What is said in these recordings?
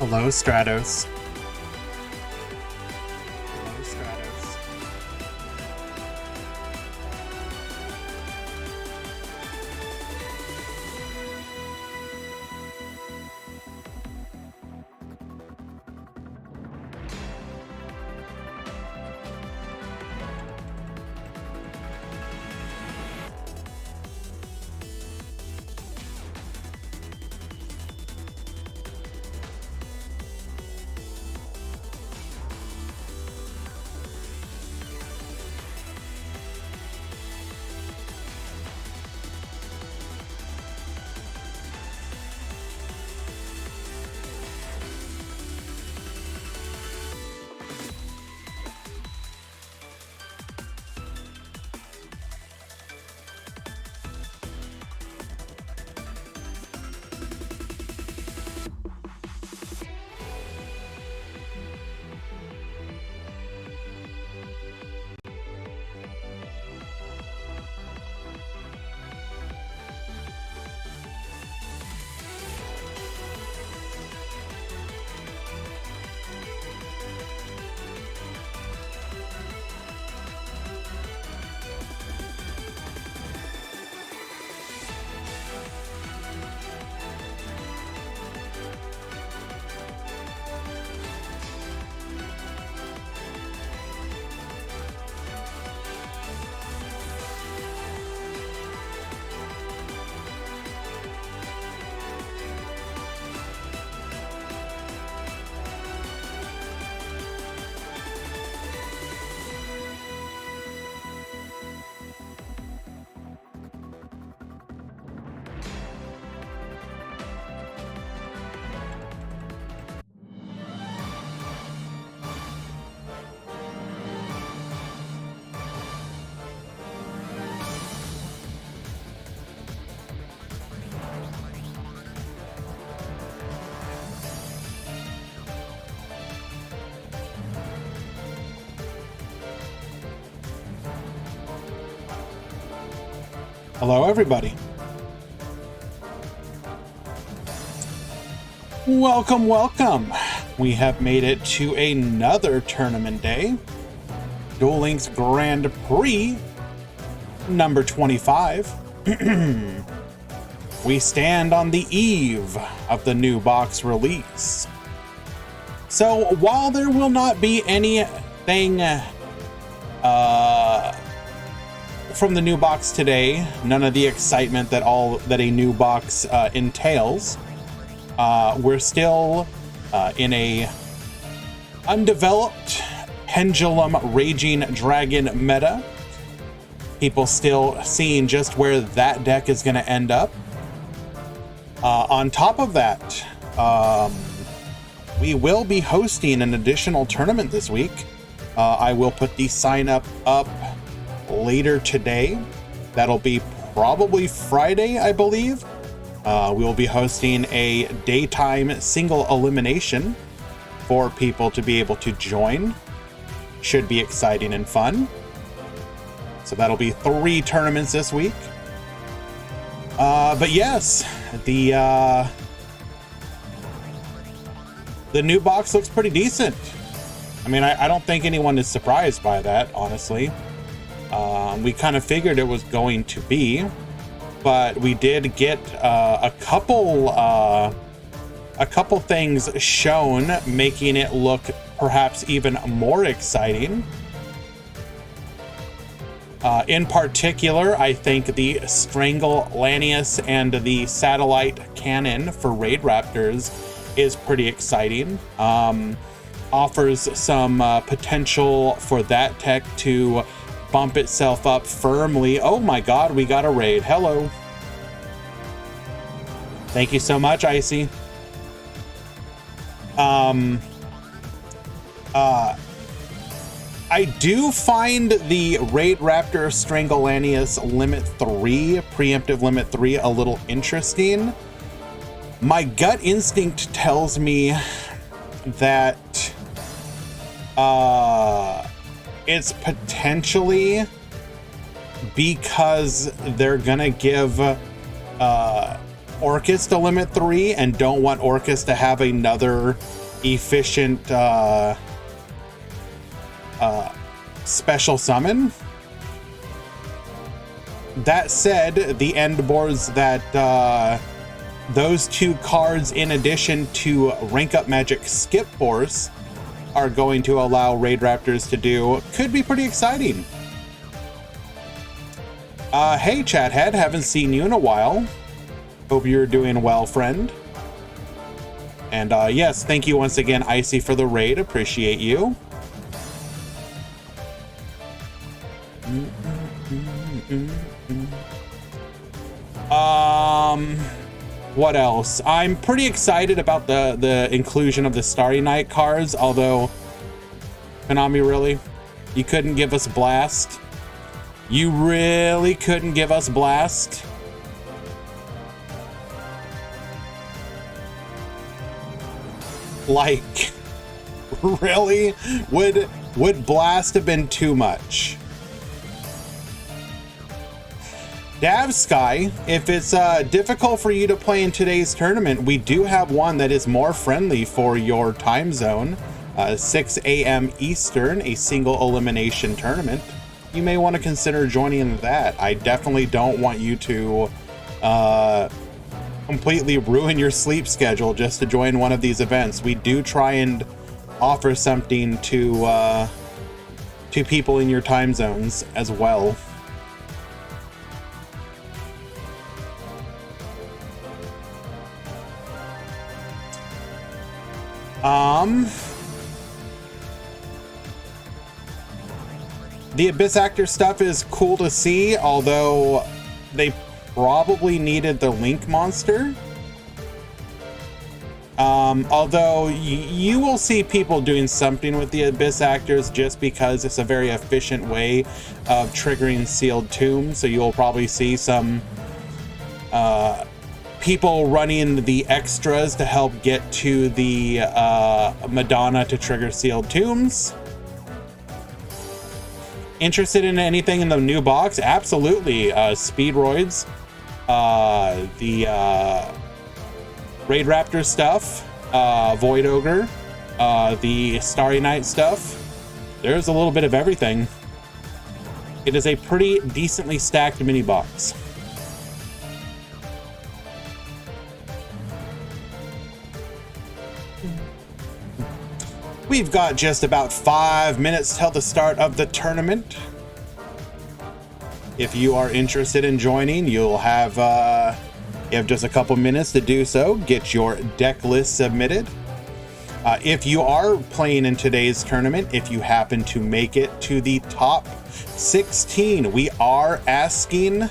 Hello, Stratos. Hello, Stratos. Hello, everybody. Welcome, welcome. We have made it to another tournament day. Duel Links Grand Prix, number 25. We stand on the eve of the new box release. So while there will not be anything from the new box today, none of the excitement that a new box entails, we're still in a undeveloped pendulum raging dragon meta. People still seeing just where that deck is going to end up. On top of that, we will be hosting an additional tournament this week. I will put the sign up later today. That'll be probably Friday, I believe. We will be hosting a daytime single elimination for people to be able to join. Should be exciting and fun. So that'll be 3 tournaments this week. But yes, the new box looks pretty decent. I mean, I don't think anyone is surprised by that, honestly. We kind of figured it was going to be, but we did get a couple things shown, making it look perhaps even more exciting. In particular, I think the Strangle Lanius and the Satellite Cannon for Raid Raptors is pretty exciting. Offers some potential for that tech to bump itself up firmly. Oh my god, we got a raid. Hello. Thank you so much, Icy. I do find the Raid Raptor Strangolanius Limit 3, Preemptive Limit 3, a little interesting. My gut instinct tells me that it's potentially because they're gonna give Orcus to limit 3 and don't want Orcus to have another efficient special summon. That said, the end boards that those 2 cards, in addition to Rank Up Magic Skip Force, are going to allow Raid Raptors to do could be pretty exciting. Hey Chathead, haven't seen you in a while. Hope you're doing well, friend. And yes, thank you once again, Icy, for the raid. Appreciate you. What else? I'm pretty excited about the inclusion of the Starry Night cards, although Konami, really? You couldn't give us Blast? You really couldn't give us Blast? Like, really? Would Blast have been too much? Dav Sky, if it's difficult for you to play in today's tournament, we do have one that is more friendly for your time zone. 6 a.m. Eastern, a single elimination tournament. You may want to consider joining that. I definitely don't want you to completely ruin your sleep schedule just to join one of these events. We do try and offer something to people in your time zones as well. The Abyss Actor stuff is cool to see, although they probably needed the Link monster. Although you will see people doing something with the Abyss Actors just because it's a very efficient way of triggering Sealed Tomb. So you'll probably see some people running the extras to help get to the Madonna to trigger Sealed Tombs. Interested in anything in the new box? Absolutely. Speedroids, the Raid Raptor stuff, Void Ogre, the Starry Night stuff. There's a little bit of everything. It is a pretty decently stacked mini box. We've got just about 5 minutes till the start of the tournament. If you are interested in joining, you have just a couple minutes to do so. Get your deck list submitted. If you are playing in today's tournament, if you happen to make it to the top 16, we are asking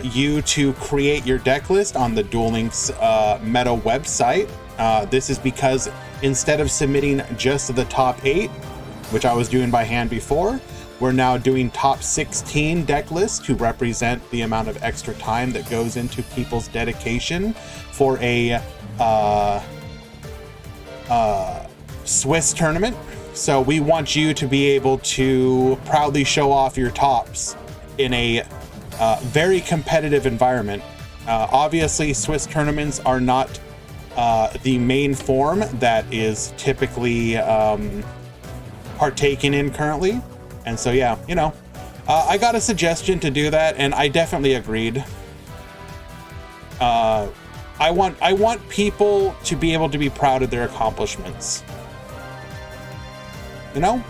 you to create your deck list on the Duel Links Meta website. This is because instead of submitting just the top 8, which I was doing by hand before, we're now doing top 16 deck lists to represent the amount of extra time that goes into people's dedication for a Swiss tournament. So we want you to be able to proudly show off your tops in a very competitive environment. Obviously, Swiss tournaments are not the main form that is typically partaken in currently. And so, yeah, you know, I got a suggestion to do that, and I definitely agreed. I want people to be able to be proud of their accomplishments. You know?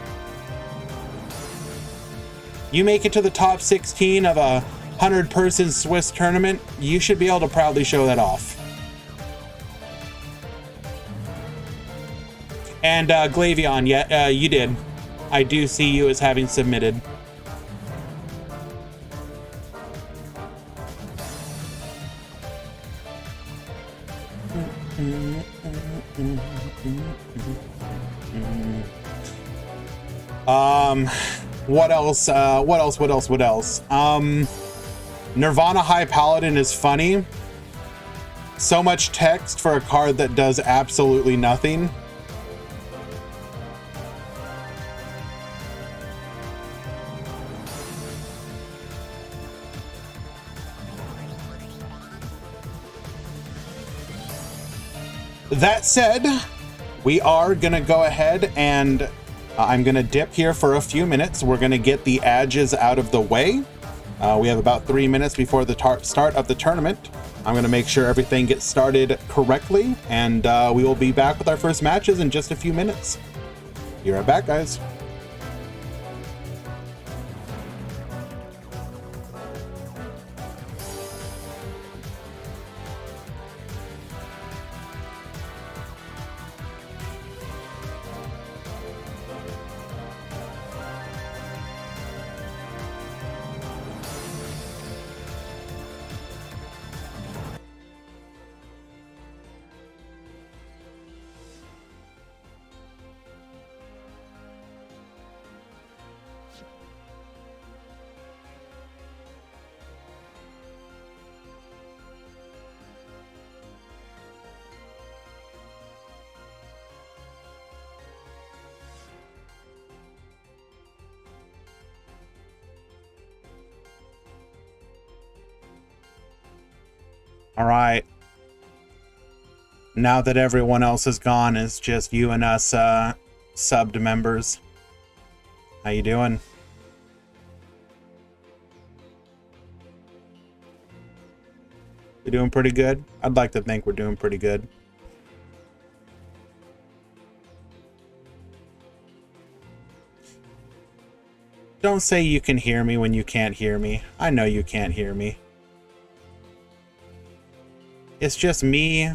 You make it to the top 16 of a 100-person Swiss tournament, you should be able to proudly show that off. And Glavion, yeah, you did. I do see you as having submitted. What else? What else? Nirvana High Paladin is funny. So much text for a card that does absolutely nothing. That said, we are going to go ahead and I'm going to dip here for a few minutes. We're going to get the edges out of the way. We have about 3 minutes before the start of the tournament. I'm going to make sure everything gets started correctly, and we will be back with our first matches in just a few minutes. Be right back, guys. All right. Now that everyone else is gone, it's just you and us subbed members. How you doing? We doing pretty good? I'd like to think we're doing pretty good. Don't say you can hear me when you can't hear me. I know you can't hear me. It's just me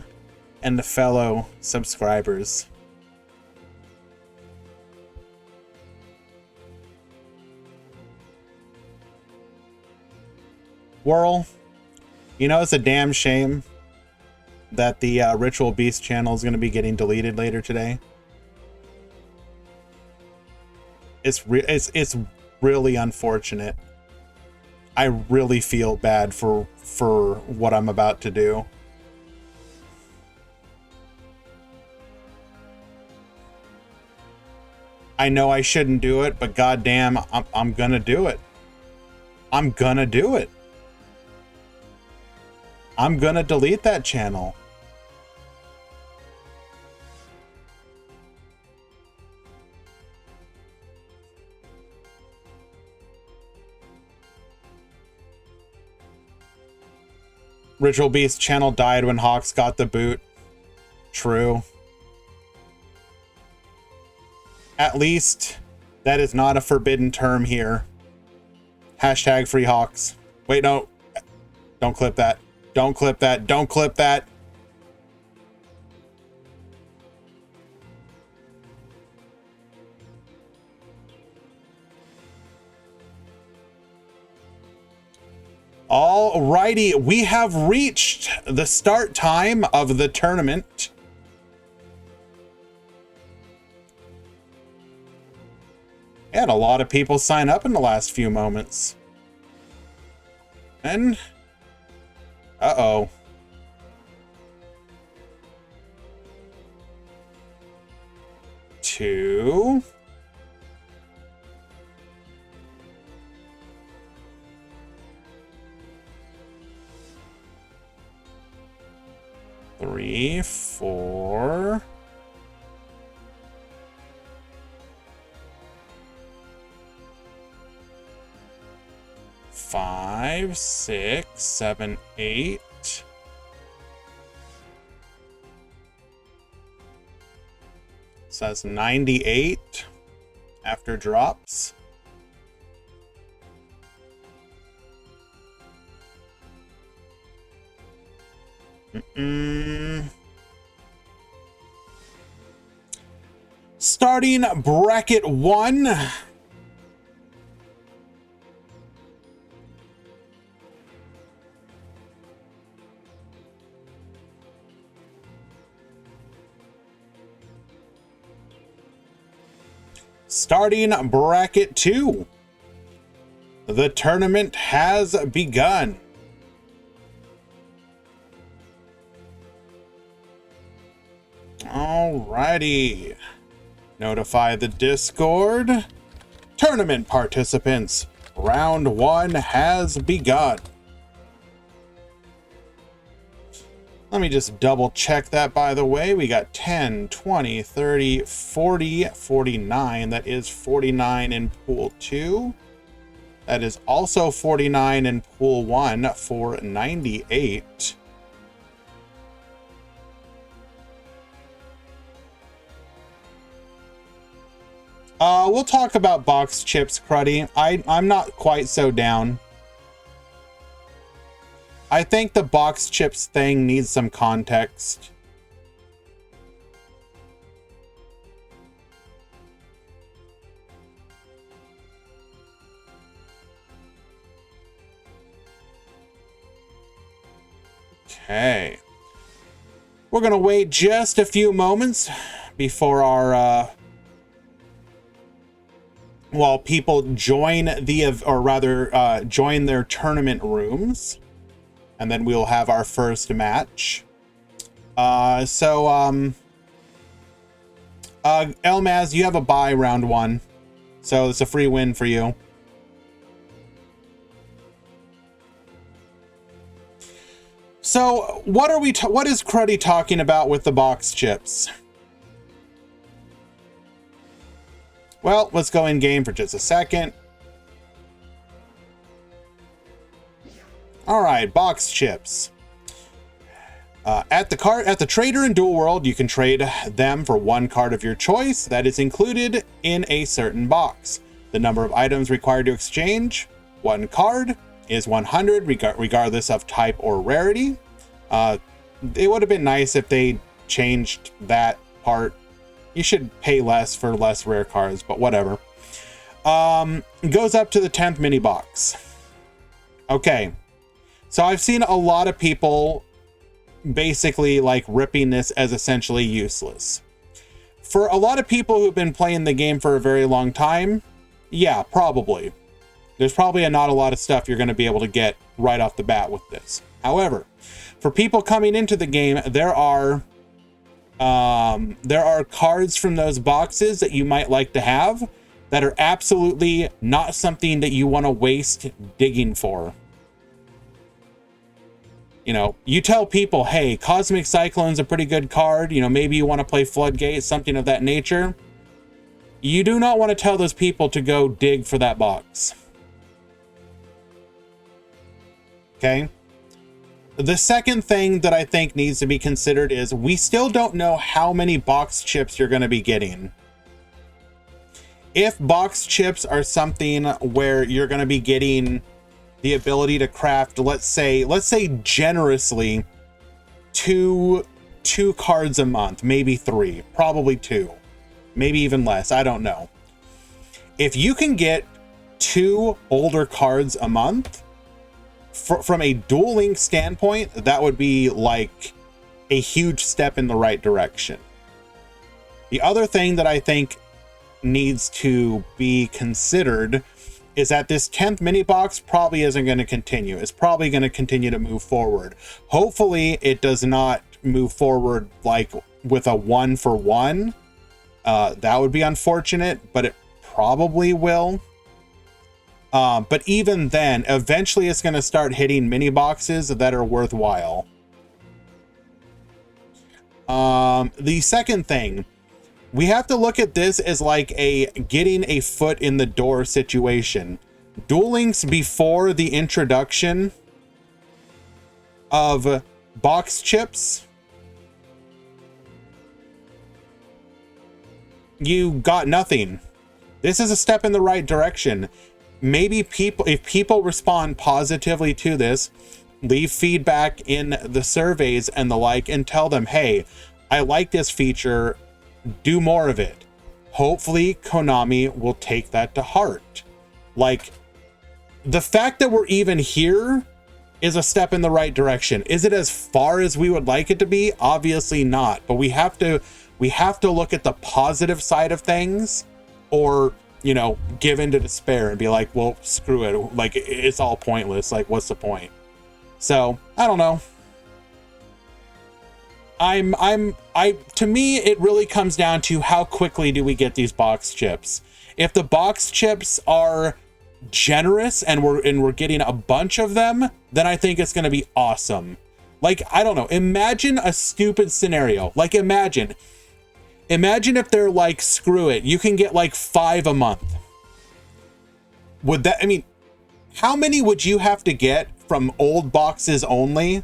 and the fellow subscribers. Whirl, you know, it's a damn shame that the Ritual Beast channel is going to be getting deleted later today. It's really unfortunate. I really feel bad for what I'm about to do. I know I shouldn't do it, but goddamn, I'm gonna do it. I'm gonna do it. I'm gonna delete that channel. Ritual Beast channel died when Hawks got the boot. True. At least that is not a forbidden term here. Hashtag free Hawks. Wait, no. Don't clip that. Don't clip that. Don't clip that. Alrighty, we have reached the start time of the tournament. Had a lot of people sign up in the last few moments. And uh-oh. Two. Three, four. 5, 6, 7, 8. So that's 98 after drops. Starting bracket 1. Starting bracket 2. The tournament has begun. Alrighty. Notify the Discord. Tournament participants. Round 1 has begun. Let me just double check that, by the way. We got 10, 20, 30, 40, 49. That is 49 in pool 2. That is also 49 in pool 1 for 98. We'll talk about box chips, Cruddy. I'm not quite so down. I think the box chips thing needs some context. Okay. We're going to wait just a few moments before our, while people join the, or rather, join their tournament rooms. And then we'll have our first match. Elmaz, you have a bye round 1. So it's a free win for you. So what is Cruddy talking about with the box chips? Well, let's go in game for just a second. All right, box chips. At the trader in Duel World, you can trade them for 1 card of your choice that is included in a certain box. The number of items required to exchange 1 card is 100, regardless of type or rarity. It would have been nice if they changed that part. You should pay less for less rare cards, but whatever. It goes up to the 10th mini box. Okay. So I've seen a lot of people basically like ripping this as essentially useless. For a lot of people who've been playing the game for a very long time, yeah, probably. There's probably not a lot of stuff you're going to be able to get right off the bat with this. However, for people coming into the game, there are cards from those boxes that you might like to have that are absolutely not something that you want to waste digging for. You know, you tell people, hey, Cosmic Cyclone's a pretty good card. You know, maybe you want to play Floodgate, something of that nature. You do not want to tell those people to go dig for that box. Okay? The second thing that I think needs to be considered is we still don't know how many box chips you're going to be getting. If box chips are something where you're going to be getting the ability to craft, let's say generously two cards a month, maybe 3, probably 2, maybe even less, I don't know. If you can get 2 older cards a month, from a Duel Links standpoint, that would be like a huge step in the right direction. The other thing that I think needs to be considered is that this 10th mini box probably isn't going to continue. It's probably going to continue to move forward. Hopefully it does not move forward like with a 1-for-1. That would be unfortunate, but it probably will. But even then, eventually it's going to start hitting mini boxes that are worthwhile. The second thing, we have to look at this as like a getting a foot in the door situation. Duel Links before the introduction of box chips, you got nothing. This is a step in the right direction. Maybe if people respond positively to this, leave feedback in the surveys and the like, and tell them, hey, I like this feature, do more of it. Hopefully Konami will take that to heart. Like, the fact that we're even here is a step in the right direction. Is it as far as we would like it to be? Obviously not, but we have to look at the positive side of things, or, you know, give into despair and be like, well, screw it. Like, it's all pointless. Like, what's the point? So, I don't know. To me, it really comes down to how quickly do we get these box chips. If the box chips are generous and we're getting a bunch of them, then I think it's going to be awesome. Like, I don't know. Imagine a stupid scenario. Like, imagine if they're like, screw it, you can get like 5 a month. Would that, I mean, how many would you have to get from old boxes only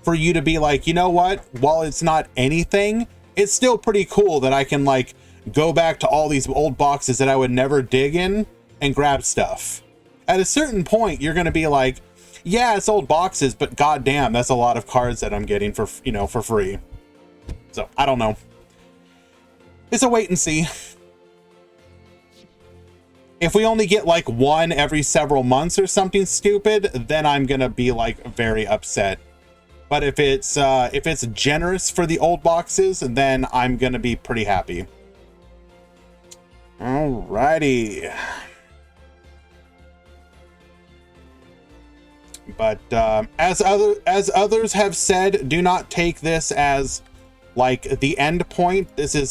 for you to be like, you know what, while it's not anything, it's still pretty cool that I can like go back to all these old boxes that I would never dig in and grab stuff. At a certain point, you're going to be like, yeah, it's old boxes, but goddamn, that's a lot of cards that I'm getting for, you know, for free. So I don't know. It's a wait and see. If we only get like 1 every several months or something stupid, then I'm gonna be like very upset. But if it's generous for the old boxes, then I'm gonna be pretty happy. Alrighty. But as others have said, do not take this as like the end point. This is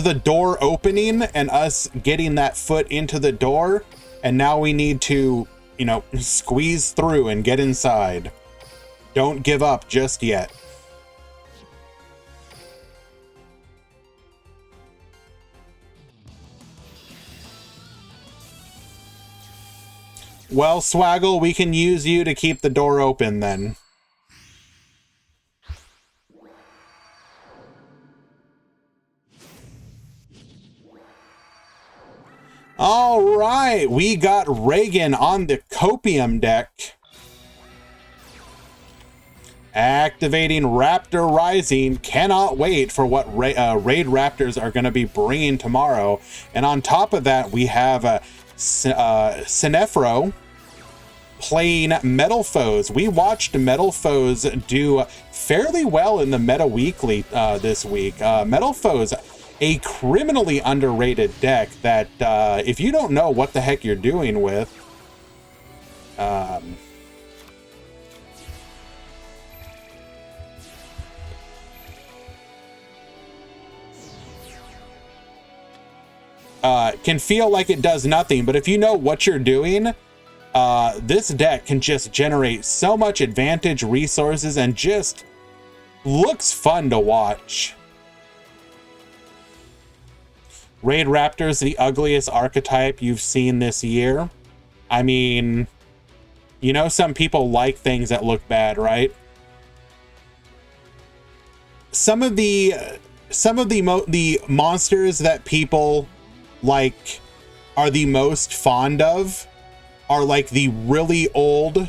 the door opening and us getting that foot into the door, and now we need to, you know, squeeze through and get inside. Don't give up just yet. Well, Swaggle, we can use you to keep the door open then. All right, we got Reagan on the Copium deck. Activating Raptor Rising. Cannot wait for what Raid Raptors are going to be bringing tomorrow. And on top of that, we have Sinefro playing Metal Foes. We watched Metal Foes do fairly well in the Meta Weekly this week. Metal Foes, a criminally underrated deck that if you don't know what the heck you're doing with, can feel like it does nothing, but if you know what you're doing, this deck can just generate so much advantage, resources, and just looks fun to watch. Raid Raptors, the ugliest archetype you've seen this year. I mean, you know, some people like things that look bad, right? Some of the monsters that people like are the most fond of are like the really old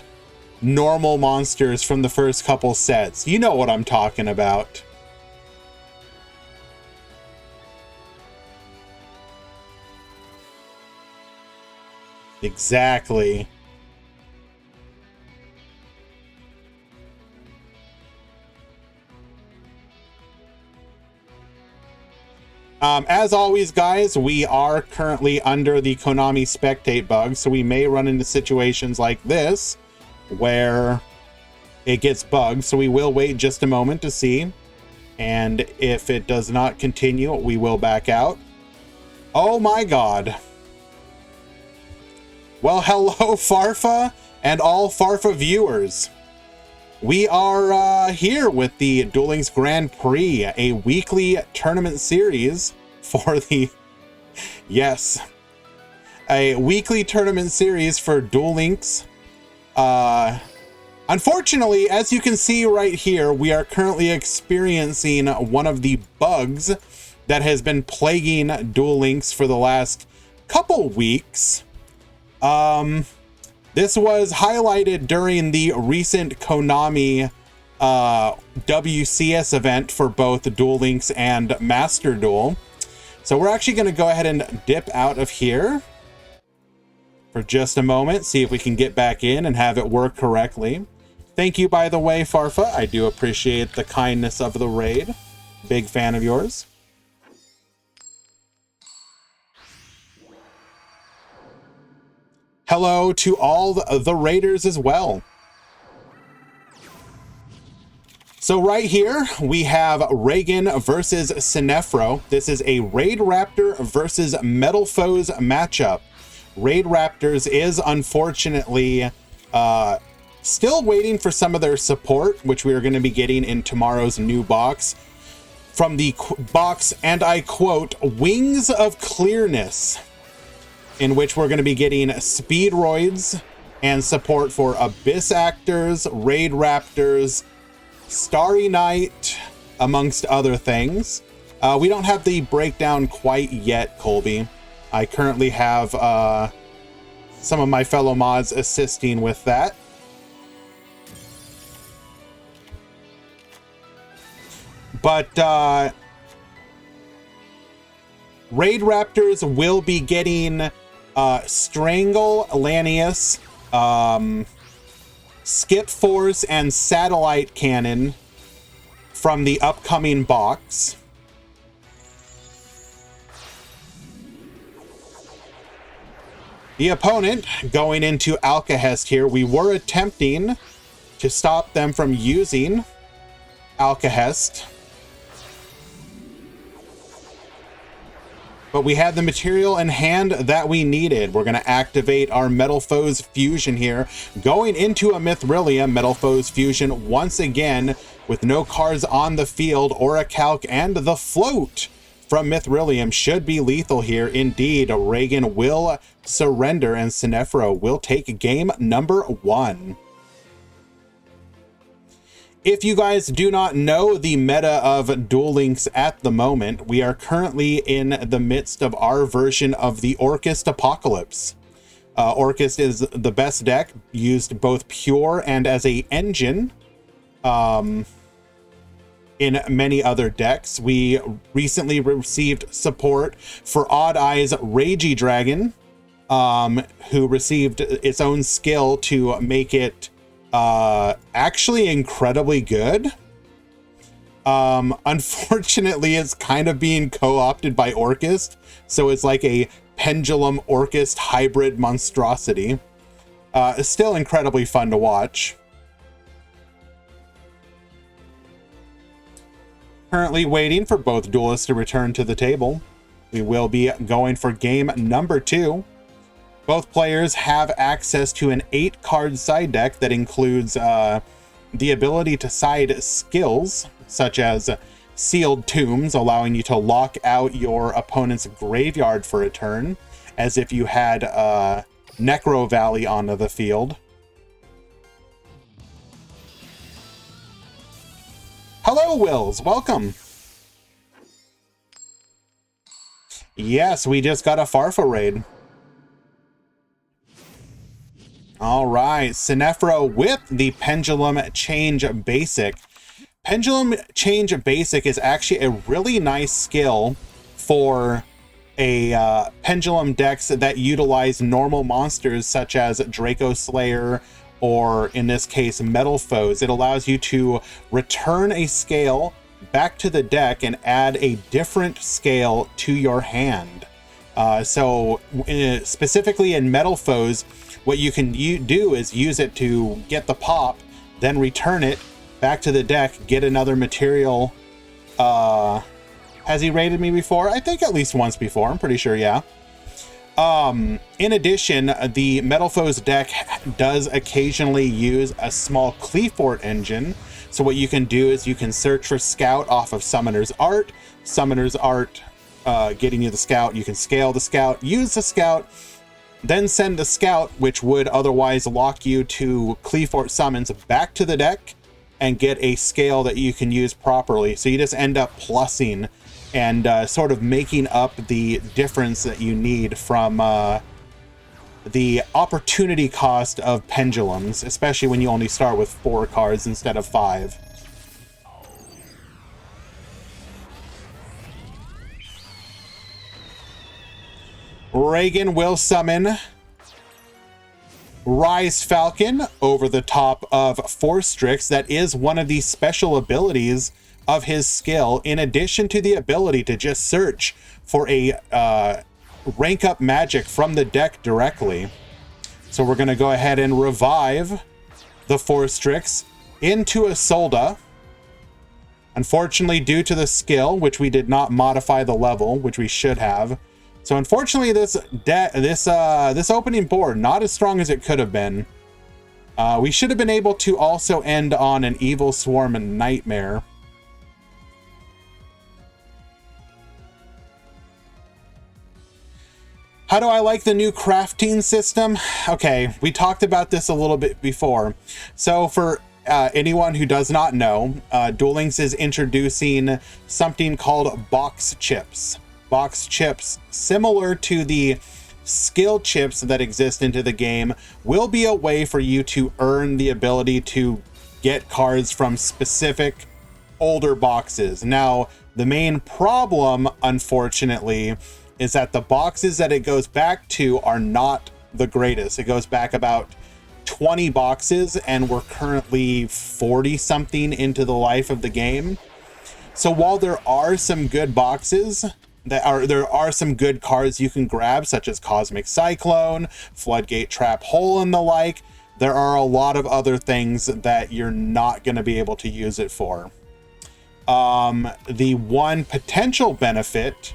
normal monsters from the first couple sets. You know what I'm talking about. Exactly. As always, guys, we are currently under the Konami spectate bug, so we may run into situations like this where it gets bugged, so we will wait just a moment to see. And if it does not continue, we will back out. Oh my god. Well, hello, Farfa, and all Farfa viewers. We are here with the Duel Links Grand Prix, a weekly tournament series for the... Yes. A weekly tournament series for Duel Links. Unfortunately, as you can see right here, we are currently experiencing one of the bugs that has been plaguing Duel Links for the last couple weeks. This was highlighted during the recent Konami WCS event for both Duel Links and Master Duel. So we're actually going to go ahead and dip out of here for just a moment, see if we can get back in and have it work correctly. Thank you, by the way, Farfa. I do appreciate the kindness of the raid. Big fan of yours. Hello to all the raiders as well. So right here, we have Reagan versus Sinefro. This is a Raid Raptor versus Metal Foes matchup. Raid Raptors is unfortunately Still waiting for some of their support, which we are going to be getting in tomorrow's new box. From the box, and I quote, Wings of Clearness, in which we're going to be getting Speedroids and support for Abyss Actors, Raid Raptors, Starry Night, amongst other things. We don't have the breakdown quite yet, Colby. I currently have some of my fellow mods assisting with that. But Raid Raptors will be getting Strangle, Lanius, Skip Force, and Satellite Cannon from the upcoming box. The opponent going into Alcahest here, we were attempting to stop them from using Alcahest, but we had the material in hand that we needed. We're going to activate our Metal Foes Fusion here, going into a Mithrilium. Metal Foes Fusion once again with no cards on the field or a calc, and the float from Mithrilium should be lethal here. Indeed, Reagan will surrender and Sinefro will take game number 1. If you guys do not know the meta of Duel Links at the moment, we are currently in the midst of our version of the Orcust Apocalypse. Orcust is the best deck, used both pure and as a engine in many other decks. We recently received support for Odd Eyes Ragey Dragon, who received its own skill to make it actually incredibly good. Unfortunately, it's kind of being co-opted by Orcust, so it's like a Pendulum Orcust hybrid monstrosity. It's still incredibly fun to watch. Currently waiting for both duelists to return to the table. We will be going for game number 2. Both players have access to an 8-card side deck that includes the ability to side skills, such as Sealed Tombs, allowing you to lock out your opponent's graveyard for a turn, as if you had Necro Valley onto the field. Hello, Wills. Welcome. Yes, we just got a Farfa raid. All right, Sinefro with the Pendulum Change Basic. Pendulum Change Basic is actually a really nice skill for a Pendulum decks that utilize normal monsters such as Draco Slayer, or in this case, Metal Foes. It allows you to return a scale back to the deck and add a different scale to your hand. Specifically in Metal Foes, what you can do is use it to get the pop, then return it back to the deck, get another material. Has he raided me before? I think at least once before. I'm pretty sure, yeah. In addition, the Metal Foes deck does occasionally use a small Cleafort engine. So what you can do is you can search for Scout off of Summoner's Art. Summoner's Art getting you the Scout. You can scale the Scout, use the Scout, then send the Scout, which would otherwise lock you to Cleafort summons, back to the deck and get a scale that you can use properly. So you just end up plussing and sort of making up the difference that you need from the opportunity cost of pendulums, especially when you only start with 4 cards instead of 5. Reagan will summon Rise Falcon over the top of Force Strix. That is one of the special abilities of his skill, in addition to the ability to just search for a rank up magic from the deck directly. So we're going to go ahead and revive the Force Strix into a Solda. Unfortunately, due to the skill, which we did not modify the level, which we should have. So unfortunately, this opening board, not as strong as it could have been. We should have been able to also end on an Evil Swarm Nightmare. How do I like the new crafting system? Okay, we talked about this a little bit before. So for anyone who does not know, Duel Links is introducing something called box chips. Box chips, similar to the skill chips that exist into the game, will be a way for you to earn the ability to get cards from specific older boxes. Now, the main problem, unfortunately, is that the boxes that it goes back to are not the greatest. It goes back about 20 boxes, and we're currently 40 something into the life of the game. So while there are some good boxes, there are some good cards you can grab, such as Cosmic Cyclone, Floodgate Trap Hole, and the like, there are a lot of other things that you're not going to be able to use it for. The one potential benefit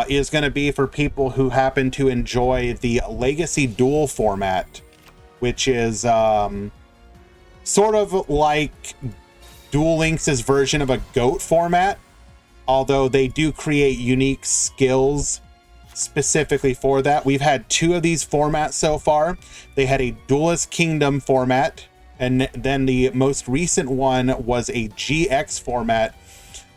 is going to be for people who happen to enjoy the Legacy Duel format, which is sort of like Duel Links' version of a GOAT format, although they do create unique skills specifically for that. We've had 2 of these formats so far. They had a Duelist Kingdom format, and then the most recent one was a GX format,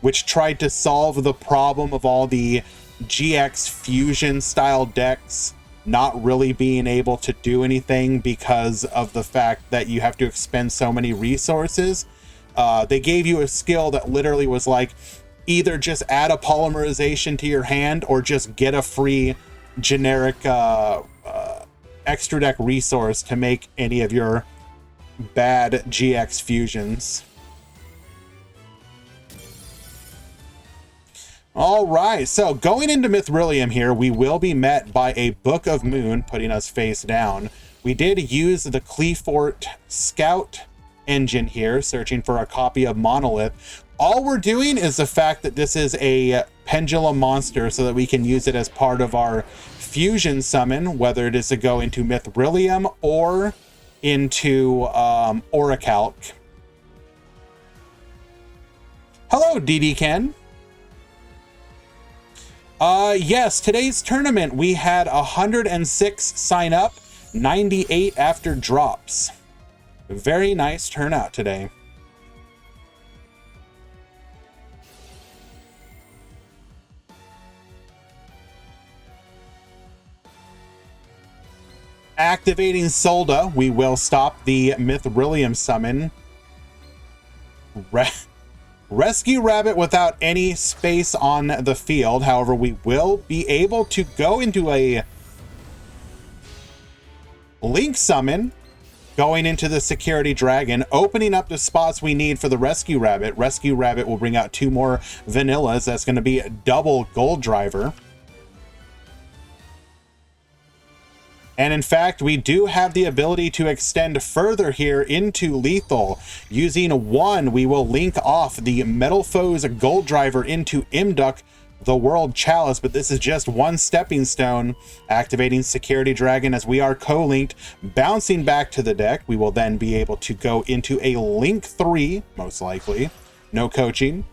which tried to solve the problem of all the GX fusion style decks not really being able to do anything because of the fact that you have to expend so many resources. They gave you a skill that literally was like, either just add a polymerization to your hand or just get a free generic extra deck resource to make any of your bad GX fusions. All right, so going into Mithrilium here, we will be met by a Book of Moon, putting us face down. We did use the Cleafort Scout engine here, searching for a copy of Monolith. All we're doing is the fact that this is a pendulum monster so that we can use it as part of our fusion summon, whether it is to go into Mithrilium or into Orichalc. Hello, DD Ken. Yes, today's tournament, we had 106 sign up, 98 after drops. Very nice turnout today. Activating Solda, we will stop the Mithrilium summon. Rescue Rabbit without any space on the field. However, we will be able to go into a Link summon, going into the Security Dragon, opening up the spots we need for the Rescue Rabbit. Rescue Rabbit will bring out 2 more vanillas. That's going to be a double Gold Driver. And in fact, we do have the ability to extend further here into lethal. Using 1, we will link off the Metal Foes Gold Driver into Imduk, the World Chalice, but this is just 1 stepping stone. Activating Security Dragon as we are co-linked, bouncing back to the deck. We will then be able to go into a Link 3, most likely. No coaching.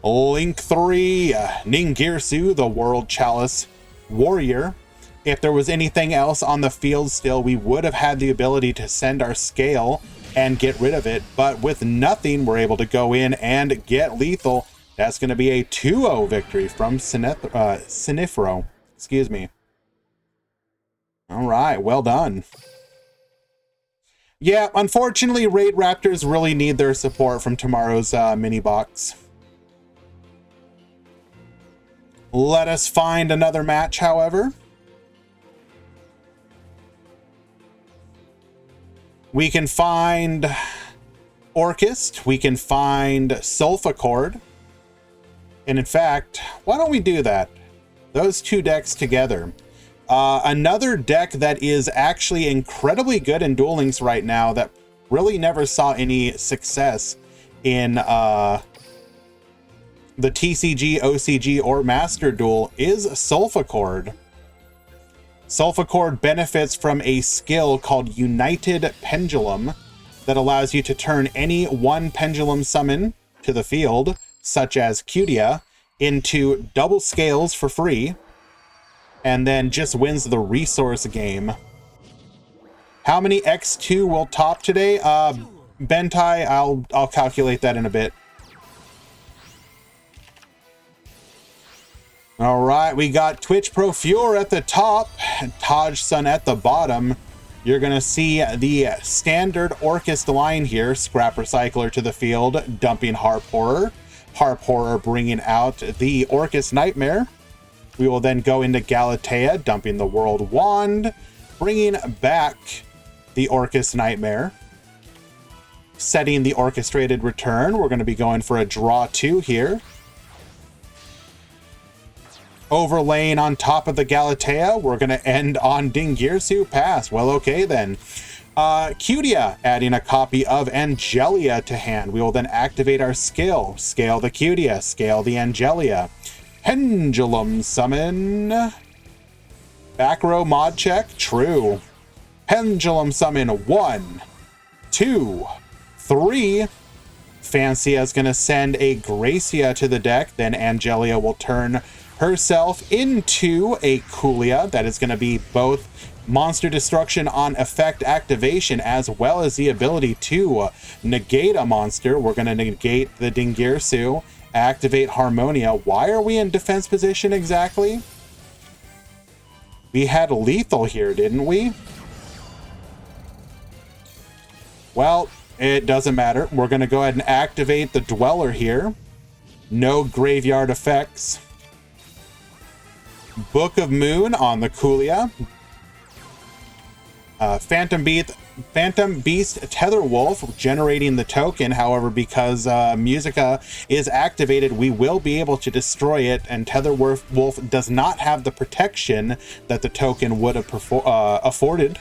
Link 3, Ningirsu, the World Chalice Warrior. If there was anything else on the field still, we would have had the ability to send our scale and get rid of it. But with nothing, we're able to go in and get lethal. That's going to be a 2-0 victory from Sinifro. Excuse me. All right, well done. Yeah, unfortunately, Raid Raptors really need their support from tomorrow's mini box. Let us find another match, however. We can find Orchist, we can find Sulfacord, and in fact, why don't we do that? Those 2 decks together. Another deck that is actually incredibly good in Duel Links right now that really never saw any success in the TCG, OCG, or Master Duel is Sulfacord. Sulfur benefits from a skill called United Pendulum that allows you to turn any one pendulum summon to the field, such as Cutia, into double scales for free, and then just wins the resource game. How many X2 will top today? Bentai, I'll calculate that in a bit. All right, we got Twitch Pro Fuer at the top, Taj Sun at the bottom. You're going to see the standard Orcust line here. Scrap Recycler to the field, dumping Harp Horror. Harp Horror bringing out the Orcust Nightmare. We will then go into Galatea, dumping the World Wand, bringing back the Orcust Nightmare. Setting the Orchestrated Return. We're going to be going for a draw 2 here. Overlaying on top of the Galatea, we're going to end on Dingirsu Pass. Well, okay then. Cutia, adding a copy of Angelia to hand. We will then activate our skill. Scale the Cutia, scale the Angelia. Pendulum Summon. Back row mod check, true. Pendulum Summon 1, 2, 3. Fancia is going to send a Gracia to the deck. Then Angelia will turn herself into a Kulia. That is going to be both monster destruction on effect activation as well as the ability to negate a monster. We're going to negate the Dingirsu, activate Harmonia. Why are we in defense position exactly? We had lethal here, didn't we? Well, it doesn't matter. We're going to go ahead and activate the Dweller here. No graveyard effects. Book of Moon on the Kulia. Phantom Beast Tether Wolf generating the token. However, because Musica is activated, we will be able to destroy it, and Tether Wolf does not have the protection that the token would have afforded.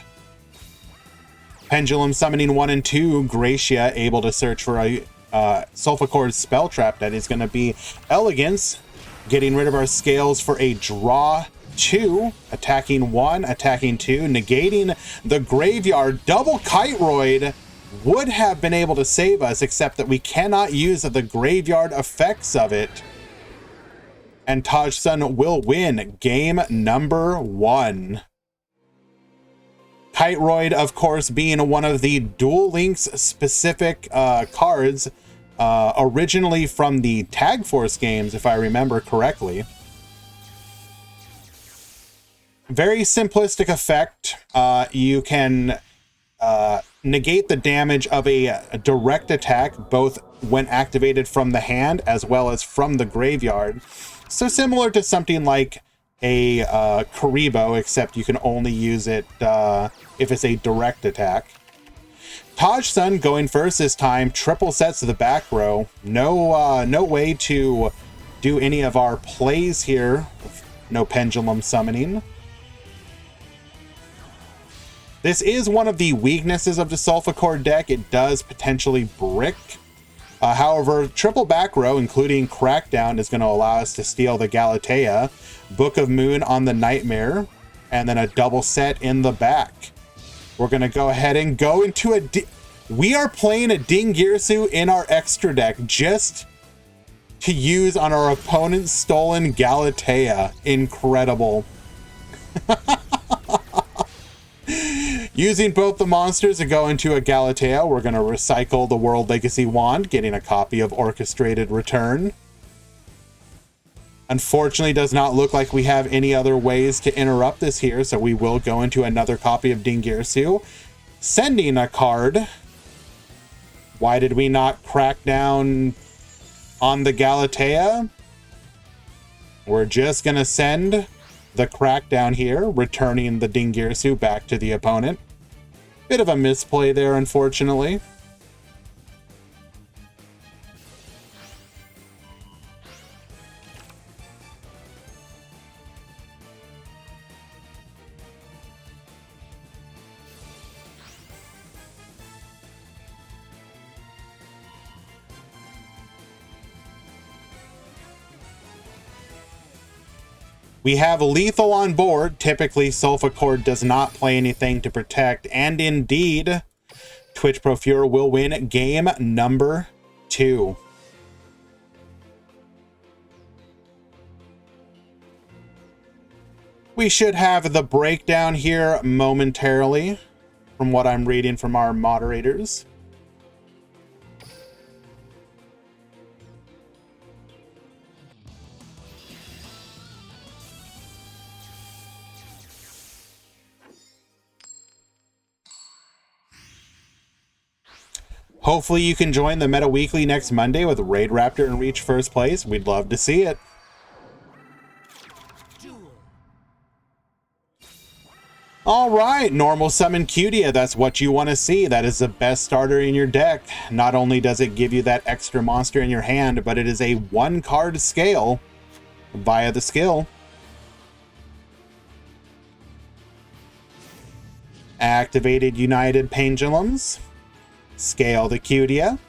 Pendulum Summoning 1 and 2, Gracia able to search for a Sulfur Spell Trap. That is going to be Elegance. Getting rid of our scales for a draw 2, attacking 1, attacking 2, negating the graveyard. Double Kiteroid would have been able to save us, except that we cannot use the graveyard effects of it. And Taj Sun will win game number 1. Kiteroid, of course, being one of the Duel Links specific cards, originally from the Tag Force games, if I remember correctly. Very simplistic effect. You can negate the damage of a direct attack, both when activated from the hand as well as from the graveyard. So similar to something like a Karibo, except you can only use it if it's a direct attack. Taj Sun going first this time, triple sets to the back row. No way to do any of our plays here. No pendulum summoning. This is one of the weaknesses of the Sulfur deck. It does potentially brick. However, triple back row, including Crackdown, is going to allow us to steal the Galatea, Book of Moon on the Nightmare, and then a double set in the back. We're going to go ahead and go into a... We are playing a Dingirsu in our extra deck just to use on our opponent's stolen Galatea. Incredible. Using both the monsters to go into a Galatea, we're going to recycle the World Legacy Wand, getting a copy of Orchestrated Return. Unfortunately, does not look like we have any other ways to interrupt this here, so we will go into another copy of Dingirsu, sending a card. Why did we not crack down on the Galatea? We're just going to send the Crackdown here, returning the Dingirsu back to the opponent. Bit of a misplay there, unfortunately. We have lethal on board. Typically, Sulfa Cord does not play anything to protect. And indeed, Twitch Pro Fuhrer will win game number 2. We should have the breakdown here momentarily from what I'm reading from our moderators. Hopefully you can join the Meta Weekly next Monday with Raid Raptor and reach first place. We'd love to see it. All right, normal summon Cutia. That's what you want to see. That is the best starter in your deck. Not only does it give you that extra monster in your hand, but it is a 1-card scale via the skill. Activated United Pendulums. Scale the Cutia.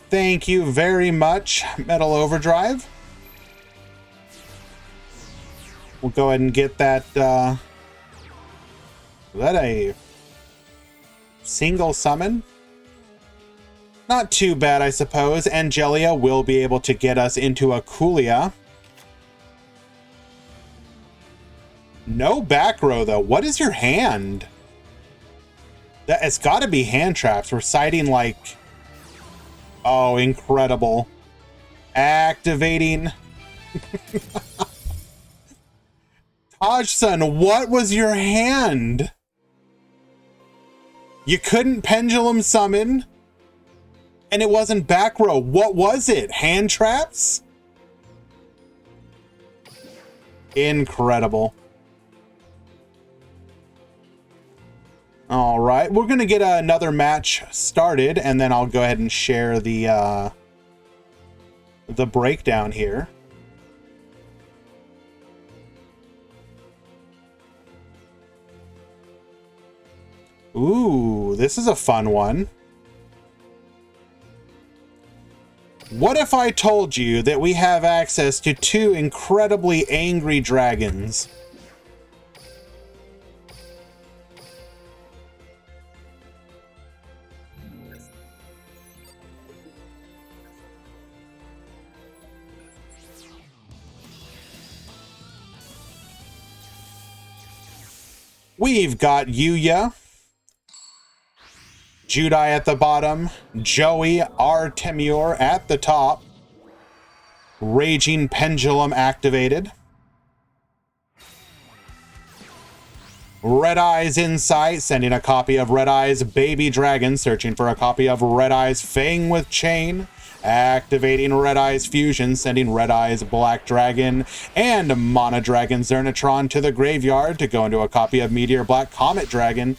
Thank you very much, Metal Overdrive. We'll go ahead and get that, is that a single summon? Not too bad, I suppose. Angelia will be able to get us into a Kulia. No back row, though. What is your hand? It's got to be hand traps. We're citing, like... Oh, incredible. Activating. Tajsun, what was your hand? You couldn't pendulum summon, and it wasn't back row. What was it? Hand traps? Incredible. All right, we're going to get another match started, and then I'll go ahead and share the breakdown here. Ooh, this is a fun one. What if I told you that we have access to 2 incredibly angry dragons? We've got Yuya, Judai at the bottom, Joey Artemure at the top, Raging Pendulum activated, Red Eyes Insight, sending a copy of Red Eyes Baby Dragon, searching for a copy of Red Eyes Fang with Chain, activating Red Eyes Fusion, sending Red Eyes Black Dragon and Mana Dragon Zernatron to the graveyard to go into a copy of Meteor Black Comet Dragon.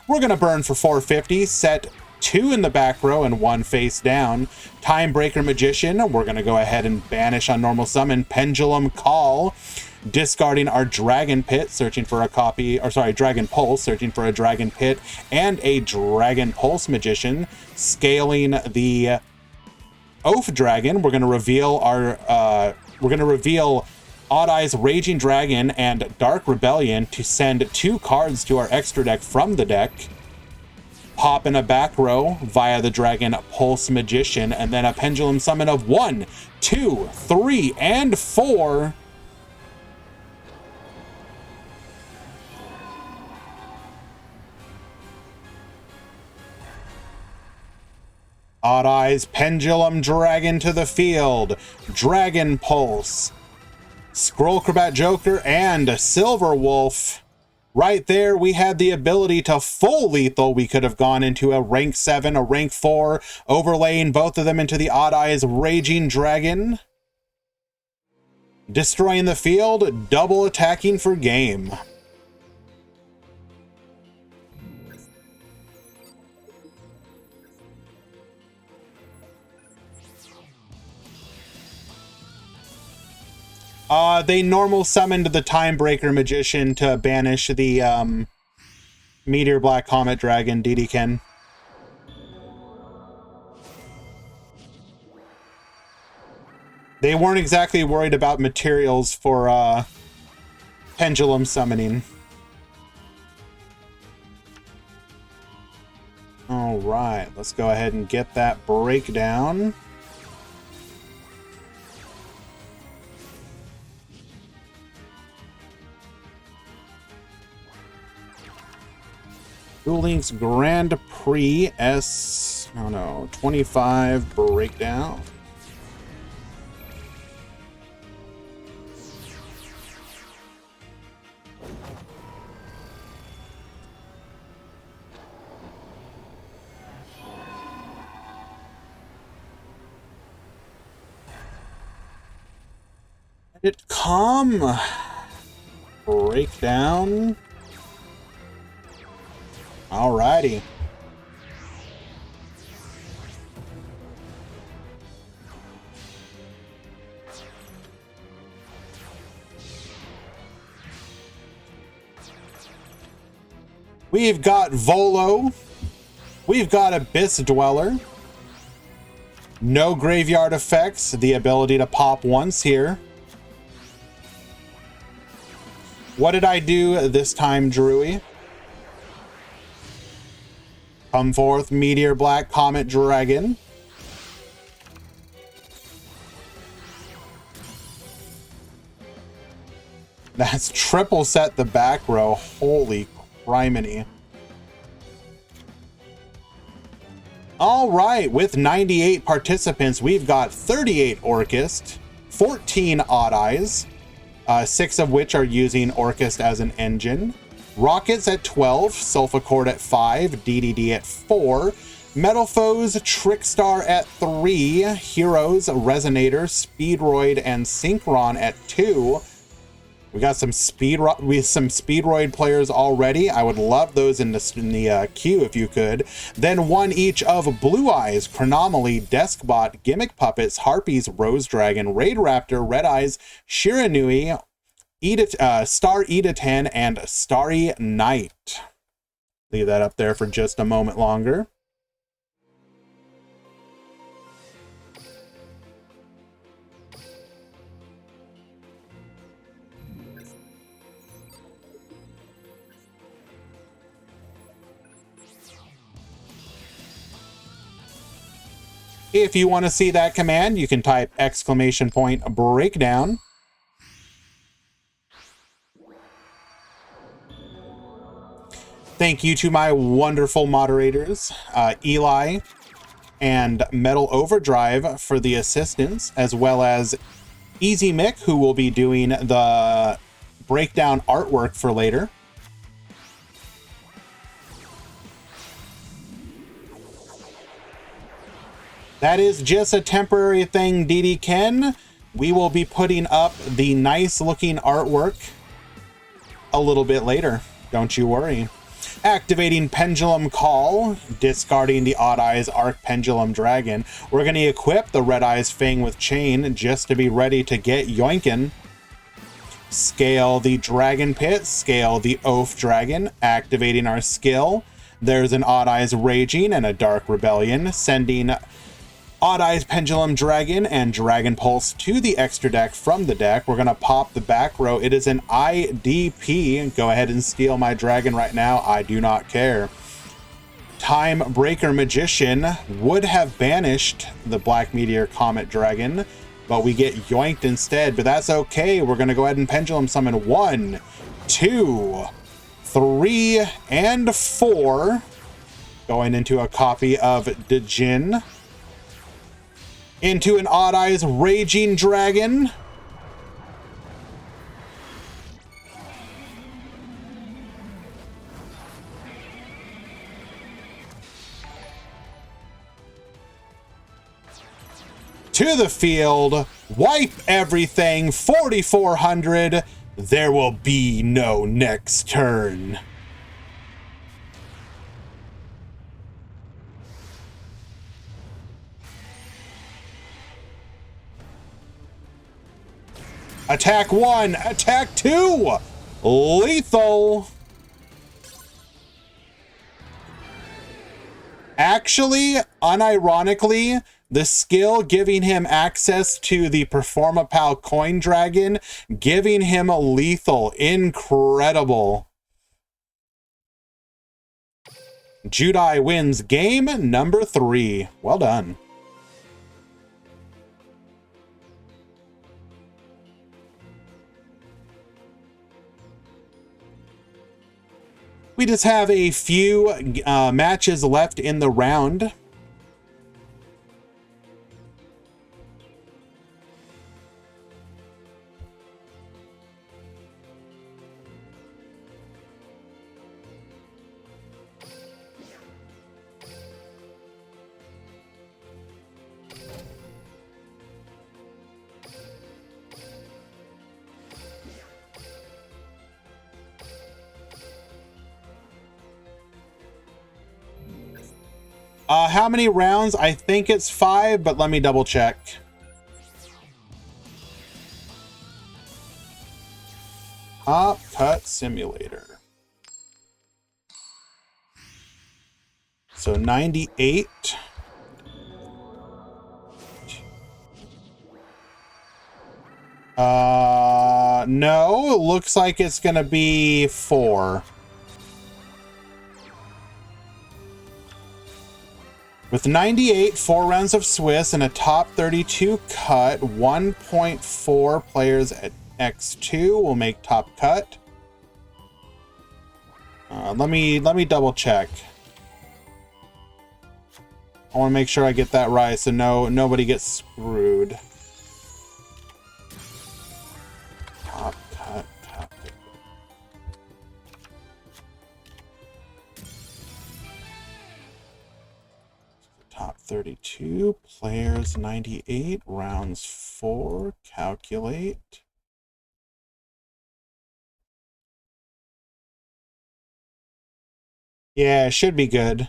We're going to burn for 450, set 2 in the back row and 1 face down. Timebreaker Magician, we're going to go ahead and banish on normal summon Pendulum Call, discarding our Dragon Pit, searching for a copy, or sorry, Dragon Pulse, searching for a Dragon Pit and a Dragon Pulse Magician, scaling the Oath Dragon. We're going to reveal our Odd Eyes Raging Dragon and Dark Rebellion to send 2 cards to our extra deck from the deck. Pop in a back row via the Dragon Pulse Magician, and then a Pendulum Summon of 1, 2, 3, and 4. Odd Eyes Pendulum Dragon to the field, Dragon Pulse, Scroll Acrobat Joker, and Silver Wolf. Right there, we had the ability to full lethal. We could have gone into a rank 7, a rank 4, overlaying both of them into the Odd Eyes Raging Dragon. Destroying the field, double attacking for game. They normal summoned the Timebreaker Magician to banish the Meteor Black Comet Dragon, DDken. They weren't exactly worried about materials for pendulum summoning. All right, let's go ahead and get that breakdown. Duel Links Grand Prix 25 breakdown. Let it come. Breakdown. Alrighty. We've got Volo. We've got Abyss Dweller. No graveyard effects. The ability to pop once here. What did I do this time, Drewy? Come forth, Meteor Black Comet Dragon. That's triple set the back row. Holy criminy. All right, with 98 participants, we've got 38 Orchist, 14 Odd Eyes, 6 of which are using Orchist as an engine. Rockets at 12, Sulfacord at 5, DDD at 4, Metal Foes, Trickstar at 3, Heroes, Resonator, Speedroid, and Synchron at 2. We got some Speedroid players already. I would love those in the queue if you could. Then one each of Blue Eyes, Chronomaly, Deskbot, Gimmick Puppets, Harpies, Rose Dragon, Raid Raptor, Red Eyes, Shiranui, Star Edatan, and Starry Night. Leave that up there for just a moment longer. If you want to see that command, you can type !breakdown. Thank you to my wonderful moderators, Eli and Metal Overdrive for the assistance, as well as Easy Mick, who will be doing the breakdown artwork for later. That is just a temporary thing, DD Ken. We will be putting up the nice looking artwork a little bit later. Don't you worry. Activating Pendulum Call, discarding the Odd Eyes Arc Pendulum Dragon. We're going to equip the Red Eyes Fang with Chain just to be ready to get yoinkin'. Scale the Dragon Pit, scale the Oaf Dragon, activating our skill. There's an Odd Eyes Raging and a Dark Rebellion, sending Odd Eyes Pendulum Dragon and Dragon Pulse to the extra deck from the deck. We're going to pop the back row. It is an IDP. Go ahead and steal my dragon right now. I do not care. Time Breaker Magician would have banished the Black Meteor Comet Dragon, but we get yoinked instead. But that's okay. We're going to go ahead and Pendulum Summon 1, 2, 3, and 4. Going into a copy of Djinn. Into an Odd Eyes Raging Dragon. To the field. Wipe everything. 4,400. There will be no next turn. Attack 1, attack 2, lethal. Actually, unironically, The skill giving him access to the Performapal coin dragon, giving him a lethal. Incredible. Judai wins game number 3. Well done. We just have a few matches left in the round. How many rounds? I think it's 5, but let me double check. Top Cut Simulator. So 98. No, it looks like it's gonna be 4. With 98, 4 rounds of Swiss, and a top 32 cut, 1.4 players at X2 will make top cut. Let me double check. I want to make sure I get that right, so nobody gets screwed. Top cut, top cut. Top 32 players, 98 rounds 4. Calculate. Yeah, it should be good.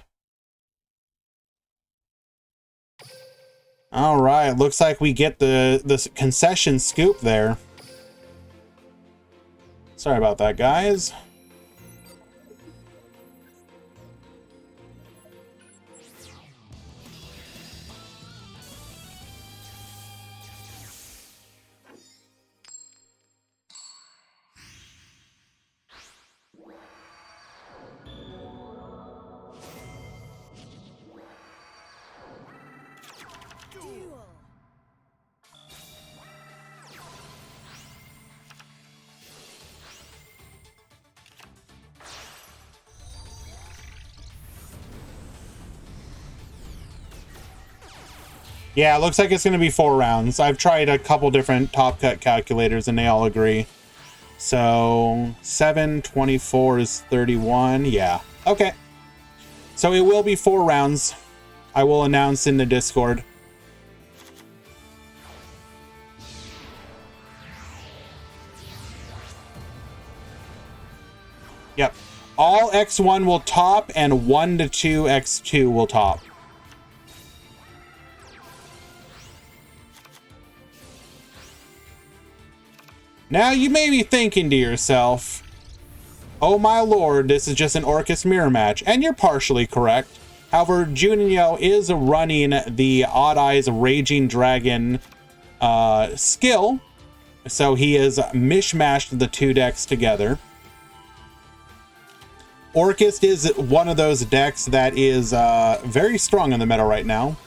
All right, looks like we get the concession scoop there. Sorry about that, guys. Yeah, it looks like it's going to be 4 rounds. I've tried a couple different top cut calculators and they all agree. So 7, 24 is 31. Yeah. Okay. So it will be 4 rounds. I will announce in the Discord. Yep. All X1 will top and 1 to 2 X2 will top. Now you may be thinking to yourself, oh my lord, this is just an Orcus mirror match, and you're partially correct. However, Juninho is running the Odd Eyes Raging Dragon skill, so he has mishmashed the 2 decks together. Orcus is one of those decks that is very strong in the meta right now.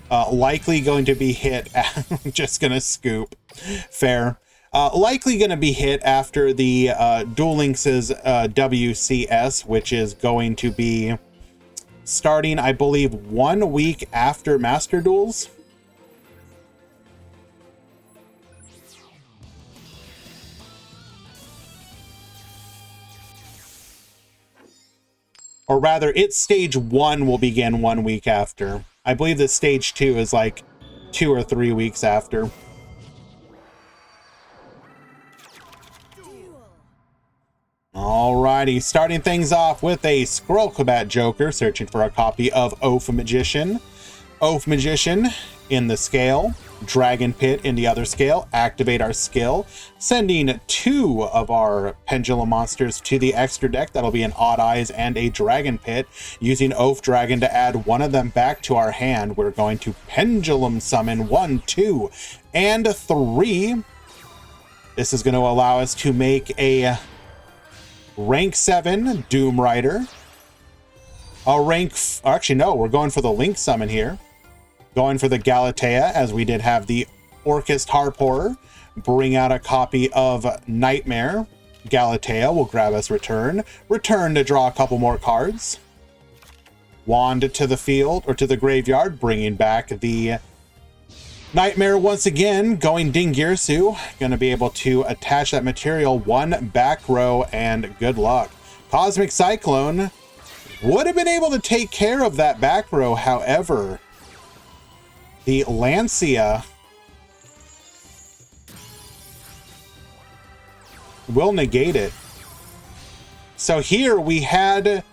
Likely going to be hit, just gonna scoop, fair. Likely going to be hit after the Duel Links' WCS, which is going to be starting, I believe, 1 week after Master Duels. Or rather, its stage 1 will begin 1 week after. I believe that stage 2 is like 2 or 3 weeks after. Alrighty, starting things off with a Scroll Combat Joker searching for a copy of Oath Magician. Oath Magician in the scale. Dragon Pit in the other scale, activate our skill, sending 2 of our Pendulum monsters to the extra deck. That'll be an Odd Eyes and a Dragon Pit. Using Oath Dragon to add 1 of them back to our hand, we're going to Pendulum Summon 1, 2, and 3. This is going to allow us to make a rank 7 Doom Rider. Actually, no, we're going for the Link Summon here. Going for the Galatea, as we did have the Orcust Harp Horror. Bring out a copy of Nightmare. Galatea will grab us Return. Return to draw a couple more cards. Wand to the field, or to the graveyard, bringing back the Nightmare once again. Going Dingirsu. Going to be able to attach that material 1 back row, and good luck. Cosmic Cyclone would have been able to take care of that back row, however, the Lancia will negate it. So here we had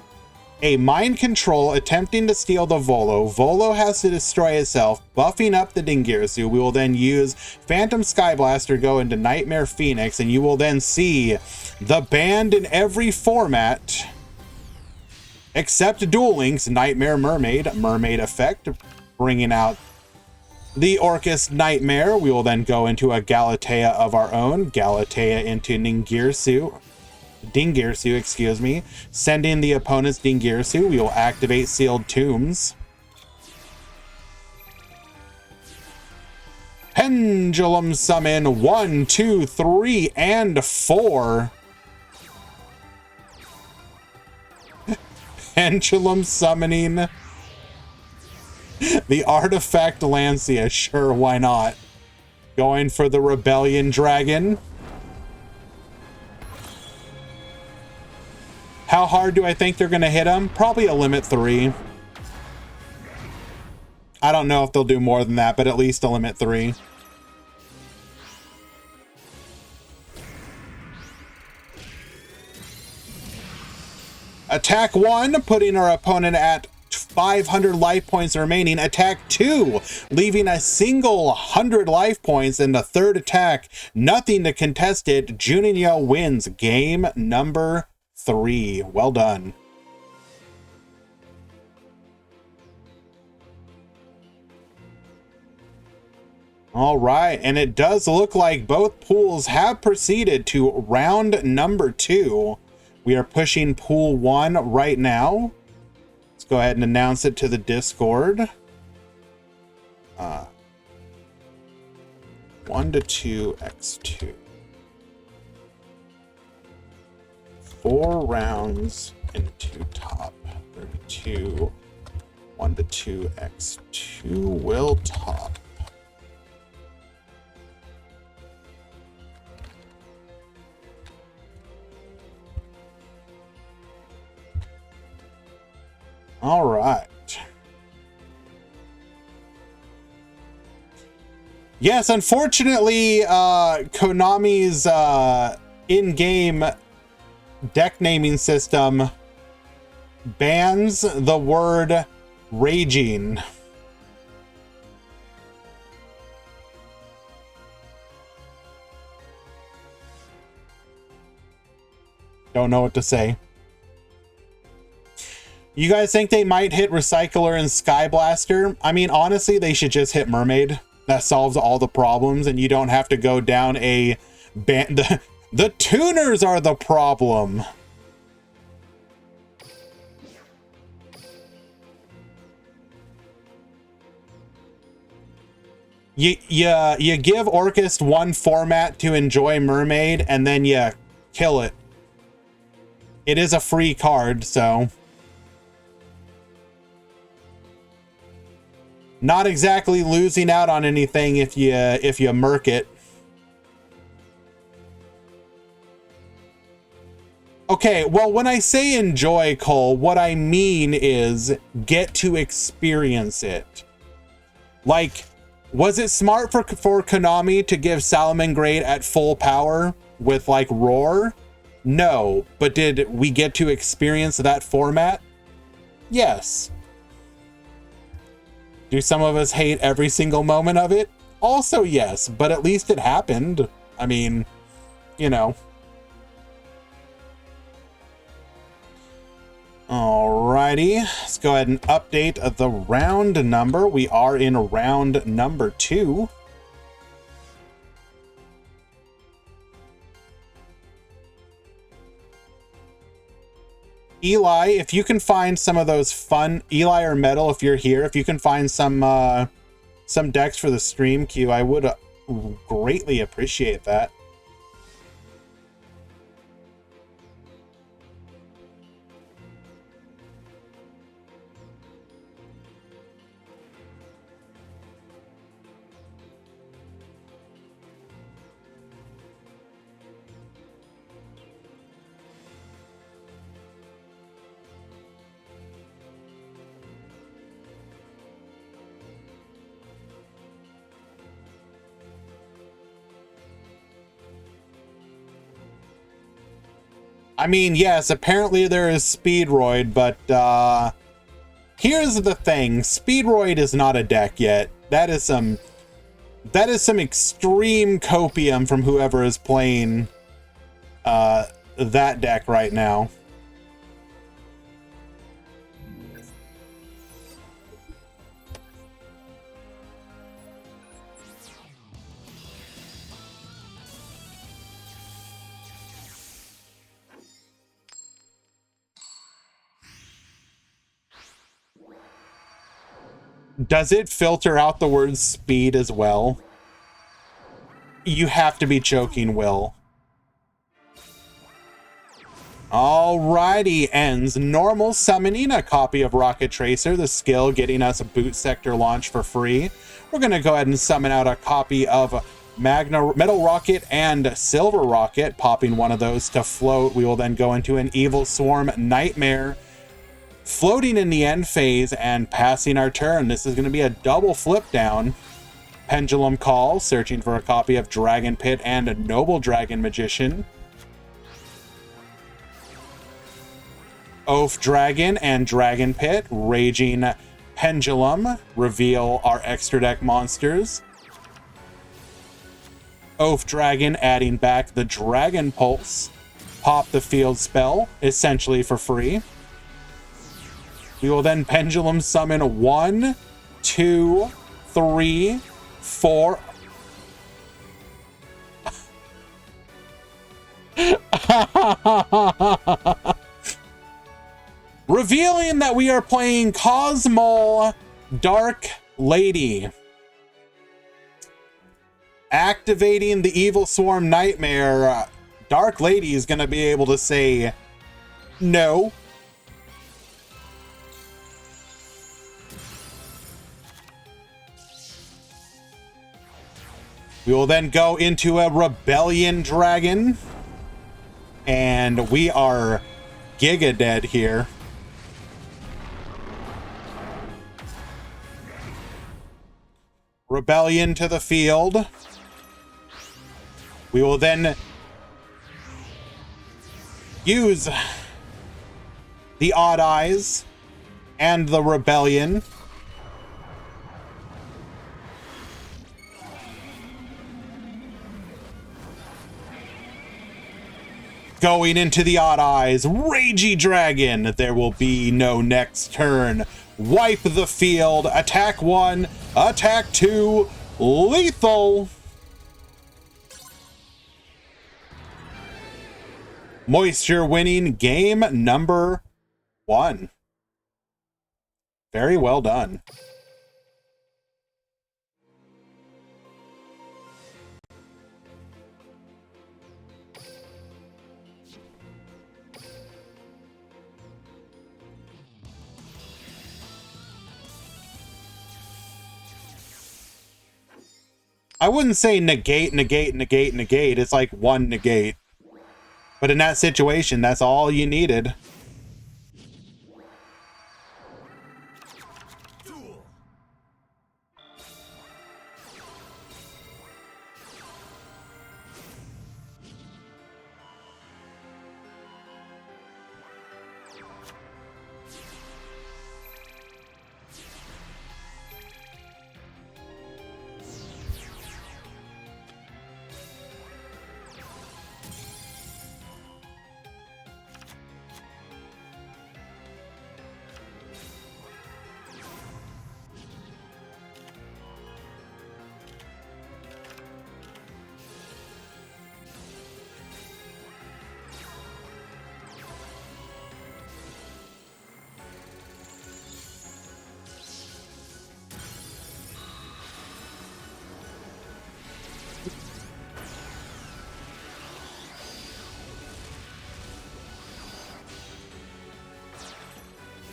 a Mind Control attempting to steal the Volo. Volo has to destroy itself, buffing up the Dingirsu. We will then use Phantom Skyblaster, go into Nightmare Phoenix, and you will then see the band in every format except Duel Links, Nightmare Mermaid, Mermaid Effect, bringing out the Orcust Nightmare. We will then go into a Galatea of our own. Galatea into Dingirsu, excuse me. Sending the opponent's Dingirsu. We will activate Sealed Tombs. Pendulum Summon 1, 2, 3, and 4. Pendulum Summoning the Artifact Lancia, sure, why not? Going for the Rebellion Dragon. How hard do I think they're going to hit him? Probably a limit 3. I don't know if they'll do more than that, but at least a limit 3. Attack 1, putting our opponent at 500 life points remaining. Attack 2, leaving a single 100 life points. And the third attack, nothing to contest it. Juninho wins game number 3. Well done. All right, and it does look like both pools have proceeded to round number 2. We are pushing pool 1 right now. Let's go ahead and announce it to the Discord. 1 to 2 x2. 4 rounds into top. 32. 1 to 2 x2 will top. All right. Yes, unfortunately, Konami's in-game deck naming system bans the word raging. Don't know what to say. You guys think they might hit Recycler and Skyblaster? I mean, honestly, they should just hit Mermaid. That solves all the problems, and you don't have to go down a band. The tuners are the problem. You give Orcust one format to enjoy Mermaid, and then you kill it. It is a free card, so not exactly losing out on anything if you murk it. Okay, well, when I say enjoy, Cole, what I mean is get to experience it. Like, was it smart for Konami to give Salamangreat at full power with, like, Roar? No, but did we get to experience that format? Yes. Do some of us hate every single moment of it? Also, yes, but at least it happened. I mean, you know. Alrighty, let's go ahead and update the round number. We are in round number 2. Eli, if you can find some of those fun, Eli or Metal, if you're here, if you can find some decks for the stream queue, I would greatly appreciate that. I mean, yes, apparently there is Speedroid, but here's the thing. Speedroid is not a deck yet. That is some extreme copium from whoever is playing that deck right now. Does it filter out the word speed as well? You have to be joking, Will. Alrighty, ends. Normal summoning a copy of Rocket Tracer, the skill getting us a boot sector launch for free. We're going to go ahead and summon out a copy of Metal Rocket and Silver Rocket, popping one of those to float. We will then go into an Evil Swarm Nightmare, floating in the end phase and passing our turn. This is going to be a double flip down. Pendulum Call, searching for a copy of Dragon Pit and a Noble Dragon Magician. Oath Dragon and Dragon Pit, Raging Pendulum, reveal our extra deck monsters. Oath Dragon adding back the Dragon Pulse, pop the field spell, essentially for free. We will then pendulum summon 1, 2, 3, 4. Revealing that we are playing Cosmo Dark Lady. Activating the Evil Swarm Nightmare, Dark Lady is going to be able to say no. We will then go into a Rebellion Dragon. And we are giga dead here. Rebellion to the field. We will then use the Odd Eyes and the Rebellion. Going into the Odd Eyes, Ragey Dragon. There will be no next turn. Wipe the field. Attack 1, attack 2, lethal. Moisture winning game number 1. Very well done. I wouldn't say negate, negate, negate, negate. It's like one negate. But in that situation, that's all you needed.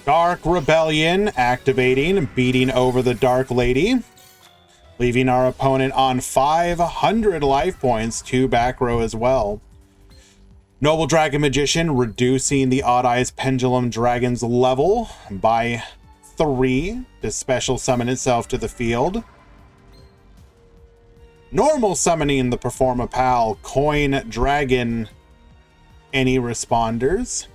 Dark Rebellion activating, beating over the Dark Lady, leaving our opponent on 500 life points, 2 back row as well. Noble Dragon Magician reducing the Odd Eyes Pendulum Dragon's level by 3 to special summon itself to the field. Normal summoning the Performa Pal Coin Dragon, any responders.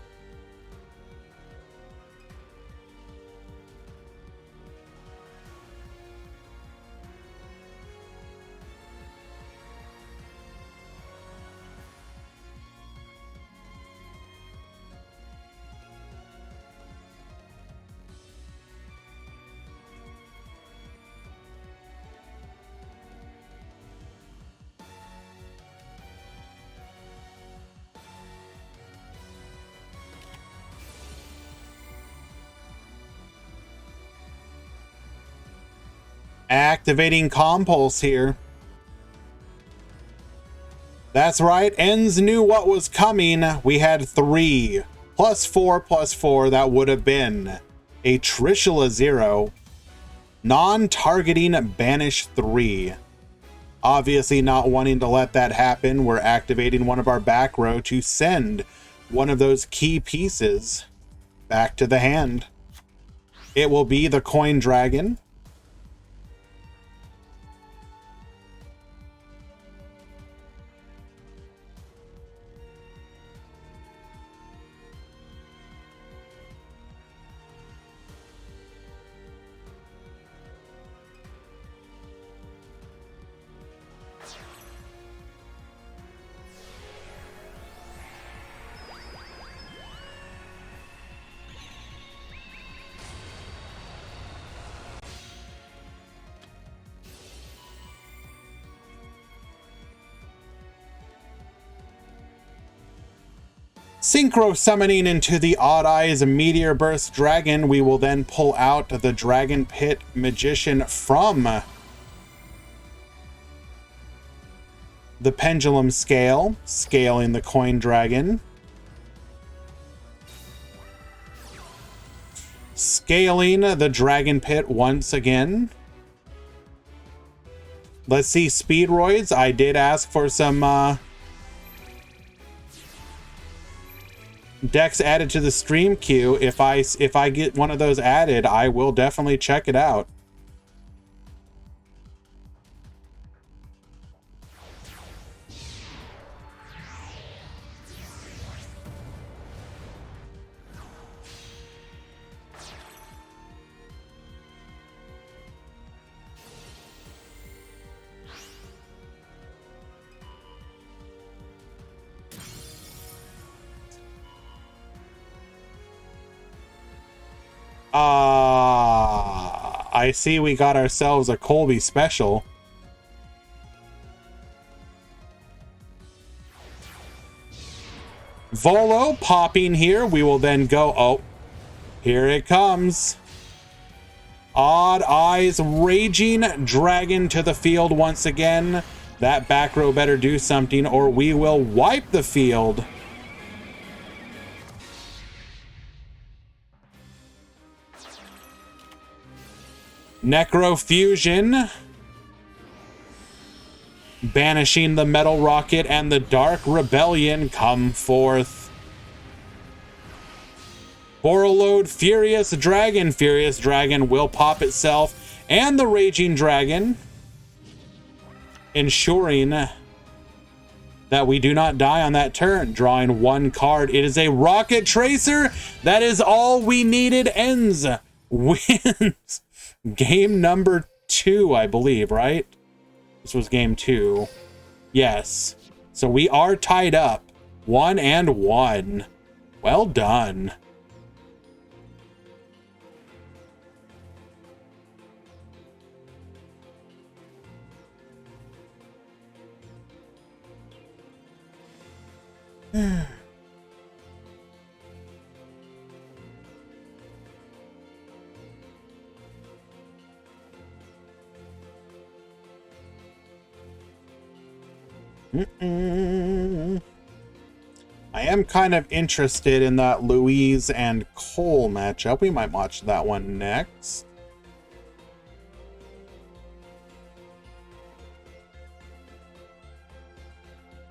Activating Compulse here. That's right, Ends knew what was coming. We had 3 +4/+4. That would have been a Trishula 0. Non-targeting Banish 3. Obviously not wanting to let that happen, we're activating one of our back row to send one of those key pieces back to the hand. It will be the Coin Dragon. Synchro summoning into the Odd Eyes Meteor Burst Dragon, we will then pull out the Dragon Pit Magician from the Pendulum Scale, scaling the Coin Dragon. Scaling the Dragon Pit once again. Let's see, Speedroids. I did ask for some decks added to the stream queue. If I get one of those added, I will definitely check it out. I see we got ourselves a Colby special. Volo popping here. We will then go. Oh, here it comes. Odd Eyes Raging Dragon to the field once again. That back row better do something or we will wipe the field. Necro Fusion, banishing the Metal Rocket, and the Dark Rebellion come forth. Borreload Furious Dragon. Furious Dragon will pop itself and the Raging Dragon, ensuring that we do not die on that turn. Drawing 1 card. It is a Rocket Tracer. That is all we needed. Ends wins. Game number 2, I believe, right? This was game 2. Yes. So we are tied up. 1-1. Well done. I am kind of interested in that Louise and Cole matchup. We might watch that one next.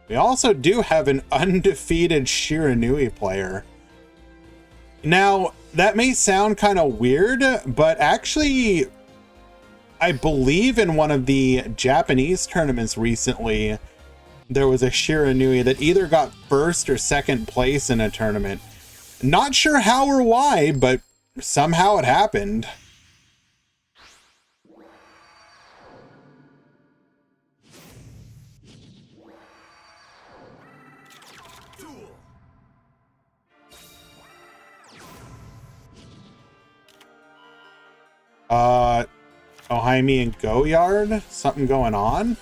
We also do have an undefeated Shiranui player. Now, that may sound kind of weird, but actually, I believe in one of the Japanese tournaments recently, there was a Shiranui that either got first or second place in a tournament. Not sure how or why, but somehow it happened. Ohaimi and Goyard? Something going on?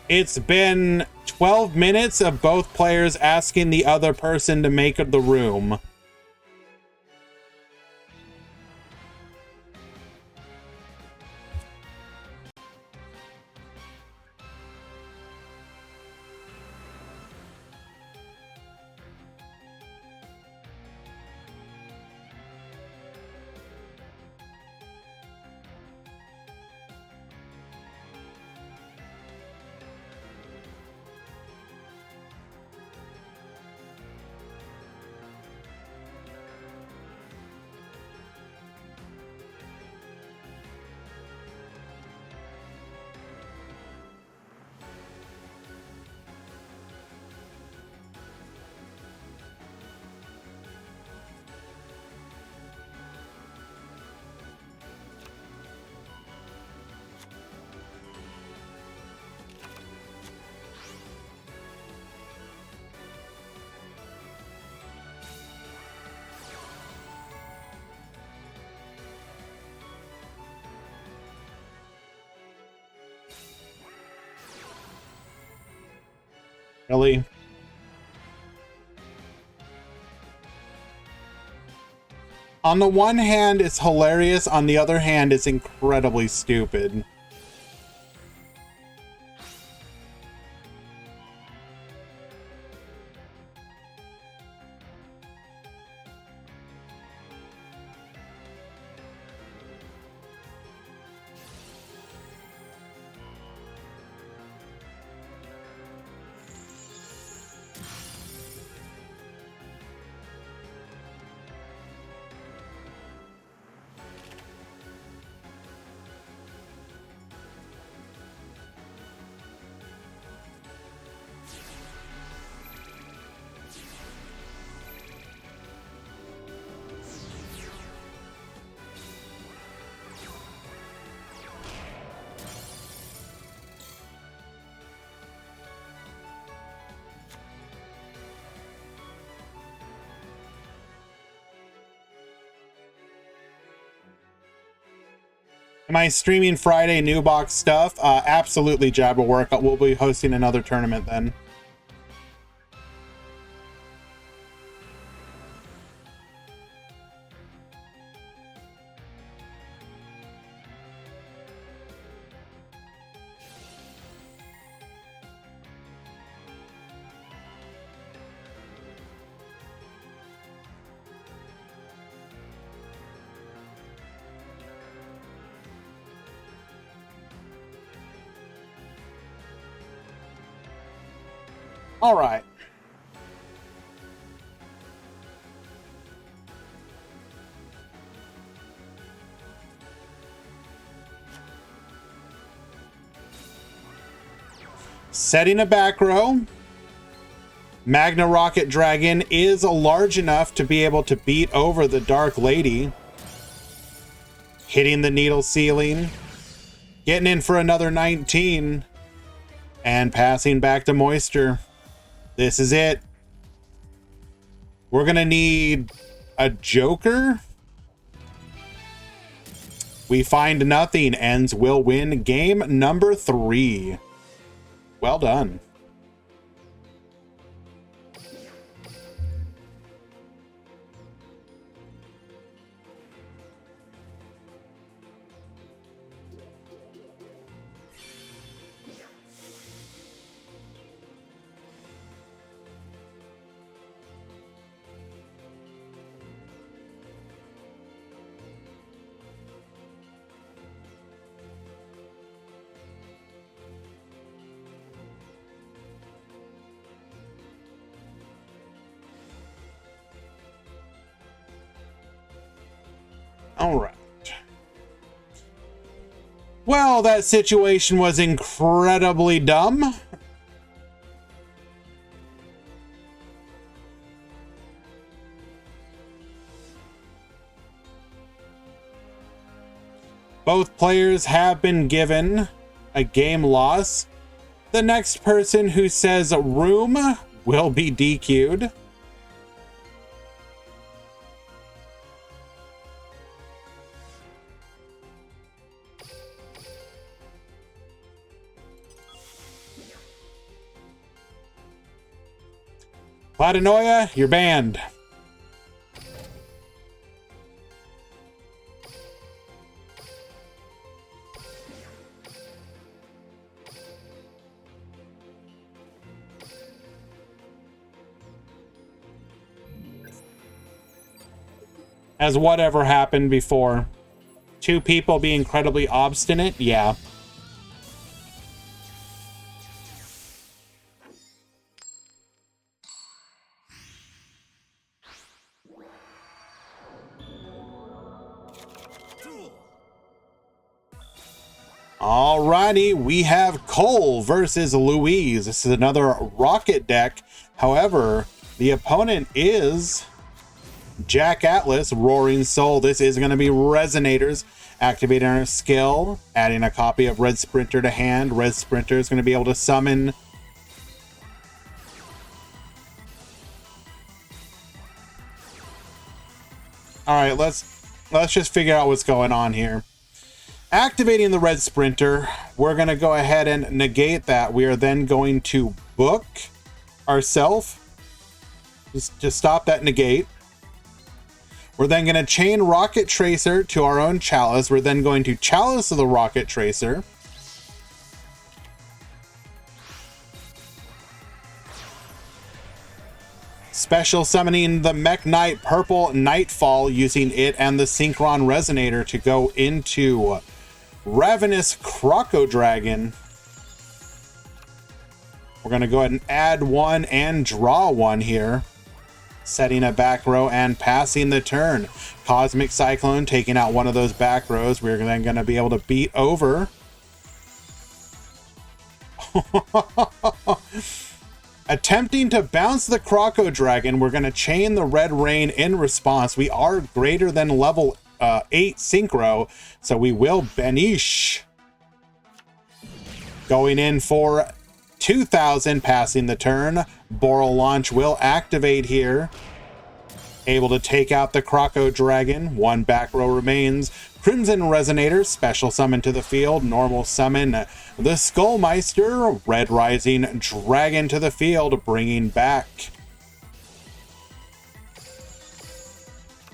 It's been 12 minutes of both players asking the other person to make the room. Really? On the one hand, it's hilarious. On the other hand, it's incredibly stupid. Am I streaming Friday new box stuff? Absolutely, Jab will work. We'll be hosting another tournament then. All right. Setting a back row. Magna Rocket Dragon is large enough to be able to beat over the Dark Lady. Hitting the needle ceiling. Getting in for another 19. And passing back to Moisture. This is it. We're going to need a Joker. We find nothing. Ends will win game number 3. Well done. All right. Well, that situation was incredibly dumb. Both players have been given a game loss. The next person who says room will be DQ'd. Platinoia, you're banned. Has whatever happened before? 2 people be incredibly obstinate? Yeah. Alrighty, we have Cole versus Louise. This is another rocket deck. However, the opponent is Jack Atlas, Roaring Soul. This is going to be Resonators. Activating our skill, adding a copy of Red Sprinter to hand. Red Sprinter is going to be able to summon Alright, let's just figure out what's going on here. Activating the Red Sprinter, we're going to go ahead and negate that. We are then going to book ourselves. Just stop that negate. We're then going to chain Rocket Tracer to our own Chalice. We're then going to Chalice the Rocket Tracer. Special summoning the Mech Knight Purple Nightfall, using it and the Synchron Resonator to go into Ravenous Croco Dragon. We're going to go ahead and add 1 and draw 1 here. Setting a back row and passing the turn. Cosmic Cyclone taking out one of those back rows. We're then going to be able to beat over. Attempting to bounce the Croco Dragon, we're going to chain the Red Rain in response. We are greater than level 8 Synchro, so we will Banish. Going in for 2,000, passing the turn. Boral Launch will activate here. Able to take out the Croco Dragon. 1 back row remains. Crimson Resonator, special summon to the field. Normal summon the Skullmeister. Red Rising Dragon to the field, bringing back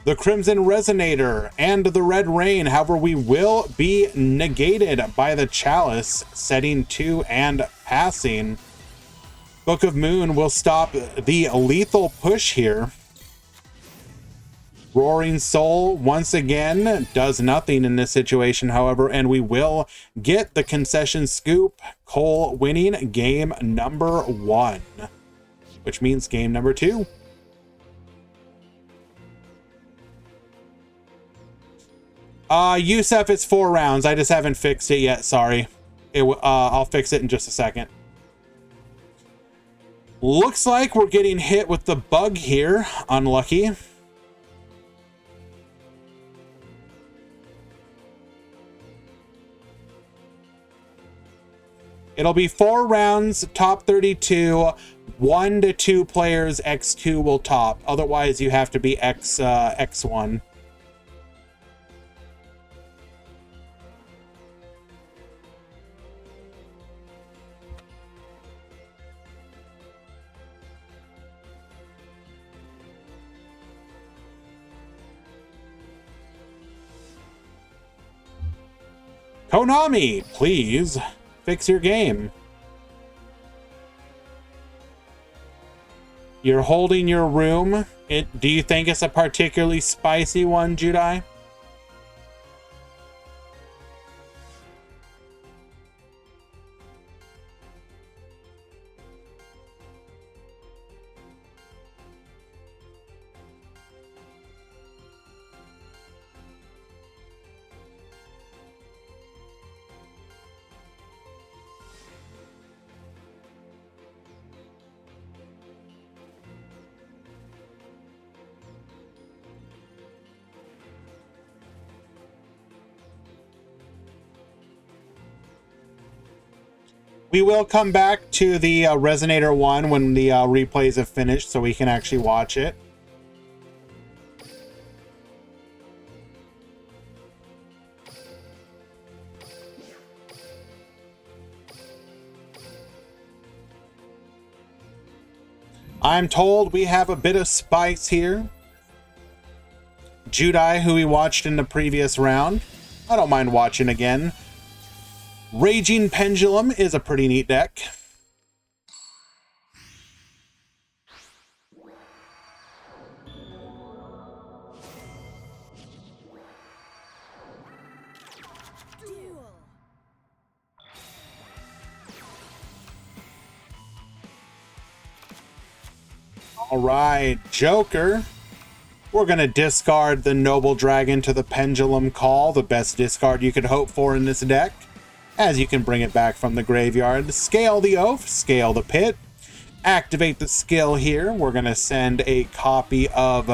the Crimson Resonator and the Red Rain. However, we will be negated by the Chalice, setting 2 and passing. Book of Moon will stop the lethal push here. Roaring Soul, once again, does nothing in this situation, however, and we will get the concession scoop. Cole winning game number 1, which means game number 2. Yusef, it's 4 rounds. I just haven't fixed it yet. Sorry. I'll fix it in just a second. Looks like we're getting hit with the bug here. Unlucky. It'll be 4 rounds, top 32, 1 to 2 players, X2 will top. Otherwise, you have to be X1. Konami, please fix your game. You're holding your room. Do you think it's a particularly spicy one, Judai? We will come back to the Resonator 1 when the replays have finished so we can actually watch it. I'm told we have a bit of spice here. Judai, who we watched in the previous round. I don't mind watching again. Raging Pendulum is a pretty neat deck. All right, Joker. We're going to discard the Noble Dragon to the Pendulum Call, the best discard you could hope for in this deck, as you can bring it back from the graveyard. Scale the Oath, Scale the Pit, activate the skill here. We're going to send a copy of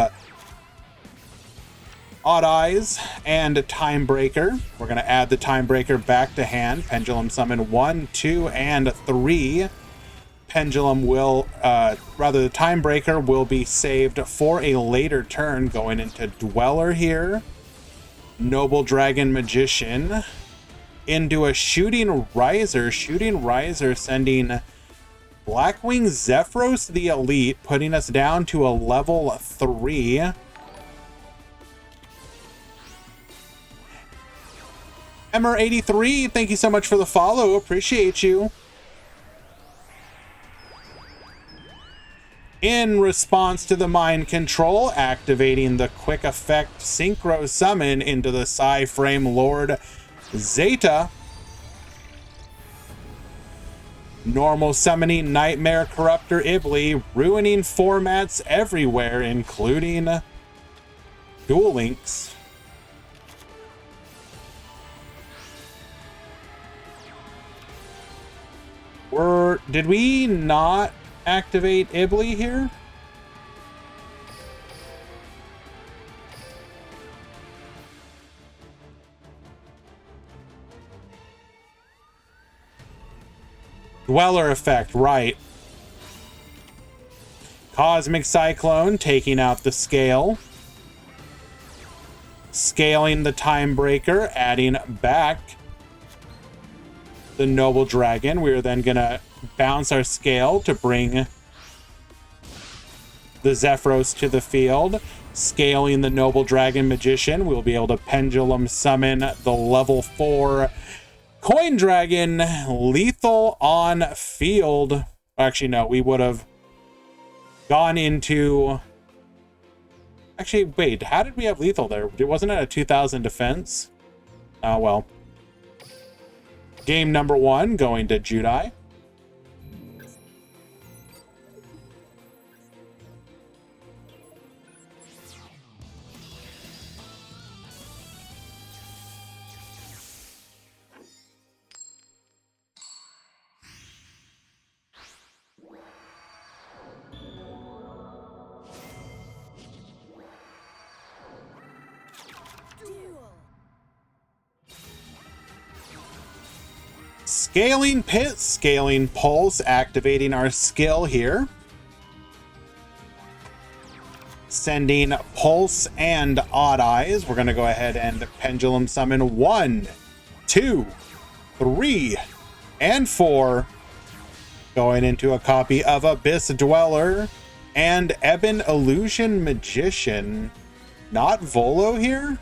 Odd Eyes and Timebreaker. We're going to add the Timebreaker back to hand. Pendulum summon 1, 2, and 3. Pendulum will, the Timebreaker will be saved for a later turn, going into Dweller here. Noble Dragon Magician into a Shooting Riser. Shooting Riser sending Blackwing Zephyros the Elite, putting us down to a level 3. Emmer83, thank you so much for the follow. Appreciate you. In response to the Mind Control, activating the Quick Effect Synchro Summon into the Psy-Frame Lord Zeta. Normal summoning Nightmare Corruptor Ibli, ruining formats everywhere, including Duel Links. Did we not activate Ibli here? Dweller effect, right. Cosmic Cyclone taking out the scale. Scaling the Timebreaker, adding back the Noble Dragon. We are then going to bounce our scale to bring the Zephyros to the field. Scaling the Noble Dragon Magician, we'll be able to Pendulum summon the level 4 Coin Dragon, lethal on field. Actually, no, we would have gone into... Actually, wait, how did we have lethal there? Wasn't it a 2000 defense? Oh, well. Game number 1 going to Judai. Scaling Pit, Scaling Pulse, activating our skill here. Sending Pulse and Odd Eyes. We're going to go ahead and Pendulum Summon 1, 2, 3, and 4. Going into a copy of Abyss Dweller and Ebon Illusion Magician. Not Volo here?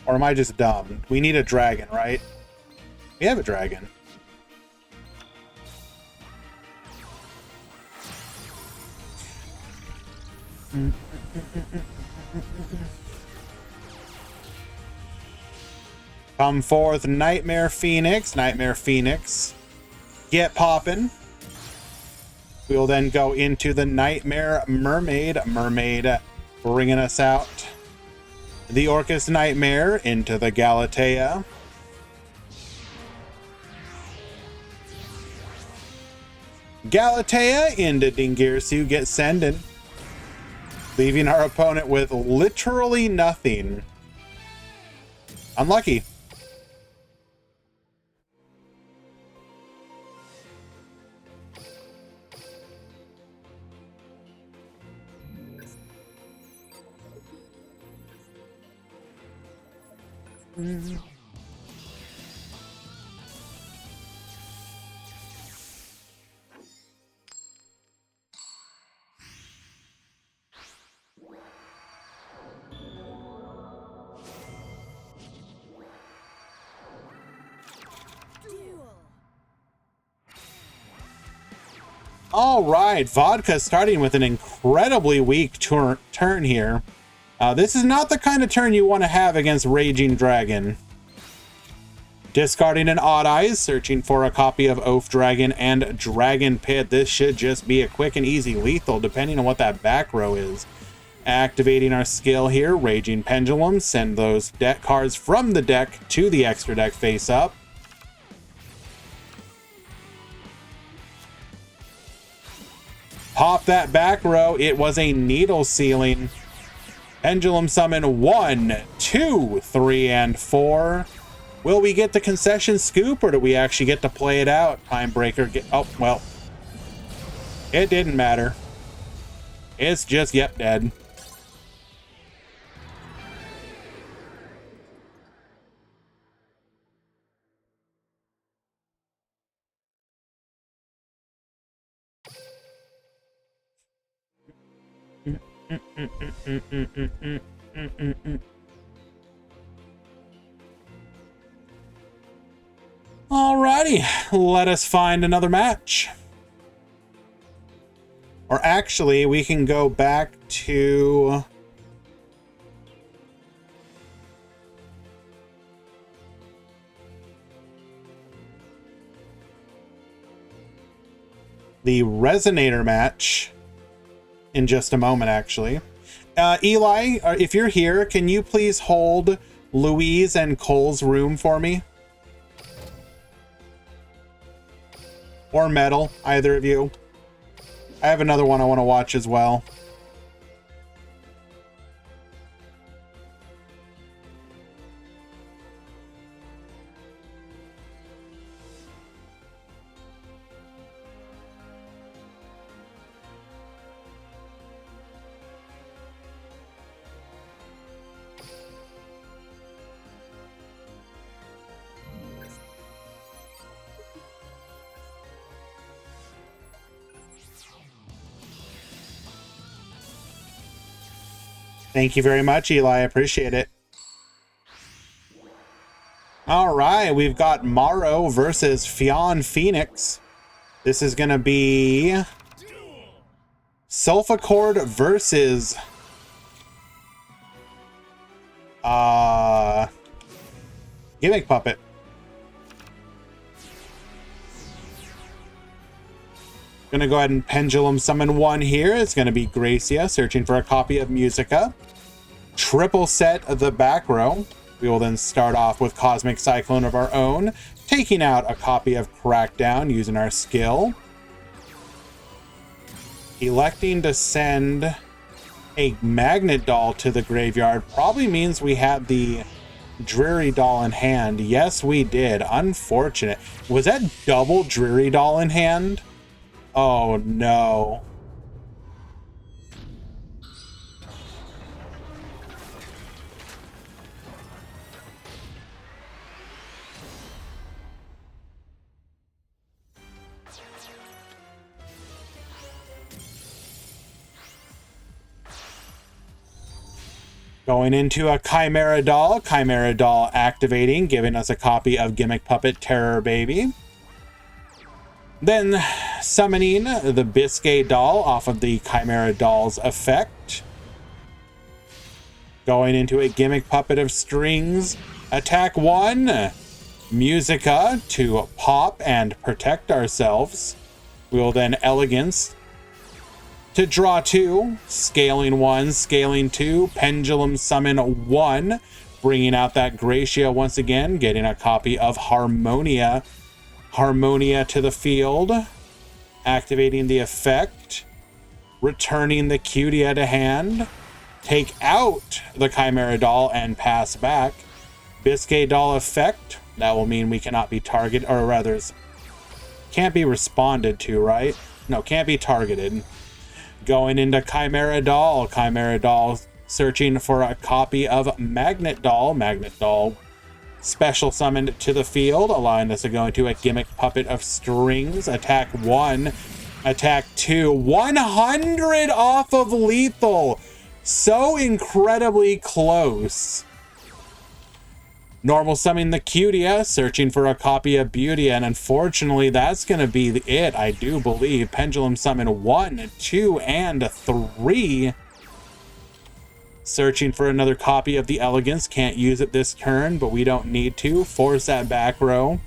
Or am I just dumb? We need a dragon, right? We have a dragon. Come forth, Nightmare Phoenix. Nightmare Phoenix. Get poppin'. We'll then go into the Nightmare Mermaid. Mermaid bringing us out. The Orcus Nightmare into the Galatea. Galatea into Dingirsu, get sending. Leaving our opponent with literally nothing. Unlucky. All right, Vodka starting with an incredibly weak turn here. This is not the kind of turn you want to have against Raging Dragon. Discarding an Odd Eyes, searching for a copy of Oath Dragon and Dragon Pit. This should just be a quick and easy lethal, depending on what that back row is. Activating our skill here, Raging Pendulum. Send those deck cards from the deck to the extra deck face up. Pop that back row. It was a Needle Sealing. Pendulum Summon 1, 2, 3, and 4. Will we get the concession scoop, or do we actually get to play it out? Time Breaker oh, well. It didn't matter. It's just, yep, dead. Alrighty, let us find another match. Or actually, we can go back to the Resonator match in just a moment, actually. Eli, if you're here, can you please hold Louise and Cole's room for me? Or Metal, either of you. I have another one I want to watch as well. Thank you very much, Eli. I appreciate it. All right, we've got Morrow versus Fionn Phoenix. This is going to be Sulfacord versus Gimmick Puppet. Gonna go ahead and Pendulum Summon 1 here. It's gonna be Gracia, searching for a copy of Musica. Triple set of the back row. We will then start off with Cosmic Cyclone of our own, taking out a copy of Crackdown using our skill. Electing to send a Magnet Doll to the graveyard probably means we have the Dreary Doll in hand. Yes, we did. Unfortunate. Was that double Dreary Doll in hand? Oh, no. Going into a Chimera Doll activating, giving us a copy of Gimmick Puppet Terror Baby. Then summoning the Biscay Doll off of the Chimera Doll's effect. Going into a Gimmick Puppet of Strings, attack 1, Musica to pop and protect ourselves. We will then Elegance to draw 2, scaling 1, scaling 2, Pendulum Summon 1, bringing out that Gracia once again, getting a copy of Harmonia. Harmonia to the field, activating the effect, returning the Cutia to hand, take out the Chimera Doll and pass back. Biscay Doll effect, that will mean we cannot be targeted, or rather, can't be responded to, right? No, can't be targeted. Going into Chimera Doll searching for a copy of Magnet Doll special summoned to the field, allowing us to go into a Gimmick Puppet of Strings, attack 1, attack 2, 100 off of lethal, so incredibly close. Normal summon the Cutia, searching for a copy of Beauty, and unfortunately that's going to be it, I do believe. Pendulum summon 1, 2, and 3. Searching for another copy of the Elegance, can't use it this turn, but we don't need to. Force that back row.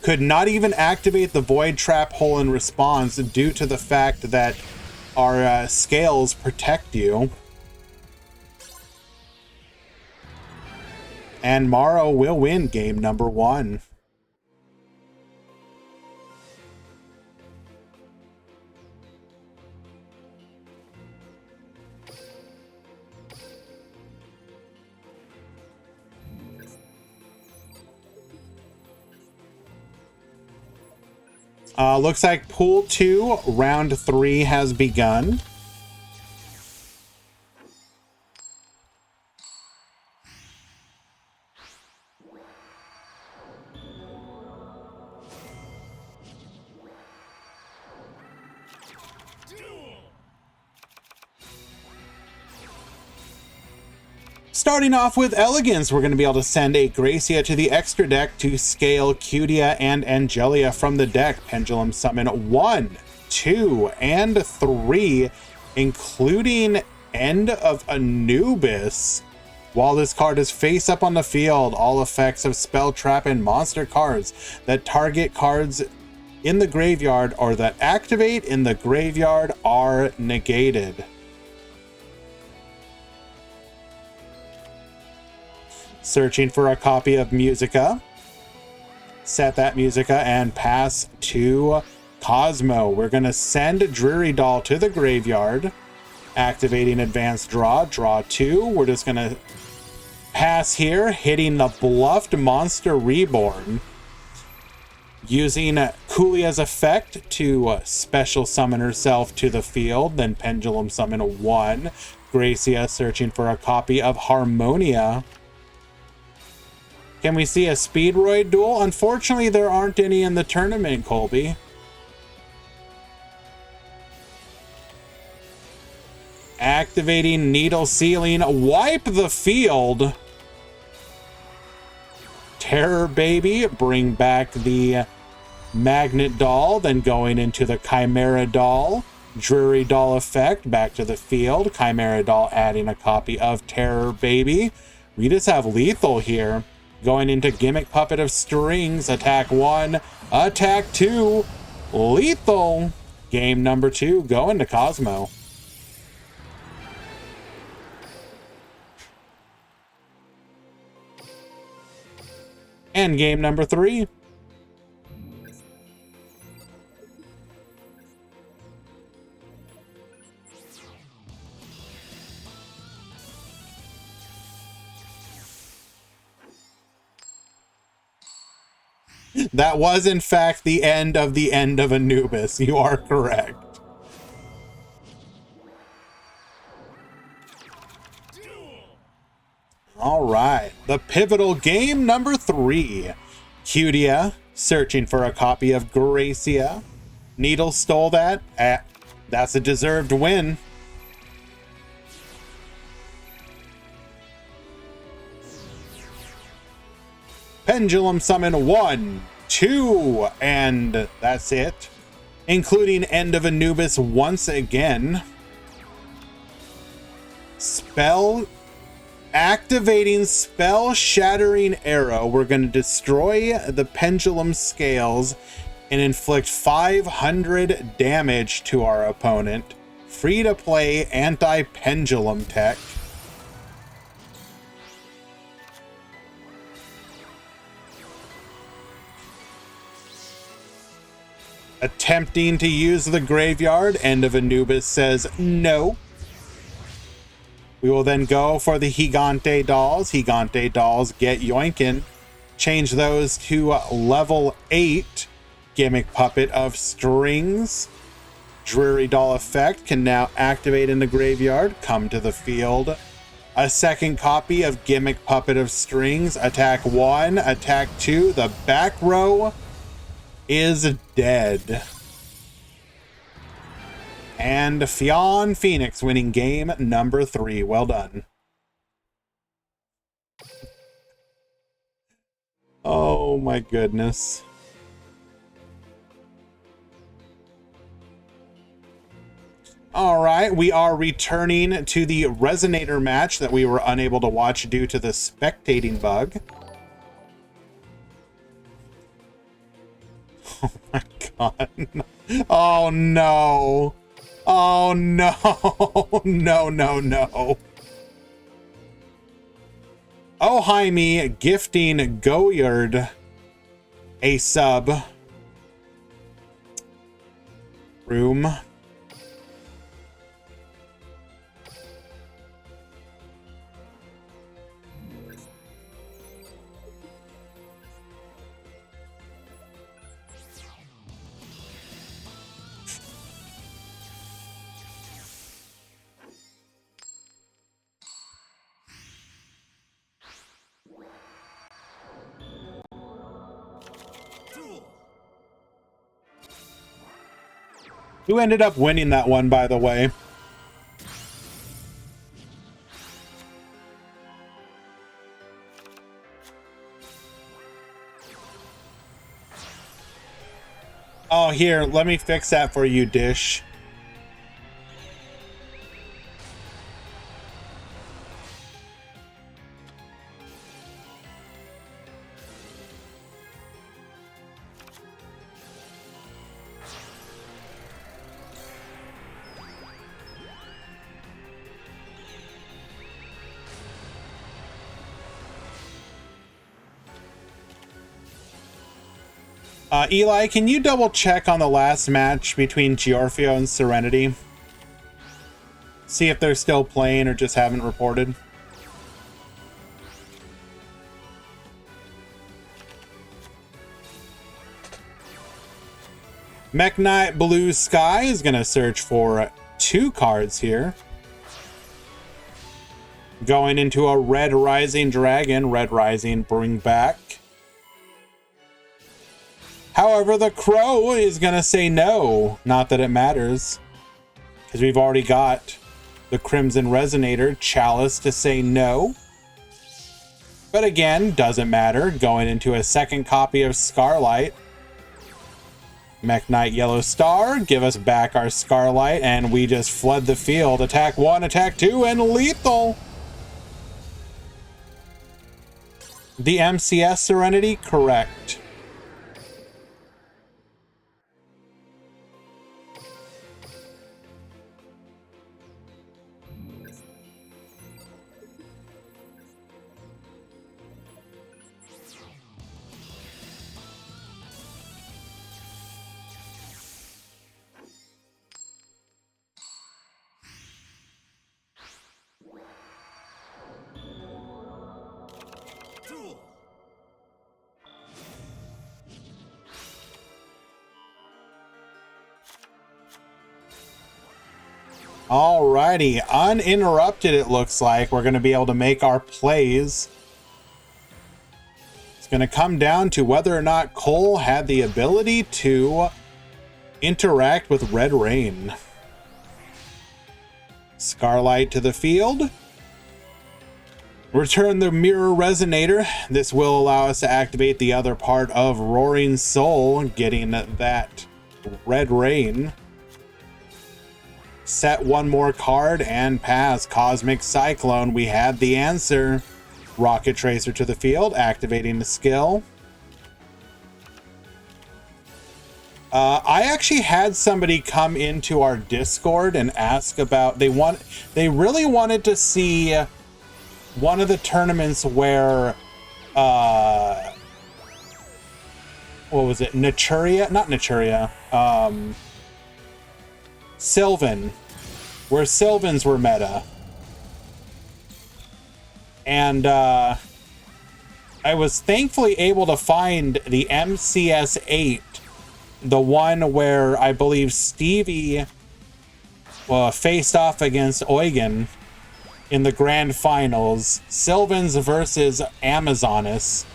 Could not even activate the Void Trap Hole in response due to the fact that our scales protect you. And Morrow will win game number 1. Looks like Pool 2, Round 3 has begun. Starting off with Elegance, we're going to be able to send a Gracia to the extra deck to scale Cutia and Angelia from the deck. Pendulum summon 1, 2, and 3, including End of Anubis. While this card is face up on the field, all effects of spell, trap, and monster cards that target cards in the graveyard or that activate in the graveyard are negated. Searching for a copy of Musica. Set that Musica and pass to Cosmo. We're going to send Dreary Doll to the graveyard. Activating Advanced Draw. Draw 2. We're just going to pass here, hitting the Bluffed Monster Reborn. Using Kulia's effect to special summon herself to the field. Then Pendulum summon 1. Gracia searching for a copy of Harmonia. Can we see a Speedroid duel? Unfortunately, there aren't any in the tournament, Colby. Activating Needle Sealing. Wipe the field. Terror Baby. Bring back the Magnet Doll. Then going into the Chimera Doll. Dreary Doll effect. Back to the field. Chimera Doll adding a copy of Terror Baby. We just have lethal here. Going into Gimmick Puppet of Strings, attack 1, attack 2, lethal. Game number 2, going to Cosmo. And game number 3. That was, in fact, the end of Anubis. You are correct. All right. The pivotal game number 3. Cutia searching for a copy of Gracia. Needle stole that. That's a deserved win. Pendulum summon 1, 2, and that's it. Including End of Anubis once again. Activating spell shattering arrow. We're going to destroy the pendulum scales and inflict 500 damage to our opponent. Free to play anti-pendulum tech. Attempting to use the graveyard, End of Anubis says no. We will then go for the Gigante dolls. Gigante dolls get yoinkin'. Change those to level 8. Gimmick Puppet of Strings. Dreary Doll effect can now activate in the graveyard. Come to the field. A second copy of Gimmick Puppet of Strings. Attack 1, attack 2. The back row is dead. And Fionn Phoenix winning game number 3. Well done. Oh my goodness. All right, we are returning to the Resonator match that we were unable to watch due to the spectating bug. Oh my god. Oh no. Oh no. No, no, no. Oh, Jaime gifting Goyard a sub. Room. Who ended up winning that one, by the way? Oh, here, let me fix that for you, Dish. Eli, can you double check on the last match between Giorfio and Serenity? See if they're still playing or just haven't reported. Mech Knight Blue Sky is going to search for 2 cards here. Going into a Red Rising Dragon. Red Rising, bring back. However, the Crow is going to say no. Not that it matters, because we've already got the Crimson Resonator Chalice to say no. But again, doesn't matter. Going into a second copy of Scarlight. Mech Knight Yellow Star, give us back our Scarlight, and we just flood the field. Attack 1, attack 2, and lethal! The MCS Serenity, correct. Alrighty, uninterrupted it looks like. We're going to be able to make our plays. It's going to come down to whether or not Cole had the ability to interact with Red Rain. Scarlight to the field. Return the Mirror Resonator. This will allow us to activate the other part of Roaring Soul, getting that Red Rain. Set one more card and pass. Cosmic Cyclone. We had the answer. Rocket Tracer to the field, activating the skill. I actually had somebody come into our Discord and ask about, they really wanted to see one of the tournaments where what was it? Naturia? Not Naturia. Sylvan. Where Sylvans were meta. And I was thankfully able to find the MCS 8, the one where I believe Stevie faced off against Eugen in the grand finals. Sylvans versus Amazonas.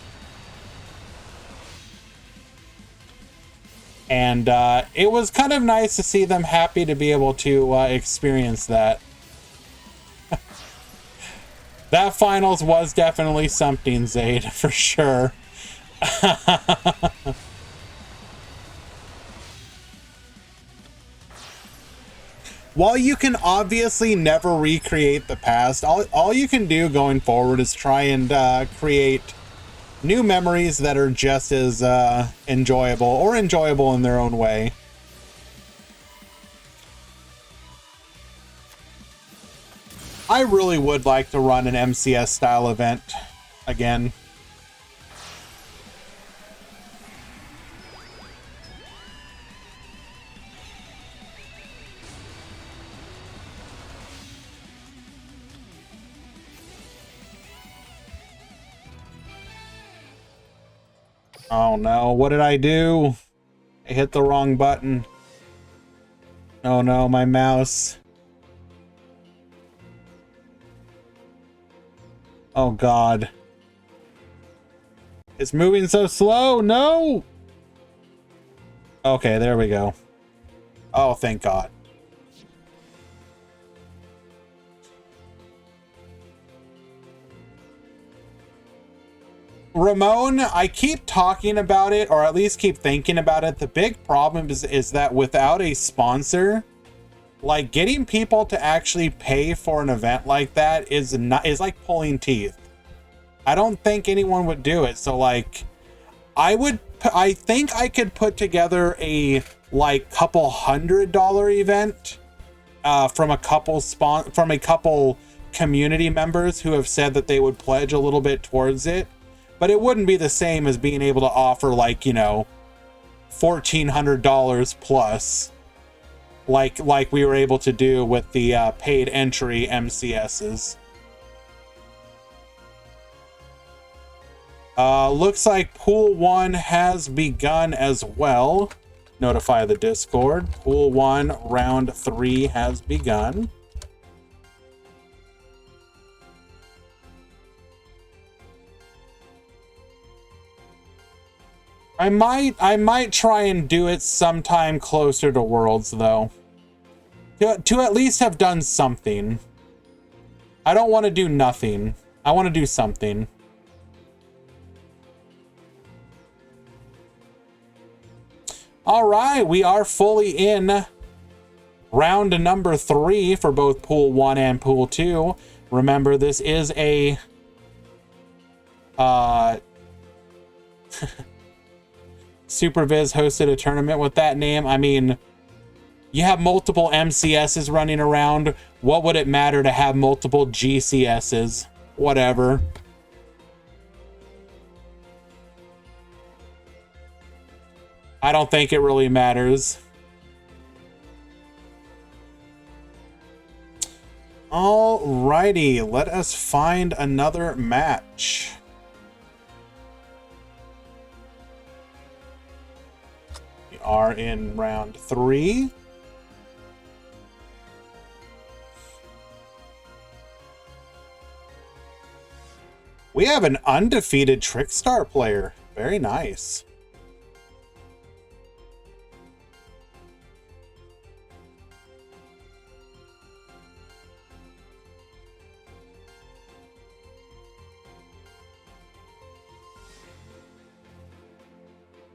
And it was kind of nice to see them happy to be able to experience that. That finals was definitely something, Zayd, for sure. While you can obviously never recreate the past, all you can do going forward is try and create new memories that are just as enjoyable, or enjoyable in their own way. I really would like to run an MCS style event again. Oh no, what did I do? I hit the wrong button. Oh no, my mouse. Oh god. It's moving so slow, no! Okay, there we go. Oh, thank god. Ramon, I keep talking about it, or at least keep thinking about it. The big problem is that without a sponsor, like getting people to actually pay for an event like that is like pulling teeth. I don't think anyone would do it. So like, I think I could put together a like couple $100 event from a couple community members who have said that they would pledge a little bit towards it. But it wouldn't be the same as being able to offer, like, you know, $1,400 plus, like we were able to do with the paid entry MCSs. Looks like Pool 1 has begun as well. Notify the Discord. Pool 1, Round 3 has begun. I might try and do it sometime closer to Worlds, though. To at least have done something. I don't want to do nothing. I want to do something. All right, we are fully in round number 3 for both Pool 1 and Pool 2. Remember, this is a... Superviz hosted a tournament with that name. I mean, you have multiple MCSs running around. What would it matter to have multiple GCSs? Whatever. I don't think it really matters. Alrighty, let us find another match. Are in round 3. We have an undefeated Trickstar player. Very nice.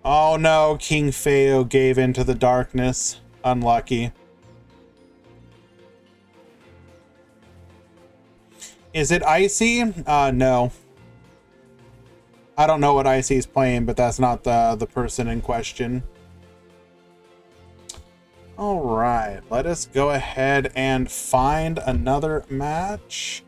Oh no, King Feo gave into the darkness. Unlucky. Is it Icy? No. I don't know what Icy's playing, but that's not the person in question. All right, let us go ahead and find another match.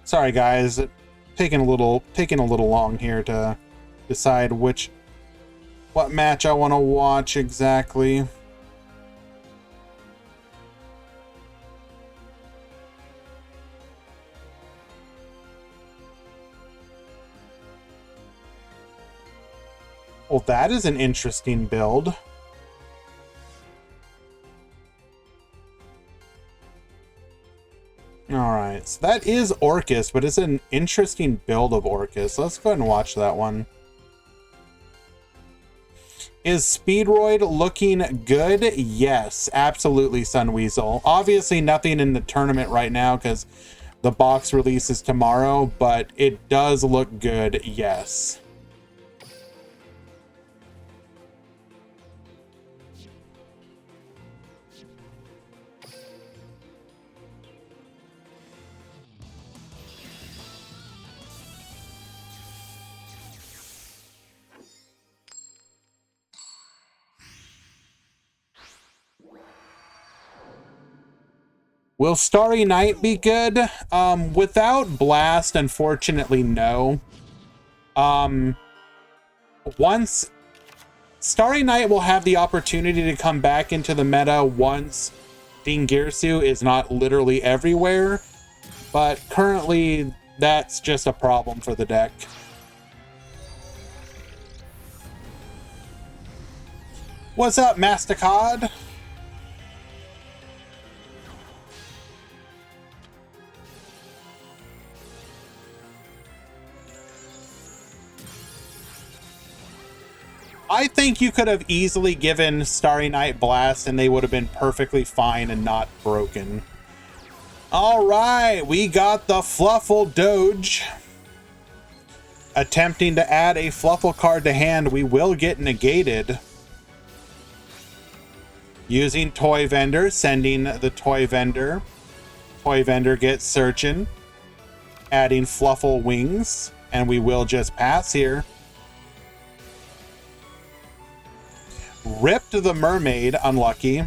Sorry guys, taking a little long here to decide what match I want to watch exactly. Well, that is an interesting build. Alright, so that is Orcus, but it's an interesting build of Orcus. Let's go ahead and watch that one. Is Speedroid looking good? Yes, absolutely, Sunweasel. Obviously nothing in the tournament right now because the box release is tomorrow, but it does look good, yes. Will Starry Night be good? Without Blast, unfortunately, no. Once Starry Night will have the opportunity to come back into the meta once Dingirsu is not literally everywhere, but currently that's just a problem for the deck. What's up, Masticod? I think you could have easily given Starry Night Blast and they would have been perfectly fine and not broken. All right, we got the Fluffle Doge. Attempting to add a Fluffle card to hand, we will get negated. Using Toy Vendor, sending the Toy Vendor. Toy Vendor gets Searchin'. Adding Fluffle Wings, and we will just pass here. Ripped the Mermaid, unlucky.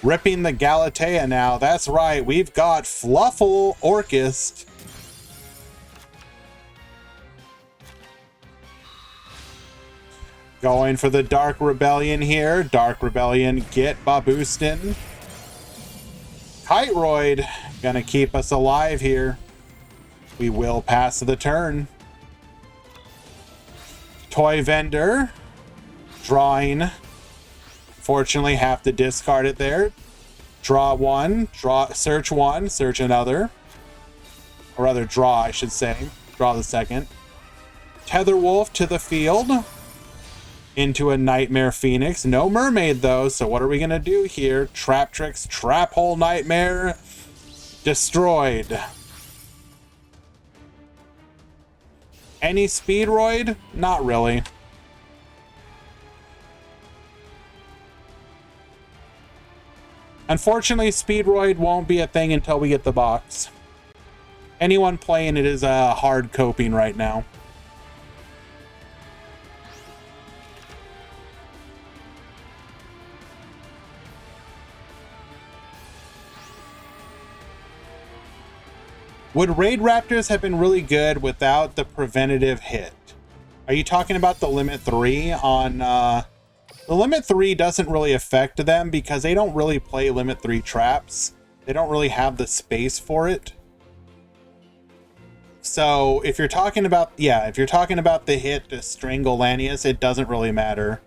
Ripping the Galatea now. That's right, we've got Fluffle Orcus. Going for the Dark Rebellion here. Dark Rebellion, get Baboostin. Kiteroid, gonna keep us alive here. We will pass the turn. Toy Vendor, drawing. Fortunately, have to discard it there. Draw one, search one, search another. Or rather, draw, I should say. Draw the second. Tetherwolf to the field. Into a Nightmare Phoenix. No Mermaid, though, so what are we going to do here? Trap Tricks, Trap Hole Nightmare. Destroyed. Any Speedroid? Not really. Unfortunately, Speedroid won't be a thing until we get the box. Anyone playing it is hard coping right now. Would Raid Raptors have been really good without the preventative hit? Are you talking about the Limit 3 on... The Limit 3 doesn't really affect them because they don't really play Limit 3 traps. They don't really have the space for it. So if you're talking about, yeah, if you're talking about the hit to strangle Lanius, it doesn't really matter.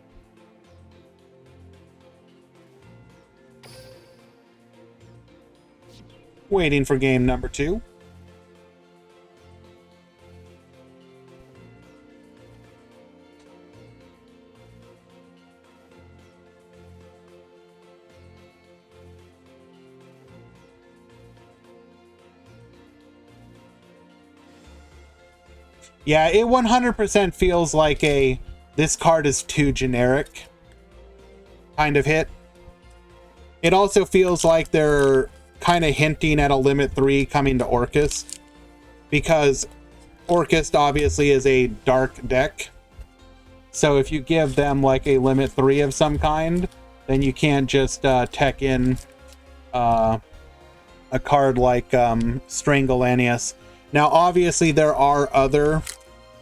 Waiting for game number 2. Yeah, it 100% feels like a this card is too generic kind of hit. It also feels like they're kind of hinting at a limit 3 coming to Orcus, because Orcus obviously is a dark deck. So if you give them like a limit 3 of some kind, then you can't just tech in a card like Strangle Lanius. Now, obviously, there are other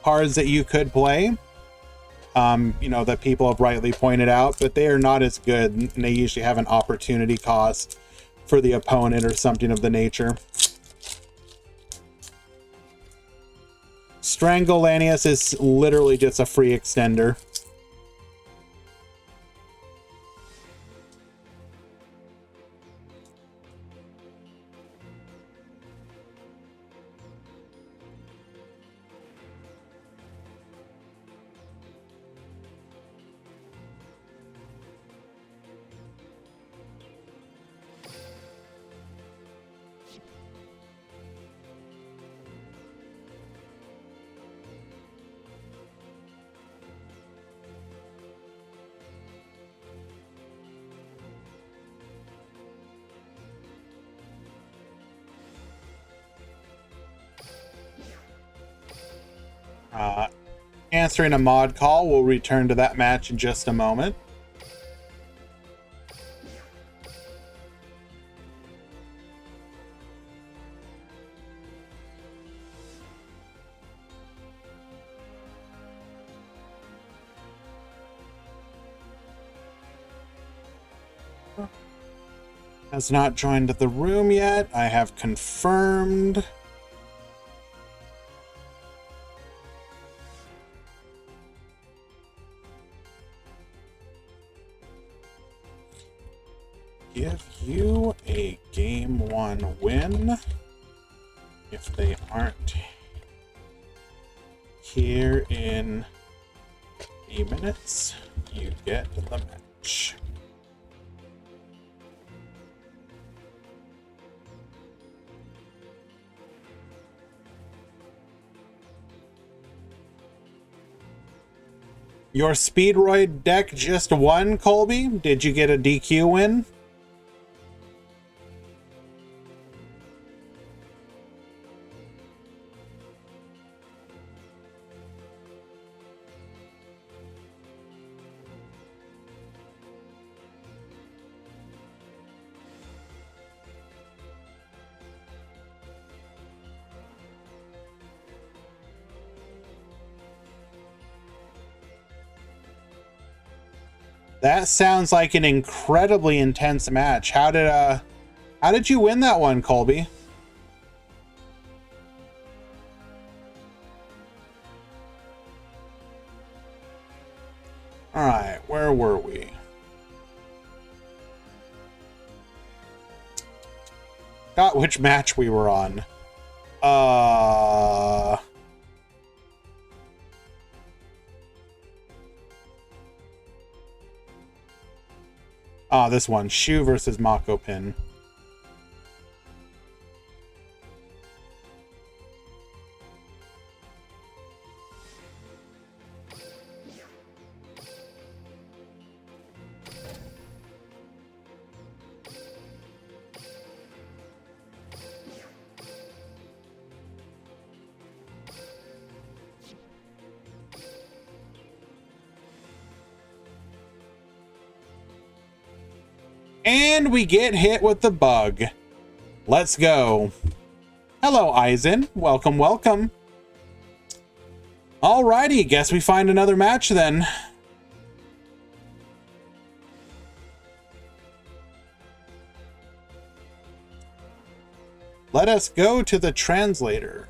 cards that you could play, you know, that people have rightly pointed out, but they are not as good, and they usually have an opportunity cost for the opponent or something of the nature. Strangle Lanius is literally just a free extender. Answering a mod call. We'll return to that match in just a moment. Has not joined the room yet. I have confirmed. Give you a game 1 win if they aren't here in a minutes. You get the match. Your Speedroid deck just won, Colby? Did you get a DQ win? That sounds like an incredibly intense match. How did you win that one, Colby? All right, where were we? Got which match we were on. This one, Shu versus Mako Pin. And we get hit with the bug. Let's go. Hello, Eisen. Welcome, welcome. Alrighty, guess we find another match then. Let us go to the translator.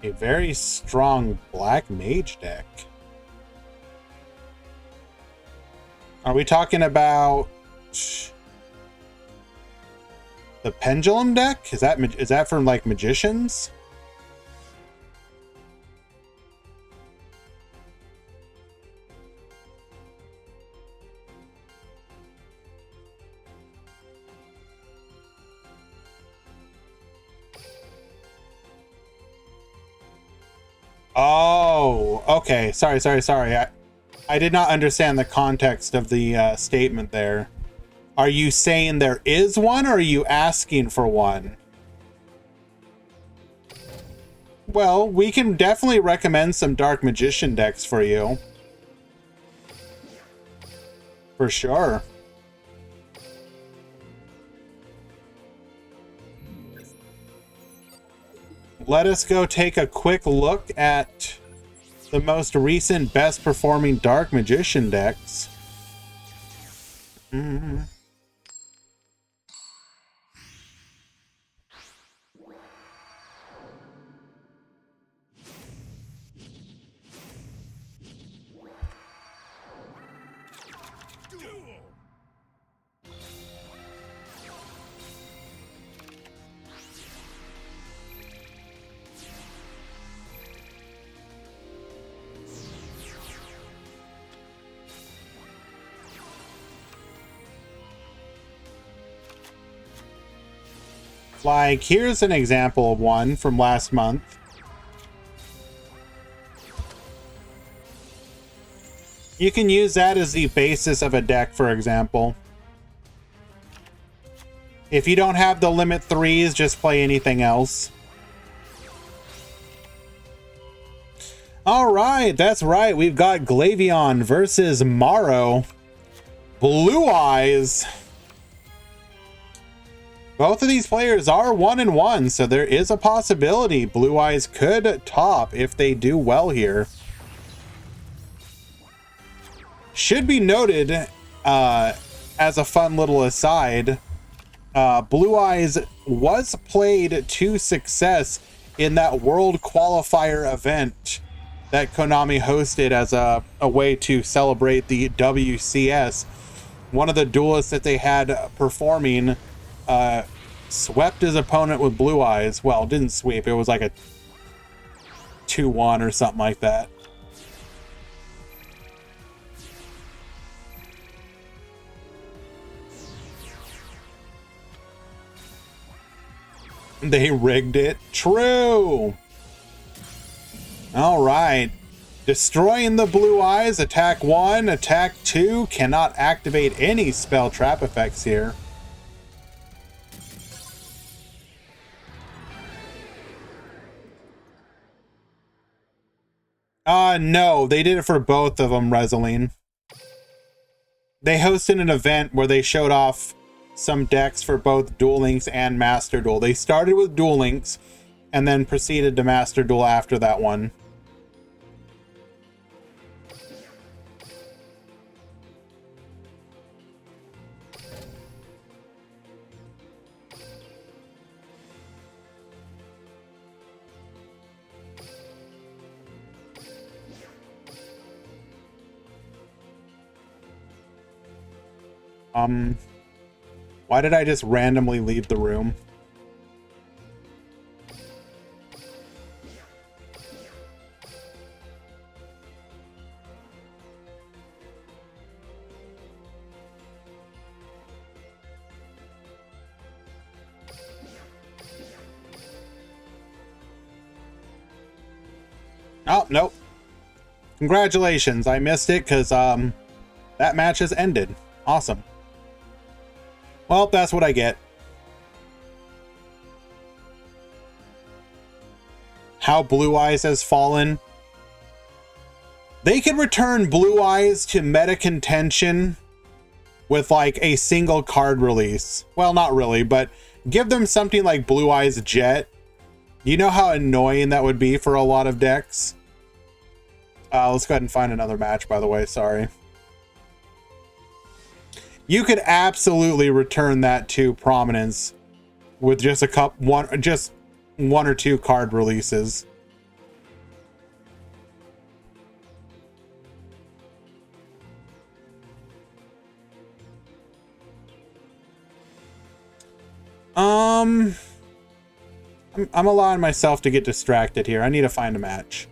A very strong black mage deck. Are we talking about the pendulum deck? Is that from like magicians? Oh, okay. Sorry. I did not understand the context of the statement there. Are you saying there is one, or are you asking for one? Well, we can definitely recommend some Dark Magician decks for you. For sure. Let us go take a quick look at the most recent best performing Dark Magician decks. Like, here's an example of one from last month. You can use that as the basis of a deck, for example. If you don't have the limit 3s, just play anything else. All right, that's right. We've got Glavion versus Maro. Blue Eyes. Both of these players are 1-1, so there is a possibility Blue Eyes could top if they do well here. Should be noted, as a fun little aside, Blue Eyes was played to success in that World Qualifier event that Konami hosted as a way to celebrate the WCS. One of the duelists that they had performing swept his opponent with Blue Eyes. Well, didn't sweep. It was like a 2-1 or something like that. They rigged it. True. All right. Destroying the Blue Eyes. Attack 1, attack 2. Cannot activate any spell trap effects here. No, they did it for both of them, Reseline. They hosted an event where they showed off some decks for both Duel Links and Master Duel. They started with Duel Links and then proceeded to Master Duel after that one. Why did I just randomly leave the room? Oh, nope. Congratulations. I missed it because that match has ended. Awesome. Well, that's what I get. How Blue Eyes has fallen. They can return Blue Eyes to meta contention with like a single card release. Well, not really, but give them something like Blue Eyes Jet You know how annoying that would be for a lot of decks? Let's go ahead and find another match, by the way. Sorry. You could absolutely return that to prominence with just just one or two card releases. I'm allowing myself to get distracted here. I need to find a match.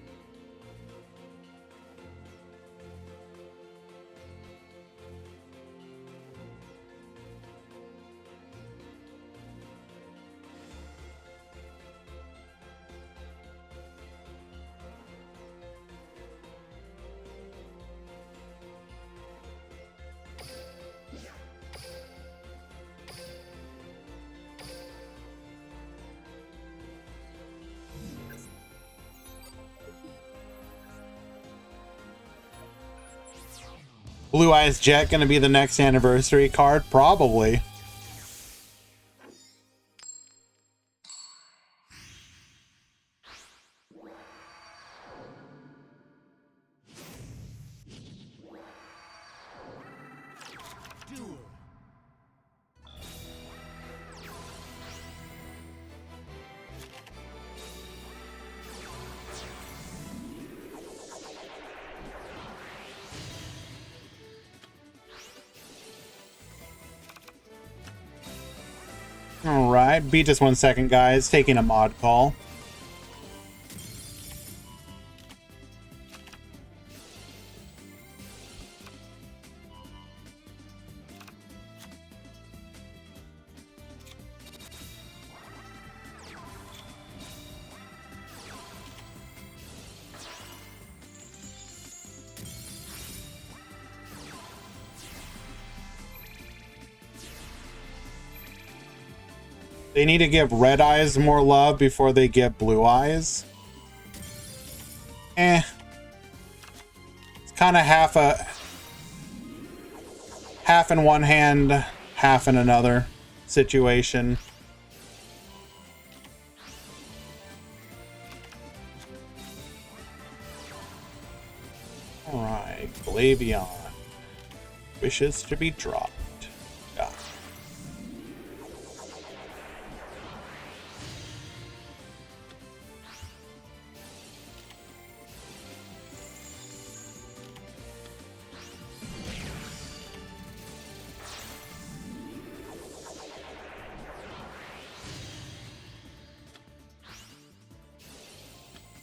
Blue Eyes Jet gonna be the next anniversary card? Probably. Alright, beat just 1 second, guys. Taking a mod call. They need to give Red Eyes more love before they give Blue Eyes. It's kind of half in one hand, half in another situation. All right, Glavion wishes to be dropped. Yeah.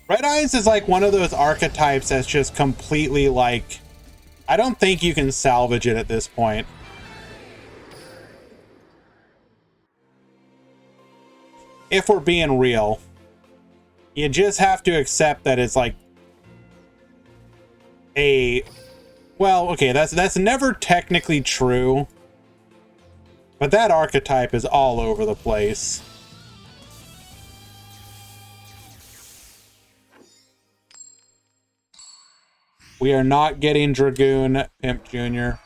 Red Eyes is like one of those archetypes that's just completely like, I don't think you can salvage it at this point. If we're being real, you just have to accept that it's like well, okay, that's never technically true, but that archetype is all over the place. We are not getting Dragoon Pimp Jr.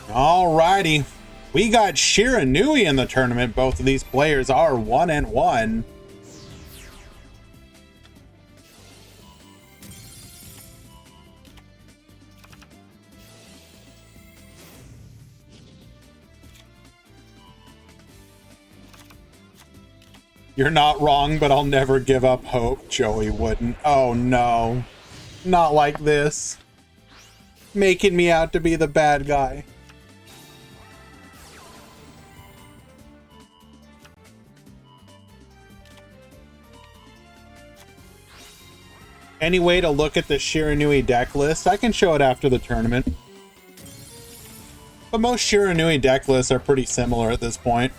Alrighty. We got Shiranui in the tournament. Both of these players are 1-1. You're not wrong, but I'll never give up hope. Joey wouldn't. Oh no. Not like this. Making me out to be the bad guy. Any way to look at the Shiranui deck list? I can show it after the tournament. But most Shiranui deck lists are pretty similar at this point.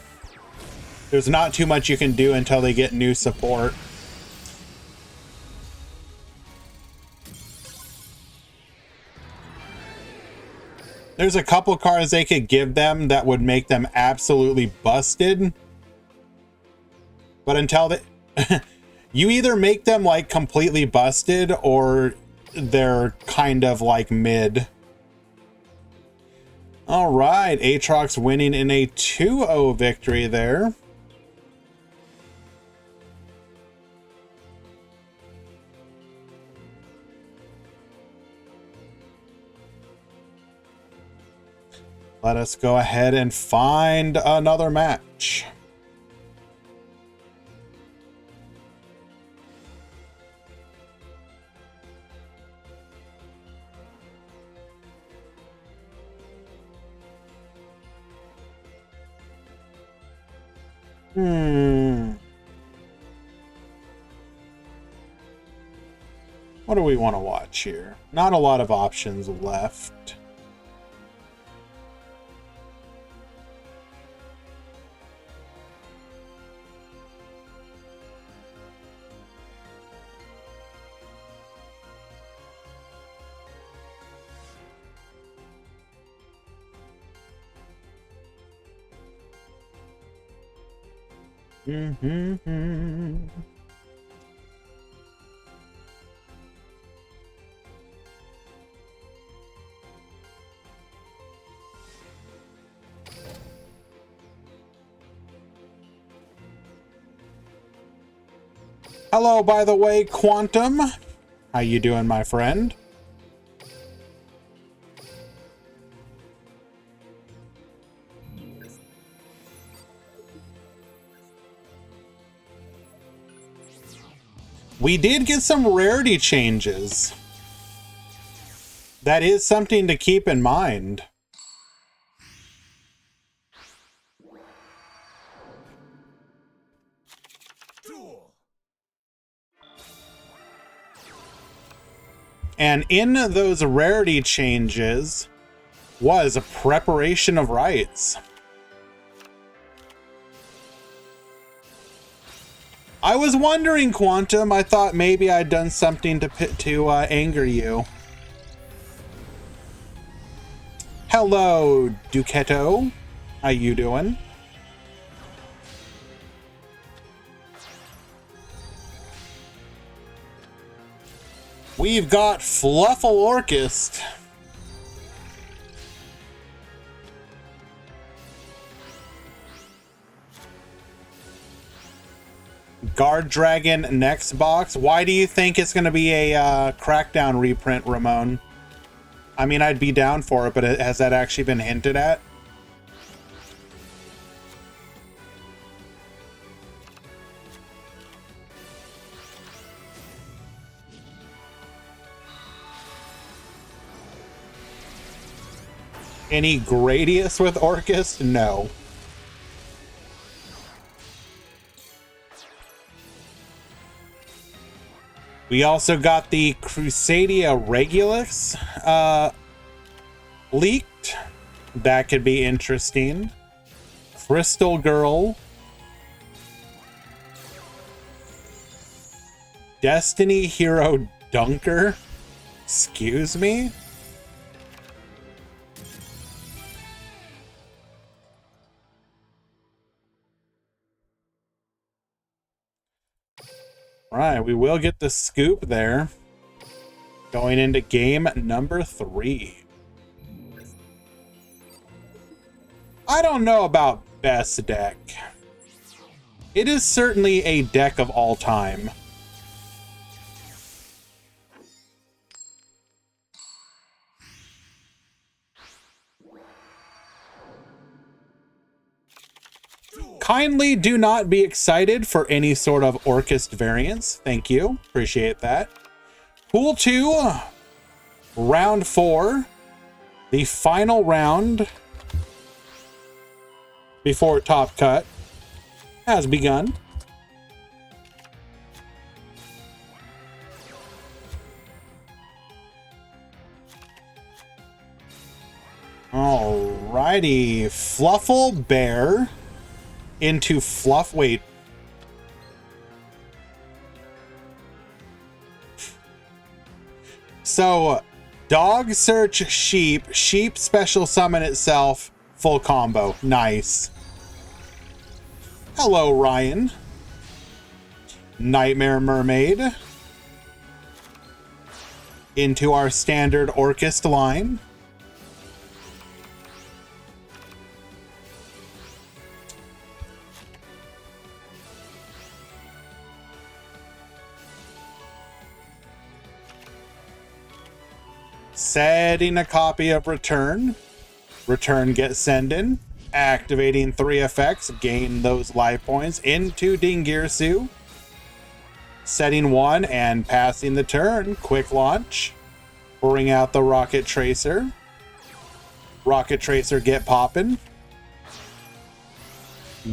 There's not too much you can do until they get new support. There's a couple cards they could give them that would make them absolutely busted. But until they... you either make them like completely busted or they're kind of like mid. All right, Aatrox winning in a 2-0 victory there. Let us go ahead and find another match. What do we want to watch here? Not a lot of options left. Hello, by the way, Quantum. How you doing, my friend? We did get some rarity changes. That is something to keep in mind. And in those rarity changes was a preparation of rites. I was wondering, Quantum. I thought maybe I'd done something to anger you. Hello, Ducetto. How you doing? We've got Fluffalorchist. Guard Dragon next box. Why do you think it's going to be a Crackdown reprint, Ramon? I mean, I'd be down for it, but has that actually been hinted at? Any Gradius with Orcust? No. We also got the Crusadia Regulus leaked. That could be interesting. Crystal Girl. Destiny Hero Dunker. Excuse me? Right, we will get the scoop there. Going into game number 3. I don't know about best deck. It is certainly a deck of all time. Kindly do not be excited for any sort of Orcust variants. Thank you. Appreciate that. Pool 2, round 4, the final round before Top Cut has begun. Alrighty, Fluffal Bear into Fluff. Wait. So Dog search sheep. Sheep special summon itself. Full combo. Nice. Hello, Ryan. Nightmare Mermaid. Into our standard Orchest line. Setting a copy of Return. Return gets send in. Activating 3 effects. Gain those life points into Dingirsu. Setting 1 and passing the turn. Quick launch. Bring out the Rocket Tracer. Rocket Tracer get poppin'.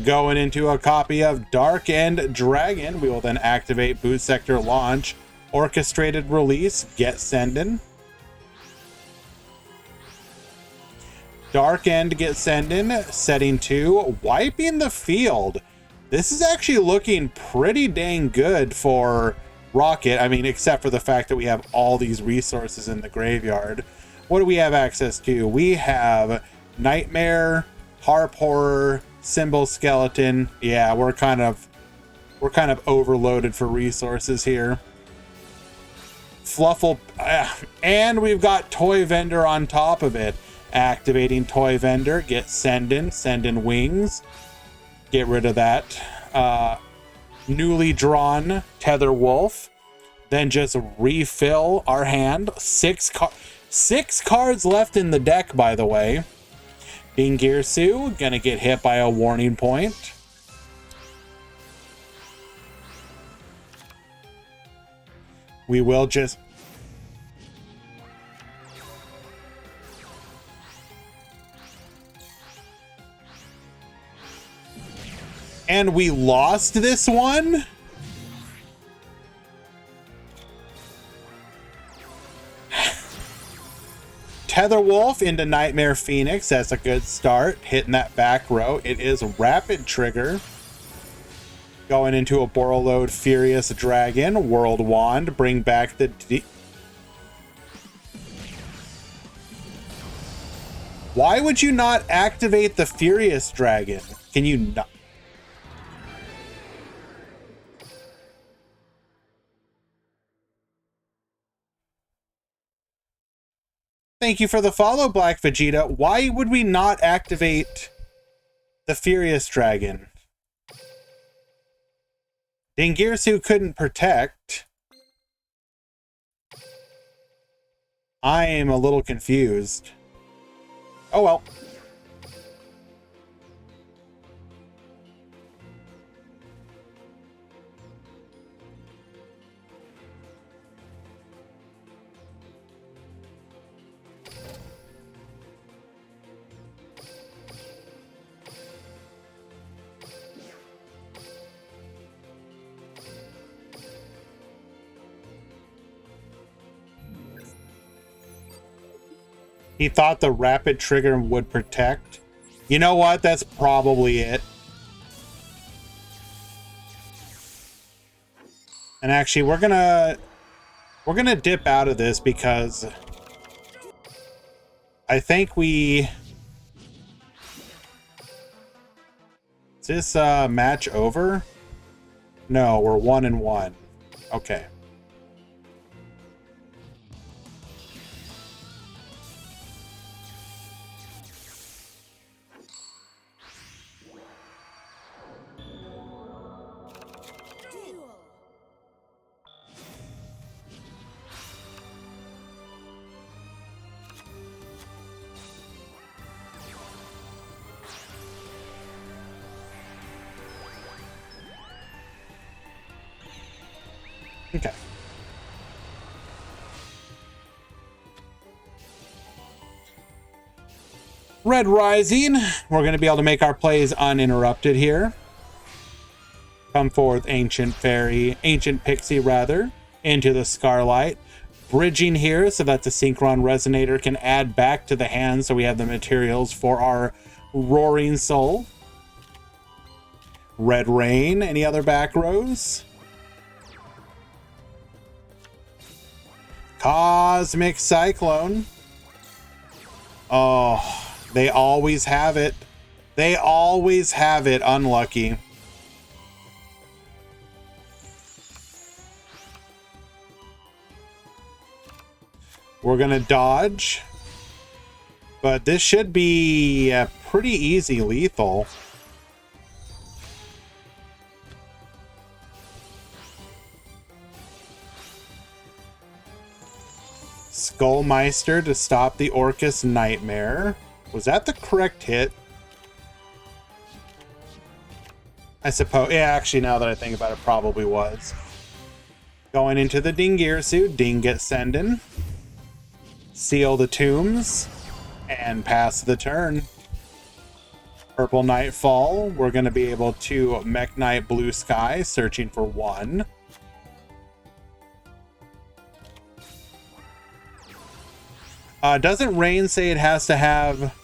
Going into a copy of Dark End Dragon. We will then activate Boot Sector Launch. Orchestrated Release. Get sendin'. Dark End get sendin'. Setting 2. Wiping the field. This is actually looking pretty dang good for Rocket. I mean, except for the fact that we have all these resources in the graveyard. What do we have access to? We have Nightmare, Harp Horror, Symbol Skeleton. Yeah, we're kind of overloaded for resources here. Fluffle, and we've got Toy Vendor on top of it. Activating Toy Vendor, get send in wings. Get rid of that. Newly drawn Tether Wolf. Then just refill our hand. 6 cards left in the deck, by the way. Dingirsu, gonna get hit by a warning point. We will just... And we lost this one? Tether Wolf into Nightmare Phoenix. That's a good start. Hitting that back row. It is Rapid Trigger. Going into a Borreload Furious Dragon. World Wand. Bring back the... Why would you not activate the Furious Dragon? Can you not? Thank you for the follow, Black Vegeta. Why would we not activate the Furious Dragon? Dingirsu couldn't protect. I am a little confused. Oh well. He thought the Rapid Trigger would protect. You know what? That's probably it. And actually, we're gonna dip out of this because I think we... Is this match over? No, we're 1-1. Okay. Okay. Red Rising. We're going to be able to make our plays uninterrupted here. Come forth, Ancient Pixie rather, into the Scarlight. Bridging here so that the Synchron Resonator can add back to the hand so we have the materials for our Roaring Soul. Red Rain. Any other back rows? Cosmic Cyclone. Oh, they always have it. They always have it. Unlucky. We're gonna dodge. But this should be pretty easy lethal. Skullmeister to stop the Orcus Nightmare. Was that the correct hit? I suppose. Yeah, actually, now that I think about it, probably was. Going into the Dingirsu. Ding gets sending. Seal the tombs. And pass the turn. Purple Nightfall. We're going to be able to Mech Knight Blue Sky, searching for 1. Doesn't Rain say it has to have...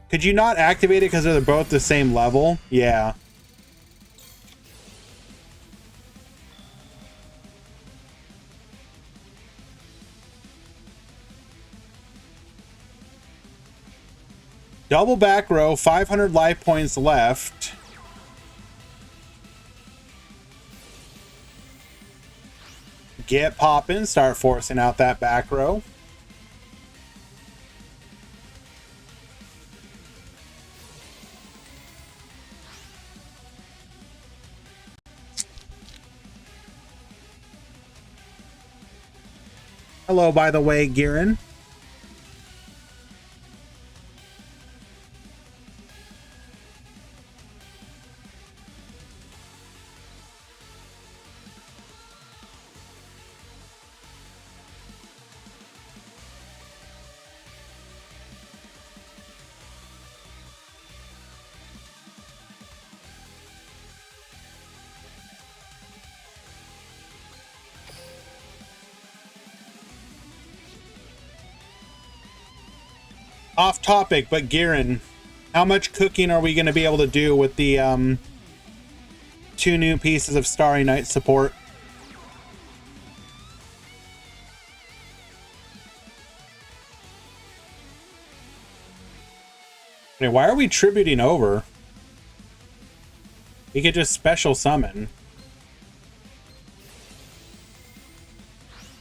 Could you not activate it because they're both the same level? Yeah. Double back row, 500 life points left. Get poppin', start forcing out that back row. Hello, by the way, Girin. Off topic, but Girin, how much cooking are we going to be able to do with the 2 new pieces of Starry Night support? Wait, why are we tributing over? We could just special summon.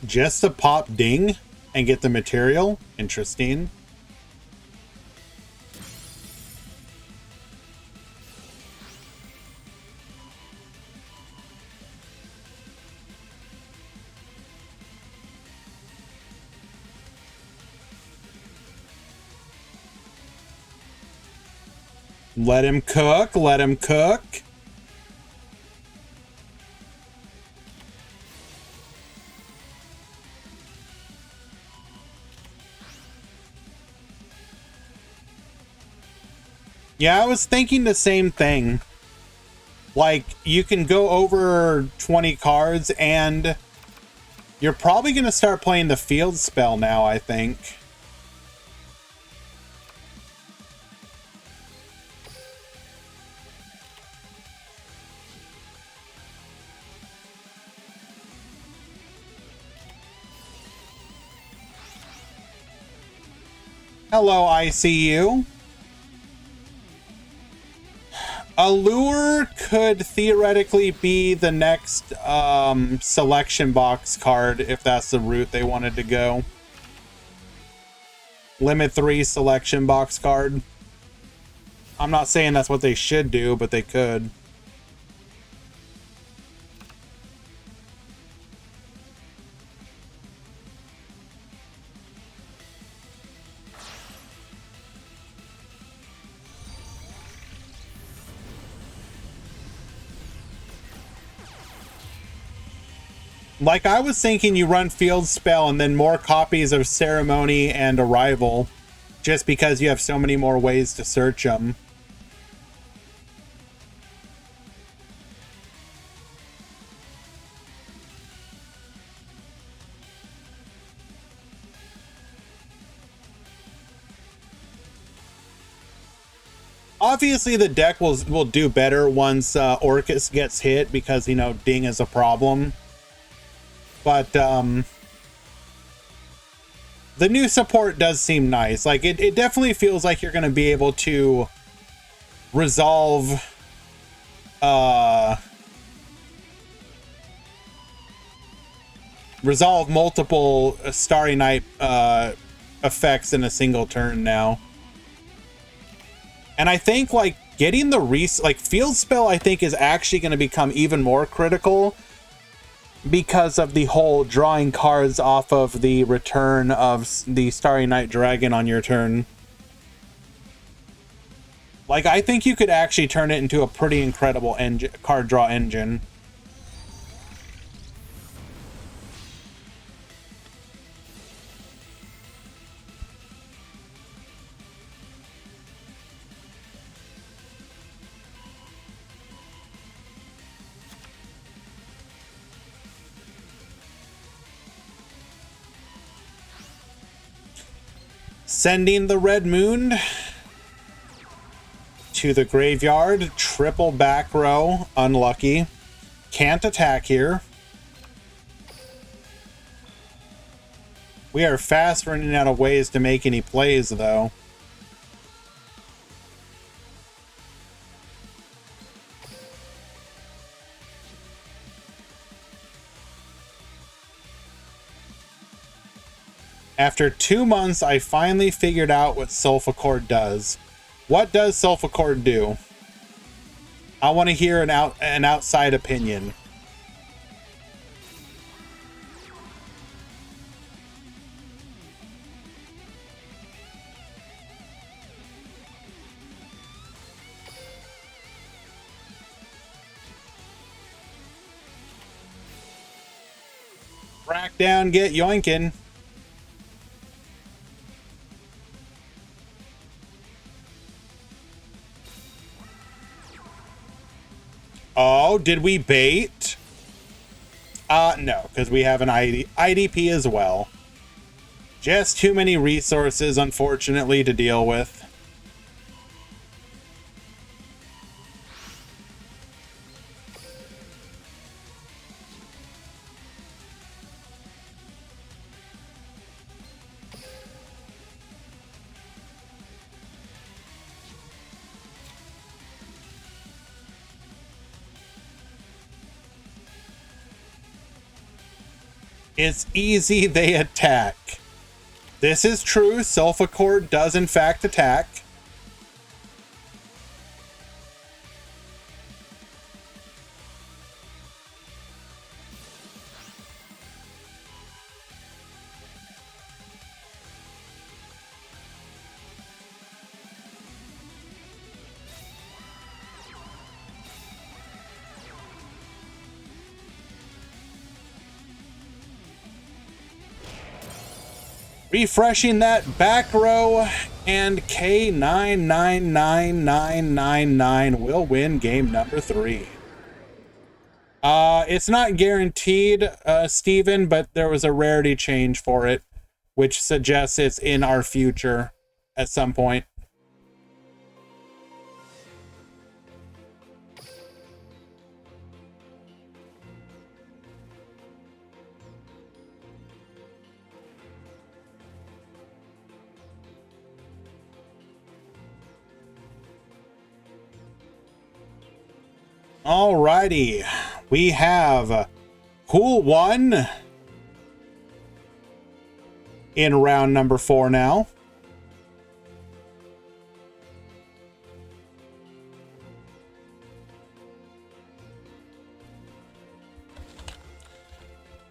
Just to pop Ding and get the material? Interesting. Let him cook, let him cook. Yeah, I was thinking the same thing. Like, you can go over 20 cards and you're probably going to start playing the field spell now, I think. Hello, ICU. Allure could theoretically be the next selection box card if that's the route they wanted to go. Limit 3 selection box card. I'm not saying that's what they should do, but they could. Like, I was thinking you run Field Spell and then more copies of Ceremony and Arrival, just because you have so many more ways to search them. Obviously, the deck will do better once Orcus gets hit because, you know, Ding is a problem. But the new support does seem nice. Like, it definitely feels like you're going to be able to resolve multiple Starry Night effects in a single turn now. And I think, like, getting the Field Spell, I think, is actually going to become even more critical because of the whole drawing cards off of the return of the Starry Night Dragon on your turn. Like, I think you could actually turn it into a pretty incredible card draw engine. Sending the Red Moon to the graveyard. Triple back row. Unlucky. Can't attack here. We are fast running out of ways to make any plays, though. After 2 months, I finally figured out what Sulfur does. What does Sulfur do? I want to hear an outside opinion. Rack down, get yoinkin'. Oh, did we bait? No, because we have an IDP as well. Just too many resources, unfortunately, to deal with. It's easy, they attack. This is true. Sulfur does in fact attack. Refreshing that back row, and K999999 will win game number 3. It's not guaranteed, Steven, but there was a rarity change for it, which suggests it's in our future at some point. Alrighty, we have Pool 1 in round number 4 now.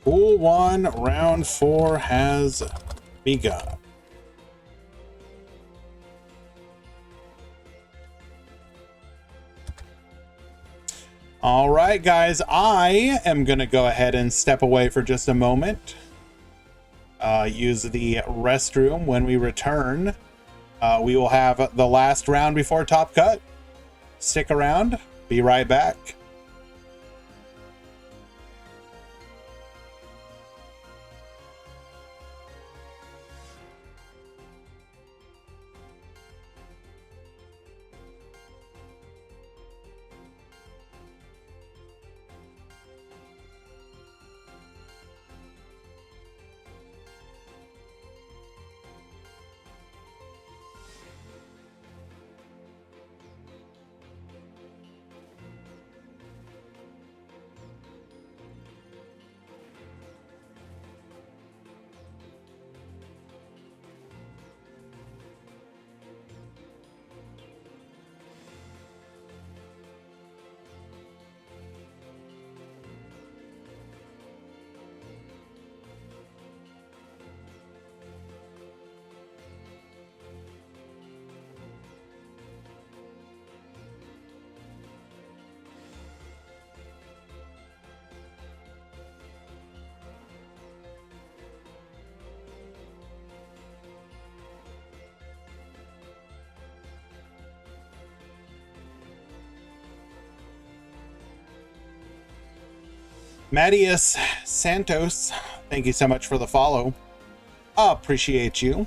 Pool 1, round 4 has begun. All right, guys, I am going to go ahead and step away for just a moment. Use the restroom. When we return, we will have the last round before Top Cut. Stick around. Be right back. Mattias Santos, thank you so much for the follow. Appreciate you.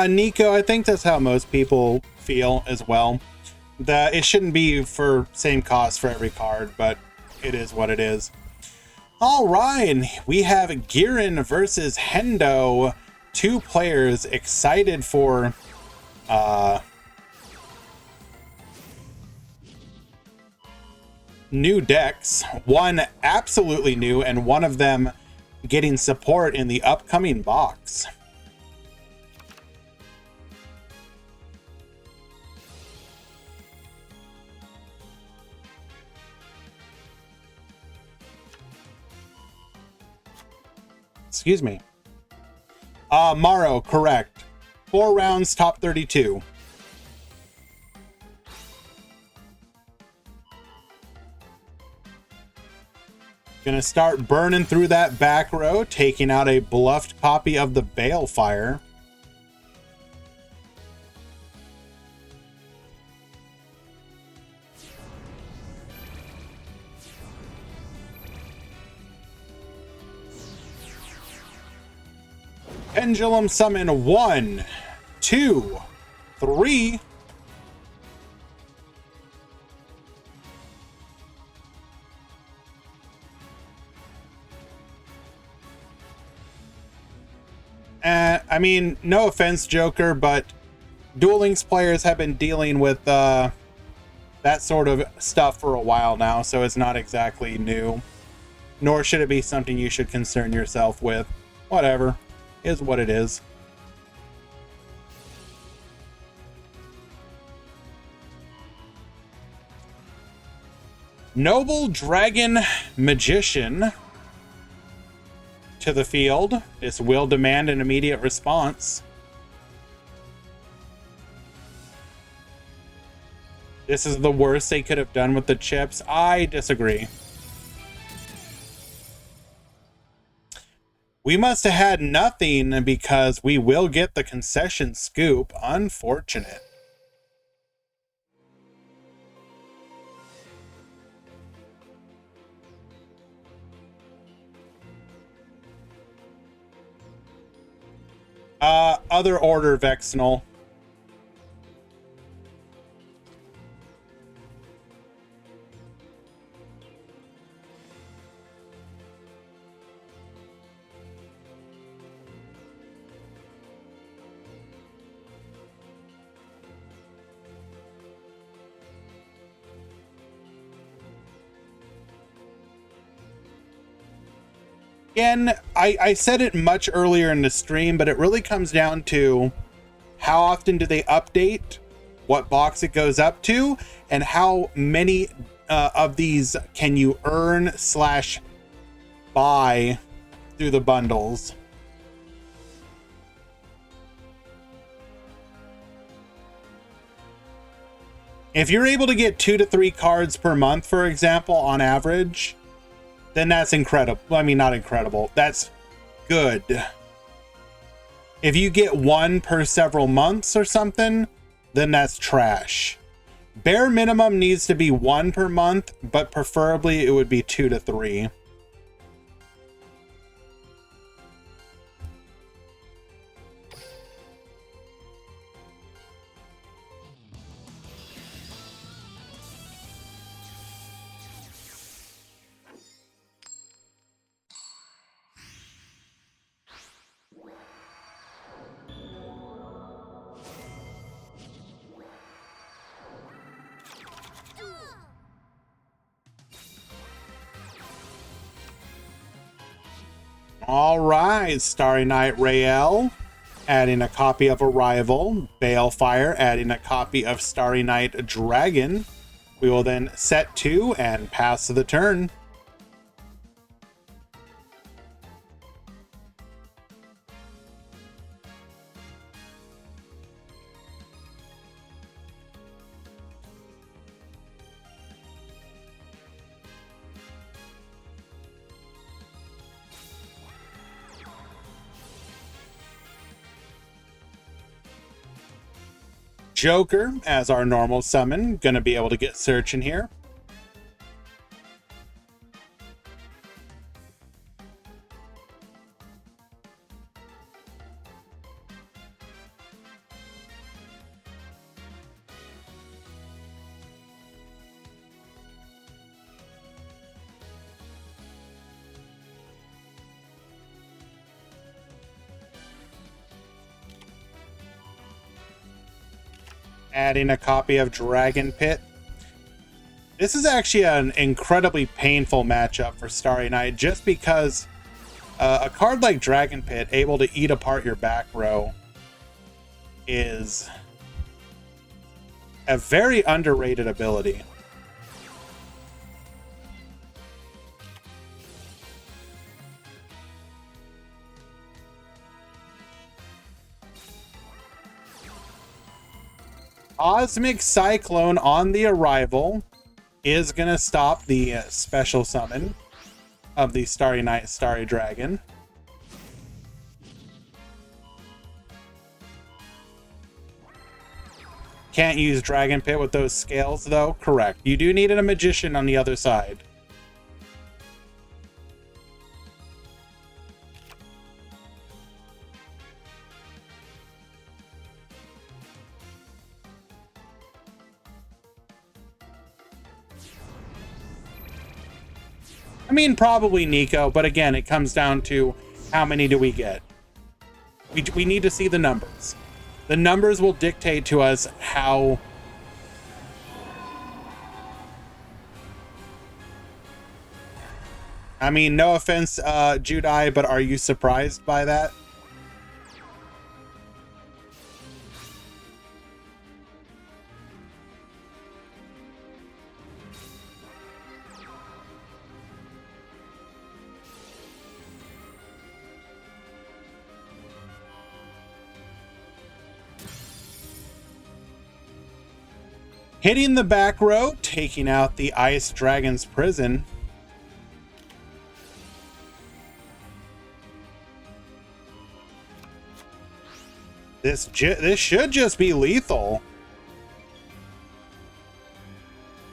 Nico, I think that's how most people feel as well. It shouldn't be for same cost for every card, but it is what it is. All right, we have Girin versus Hendo. Two players excited for new decks. One absolutely new, and one of them getting support in the upcoming box. Excuse me. Maro, correct. 4 rounds, top 32. Gonna start burning through that back row, taking out a bluffed copy of the Balefire. Pendulum summon 1, 2, 3. I mean, no offense, Joker, but Duel Links players have been dealing with that sort of stuff for a while now, so it's not exactly new. Nor should it be something you should concern yourself with. Whatever. Is what it is. Noble Dragon Magician to the field. This will demand an immediate response. This is the worst they could have done with the chips. I disagree. We must have had nothing because we will get the concession scoop. Unfortunate. Other order, Vexnal. Again, I said it much earlier in the stream, but it really comes down to how often do they update, what box it goes up to, and how many of these can you earn / buy through the bundles. If you're able to get 2 to 3 cards per month, for example, on average, then that's incredible. I mean, not incredible. That's good. If you get 1 per several months or something, then that's trash. Bare minimum needs to be 1 per month, but preferably it would be 2 to 3. All right, Starry Night Rael, adding a copy of Arrival. Balefire, adding a copy of Starry Night Dragon. We will then set 2 and pass the turn. Joker as our normal summon. Gonna be able to get search in here. Adding a copy of Dragon Pit. This is actually an incredibly painful matchup for Starry Night, just because a card like Dragon Pit, able to eat apart your back row, is a very underrated ability. Cosmic Cyclone on the Arrival is going to stop the special summon of the Starry Night Starry Dragon. Can't use Dragon Pit with those scales, though. Correct. You do need a magician on the other side. I mean, probably Nico, but again, it comes down to how many do we get. We need to see the numbers. The numbers will dictate to us how... I mean, no offense, Judai, but are you surprised by that? Hitting the back row, taking out the Ice Dragon's Prison. This should just be lethal.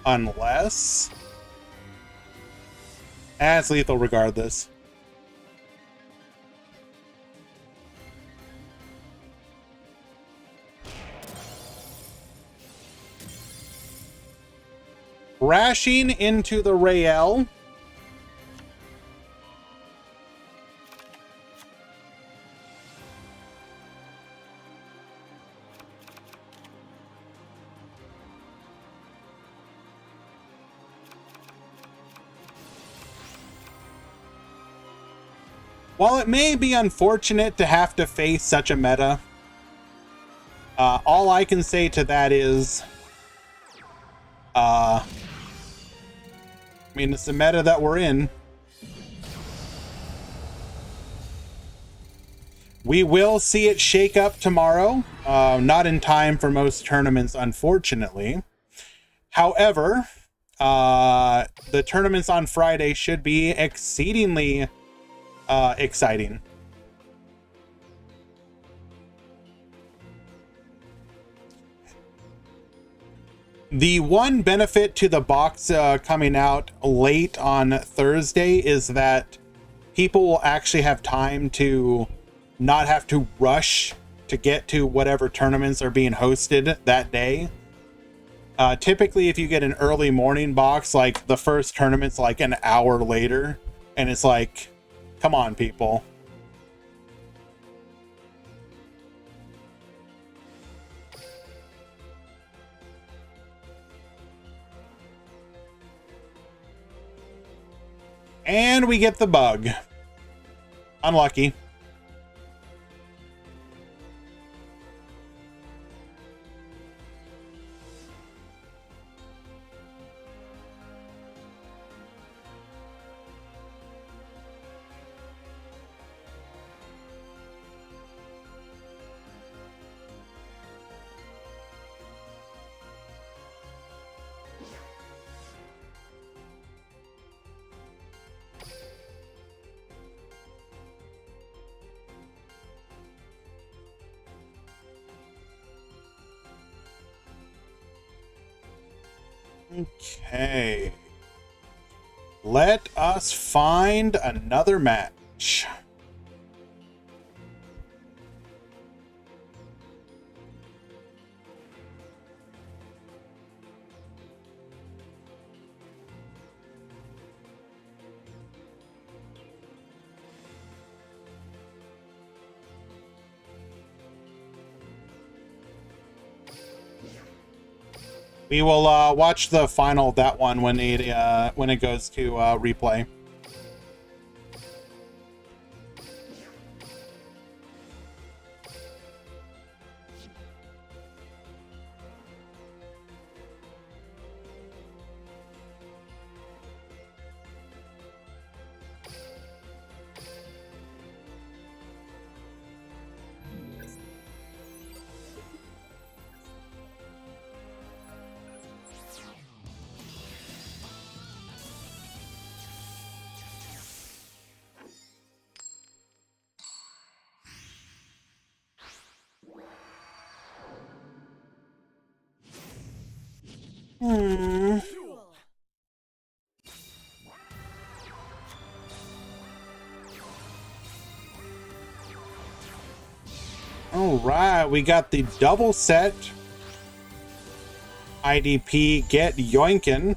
Unless... it's lethal regardless. Crashing into the Rael. While it may be unfortunate to have to face such a meta, all I can say to that is, I mean, it's the meta that we're in. We will see it shake up tomorrow. Not in time for most tournaments, unfortunately. However, the tournaments on Friday should be exceedingly exciting. The one benefit to the box coming out late on Thursday is that people will actually have time to not have to rush to get to whatever tournaments are being hosted that day. Typically, if you get an early morning box, like the first tournament's like an hour later, and it's like, come on, people. And we get the bug. Unlucky. Okay. Let us find another match. We will watch the final of that one when it goes to replay. All right, we got the double set IDP Get Yoinkin.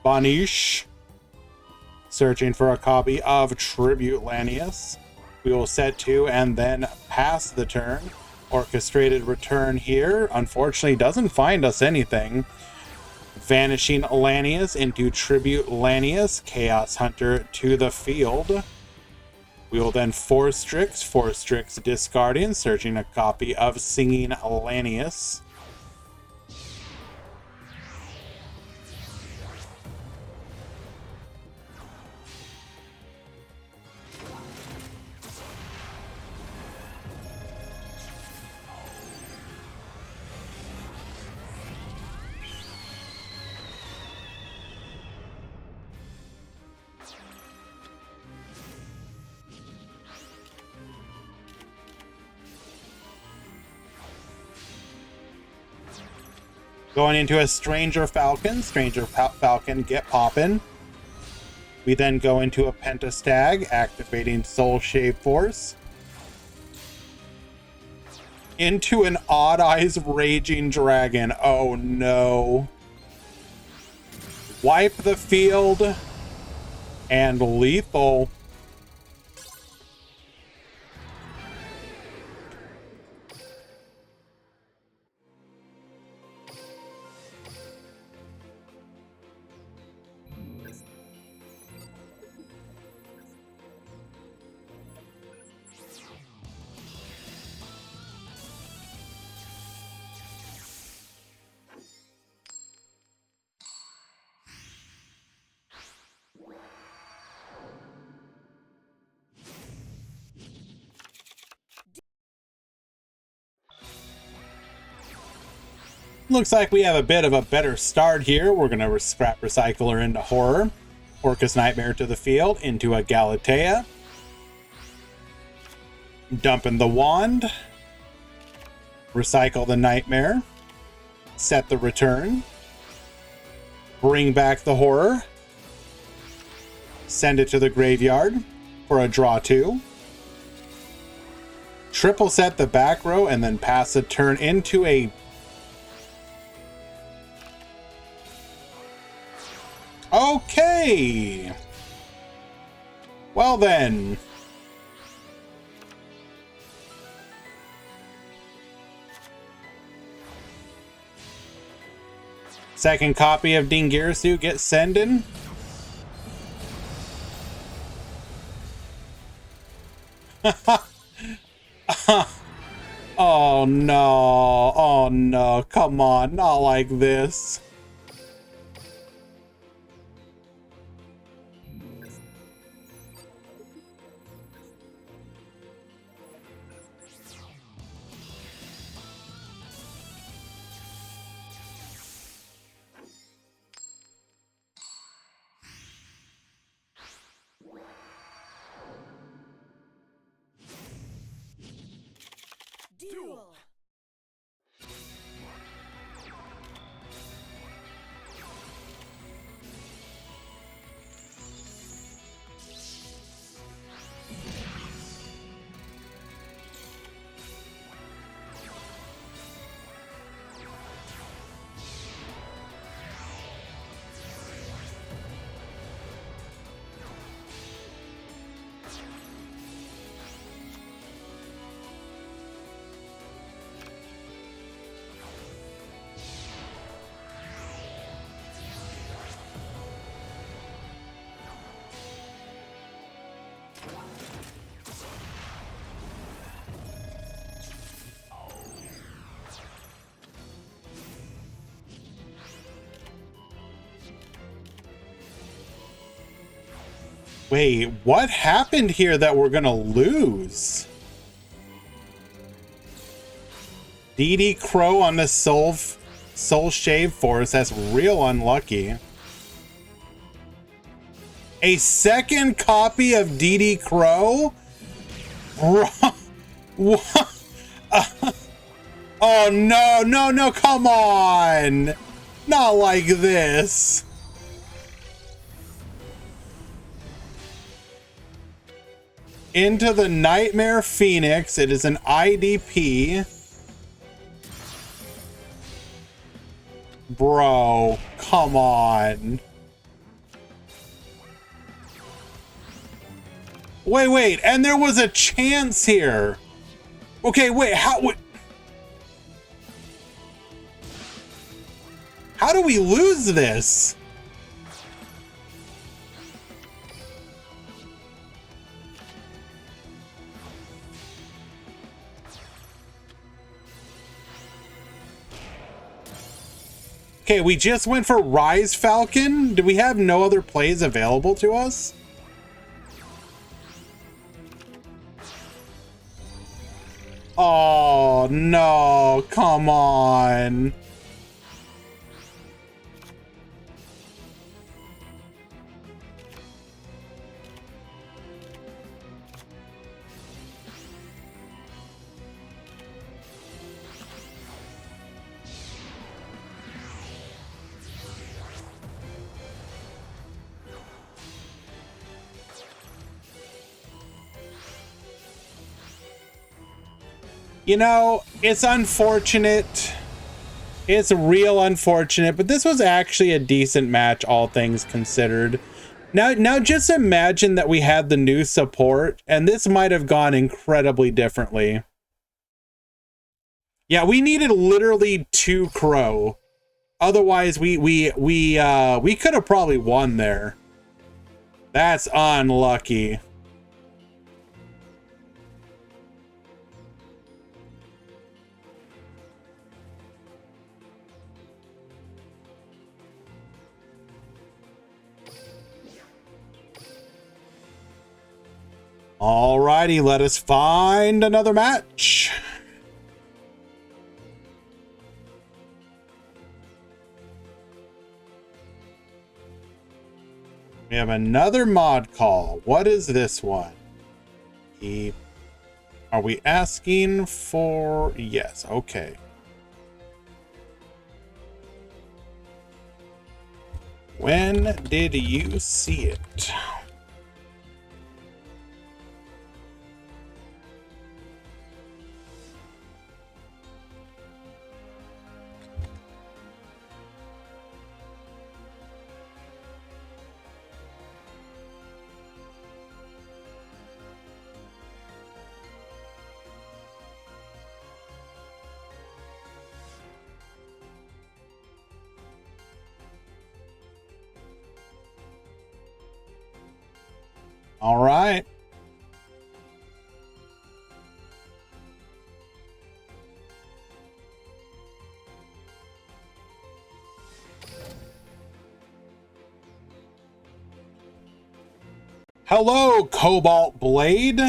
Banish searching for a copy of Tribute Lanius. We will set 2 and then pass the turn. Orchestrated return here. Unfortunately, doesn't find us anything. Vanishing Lanius into Tribute Lanius. Chaos Hunter to the field. We will then Force Strix discarding, searching a copy of Singing Lanius. Going into a Stranger Falcon. Stranger Falcon, get poppin'. We then go into a Pentastag, activating Soul Shave Force. Into an Odd Eyes Raging Dragon. Oh no. Wipe the field. And lethal. Looks like we have a bit of a better start here. We're going to scrap Recycler into Horror. Orcus Nightmare to the field, into a Galatea. Dumping the Wand. Recycle the Nightmare. Set the Return. Bring back the Horror. Send it to the graveyard for a draw 2. Triple set the back row and then pass the turn into a... Okay! Well then. Second copy of Dingirsu gets sending. Oh no, oh no, come on, not like this. Duel. Wait, what happened here that we're gonna lose? DD Crow on the Soul Shave Force, that's real unlucky. A second copy of DD Crow? What? Oh no, no, no, come on! Not like this. Into the Nightmare Phoenix. It is an IDP. Bro, come on. Wait, and there was a chance here. Okay, wait, how do we lose this? Okay, we just went for Rise Falcon. Do we have no other plays available to us? Oh, no. Come on. You know, it's unfortunate. It's real unfortunate, but this was actually a decent match, all things considered. Now just imagine that we had the new support, and this might have gone incredibly differently. Yeah, we needed literally 2 Crow. Otherwise, we could have probably won there. That's unlucky. Alrighty, let us find another match. We have another mod call. What is this one? Are we asking for... Yes, okay. When did you see it? All right. Hello, Cobalt Blade.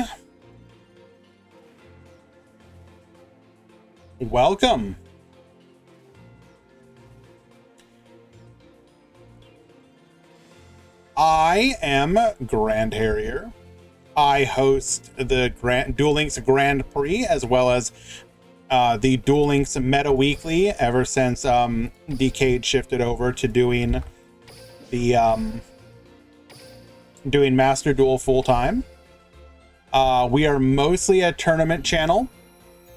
Welcome. I am GrandHarrier. I host the Duel Links Grand Prix as well as the Duel Links Meta Weekly ever since Decade shifted over to doing the doing Master Duel full time. We are mostly a tournament channel.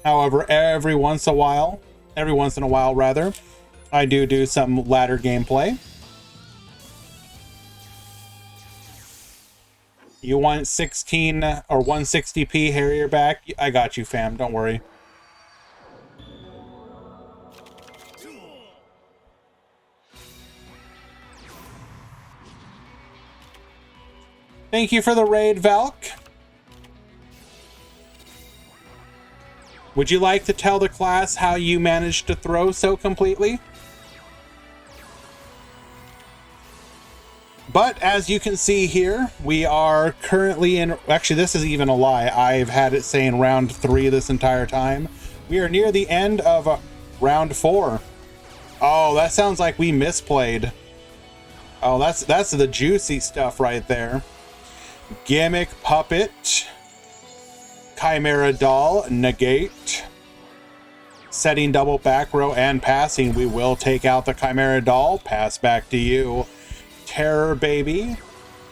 However, every once in a while, rather, I do some ladder gameplay. You want 16 or 160p Harrier back? I got you, fam. Don't worry. Thank you for the raid, Valk. Would you like to tell the class how you managed to throw so completely? But as you can see here, we are currently in... Actually, this is even a lie. I've had it saying round 3 this entire time. We are near the end of round 4. Oh, that sounds like we misplayed. Oh, that's the juicy stuff right there. Gimmick Puppet. Chimera Doll. Negate. Setting double back row and passing. We will take out the Chimera Doll. Pass back to you. Terror Baby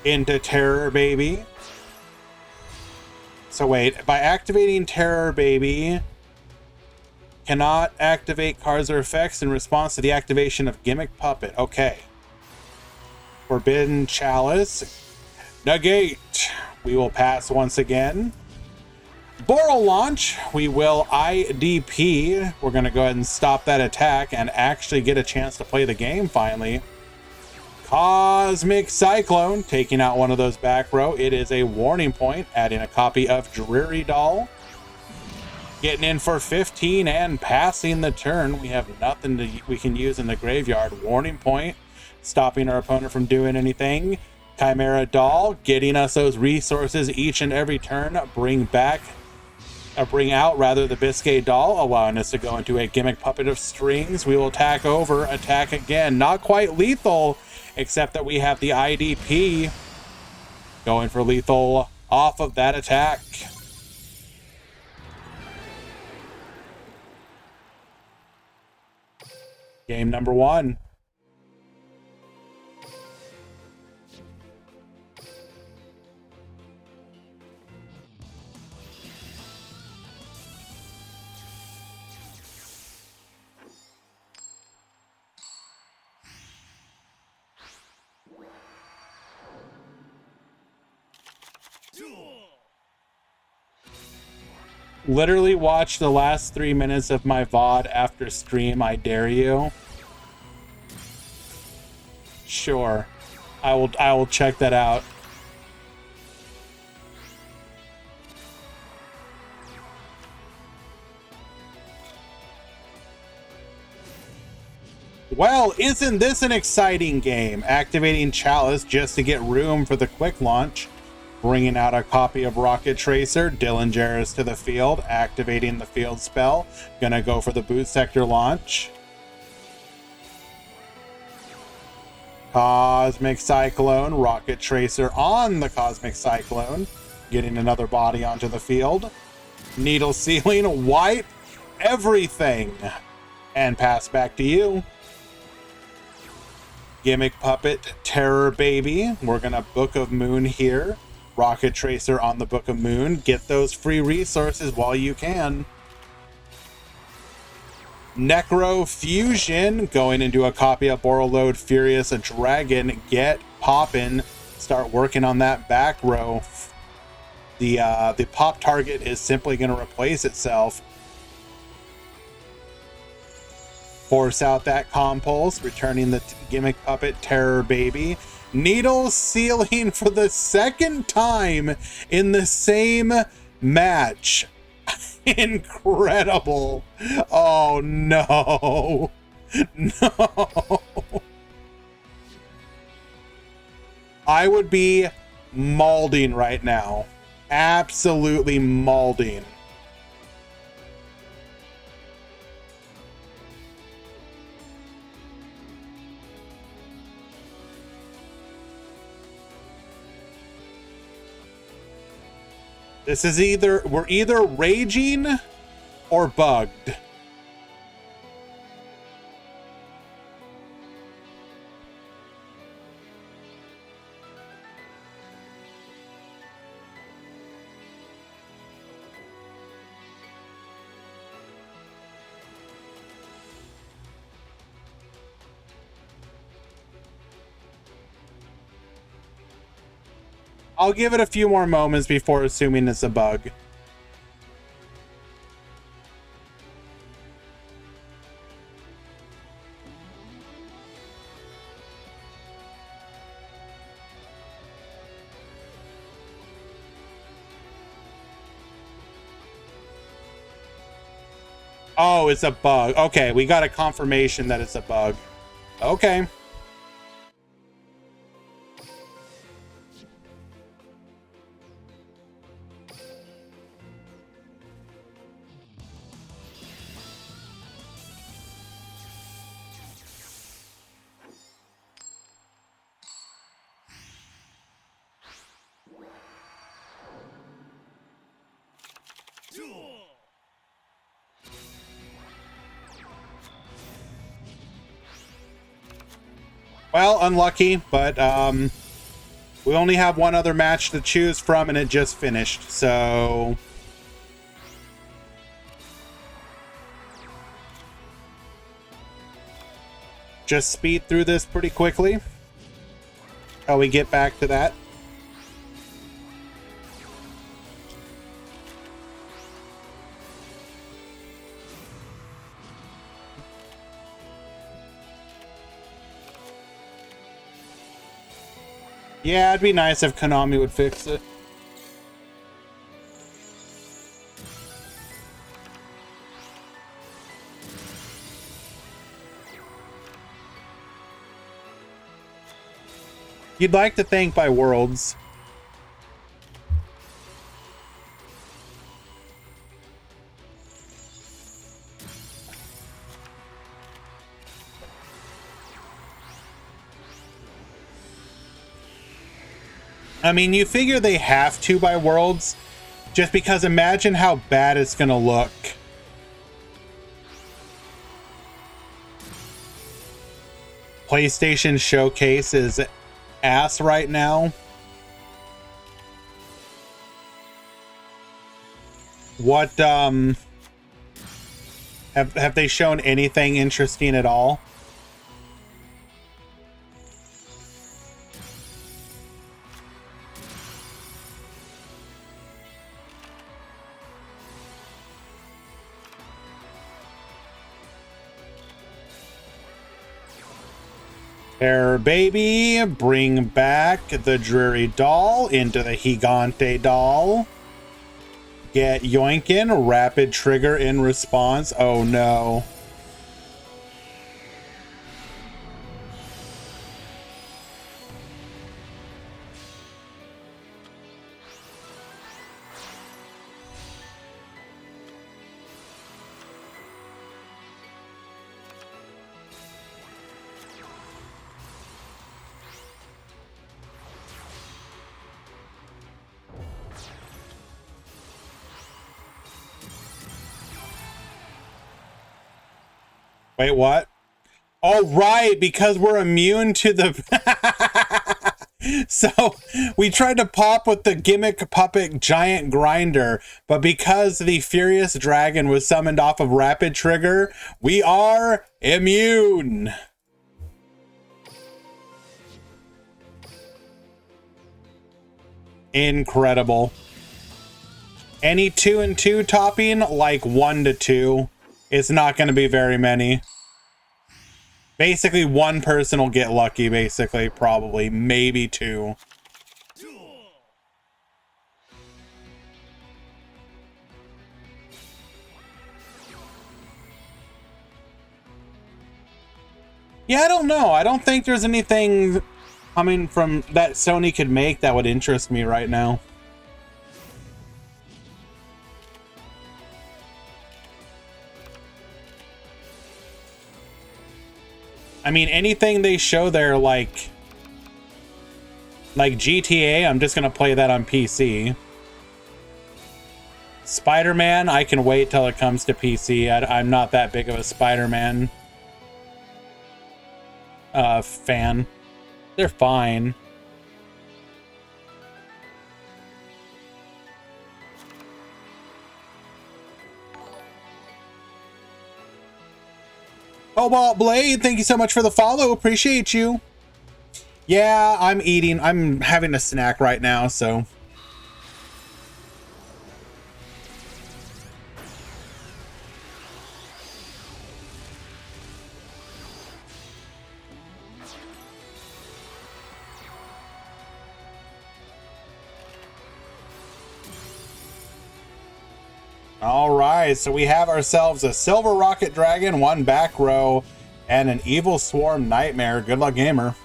into Terror Baby. So wait, by activating Terror Baby, cannot activate cards or effects in response to the activation of Gimmick Puppet. Okay. Forbidden Chalice. Negate. We will pass once again. Boral Launch. We will IDP. We're going to go ahead and stop that attack and actually get a chance to play the game finally. Cosmic Cyclone, taking out one of those back row. It is a warning point, adding a copy of Dreary Doll. Getting in for 15 and passing the turn. We have nothing we can use in the graveyard. Warning point, stopping our opponent from doing anything. Chimera Doll, getting us those resources each and every turn. Bring out the Biscay Doll, allowing us to go into a Gimmick Puppet of Strings. We will attack over, attack again. Not quite lethal, except that we have the IDP going for lethal off of that attack. Game number 1. Literally watch the last 3 minutes of my VOD after stream, I dare you. Sure. I will check that out. Well, isn't this an exciting game? Activating Chalice just to get room for the quick launch. Bringing out a copy of Rocket Tracer. Dillinger's to the field. Activating the field spell. Gonna go for the boot sector launch. Cosmic Cyclone, Rocket Tracer on the Cosmic Cyclone, getting another body onto the field. Needle Sealing, wipe everything, and pass back to you. Gimmick Puppet, Terror Baby. We're gonna Book of Moon here. Rocket Tracer on the Book of Moon. Get those free resources while you can. Necro Fusion, going into a copy of Borreload Furious, a Dragon. Get poppin'. Start working on that back row. The pop target is simply going to replace itself. Force out that Compulse, returning the Gimmick Puppet, Terror Baby. Needle Sealing for the second time in the same match. Incredible. Oh no. No. I would be mauling right now. Absolutely mauling. This is we're either raging or bugged. I'll give it a few more moments before assuming it's a bug. Oh, it's a bug. Okay, we got a confirmation that it's a bug. Okay. Well, unlucky, but we only have one other match to choose from, and it just finished, so just speed through this pretty quickly till we get back to that. Yeah, it'd be nice if Konami would fix it. You'd like to think by Worlds. I mean, you figure they have to by Worlds, just because imagine how bad it's gonna look. PlayStation Showcase is ass right now. What have they shown anything interesting at all? Terror Baby, bring back the Dreary Doll into the Gigante Doll. Get Yoinkin, Rapid Trigger in response. Oh no. Wait, what? Oh, right, because we're immune to the... So we tried to pop with the gimmick puppet giant grinder, but because the furious dragon was summoned off of rapid trigger, we are immune. Incredible. Any 2 and 2 topping, like 1 to 2, it's not going to be very many. Basically, one person will get lucky, basically, probably, maybe 2. Yeah, I don't know. I don't think there's anything coming from that Sony could make that would interest me right now. I mean, anything they show there, like GTA, I'm just gonna play that on PC. Spider-Man, I can wait till it comes to PC. I'm not that big of a Spider-Man fan. They're fine. Cobalt Blade, thank you so much for the follow. Appreciate you. Yeah, I'm eating. I'm having a snack right now, so. All right, so we have ourselves a Silver Rocket Dragon, 1 back row, and an Evil Swarm Nightmare. Good luck, gamer.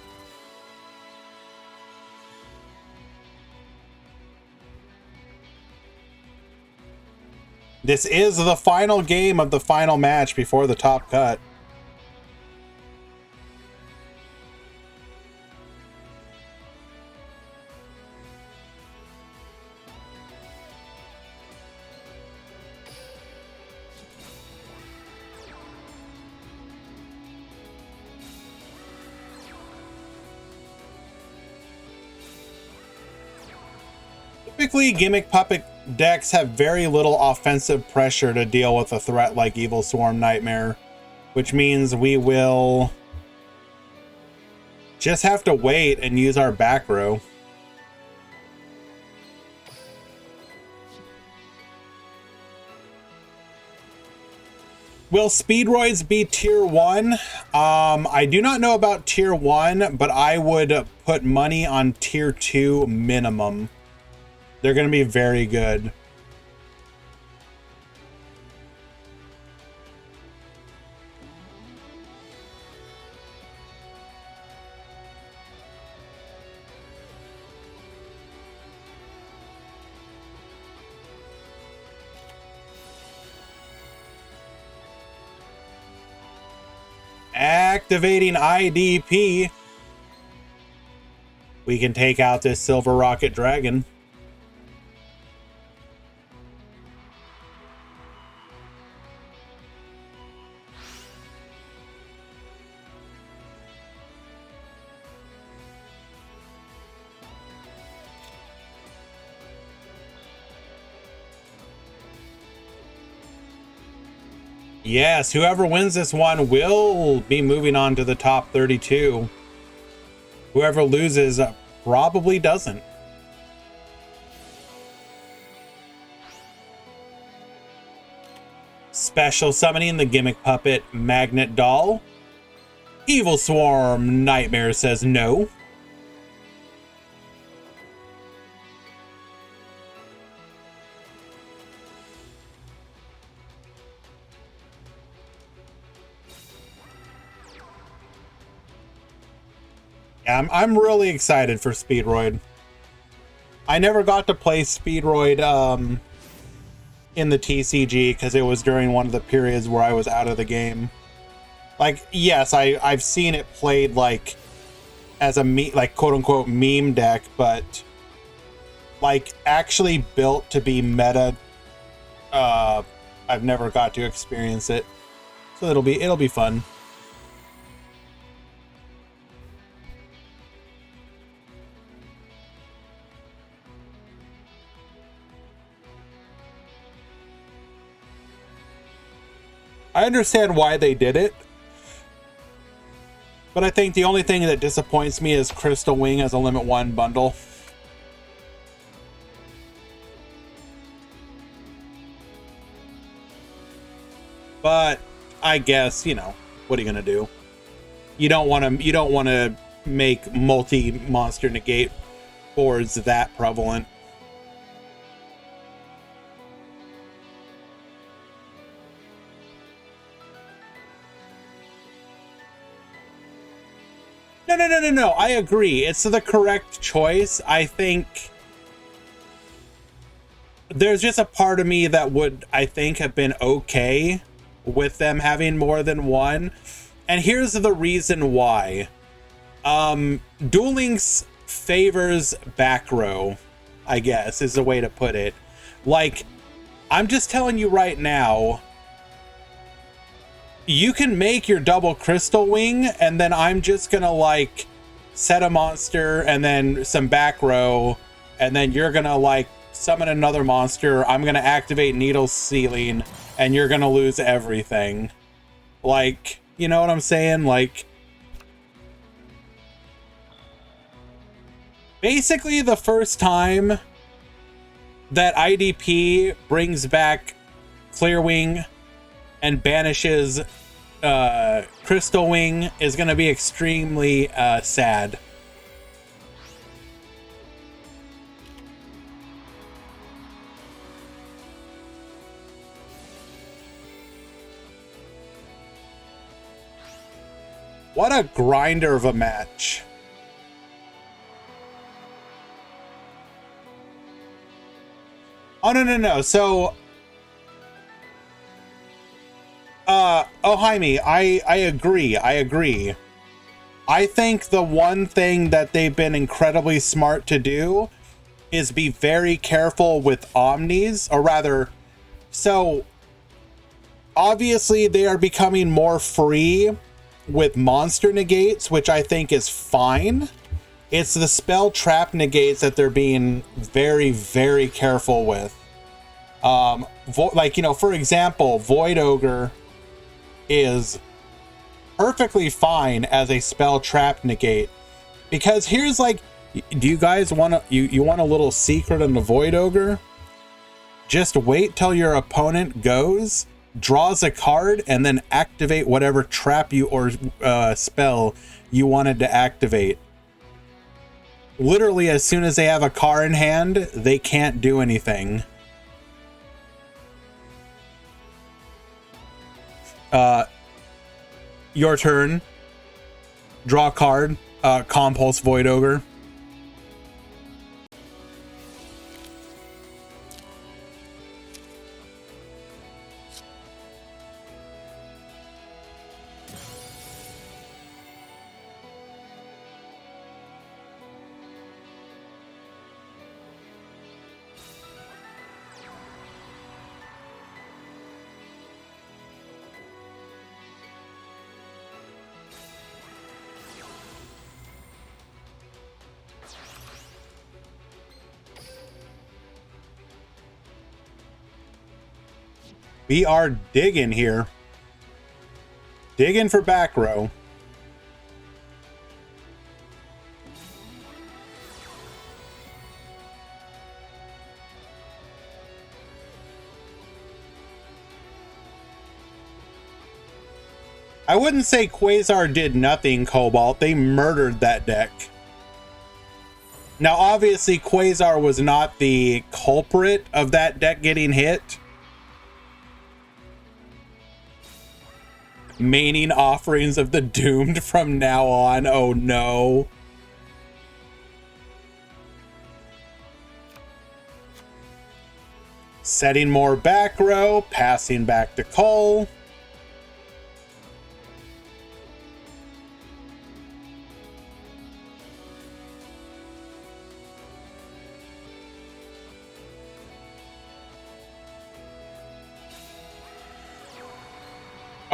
This is the final game of the final match before the top cut. Typically, gimmick puppet decks have very little offensive pressure to deal with a threat like Evil Swarm Nightmare, which means we will just have to wait and use our back row. Will Speedroids be tier 1? I do not know about tier 1, but I would put money on tier 2 minimum. They're going to be very good. Activating IDP. We can take out this Silver Rocket Dragon. Yes, whoever wins this one will be moving on to the top 32. Whoever loses probably doesn't. Special summoning the gimmick puppet Magnet Doll. Evil Swarm Nightmare says no. Yeah, I'm really excited for Speedroid. I never got to play Speedroid in the TCG because it was during one of the periods where I was out of the game. Like, yes, I've seen it played like as a like quote unquote meme deck, but like actually built to be meta, I've never got to experience it. So it'll be fun. I understand why they did it, but I think the only thing that disappoints me is Crystal Wing as a Limit 1 bundle. But I guess, you know, what are you gonna do? You don't want to make multi-monster negate boards that prevalent. No. I agree. It's the correct choice. I think there's just a part of me that would, I think, have been okay with them having more than one. And here's the reason why. Duel Links favors back row, I guess, is the way to put it. Like, I'm just telling you right now, you can make your double Crystal Wing, and then I'm just gonna, like, set a monster, and then some back row, and then you're gonna, like, summon another monster. I'm gonna activate Needle Ceiling, and you're gonna lose everything. Like, you know what I'm saying? Like, basically the first time that IDP brings back Clear Wing and banishes Crystal Wing is going to be extremely sad. What a grinder of a match. Oh, no. So, oh, Jaime, I agree. I think the one thing that they've been incredibly smart to do is be very careful with omnis, or rather, so obviously they are becoming more free with monster negates, which I think is fine. It's the spell trap negates that they're being very, very careful with. Like, you know, for example, Void Ogre is perfectly fine as a spell trap negate, because here's, like, do you guys want to, you want a little secret on the Void Ogre? Just wait till your opponent goes, draws a card, and then activate whatever trap you or spell you wanted to activate. Literally, as soon as they have a card in hand, they can't do anything. Your turn. Draw a card. Compulse Void Ogre. We are digging here. Digging for back row. I wouldn't say Quasar did nothing, Cobalt. They murdered that deck. Now, obviously, Quasar was not the culprit of that deck getting hit. Maining Offerings of the Doomed from now on. Oh no. Setting more back row, passing back to Cole.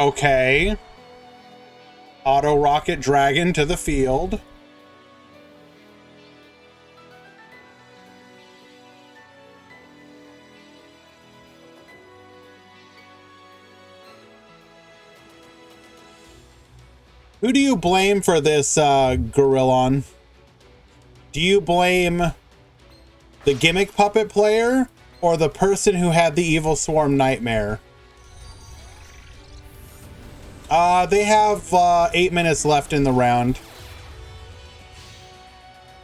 Okay. Auto Rocket Dragon to the field. Who do you blame for this, Gorillon? Do you blame the gimmick puppet player or the person who had the Evil Swarm Nightmare? They have 8 minutes left in the round.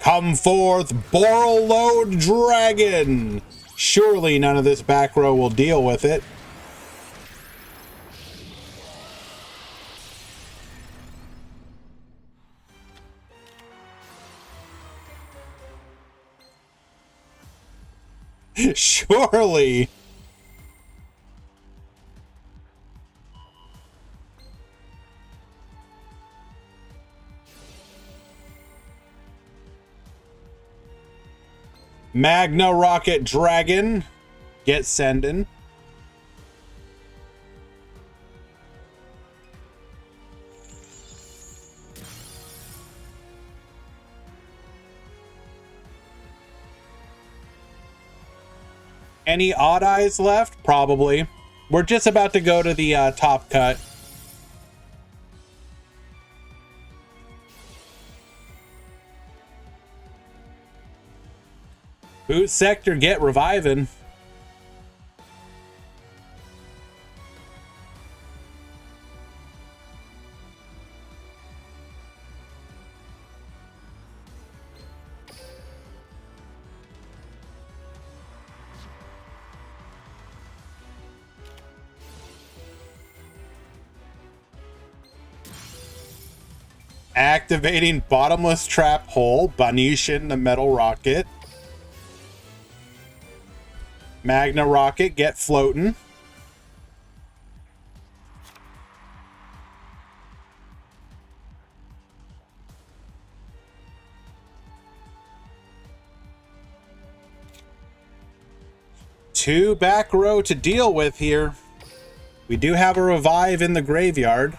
Come forth, Borrelode Dragon! Surely none of this back row will deal with it. Surely. Magna Rocket Dragon. Get sending. Any odd eyes left? Probably. We're just about to go to the top cut. Boot Sector, get reviving. Activating Bottomless Trap Hole, Banishin the Metal Rocket. Magna Rocket, get floating. Two back row to deal with here. We do have a revive in the graveyard.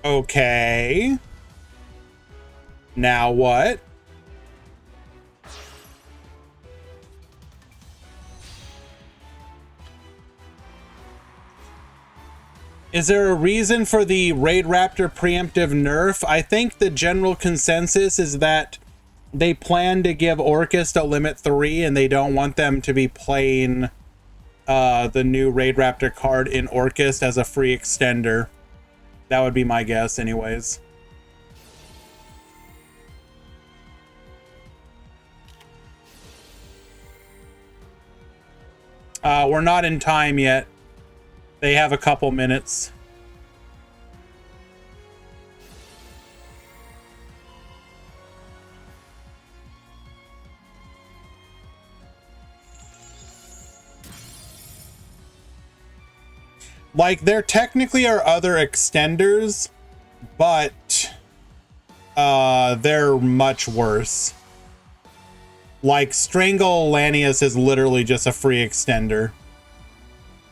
Okay. Now what? Is there a reason for the Raid Raptor preemptive nerf? I think the general consensus is that they plan to give Orcust a limit 3 and they don't want them to be playing the new Raid Raptor card in Orcust as a free extender. That would be my guess anyways. We're not in time yet. They have a couple minutes. Like, there technically are other extenders, but they're much worse. Like, Strangle Lanius is literally just a free extender.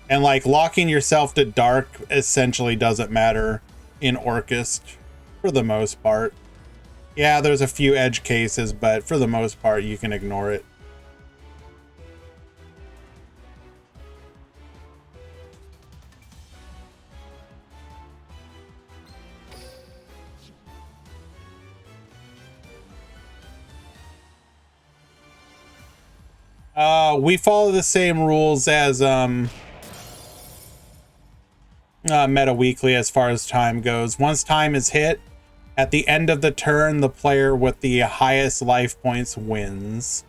And, like, locking yourself to dark essentially doesn't matter in Orcust, for the most part. Yeah, there's a few edge cases, but for the most part, you can ignore it. We follow the same rules as Meta Weekly as far as time goes. Once time is hit, At the end of the turn, the player with the highest life points wins.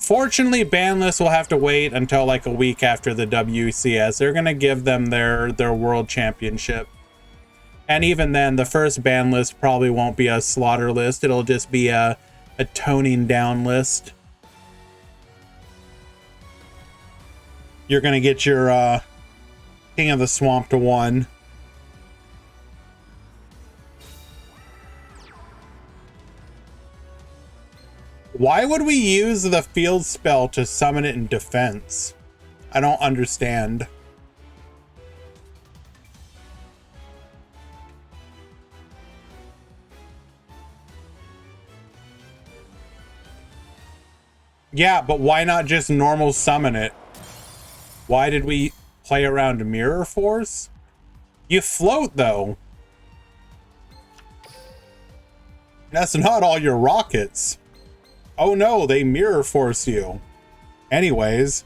Fortunately, Banlist will have to wait until like a week after the WCS. They're going to give them their world championship. And even then, the first ban list probably won't be a slaughter list. It'll just be a toning down list. You're going to get your King of the Swamp to 1. Why would we use the field spell to summon it in defense? I don't understand. Yeah, but why not just normal summon it? Why did we play around Mirror Force? You float, though. That's not all your rockets. Oh no, they Mirror Force you. Anyways.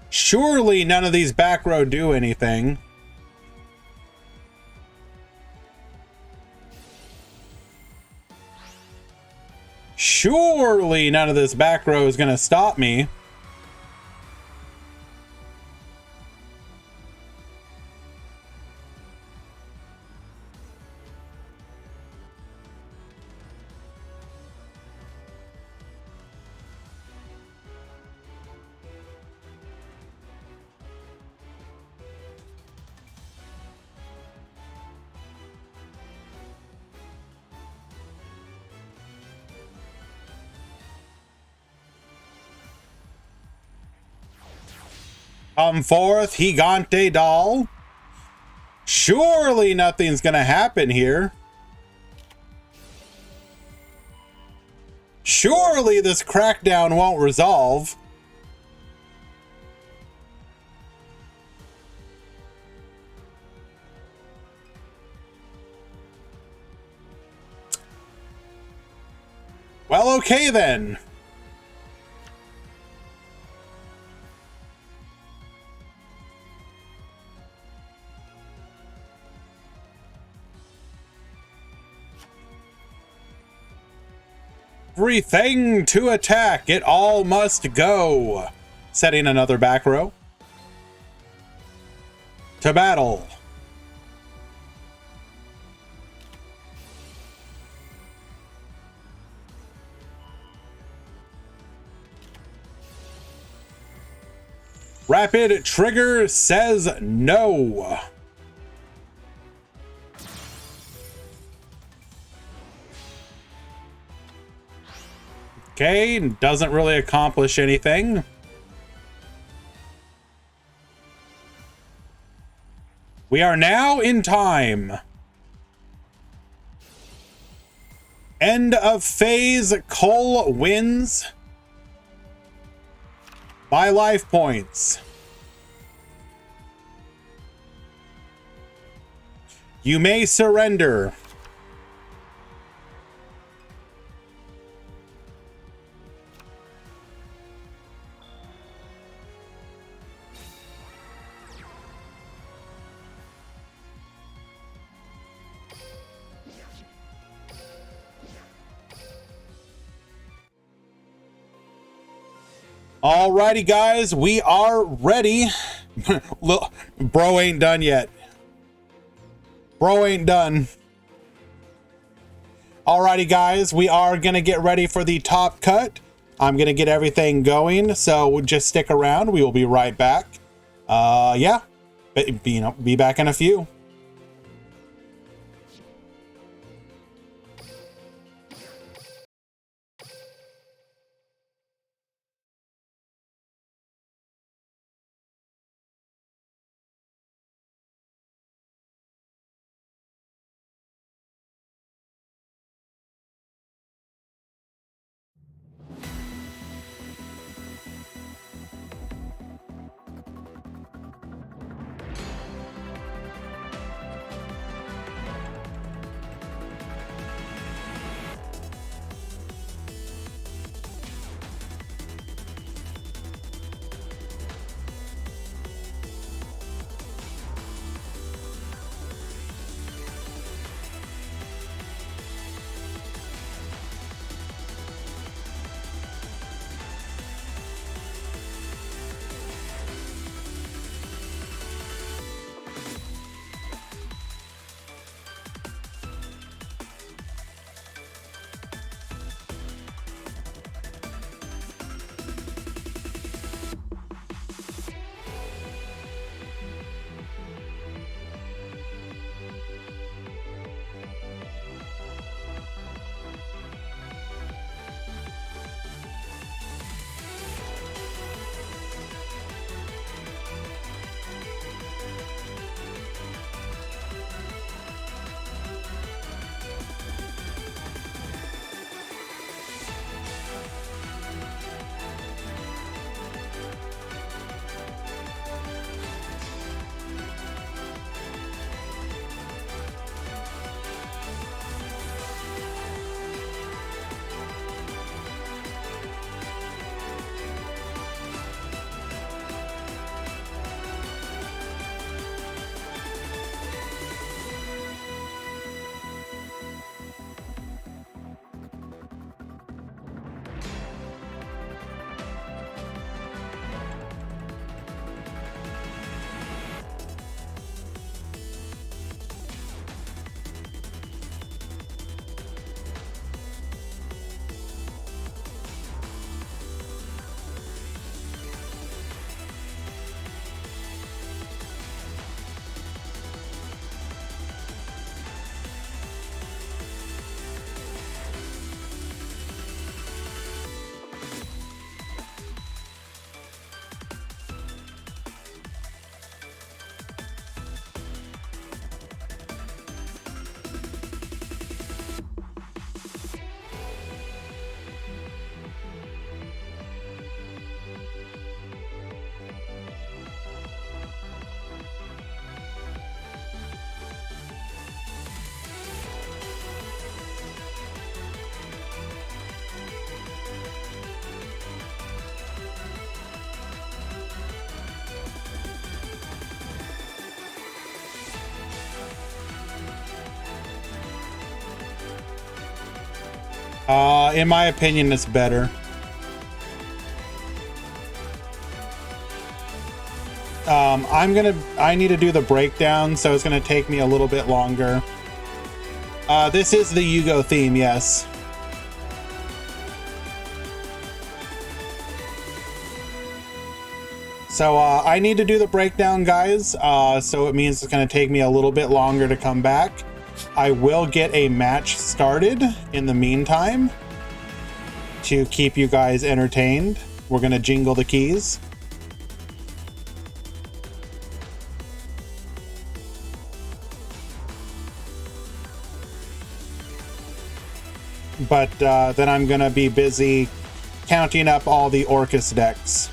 Surely none of these back row do anything. Surely none of this back row is going to stop me. Come forth, Gigante doll. Surely nothing's gonna happen here. Surely this crackdown won't resolve. Well, okay then. Everything to attack. It all must go. Setting another back row. To battle. Rapid trigger says no. Okay, doesn't really accomplish anything. We are now in time. End of phase. Cole wins by life points. You may surrender. Alrighty, guys, we are ready. Look, bro ain't done yet. Bro ain't done. Alrighty, guys, we are gonna get ready for the top cut. I'm gonna get everything going, so just stick around. We will be right back. Yeah, be back in a few. In my opinion, it's better. I need to do the breakdown, so it's gonna take me a little bit longer. This is the Yugo theme, yes. So I need to do the breakdown, guys. So it means it's gonna take me a little bit longer to come back. I will get a match started in the meantime to keep you guys entertained. We're gonna jingle the keys. But then I'm gonna be busy counting up all the Orcus decks.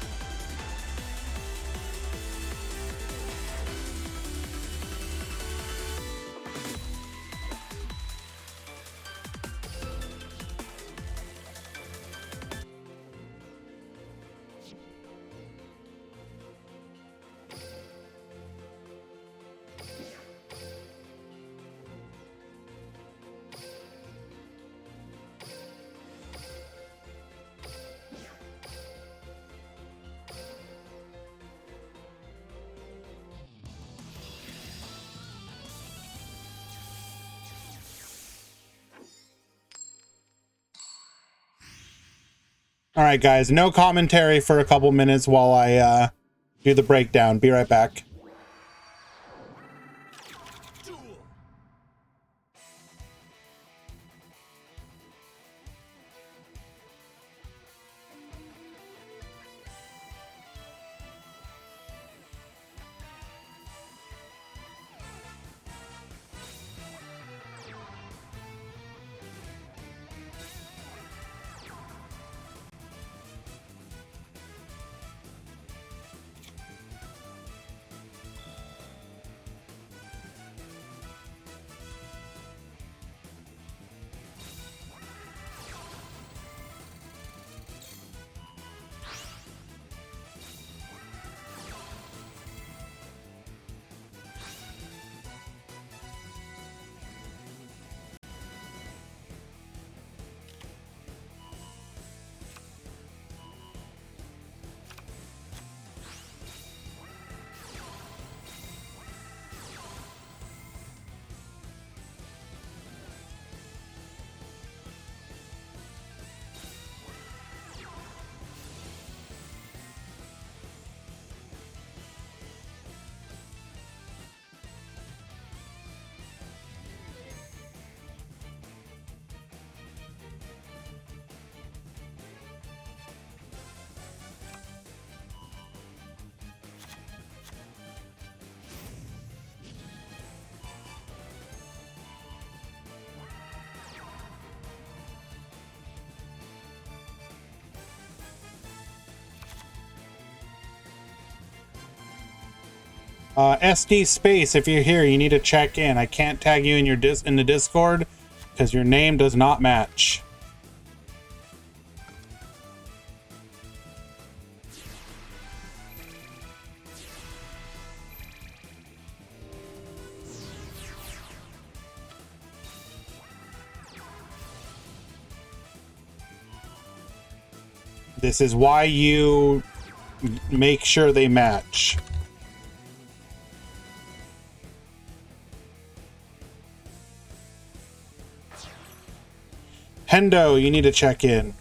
All right, guys, no commentary for a couple minutes while I do the breakdown. Be right back. SD Space, if you're here, you need to check in. I can't tag you in your in the Discord because your name does not match. This is why you make sure they match. Hendo, you need to check in.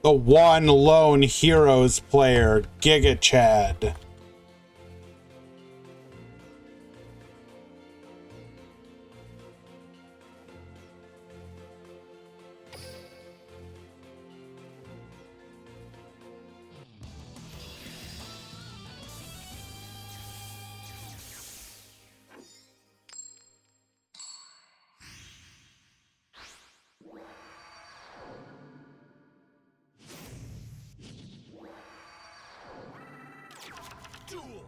The one lone Heroes player, Giga Chad. Duel.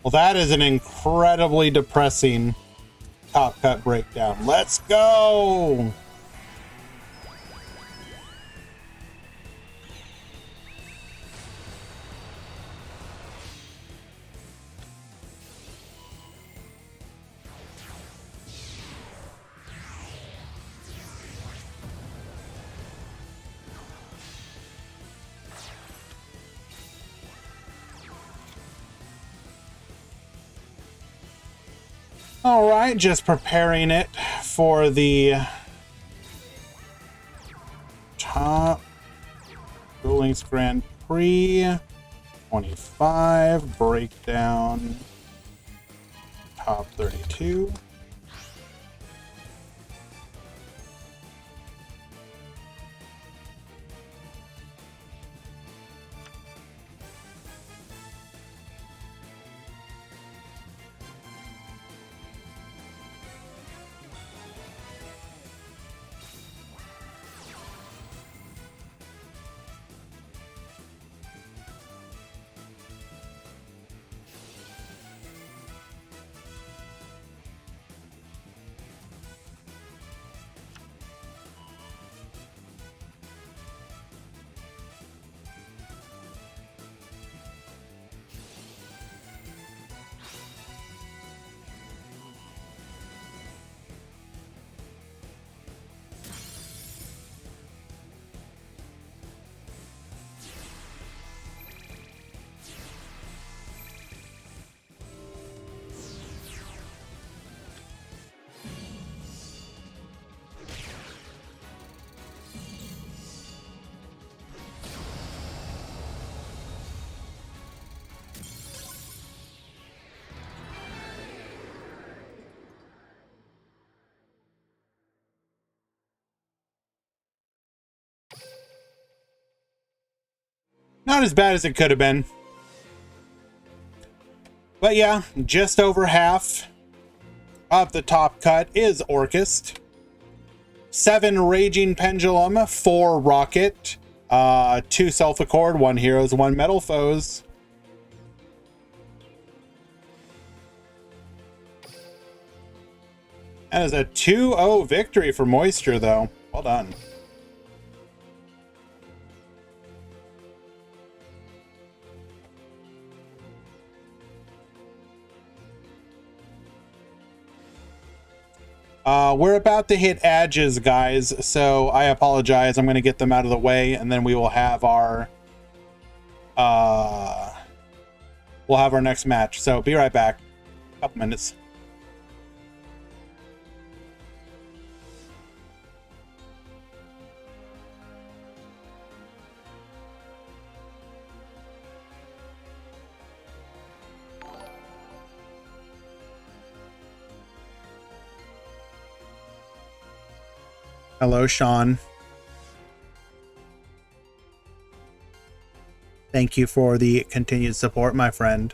Well, that is an incredibly depressing top cut breakdown. Let's go! All right, just preparing it for the top Duel Links Grand Prix 25 breakdown, top 32. Not as bad as it could have been. But yeah, just over half of the top cut is Orchest. 7 Raging Pendulum, 4 Rocket, 2 Self Accord, 1 Heroes, 1 Metal Foes. That is a 2-0 victory for Moisture, though. Well done. We're about to hit edges, guys, so I apologize. I'm going to get them out of the way, and then we will have our next match. So be right back. A couple minutes. Hello, Sean. Thank you for the continued support, my friend.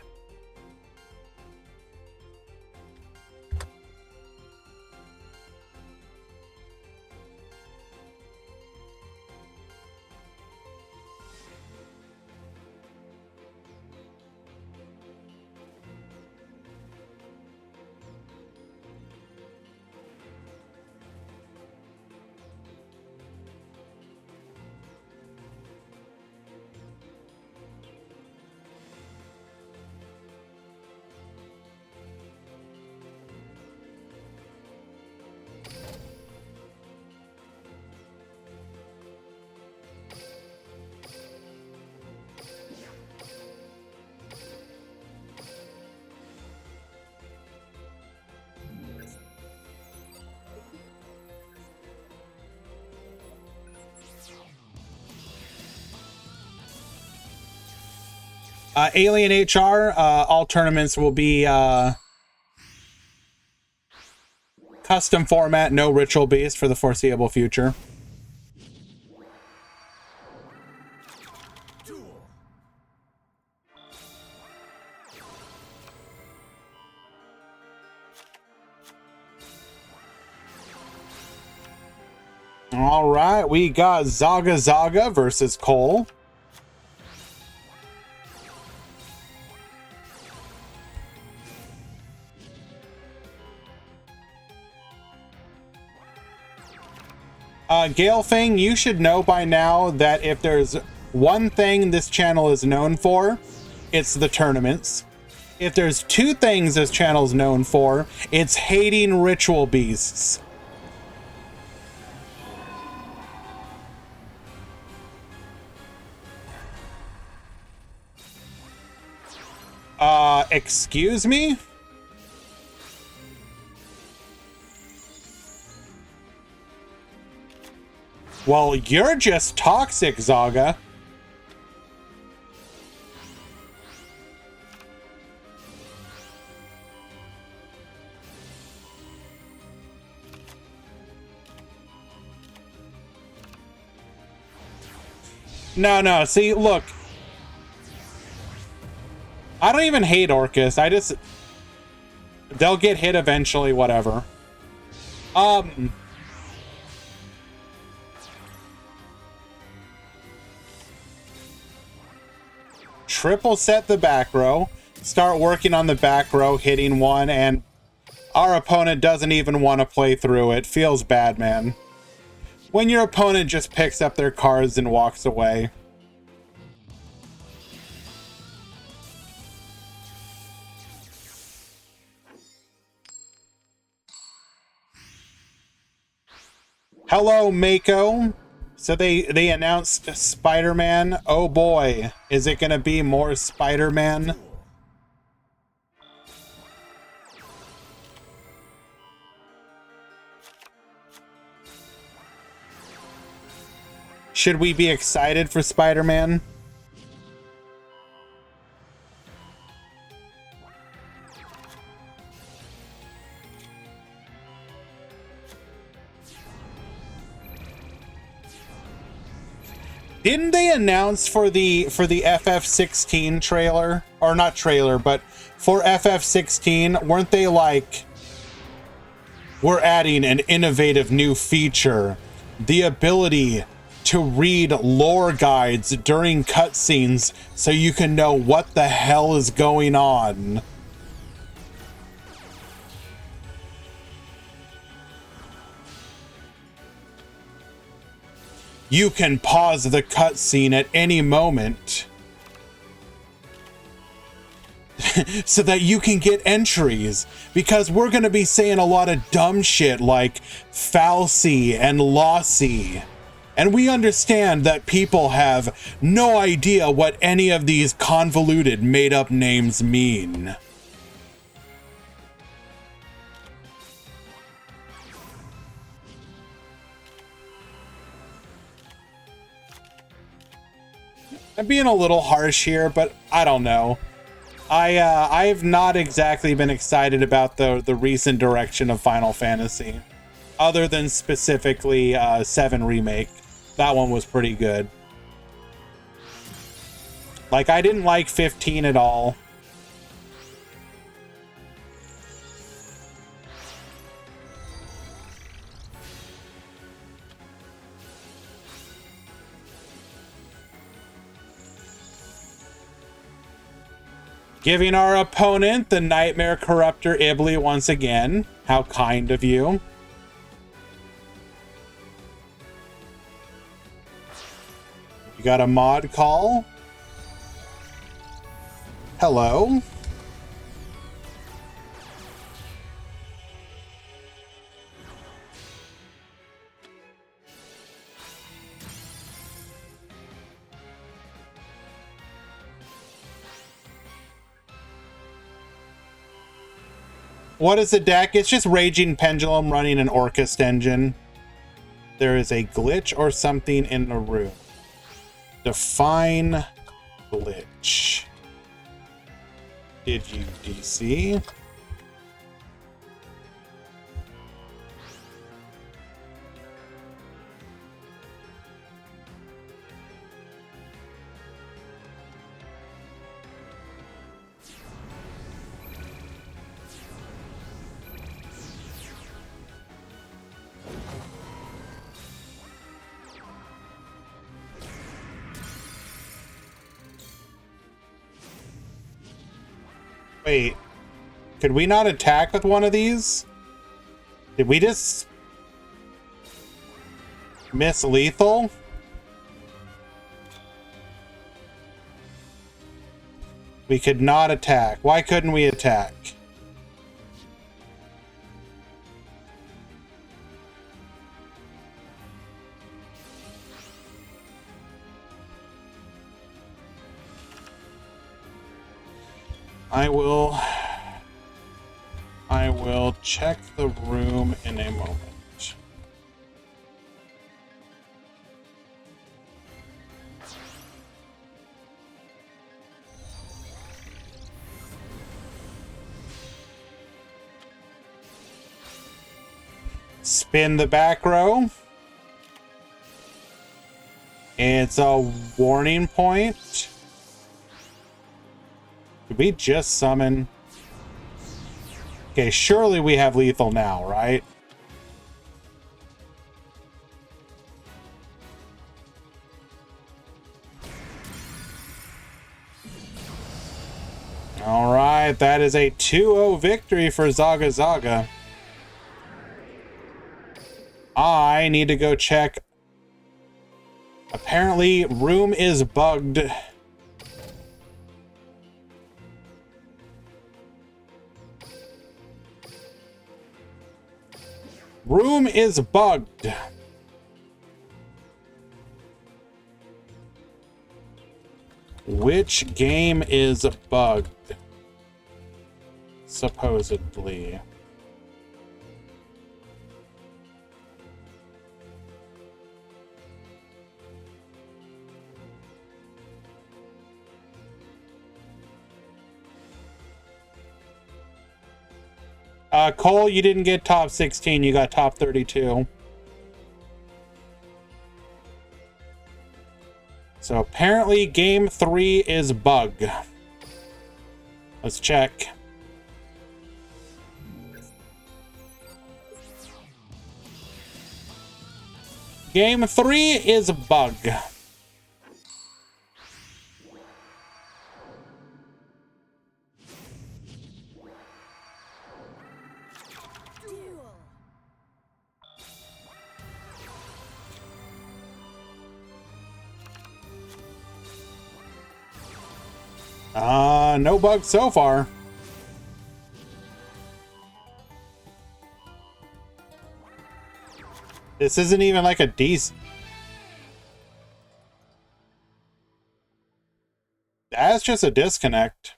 Alien HR, all tournaments will be custom format, no ritual based for the foreseeable future. All right, we got Zaga Zaga versus Cole. Gale Fang, you should know by now that if there's one thing this channel is known for, it's the tournaments. If there's two things this channel is known for, it's hating ritual beasts. Excuse me? Well, you're just toxic, Zaga. No, see, look. I don't even hate Orcus. They'll get hit eventually, whatever. Triple set the back row, start working on the back row, hitting one, and our opponent doesn't even want to play through it. Feels bad, man. When your opponent just picks up their cards and walks away. Hello, Mako. So they announced Spider-Man. Oh boy, is it gonna be more Spider-Man? Should we be excited for Spider-Man? Didn't they announce for the FF16 trailer, or not trailer, but for FF16, weren't they like, we're adding an innovative new feature, the ability to read lore guides during cutscenes so you can know what the hell is going on? You can pause the cutscene at any moment so that you can get entries, because we're going to be saying a lot of dumb shit like falsy and lossy. And we understand that people have no idea what any of these convoluted made-up names mean. I'm being a little harsh here, but I don't know. I've not exactly been excited about the recent direction of Final Fantasy, other than specifically 7 Remake. That one was pretty good. Like, I didn't like 15 at all. Giving our opponent the Nightmare Corruptor Ibli once again. How kind of you. You got a mod call? Hello? What is the deck? It's just Raging Pendulum running an Orcust engine. There is a glitch or something in the room. Define glitch. Did you DC? Wait, could we not attack with one of these? Did we just miss lethal? We could not attack. Why couldn't we attack? I will check the room in a moment. Spin the back row. It's a warning point. Did we just summon? Okay, surely we have lethal now, right? All right, that is a 2-0 victory for Zaga Zaga. I need to go check. Apparently, room is bugged. Room is bugged. Which game is bugged? Supposedly. Cole, you didn't get top 16, you got top 32. So apparently game 3 is bug. Let's check. Game 3 is bug. No bugs so far. This isn't even like a decent. That's just a disconnect.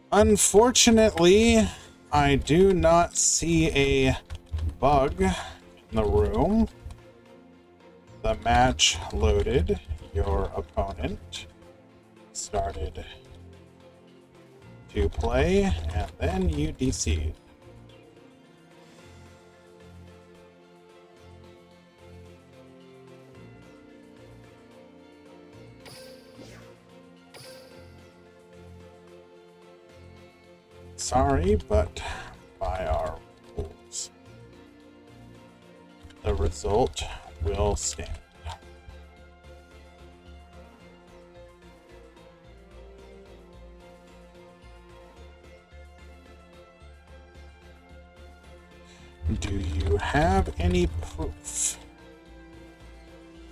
Unfortunately, I do not see a bug in the room. The match loaded. Your opponent started to play, and then you DC'd. Sorry, but by our rules, the result will stand. Do you have any proof?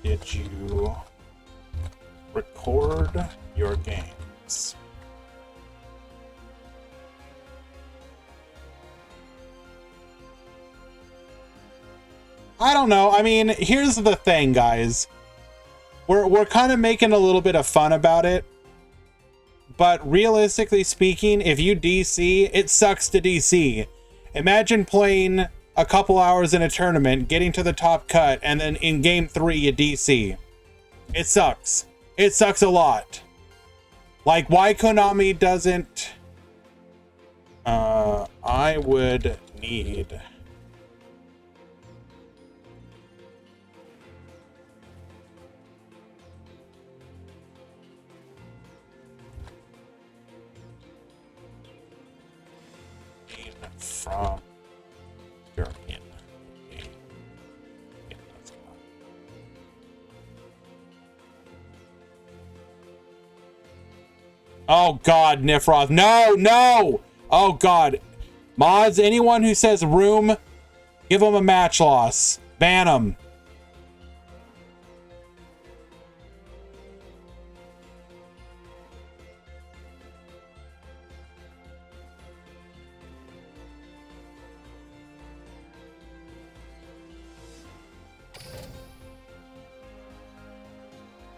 Did you record your games? I don't know. I mean, here's the thing, guys. We're kind of making a little bit of fun about it. but realistically speaking, if you DC, it sucks to DC. Imagine playing a couple hours in a tournament, getting to the top cut, and then in game 3 you DC. It sucks. It sucks a lot. Like, why Konami doesn't... I would need... from European. Oh God, Nifroth. No, no! Oh God. Mods, anyone who says room, give them a match loss. Ban them.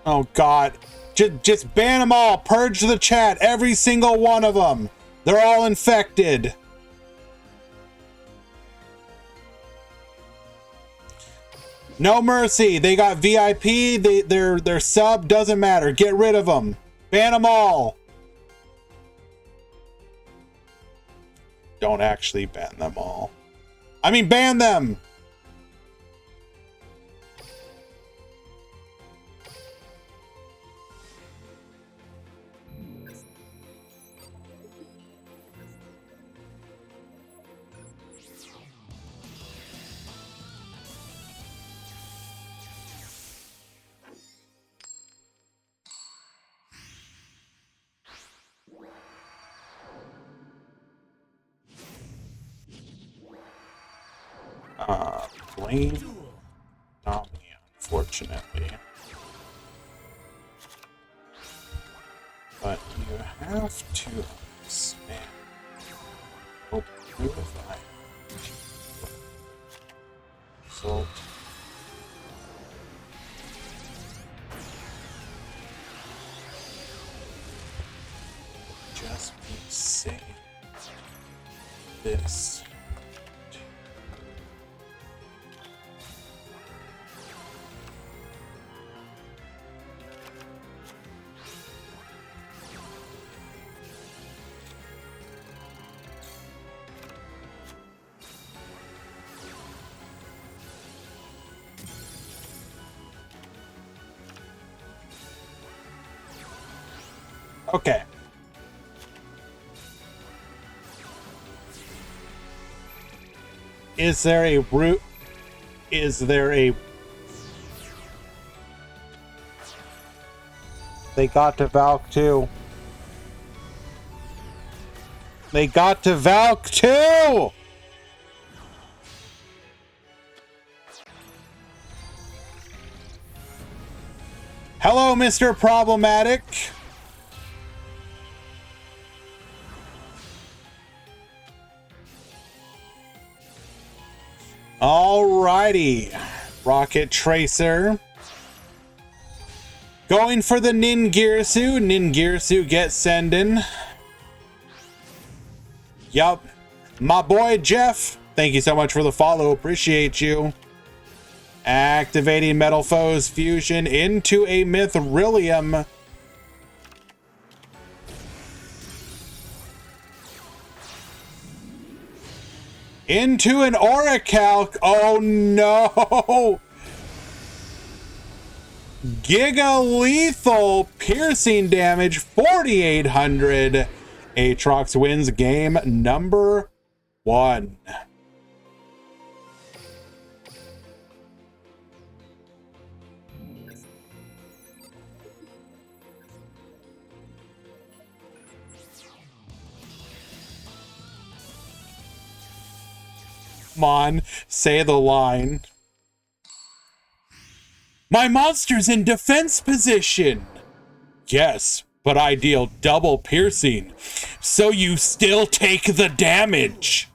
Oh God. Just ban them all. Purge the chat. Every single one of them. They're all infected. No mercy. They got VIP. Their sub doesn't matter. Get rid of them. Ban them all. Don't actually ban them all. I mean, ban them. Blame Domini, unfortunately. But you have to understand. Oh, purify. Result. Just be saying this. Okay. Is there a root? Is there a... They got to Valk too. They got to Valk too! Hello, Mr. Problematic. Alrighty, Rocket Tracer. Going for the Ningirsu. Ningirsu gets sending. Yup. My boy Jeff, thank you so much for the follow. Appreciate you. Activating Metal Foes Fusion into a Mithrilium. Into an Orichalc. Oh no! Giga lethal piercing damage, 4,800. Aatrox wins game number 1. Come on, say the line. My monster's in defense position. Yes, but I deal double piercing, so you still take the damage.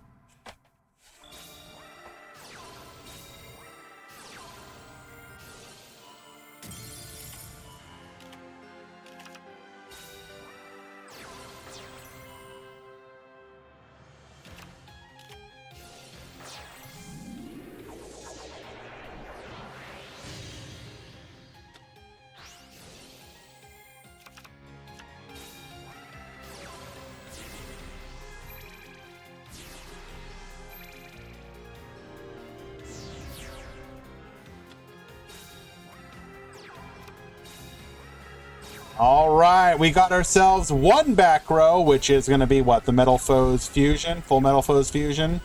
All right, we got ourselves one back row, which is going to be what? The Metal Foes Fusion, Full Metal Foes Fusion.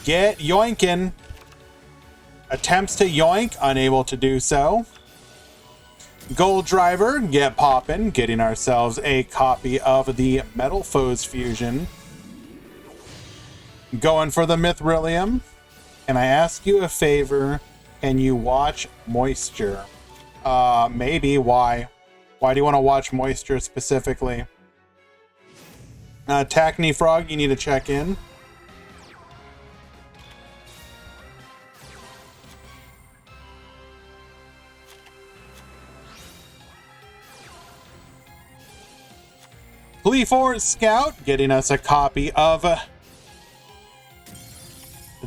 Get yoinkin'. Attempts to yoink, unable to do so. Gold Driver, get poppin', getting ourselves a copy of the Metal Foes Fusion. Going for the Mithrilium. Can I ask you a favor? Can you watch Moisture? Maybe. Why? Why do you want to watch Moisture specifically? Tacny Frog, you need to check in. Pleafor Scout, getting us a copy of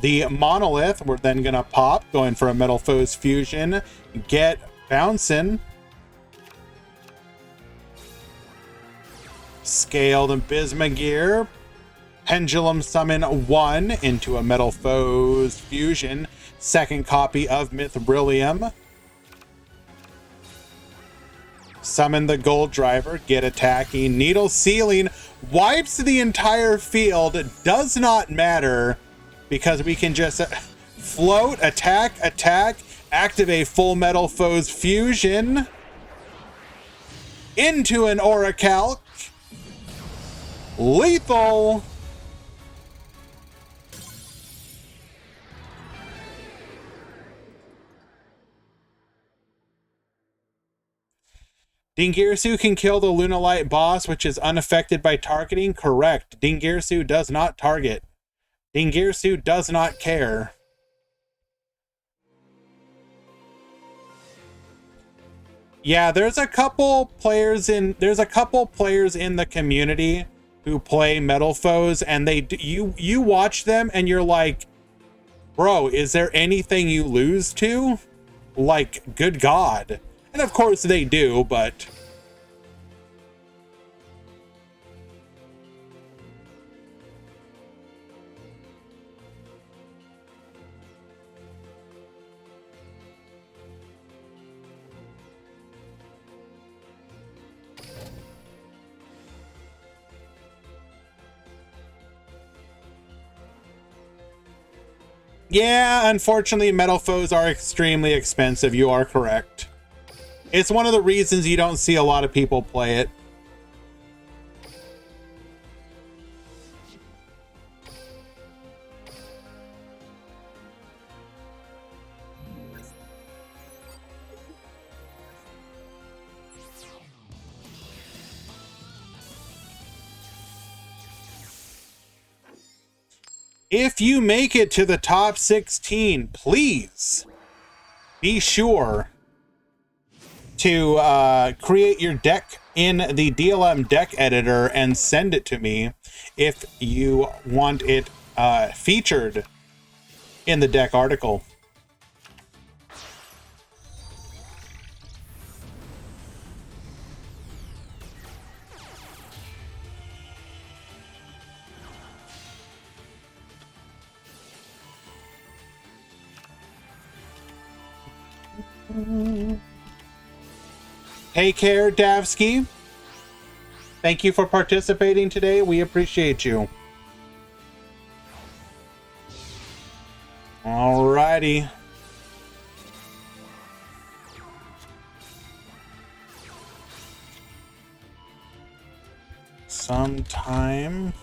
the Monolith. We're then going to pop, going for a Metal Foes Fusion. Get bouncing. Scaled Bismugear. Pendulum Summon 1 into a Metal Foes Fusion. Second copy of Mithrilium. Summon the Gold Driver, get attacking. Needle Sealing wipes the entire field. Does not matter because we can just float, attack, activate Full Metal Foes Fusion into an Orichalc. Lethal. Dingirsu can kill the Lunalight boss, which is unaffected by targeting. Correct. Dingirsu does not target. Dingirsu does not care. Yeah, there's a couple players in the community who play Metal Foes, and you watch them and you're like, bro, is there anything you lose to? Like, good God. And of course they do, but yeah, unfortunately Metal Foes are extremely expensive. You are correct. It's one of the reasons you don't see a lot of people play it. If you make it to the top 16, please be sure to create your deck in the DLM deck editor and send it to me if you want it featured in the deck article. Take care, Davsky. Thank you for participating today. We appreciate you. Alrighty. Sometime.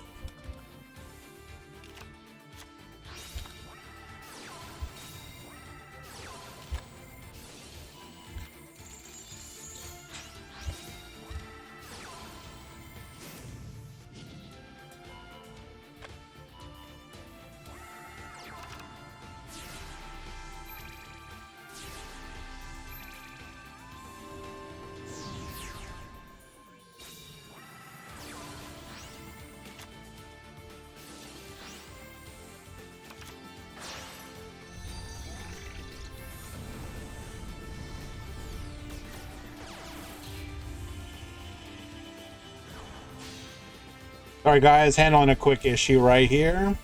Sorry guys, handling a quick issue right here.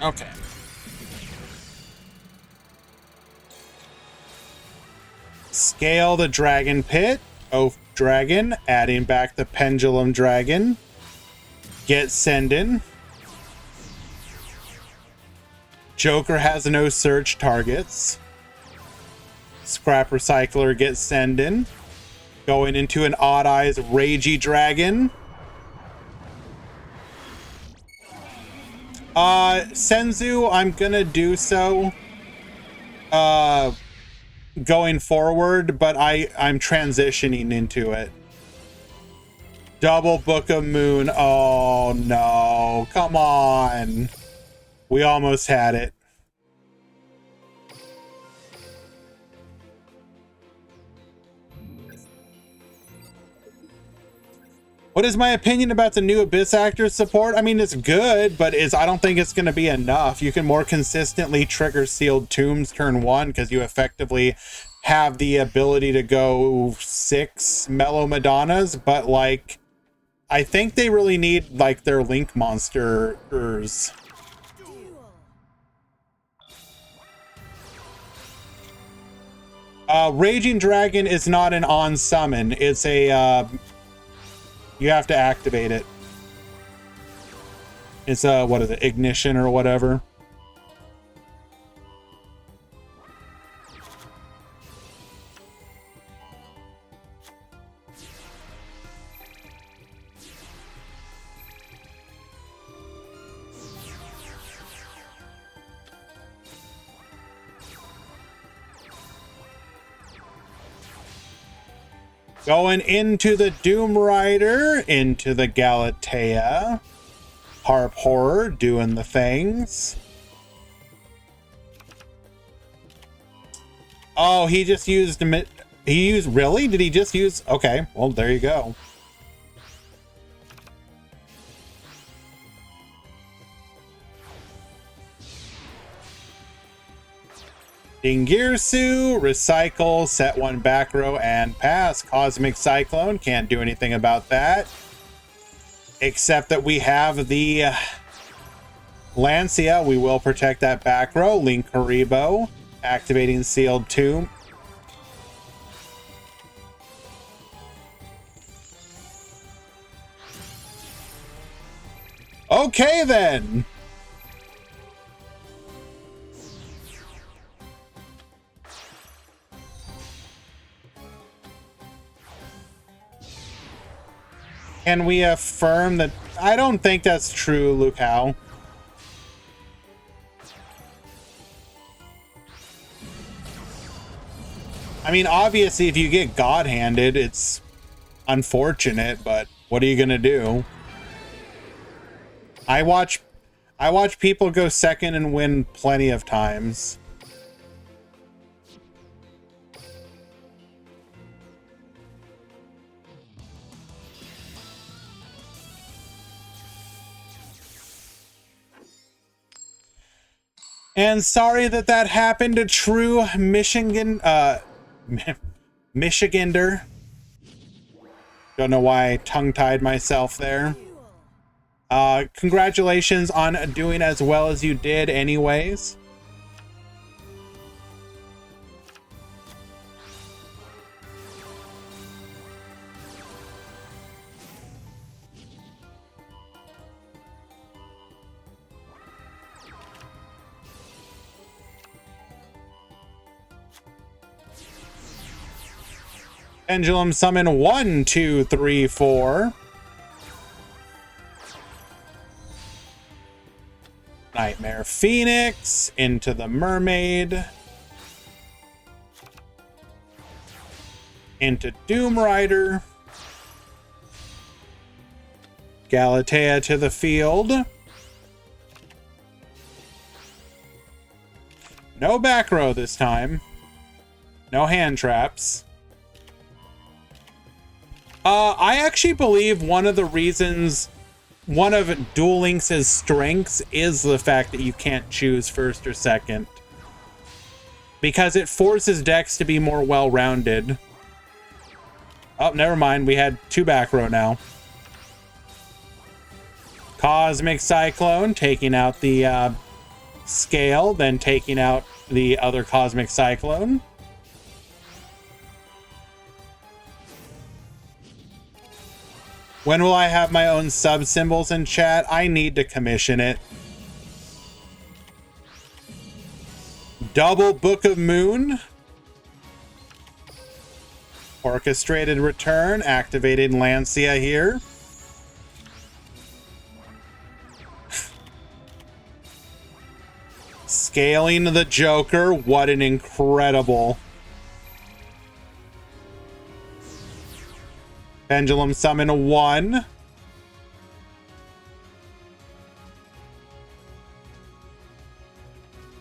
Okay. Scale the dragon pit. Oath dragon. Adding back the pendulum dragon. Get sending. Joker has no search targets. Scrap recycler gets sending. Going into an Odd Eyes Ragey Dragon. Senzu, I'm gonna do so going forward, but I'm transitioning into it. Double Book of Moon. Oh no, come on. We almost had it. What is my opinion about the new Abyss Actors support? I mean, it's good, but I don't think it's going to be enough. You can more consistently trigger Sealed Tombs turn 1 because you effectively have the ability to go 6 Mellow Madonnas, but like, I think they really need like their Link monsters. Raging Dragon is not an on summon. It's a you have to activate it. It's what is it, ignition or whatever. Going into the Doom Rider, into the Galatea. Harp Horror doing the things. Oh, he just used really? Did he just use? Okay, well, there you go. Dingirsu, recycle, set 1 back row, and pass. Cosmic Cyclone, can't do anything about that. Except that we have the Lancia. We will protect that back row. Link Haribo, activating Sealed Tomb. Okay, then. Can we affirm that? I don't think that's true, Luke Howe. I mean, obviously, if you get God-handed, it's unfortunate, but what are you gonna do? I watch people go second and win plenty of times. And sorry that happened to true Michigander. Don't know why I tongue-tied myself there. Congratulations on doing as well as you did anyways. Pendulum summon 1, 2, 3, 4. Nightmare Phoenix into the Mermaid. Into Doom Rider. Galatea to the field. No back row this time. No hand traps. I actually believe one of Duel Links' strengths is the fact that you can't choose first or second. Because it forces decks to be more well-rounded. Oh, never mind. We had 2 back row now. Cosmic Cyclone taking out the Scale, then taking out the other Cosmic Cyclone. When will I have my own sub symbols in chat? I need to commission it. Double Book of Moon. Orchestrated Return, activated Lancia here. Scaling the Joker, what an incredible. Pendulum Summon 1.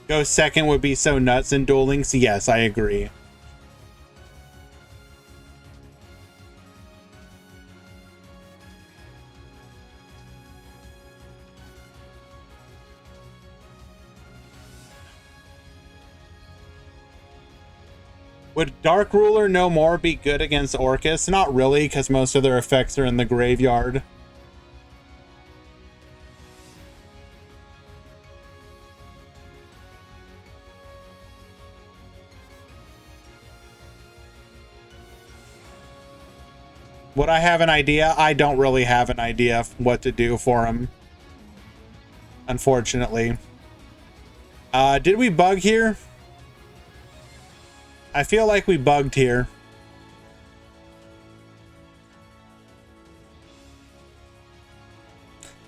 Go second would be so nuts in Duel Links. Yes, I agree. Would Dark Ruler No More be good against Orcus? Not really, because most of their effects are in the graveyard. Would I have an idea? I don't really have an idea of what to do for him, unfortunately. Did we bug here? I feel like we bugged here.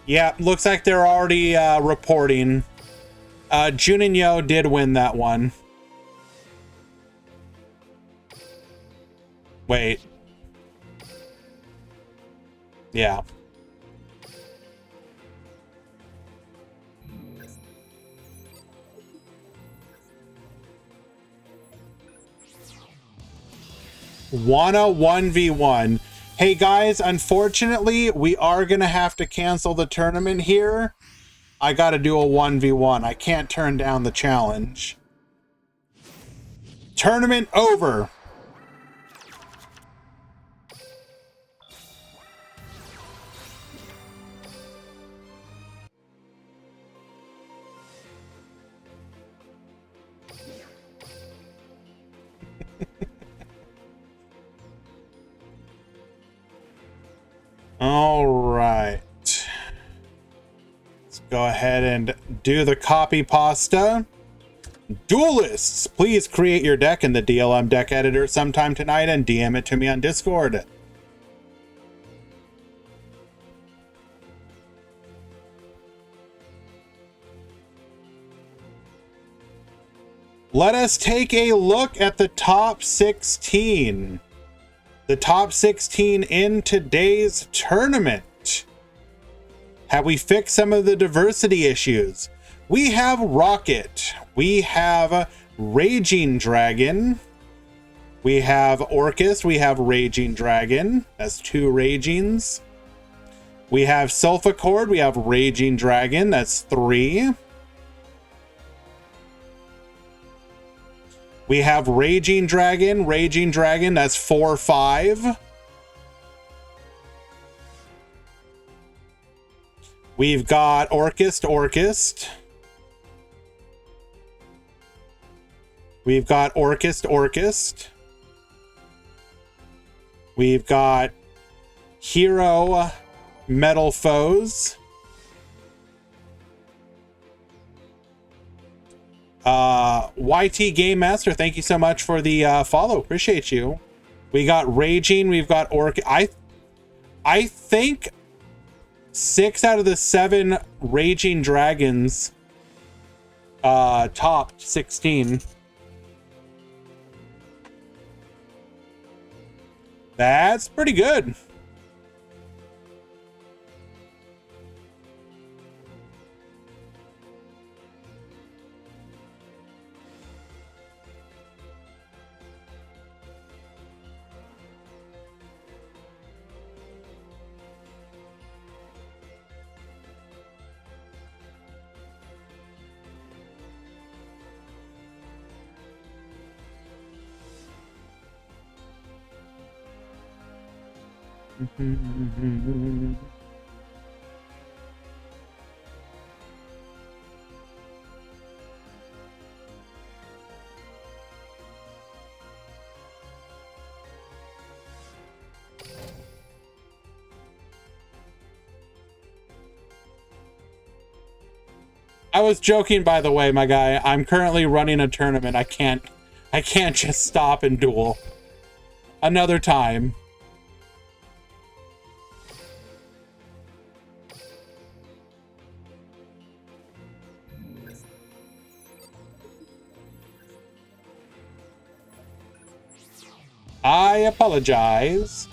Yeah, looks like they're already reporting. Juninho did win that one. Wait. Yeah. Wanna 1v1. Hey guys, unfortunately, we are gonna have to cancel the tournament here. I gotta do a 1v1. I can't turn down the challenge. Tournament over. All right. Let's go ahead and do the copy pasta. Duelists, please create your deck in the DLM deck editor sometime tonight and DM it to me on Discord. Let us take a look at the top 16. The top 16 in today's tournament. Have we fixed some of the diversity issues? We have Rocket. We have Raging Dragon. We have Orcus. We have Raging Dragon. That's 2 Ragings. We have Sulfacord. We have Raging Dragon. That's 3. We have Raging Dragon, that's 4, 5. We've got Orcust. We've got Orcust. We've got Hero Metal Foes. YT Game Master, thank you so much for the follow. Appreciate you. We got Raging, we've got I think 6 out of the 7 Raging Dragons topped 16. That's pretty good. I was joking, by the way, my guy. I'm currently running a tournament. I can't just stop and duel. Another time. I apologize.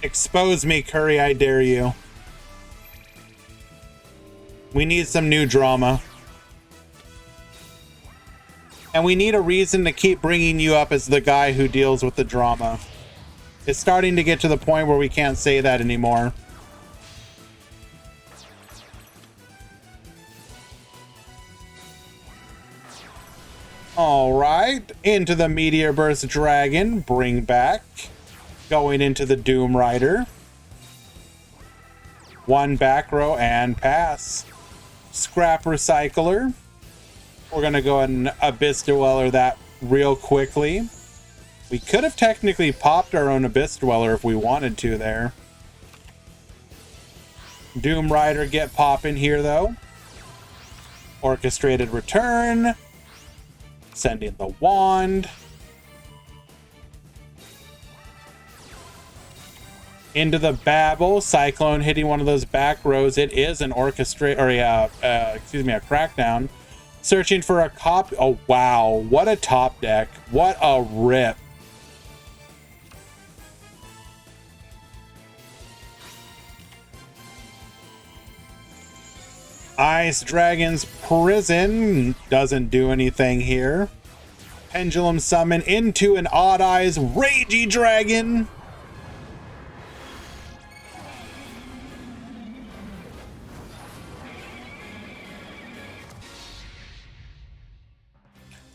Expose me, Curry, I dare you. We need some new drama. And we need a reason to keep bringing you up as the guy who deals with the drama. It's starting to get to the point where we can't say that anymore. All right, into the Meteor Burst Dragon, bring back. Going into the Doom Rider. One back row and pass. Scrap Recycler. We're going to go ahead and Abyss Dweller that real quickly. We could have technically popped our own Abyss Dweller if we wanted to there. Doom Rider get popping here though. Orchestrated Return. Sending the Wand. Into the Babel, Cyclone hitting one of those back rows. It is an orchestrate, or a crackdown. Searching for a cop. Oh wow, what a top deck! What a rip! Ice Dragon's Prison doesn't do anything here. Pendulum Summon into an Odd Eyes Ragey Dragon.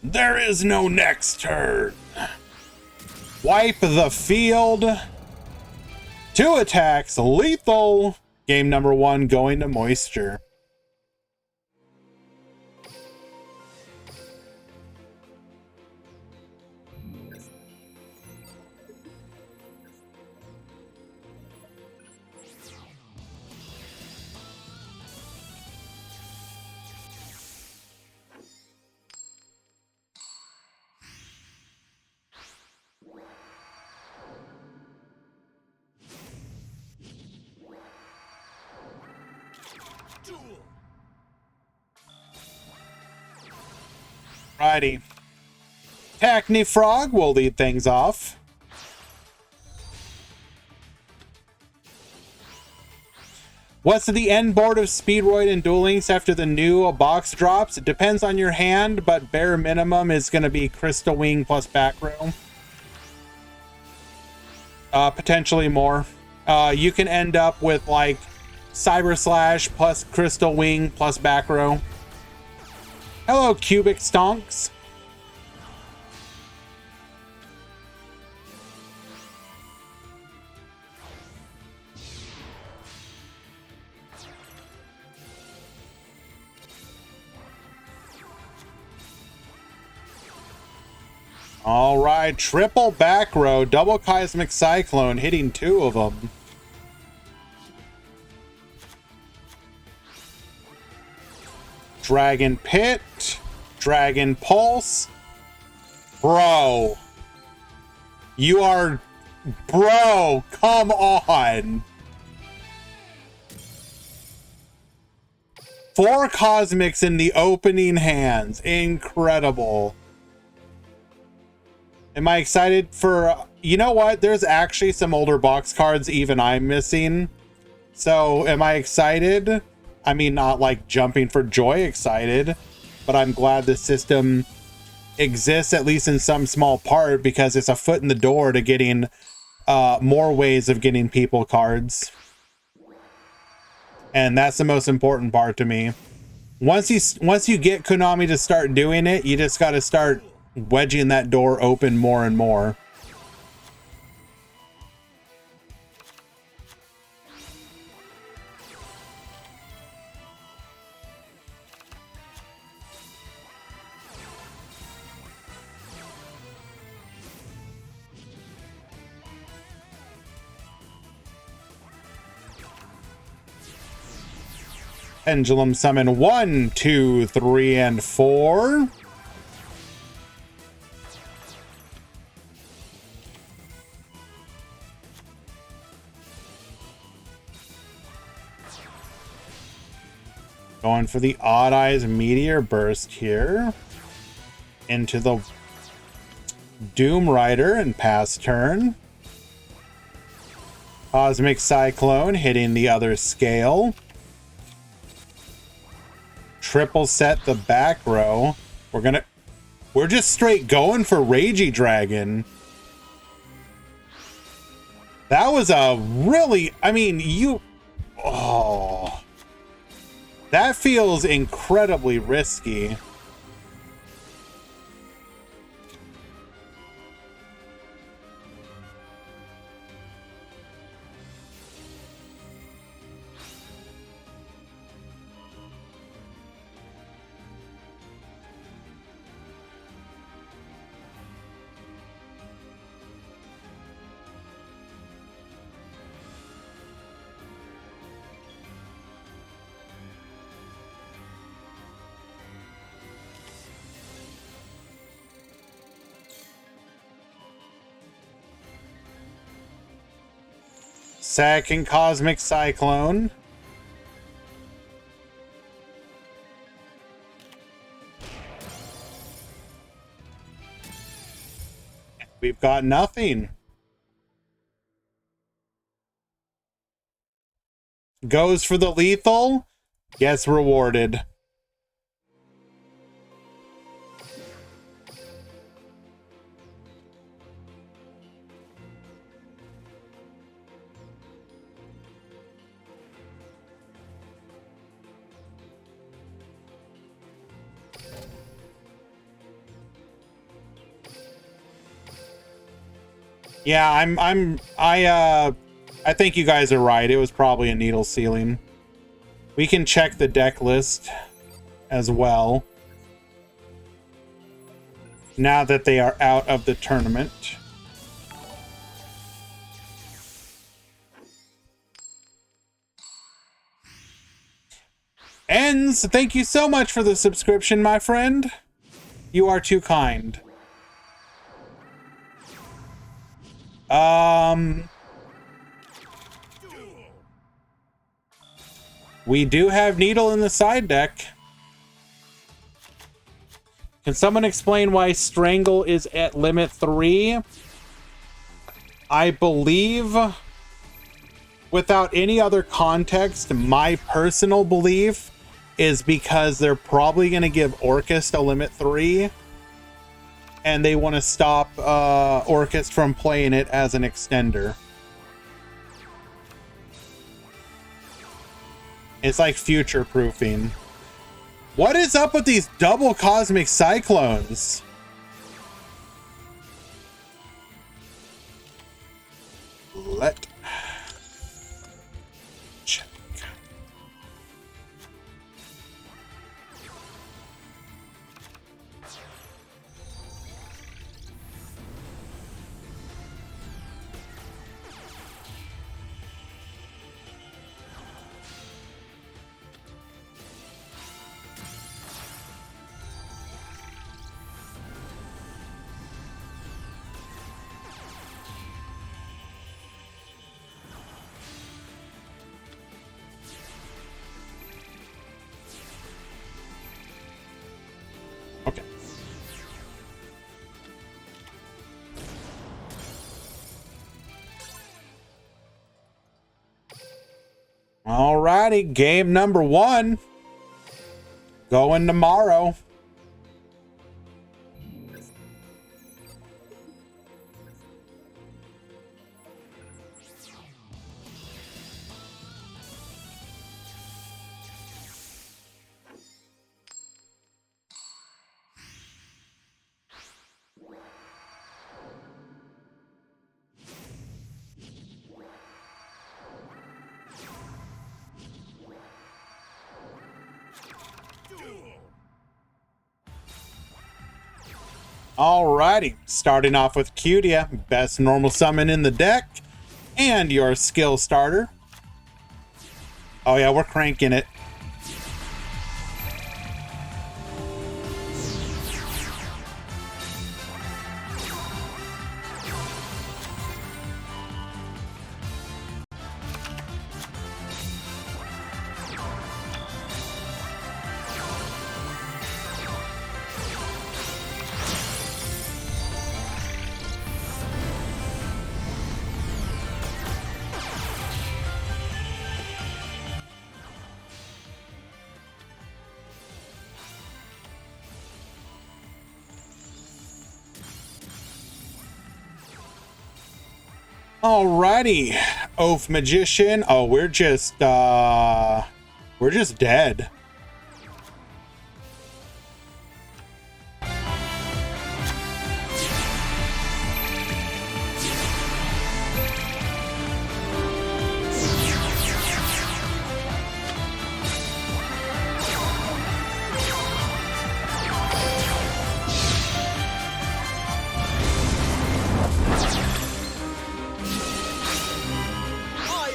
There is no next turn. Wipe the field. 2 attacks, lethal. Game number 1 going to Moisture. Righty. Hackney Frog will lead things off. What's the end board of Speedroid and Duel Links after the new box drops? It depends on your hand, but bare minimum is going to be Crystal Wing plus back row. Potentially more. You can end up with like Cyber Slash plus Crystal Wing plus back row. Hello, Cubic Stonks. All right, triple back row, double Cosmic Cyclone, hitting 2 of them. Dragon Pit, Dragon Pulse. Bro. You are... Bro, come on. 4 Cosmics in the opening hands. Incredible. Am I excited for... You know what? There's actually some older box cards even I'm missing. So, am I excited? I mean, not like jumping for joy excited, but I'm glad the system exists, at least in some small part, because it's a foot in the door to getting more ways of getting people cards. And that's the most important part to me. Once you get Konami to start doing it, you just got to start wedging that door open more and more. Pendulum summon 1, 2, 3, and 4. Going for the Odd Eyes Meteor Burst here. Into the Doom Rider and pass turn. Cosmic Cyclone hitting the other scale. Triple set the back row. We're just straight going for Ragey Dragon. That was a really, I mean, that feels incredibly risky. Second Cosmic Cyclone. We've got nothing. Goes for the lethal. Gets rewarded. Yeah, I think you guys are right. It was probably a needle ceiling. We can check the deck list as well. Now that they are out of the tournament. Ends, thank you so much for the subscription, my friend. You are too kind. We do have Needle in the side deck. Can someone explain why Strangle is at limit 3? I believe, without any other context, my personal belief is because they're probably going to give Orcust a limit 3. And they want to stop Orcust from playing it as an extender. It's like future-proofing. What is up with these double Cosmic Cyclones? Let check. Okay. Alrighty, game number 1. Going tomorrow. Alrighty, starting off with Cutia, best normal summon in the deck, and your skill starter. Oh yeah, we're cranking it. Alrighty, Oath Magician. Oh, we're just dead.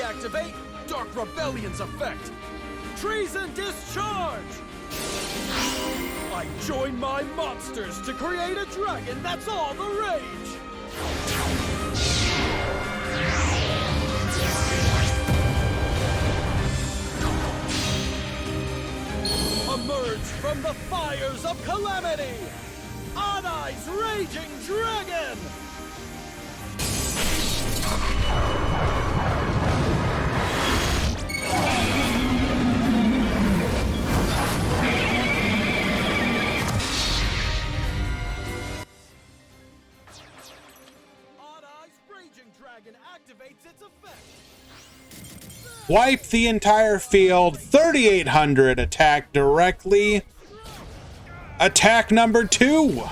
Activate Dark Rebellion's effect. Treason discharge! I join my monsters to create a dragon that's all the rage! Emerge from the fires of calamity! Anai's Raging Dragon! Activates its effect. Wipe the entire field. 3,800 attack directly. Attack number 2.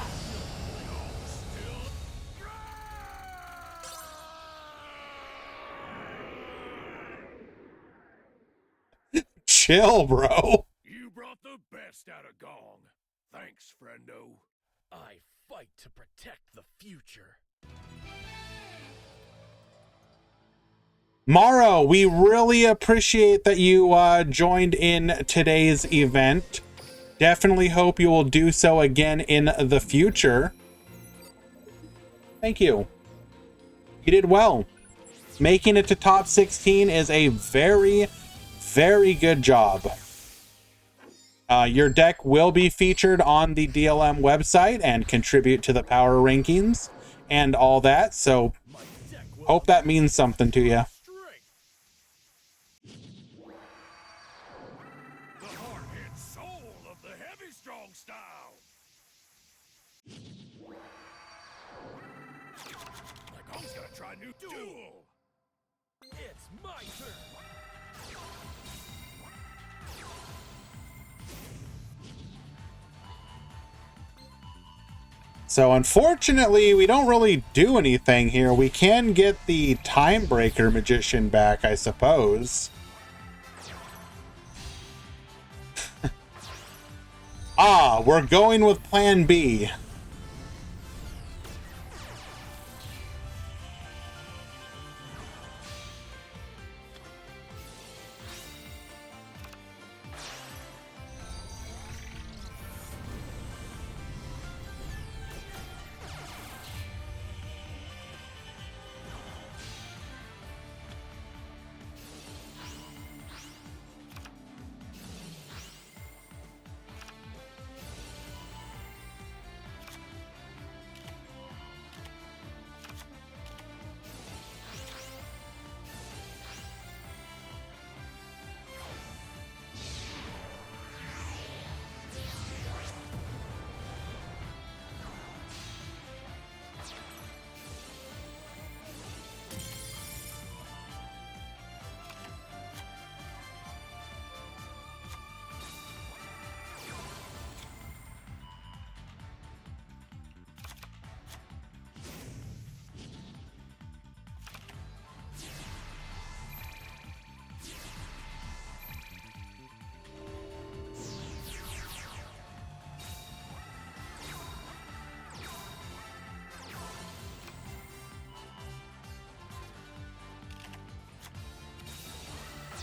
Chill, bro. You brought the best out of Gong. Thanks, friendo. I fight to protect the future. Morrow, we really appreciate that you joined in today's event. Definitely hope you will do so again in the future. Thank you. You did well. Making it to top 16 is a very, very good job. Your deck will be featured on the DLM website and contribute to the power rankings and all that, so hope that means something to you. Duel! It's my turn! So unfortunately, we don't really do anything here. We can get the Timebreaker Magician back, I suppose. Ah, we're going with Plan B.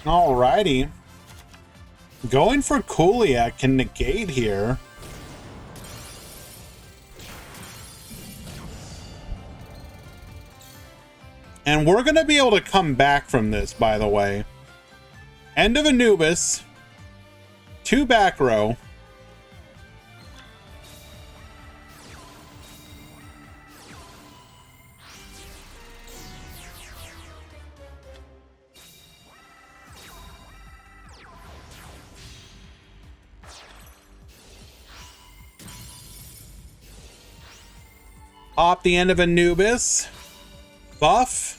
Alrighty. Going for Kulia can negate here. And we're going to be able to come back from this, by the way. End of Anubis. 2 back row. Pop the end of Anubis. Buff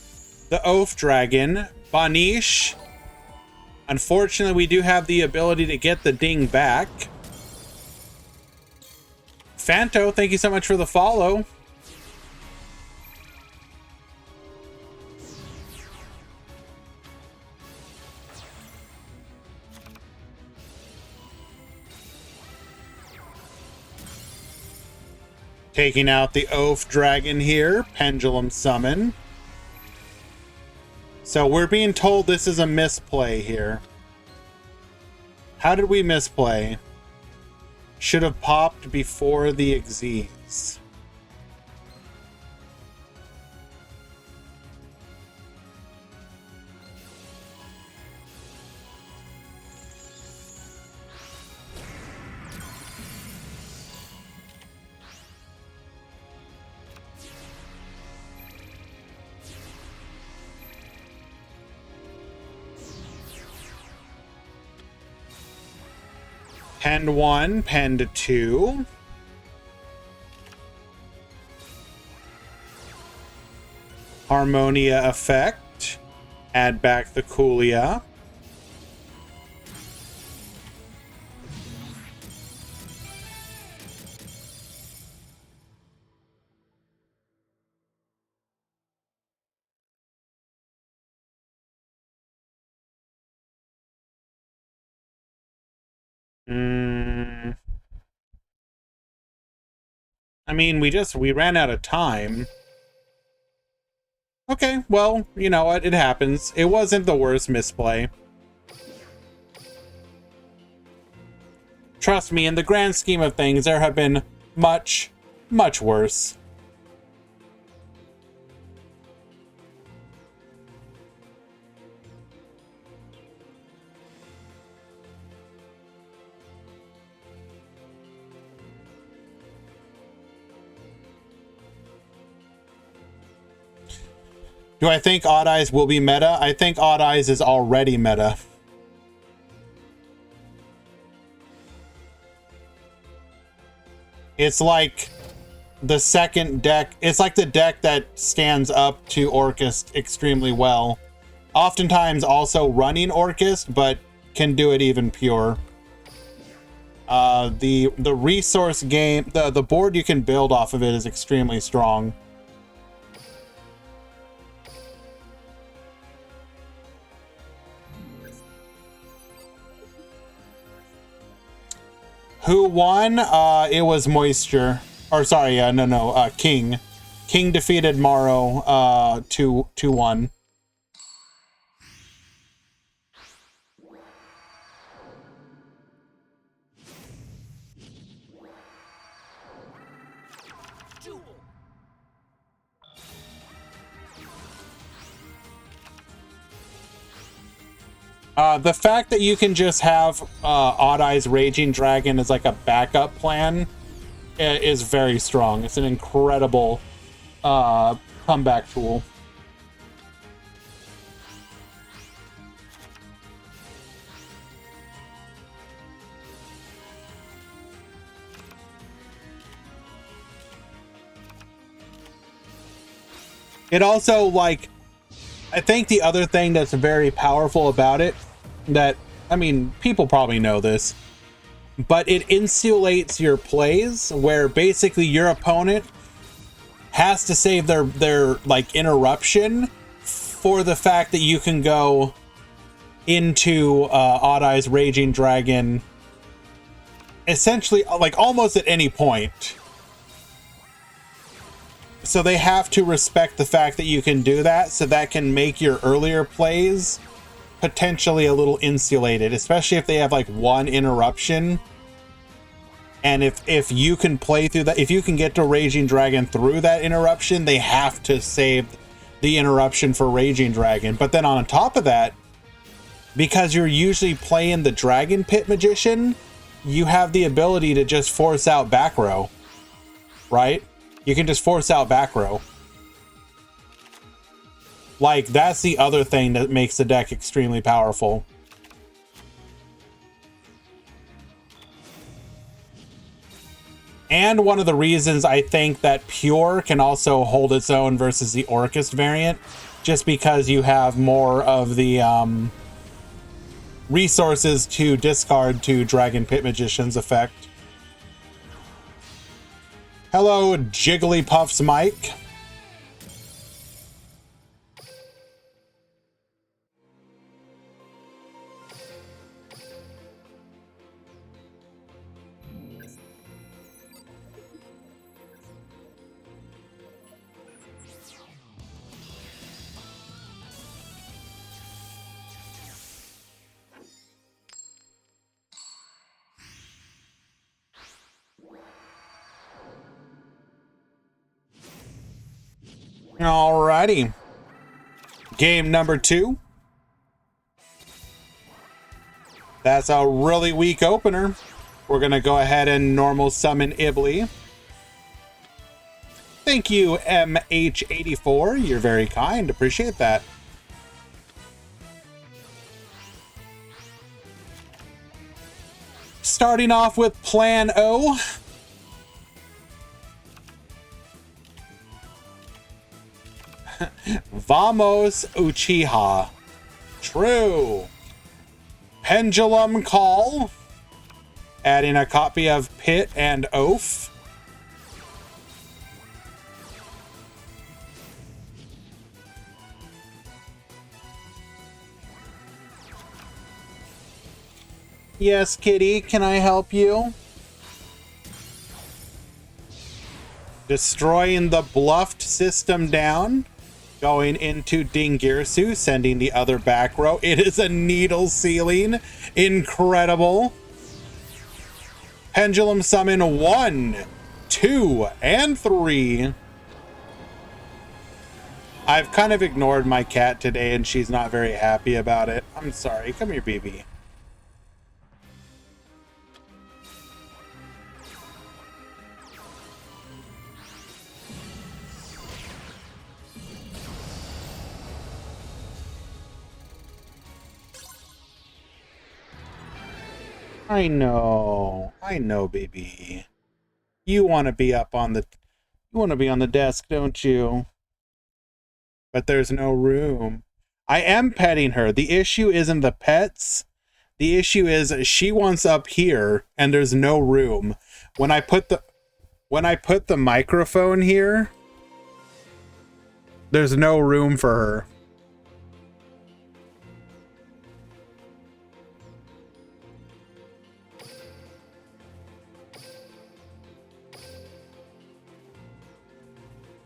the Oath Dragon. Banish. Unfortunately, we do have the ability to get the ding back. Fanto, thank you so much for the follow. Taking out the Oath Dragon here. Pendulum Summon. So we're being told this is a misplay here. How did we misplay? Should have popped before the Xyz. Pend 1, Pend 2. Harmonia effect. Add back the Kulia. I mean, we ran out of time. Okay, well, you know what? It happens. It wasn't the worst misplay. Trust me, in the grand scheme of things, there have been much, much worse. Do I think Odd Eyes will be meta? I think Odd Eyes is already meta. It's like the second deck. It's like the deck that stands up to Orcust extremely well. Oftentimes also running Orcust, but can do it even pure. The resource game, the board you can build off of it is extremely strong. Who won? It was Moisture. Or sorry, King. King defeated Morrow 2-1. The fact that you can just have Odd Eyes Raging Dragon as like a backup plan is very strong. It's an incredible comeback tool. It also, like, I think the other thing that's very powerful about it, that, I mean, people probably know this, but it insulates your plays where basically your opponent has to save their like interruption for the fact that you can go into Odd Eyes Raging Dragon essentially like almost at any point. So they have to respect the fact that you can do that, so that can make your earlier plays potentially a little insulated, especially if they have like one interruption. And if you can play through that, if you can get to Raging Dragon through that interruption, they have to save the interruption for Raging Dragon. But then on top of that, because you're usually playing the Dragon Pit Magician, you have the ability to just force out back row, right? You can just force out back row. Like, that's the other thing that makes the deck extremely powerful. And one of the reasons I think that Pure can also hold its own versus the Orcust variant, just because you have more of the resources to discard to Dragon Pit Magician's effect. Hello, Jigglypuff's Mike. Alrighty. Game number 2. That's a really weak opener. We're going to go ahead and normal summon Ibly. Thank you, MH84. You're very kind. Appreciate that. Starting off with Plan O. Vamos Uchiha. True. Pendulum Call. Adding a copy of Pit and Oath. Yes, kitty, can I help you? Destroying the bluffed system down. Going into Dingirsu, sending the other back row. It is a needle ceiling. Incredible. Pendulum summon 1, 2, and 3. I've kind of ignored my cat today and she's not very happy about it. I'm sorry. Come here, baby. I know, baby. You want to be up on the, desk, don't you? But there's no room. I am petting her. The issue isn't the pets. The issue is she wants up here and there's no room. When I put the microphone here, there's no room for her.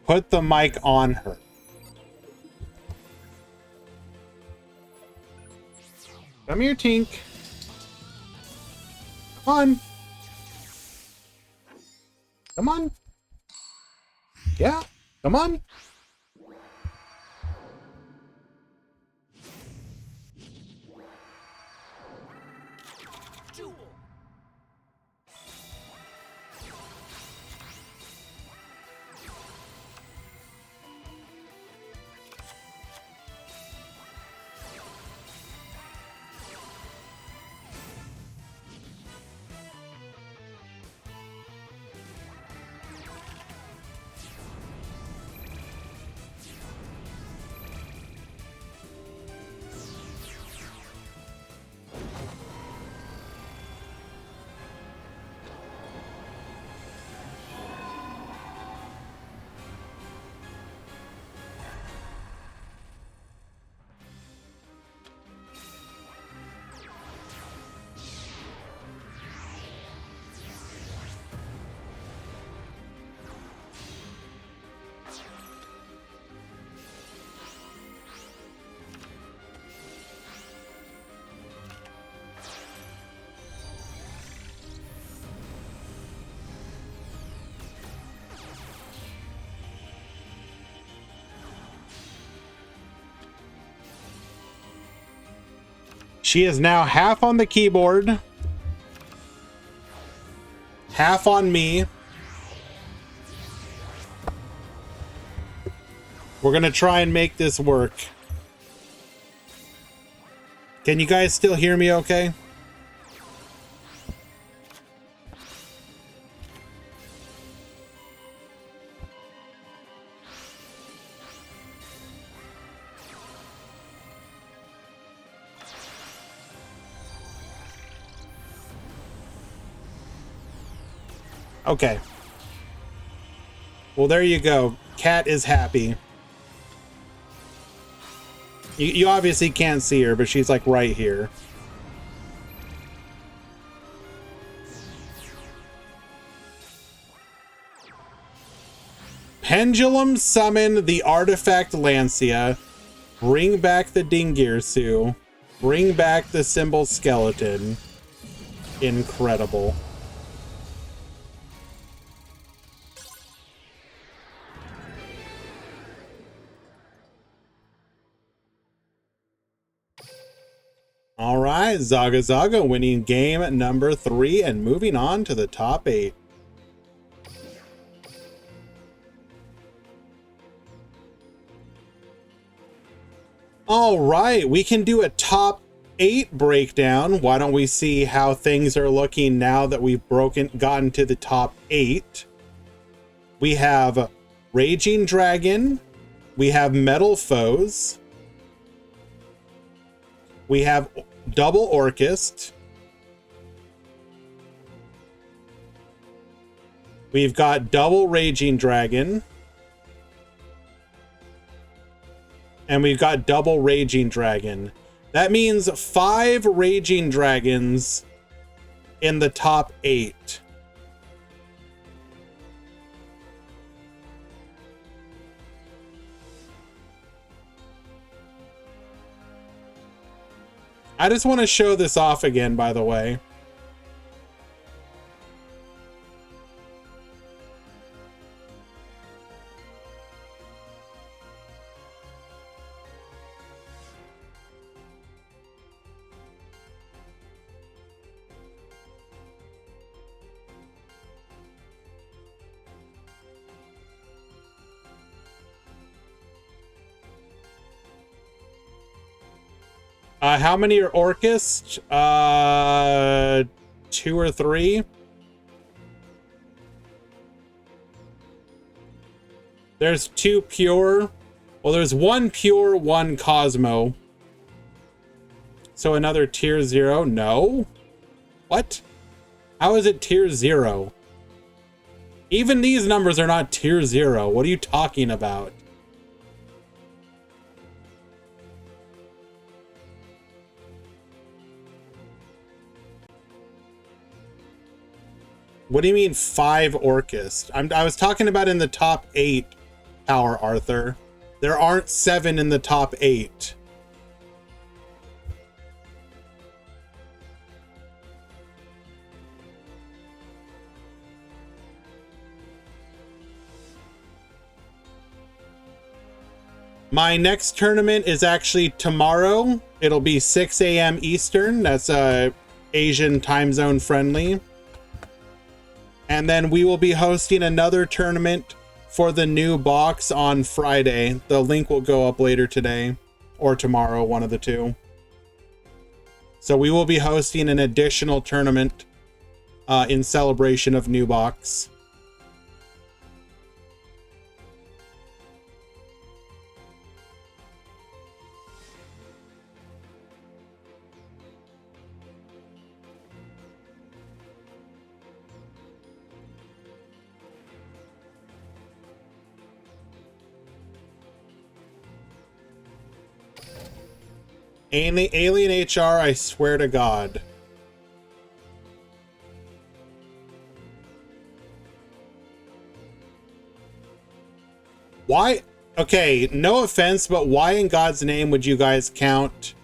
Put the mic on her. Come here, Tink. Come on. Come on. Yeah, come on. She is now half on the keyboard, half on me. We're gonna try and make this work. Can you guys still hear me okay? Okay. Well, there you go. Cat is happy. You obviously can't see her, but she's like right here. Pendulum summon the artifact Lancia. Bring back the Dingirsu. Bring back the symbol skeleton. Incredible. All right, Zaga Zaga winning game number 3 and moving on to the top 8. All right, we can do a top 8 breakdown. Why don't we see how things are looking now that we've gotten to the top 8? We have Raging Dragon. We have Metal Foes. We have Double Orchest. We've got Double Raging Dragon. And we've got Double Raging Dragon. That means 5 Raging Dragons in the top 8. I just want to show this off again, by the way. How many are Orchist? 2 or 3. There's 2 pure. Well, there's 1 pure, 1 Cosmo. So another tier 0? No. What? How is it tier 0? Even these numbers are not tier 0. What are you talking about? What do you mean 5 Orchist? I was talking about in the top 8, Power Arthur. There aren't 7 in the top 8. My next tournament is actually tomorrow. It'll be 6 a.m. Eastern. That's Asian time zone friendly. And then we will be hosting another tournament for the new box on Friday. The link will go up later today or tomorrow, one of the two. So we will be hosting an additional tournament in celebration of new box. Alien HR, I swear to God. Why? Okay, no offense, but why in God's name would you guys count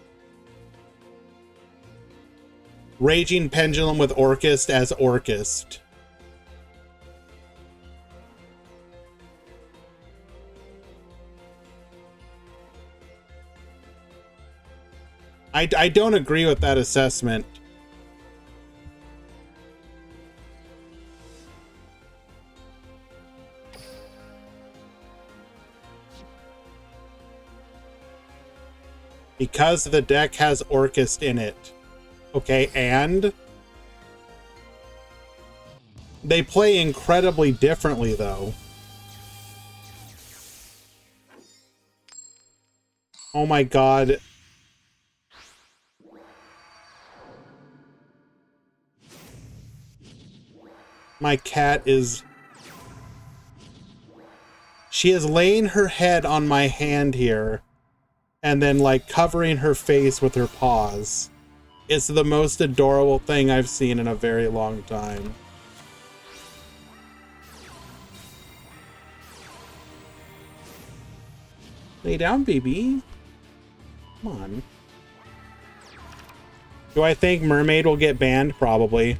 Raging Pendulum with Orchist as Orchist? I don't agree with that assessment. Because the deck has Orcust in it. Okay, and they play incredibly differently, though. Oh my god. My cat is... She is laying her head on my hand here, and then, like, covering her face with her paws. It's the most adorable thing I've seen in a very long time. Lay down, baby. Come on. Do I think Mermaid will get banned? Probably.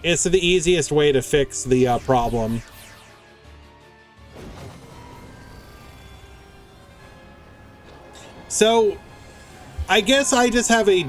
It's the easiest way to fix the problem. So, I guess I just have a...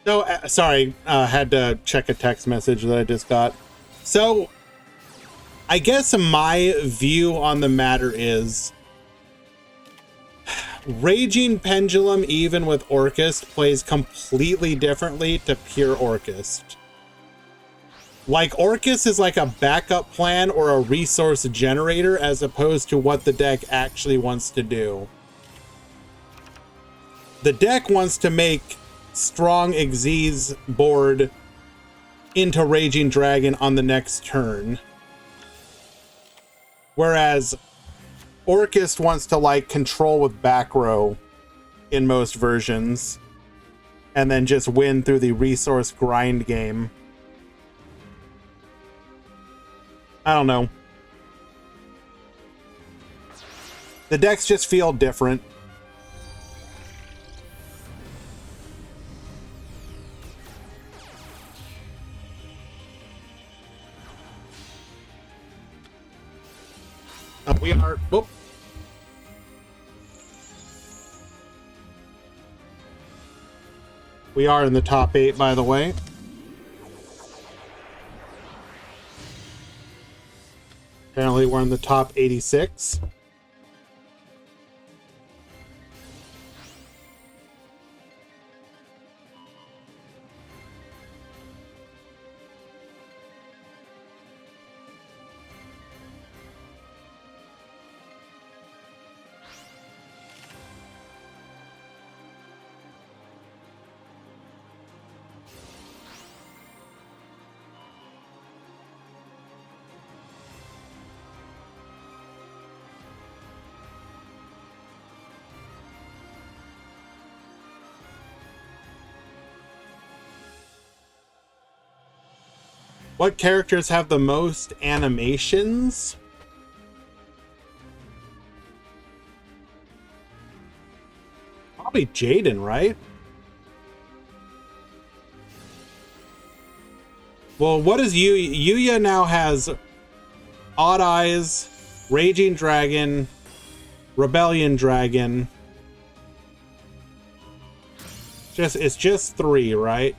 No, sorry, had to check a text message that I just got. So, I guess my view on the matter is Raging Pendulum, even with Orcust, plays completely differently to pure Orcust. Like, Orcust is like a backup plan or a resource generator as opposed to what the deck actually wants to do. The deck wants to make strong Xyz board into Raging Dragon on the next turn. Whereas Orcust wants to, like, control with back row in most versions and then just win through the resource grind game. I don't know. The decks just feel different. We are... Whoop. We are in the top 8, by the way. Apparently we're in the top 86. What characters have the most animations? Probably Jaden, right? Well, what is Yuya? Yuya now has Odd Eyes, Raging Dragon, Rebellion Dragon. It's just 3, right?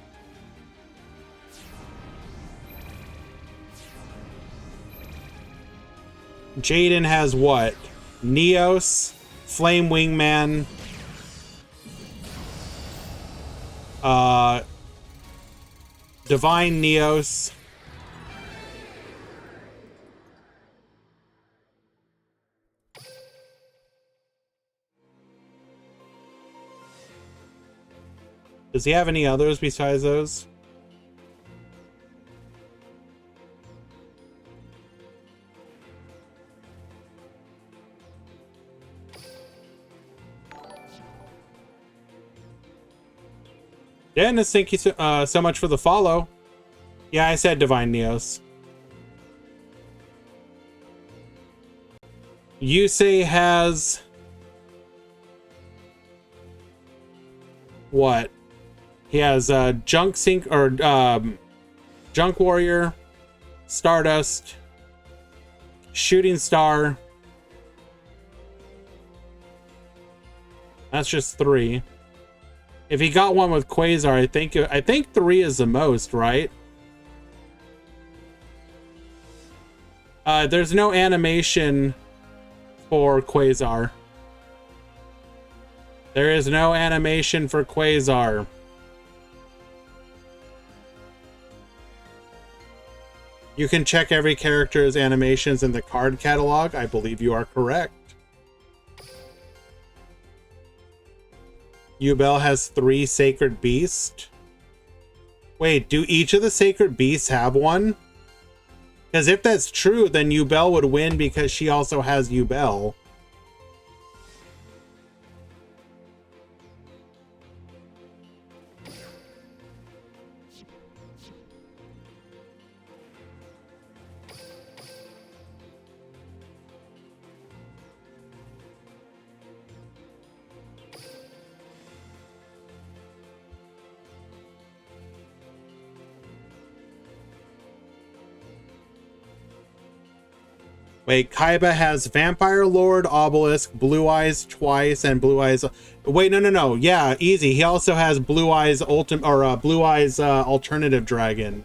Jaden has what? Neos, Flame Wingman, Divine Neos, Does he have any others besides those? Dennis, thank you so much for the follow. Yeah, I said Divine Neos. Yusei has... what? He has Junk Sync or Junk Warrior, Stardust, Shooting Star. That's just 3. If he got one with Quasar, I think 3 is the most, right? There's no animation for Quasar. There is no animation for Quasar. You can check every character's animations in the card catalog. I believe you are correct. Yubel has 3 Sacred Beasts. Wait, do each of the Sacred Beasts have one? Because if that's true, then Yubel would win because she also has Yubel. Wait, Kaiba has Vampire Lord, Obelisk, Blue Eyes twice, and Blue Eyes... Wait, no. Yeah, easy. He also has Blue Eyes Blue Eyes Alternative Dragon.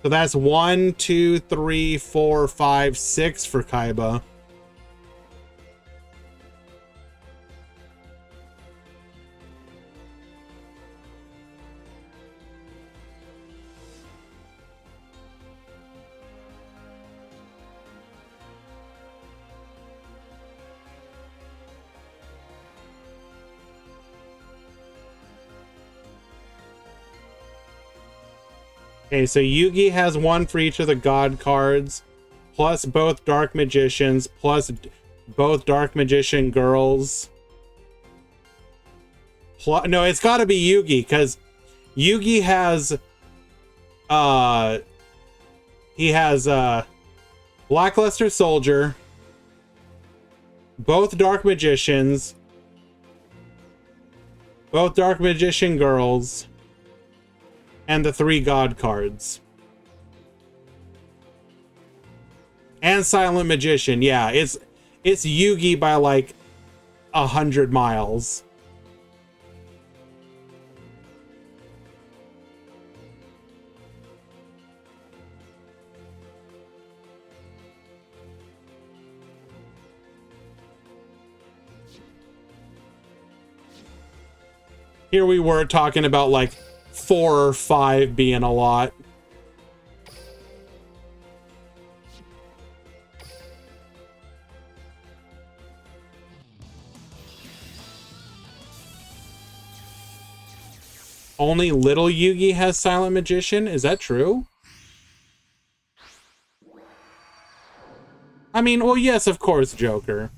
So that's 1, 2, 3, 4, 5, 6 for Kaiba. Okay, so Yugi has 1 for each of the god cards, plus both Dark Magicians, plus both Dark Magician girls. No, it's got to be Yugi, because Yugi has... he has Blackluster Soldier, both Dark Magicians, both Dark Magician girls, and the 3 god cards. And Silent Magician. Yeah, it's Yugi by like 100 miles. Here we were talking about like 4 or 5 being a lot. Only little Yugi has Silent Magician? Is that true? I mean, well, yes, of course, Joker.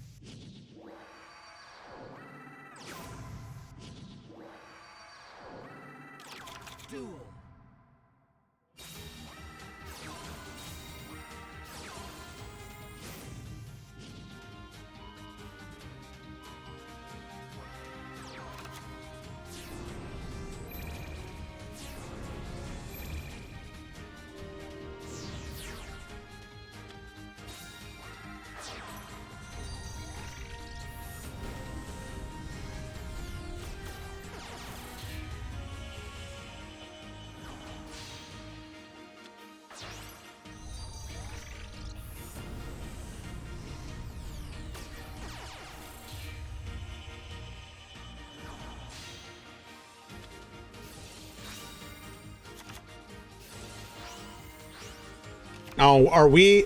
Oh, are we...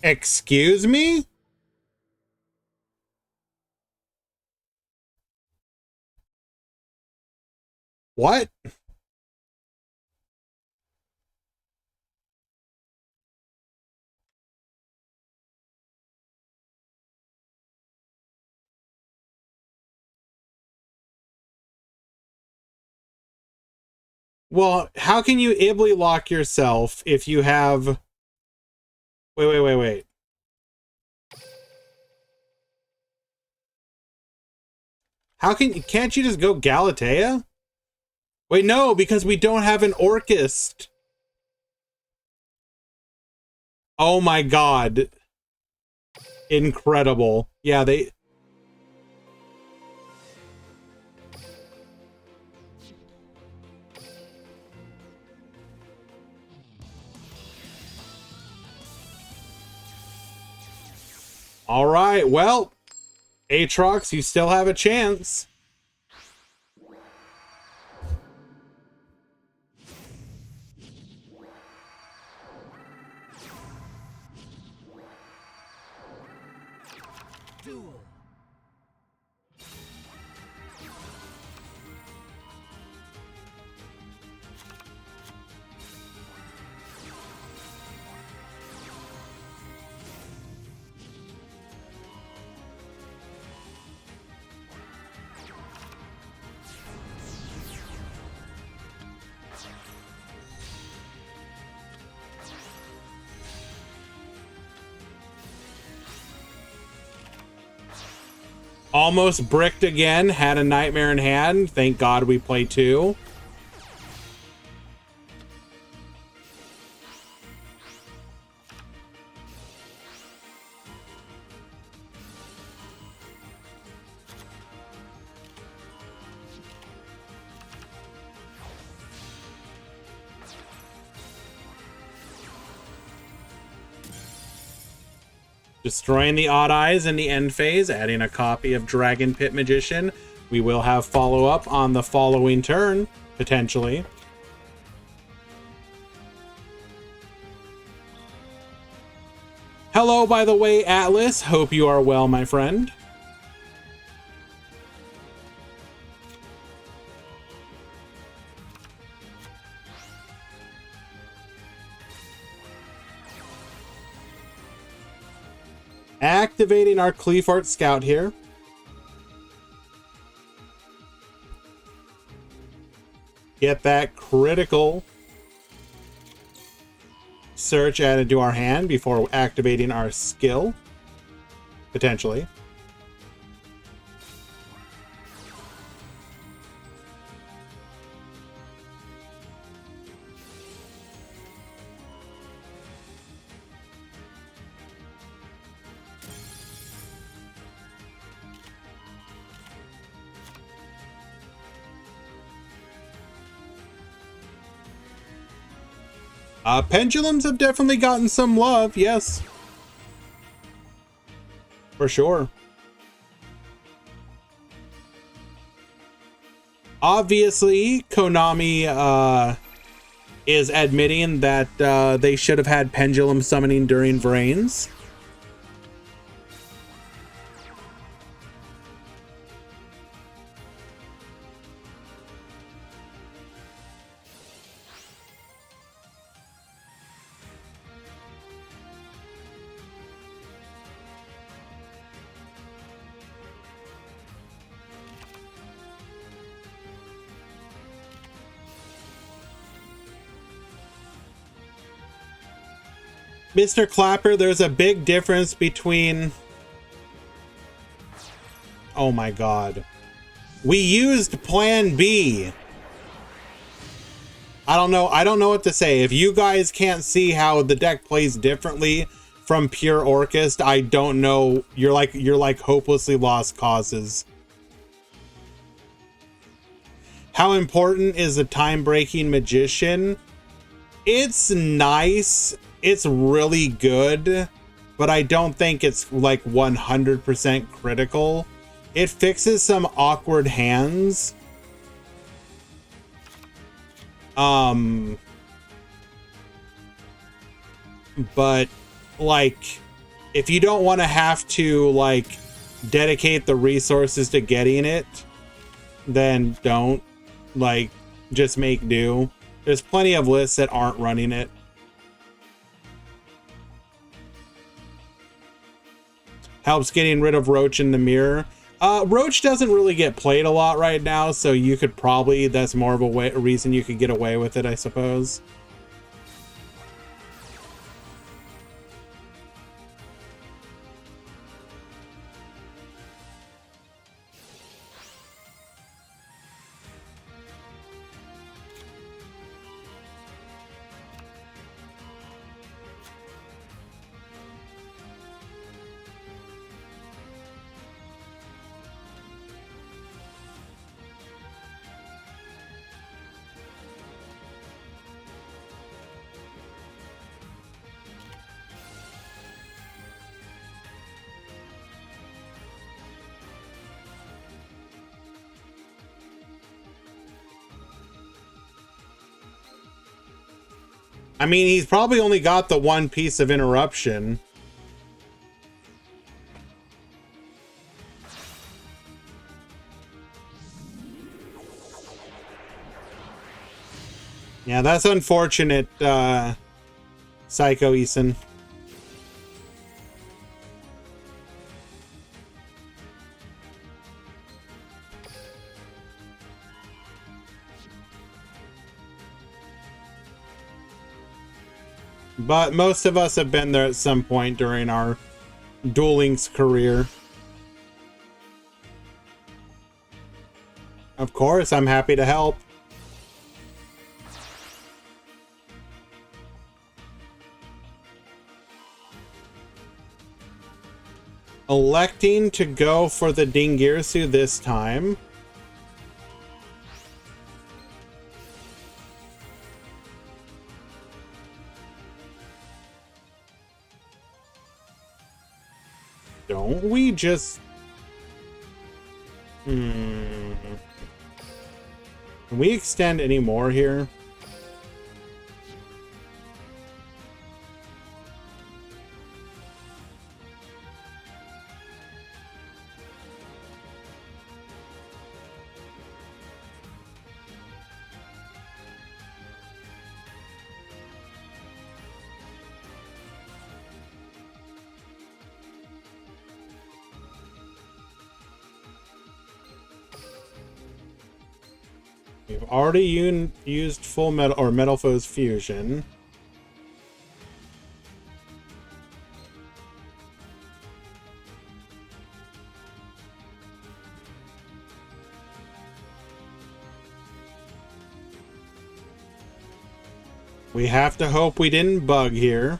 Excuse me? What? Well, how can you Ibly lock yourself if you have... Wait. Can't you just go Galatea? Wait, no, because we don't have an Orchist. Oh my god. Incredible. Yeah, they... All right, well, Aatrox, you still have a chance. Duel. Almost bricked again, had a Nightmare in hand. Thank God we play 2. Destroying the Odd Eyes in the end phase, adding a copy of Dragon Pit Magician. We will have follow-up on the following turn, potentially. Hello, by the way, Atlas. Hope you are well, my friend. Activating our Cleafart Scout here. Get that critical search added to our hand before activating our skill, potentially. Pendulums have definitely gotten some love, yes. For sure. Obviously, Konami is admitting that they should have had Pendulum summoning during Vrains. Mr. Clapper, there's a big difference between... Oh my god. We used Plan B. I don't know what to say. If you guys can't see how the deck plays differently from pure Orchest, I don't know. You're like hopelessly lost causes. How important is a time-breaking magician? It's nice. It's really good, but I don't think it's like 100% critical. It fixes some awkward hands. But like, if you don't want to have to like dedicate the resources to getting it, then don't. Like, just make do. There's plenty of lists that aren't running it. Helps getting rid of Roach in the mirror. Roach doesn't really get played a lot right now, so you could probably, that's more of a reason you could get away with it, I suppose. I mean, he's probably only got the one piece of interruption. Yeah, that's unfortunate, Psycho Eason. But most of us have been there at some point during our Duel Links career. Of course, I'm happy to help. Electing to go for the Dingirsu this time. Don't we just... Can we extend any more here? We've already used full metal or metal foes fusion. We have to hope we didn't bug here.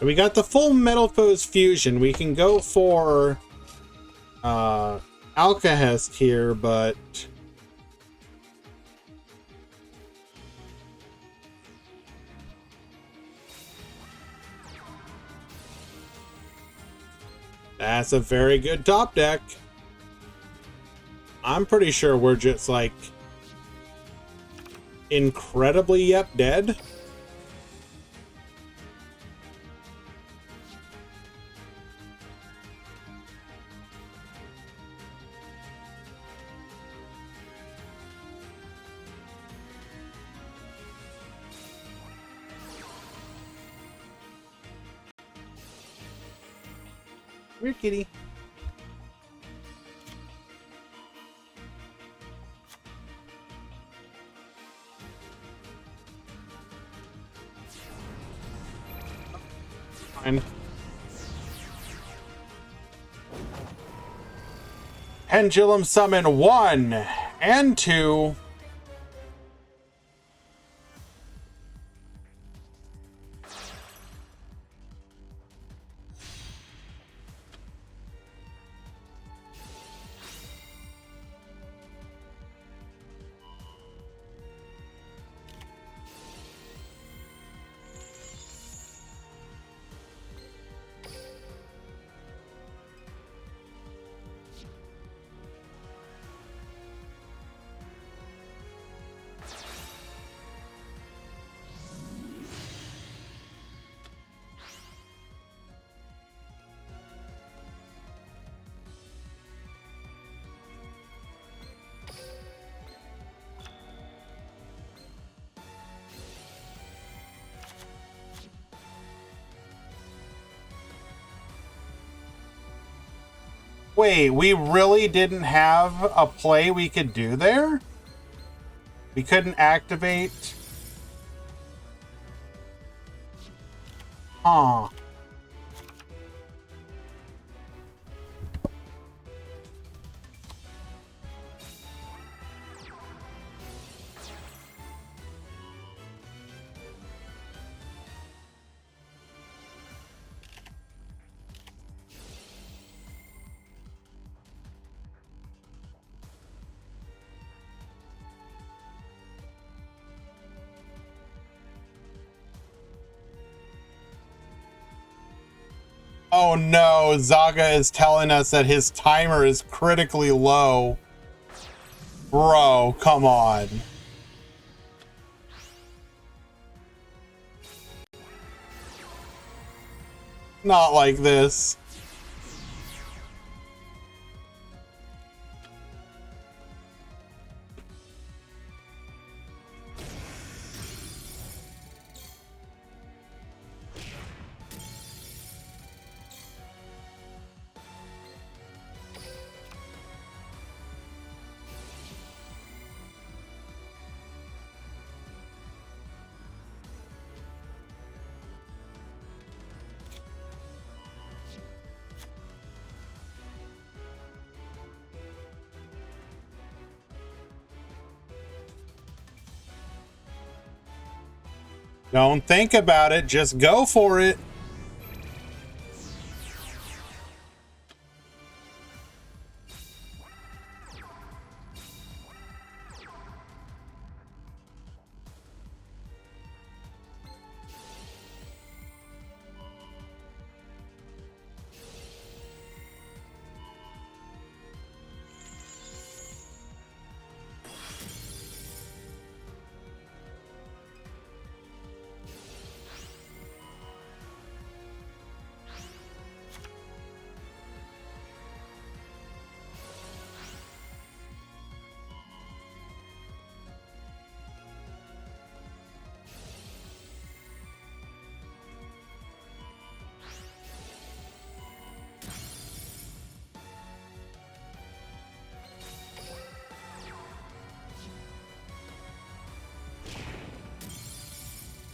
We got the full metal foes fusion. We can go for Alcahest here, but that's a very good top deck. I'm pretty sure we're just like incredibly dead. Here, kitty. Fine. Pendulum summon 1 and 2. Wait, we really didn't have a play we could do there? We couldn't activate? Huh. Oh no, Zaga is telling us that his timer is critically low. Bro, come on. Not like this. Don't think about it, just go for it.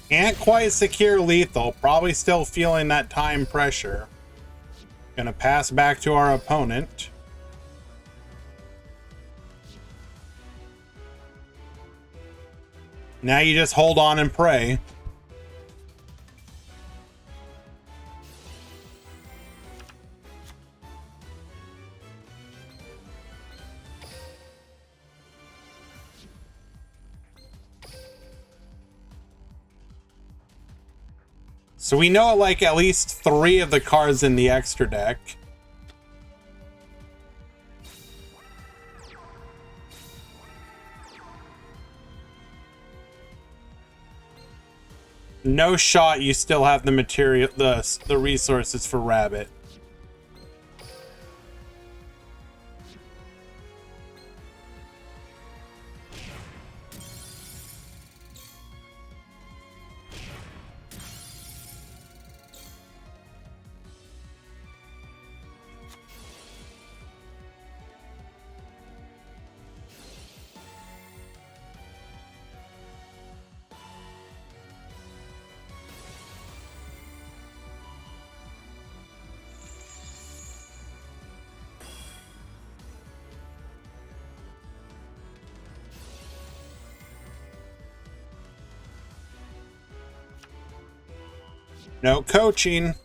Can't quite secure lethal. Probably still feeling that time pressure. Gonna pass back to our opponent. Now you just hold on and pray. So we know like at least 3 of the cards in the extra deck. No shot you still have the material, the resources for Rabbit. No coaching.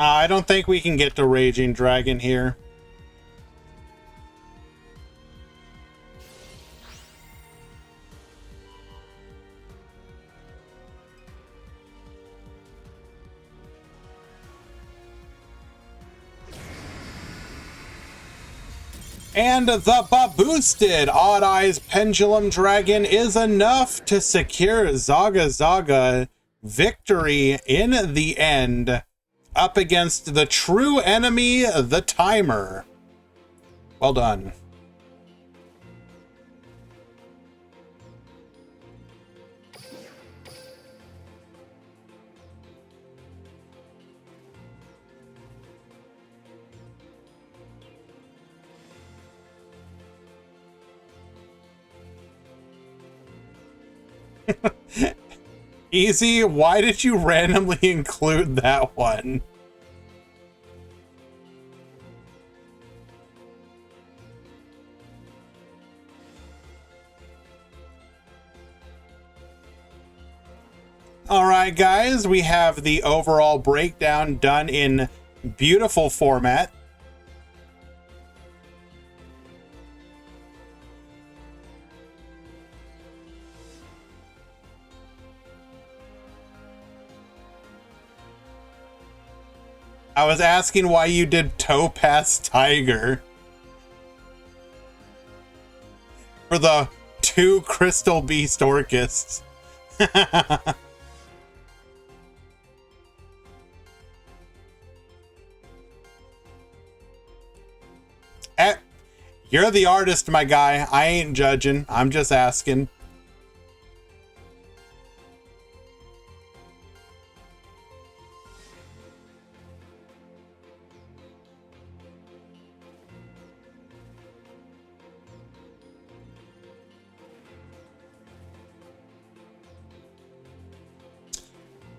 I don't think we can get to Raging Dragon here. And the boosted Odd Eyes Pendulum Dragon is enough to secure Zaga Zaga victory in the end, up against the true enemy, the timer. Well done. Easy, why did you randomly include that one? All right, guys, we have the overall breakdown done in beautiful format. I was asking why you did Topaz Tiger for the 2 Crystal Beast Orcists. You're the artist, my guy. I ain't judging. I'm just asking.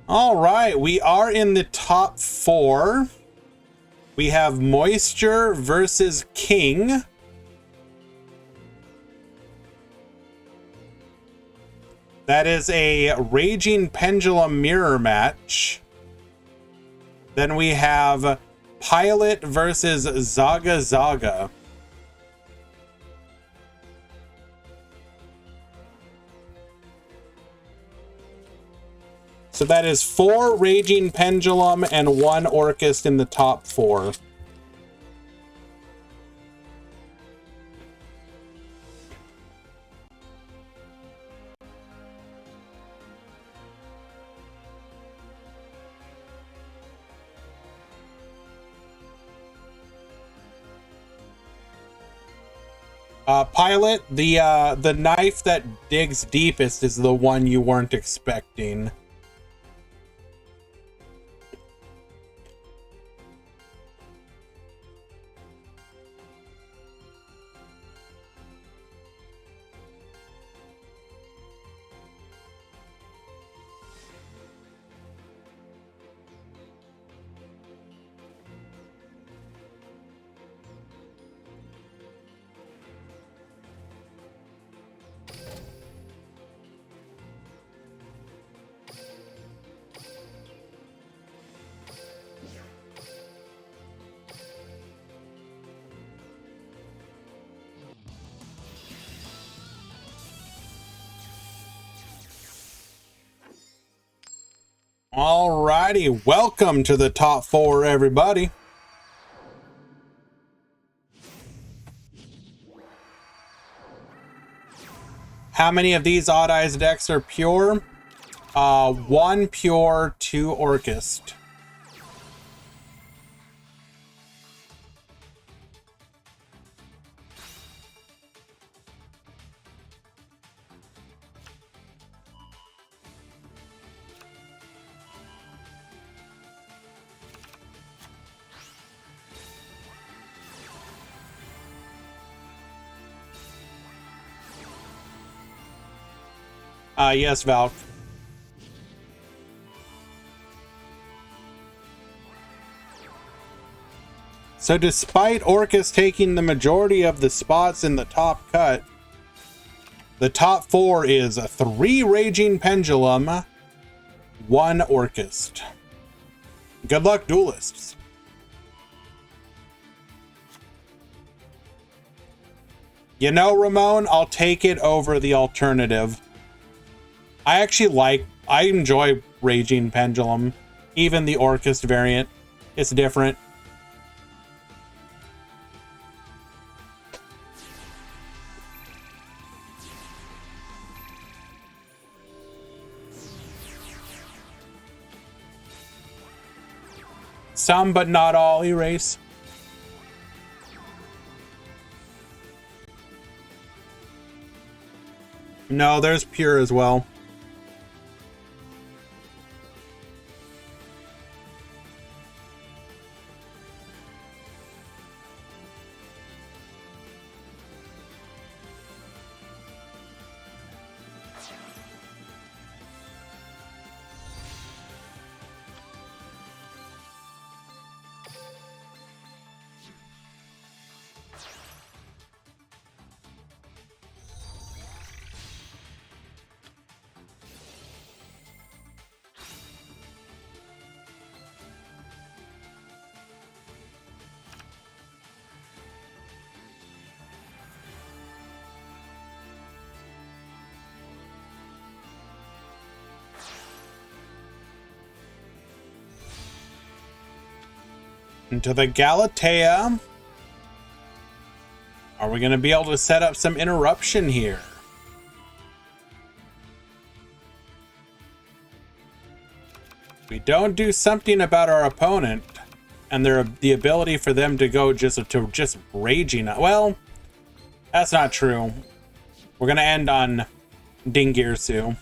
All right, we are in the top 4. We have Moisture versus King. That is a Raging Pendulum mirror match. Then we have Pilot versus Zaga Zaga. So that is 4 Raging Pendulum and 1 Orcust in the top 4. Pilot, the knife that digs deepest is the one you weren't expecting. Alrighty, welcome to the top 4, everybody. How many of these Odd Eyes decks are pure? 1 pure, 2 Orcust. Yes, Valk. So despite Orcus taking the majority of the spots in the top cut, the top 4 is a 3 Raging Pendulum, 1 Orcus. Good luck, duelists. You know, Ramon, I'll take it over the alternative. I enjoy Raging Pendulum, even the Orcus variant. It's different. Some, but not all, erase. No, there's pure as well. Into the Galatea. Are we going to be able to set up some interruption here? We don't do something about our opponent and the ability for them to go just raging. Well, that's not true. We're going to end on Dingirsu.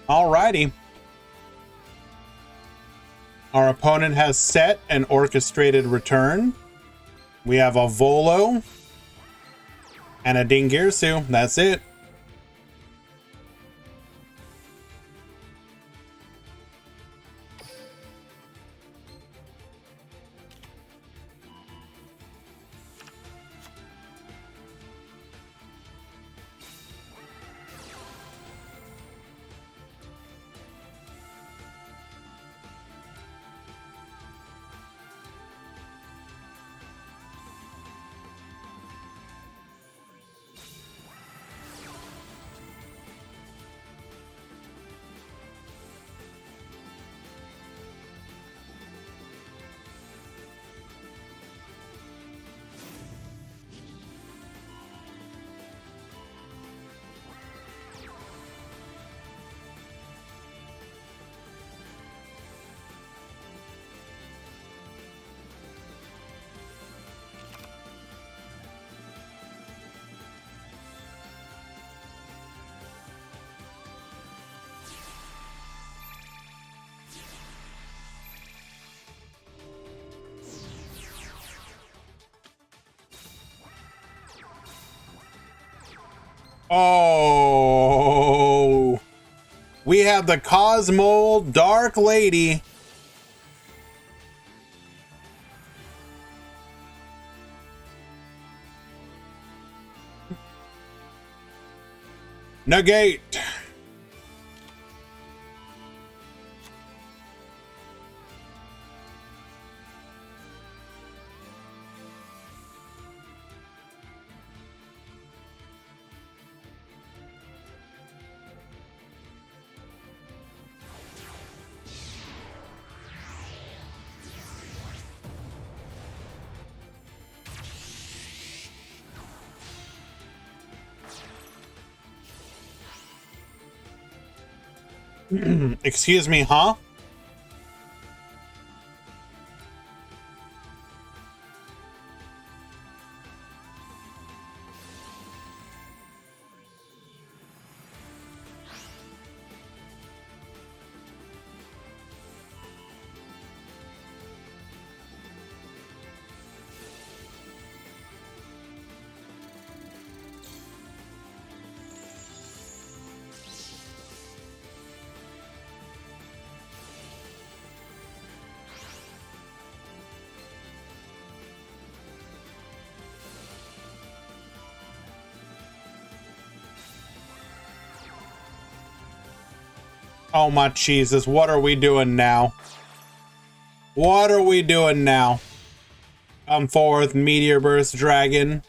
Alrighty. Our opponent has set an orchestrated return. We have a Volo and a Dingirsu. That's it. Oh, we have the Cosmo Dark Lady. Negate. Excuse me, huh? Oh my Jesus, what are we doing now? What are we doing now? Come forth, Meteor Burst Dragon.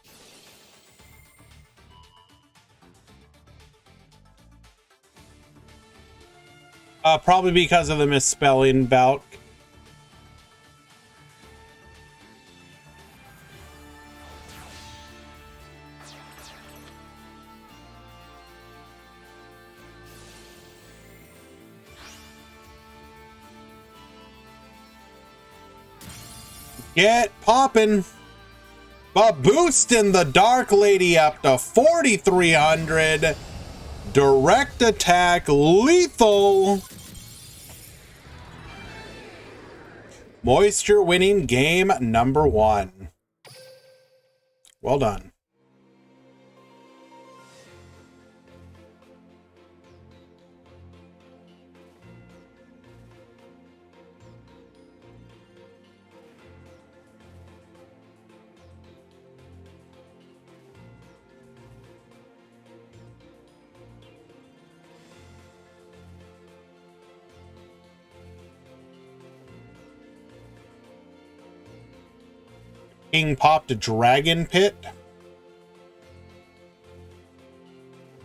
Probably because of the misspelling bout. Get poppin'. But boosting the Dark Lady up to 4,300. Direct attack, lethal. Moisture winning game number 1. Well done. King popped a dragon pit.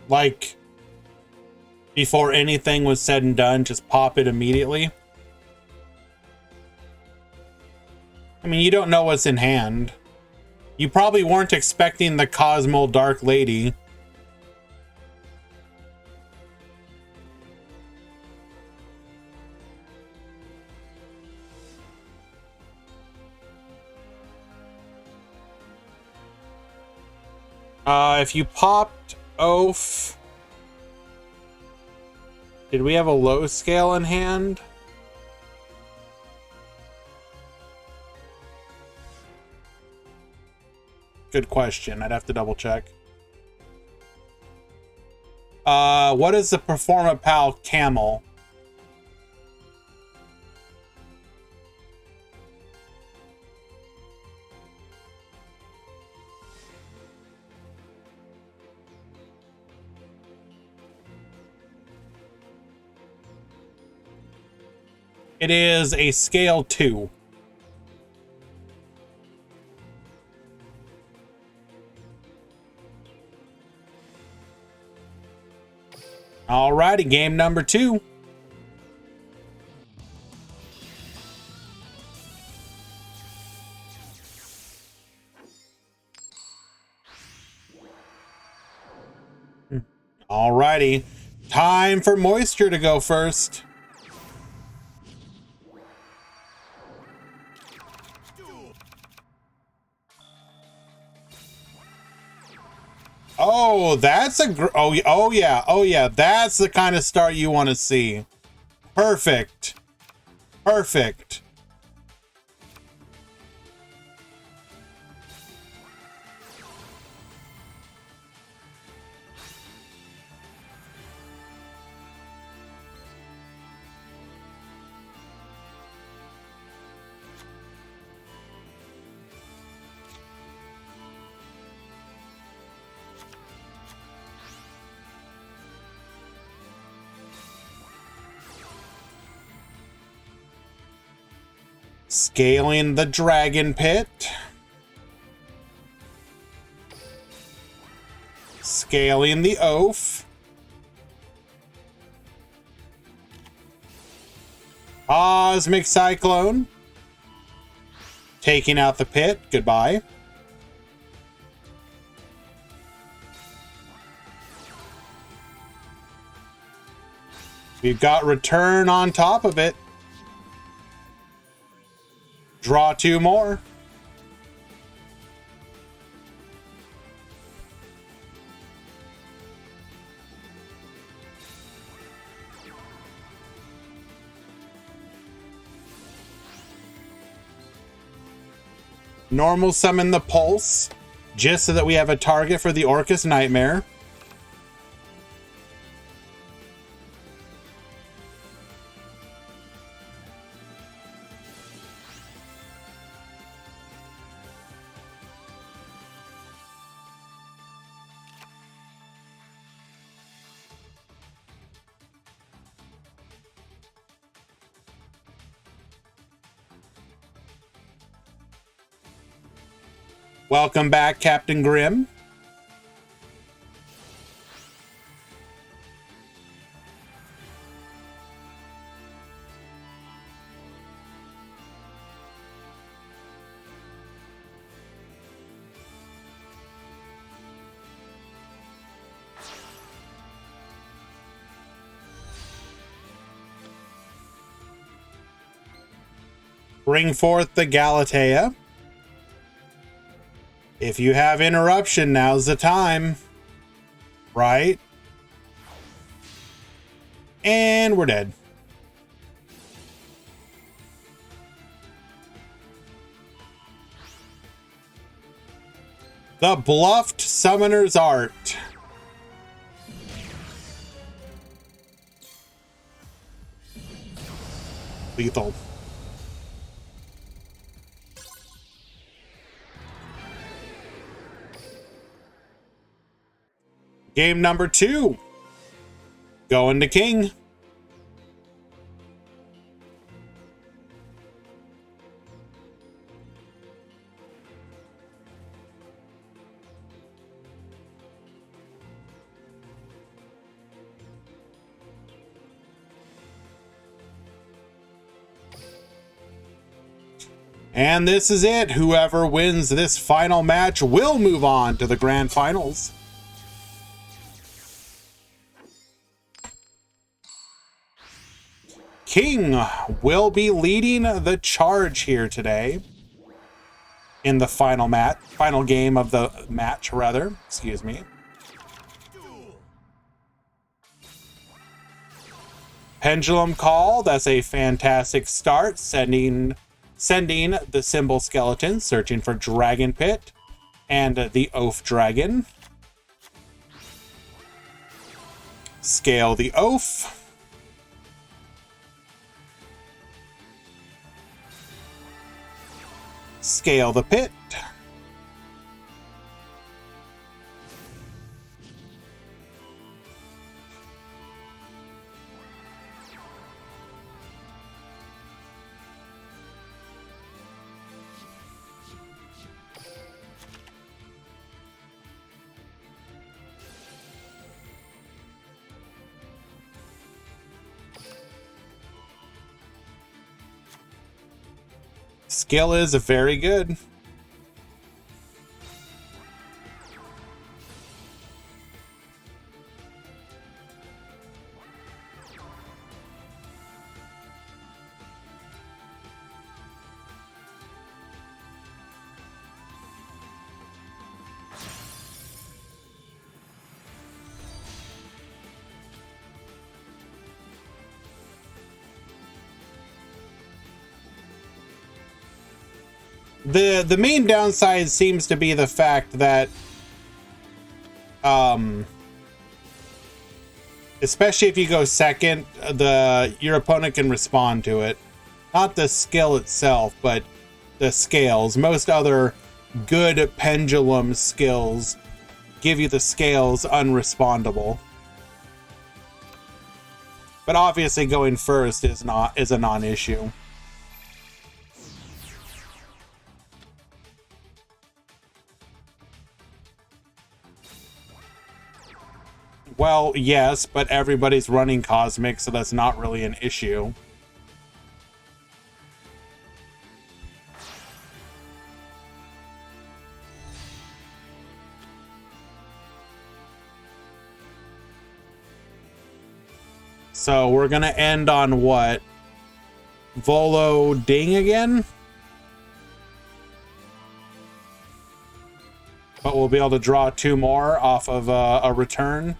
Like, before anything was said and done, just pop it immediately. I mean, you don't know what's in hand. You probably weren't expecting the Cosmo Dark Lady. If you popped Oaf, did we have a low scale in hand? Good question. I'd have to double check. What is the Performa Pal Camel? It is a scale 2. Alrighty, game number 2. Alrighty, time for Moisture to go first. Oh, that's a oh yeah, that's the kind of start you want to see. Perfect. Perfect. Scaling the dragon pit. Scaling the oaf. Cosmic Cyclone. Taking out the pit. Goodbye. We've got return on top of it. Draw 2 more. Normal summon the Pulse, just so that we have a target for the Orcus Nightmare. Welcome back, Captain Grimm. Bring forth the Galatea. If you have interruption, now's the time. Right? And we're dead. The Bluffed Summoner's Art. Lethal. Game number 2. Going to King. And this is it. Whoever wins this final match will move on to the grand finals. King will be leading the charge here today in the final game of the match, rather. Excuse me. Pendulum Call, that's a fantastic start, sending the Symbol Skeleton, searching for Dragon Pit and the Oaf Dragon. Scale the Oaf. Scale the Pit. Skill is very good. The main downside seems to be the fact that especially if you go second, your opponent can respond to it. Not the skill itself, but the scales. Most other good pendulum skills give you the scales unrespondable. But obviously going first is a non-issue. Well, yes, but everybody's running Cosmic, so that's not really an issue. So we're gonna end on what? Volo Ding again? But we'll be able to draw 2 more off of a return.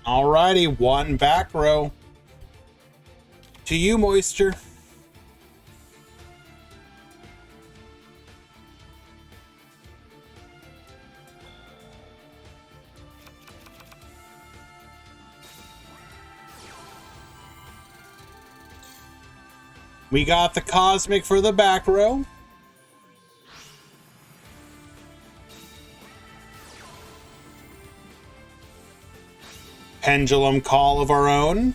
Alrighty, 1 back row. To you, Moisture. We got the Cosmic for the back row. Pendulum Call of our own.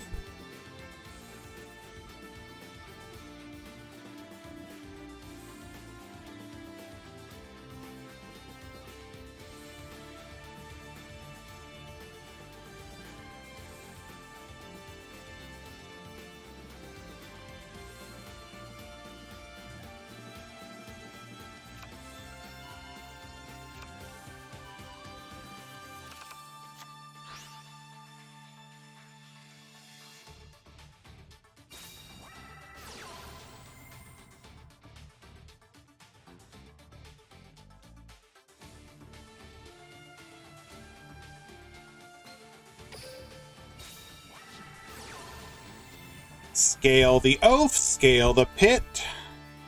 Scale the oaf, scale the pit,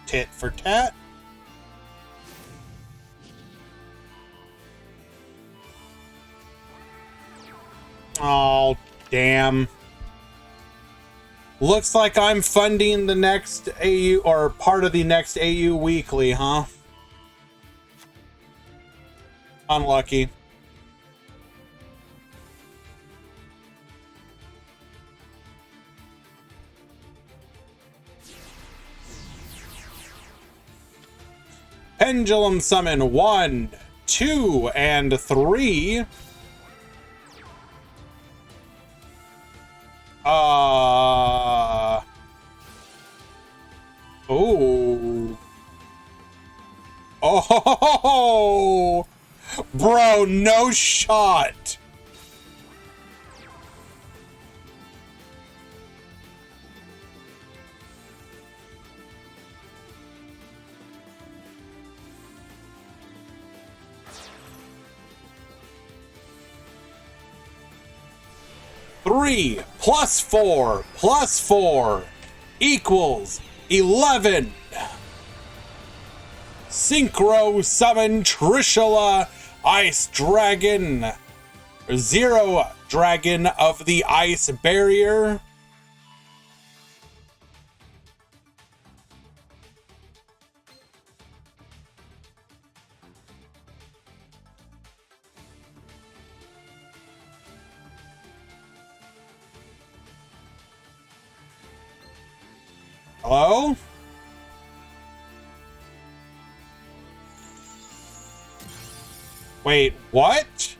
tit for tat. Oh, damn. Looks like I'm funding the next AU, or part of the next AU weekly, huh? Unlucky. Pendulum Summon 1, 2, and 3. Oh. Oh. Bro, no shot. Three plus 4 equals 11. Synchro Summon Trishula Ice Dragon. Zero Dragon of the Ice Barrier. Hello? Wait, what?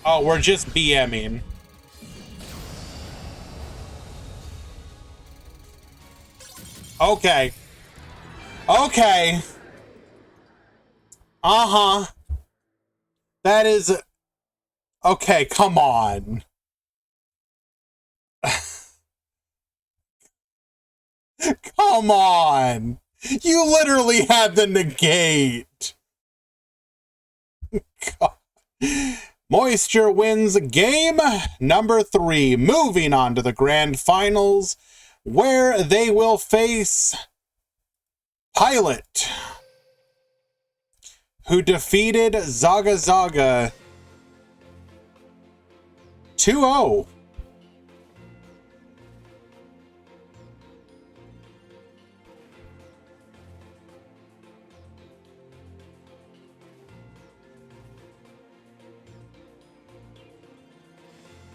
Oh, we're just BMing. Okay. Okay. Uh-huh. That is... Okay, come on. Come on. You literally had the negate. God. Moisture wins game number 3. Moving on to the grand finals, where they will face Pilot, who defeated Zaga Zaga 2-0.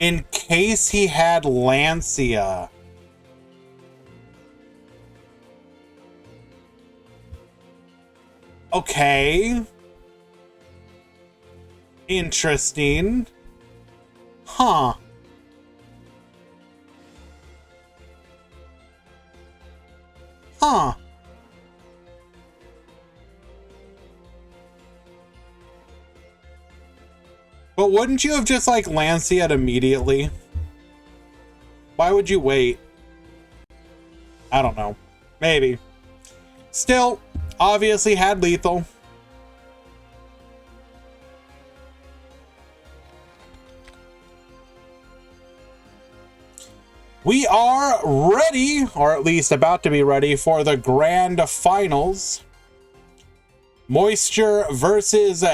In case he had Lancia. Okay. Interesting. Huh. Huh. But wouldn't you have just like Lancia'd immediately? Why would you wait? I don't know. Maybe. Still, obviously had lethal. We are ready, or at least about to be ready, for the grand finals. Moisture versus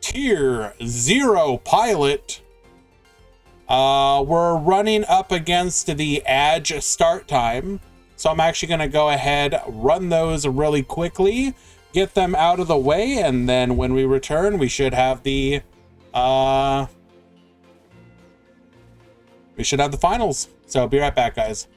Tier 0 Pilot. We're running up against the Edge start time. So I'm actually going to go ahead, run those really quickly, get them out of the way, and then when we return, we should have the finals. So be right back, guys.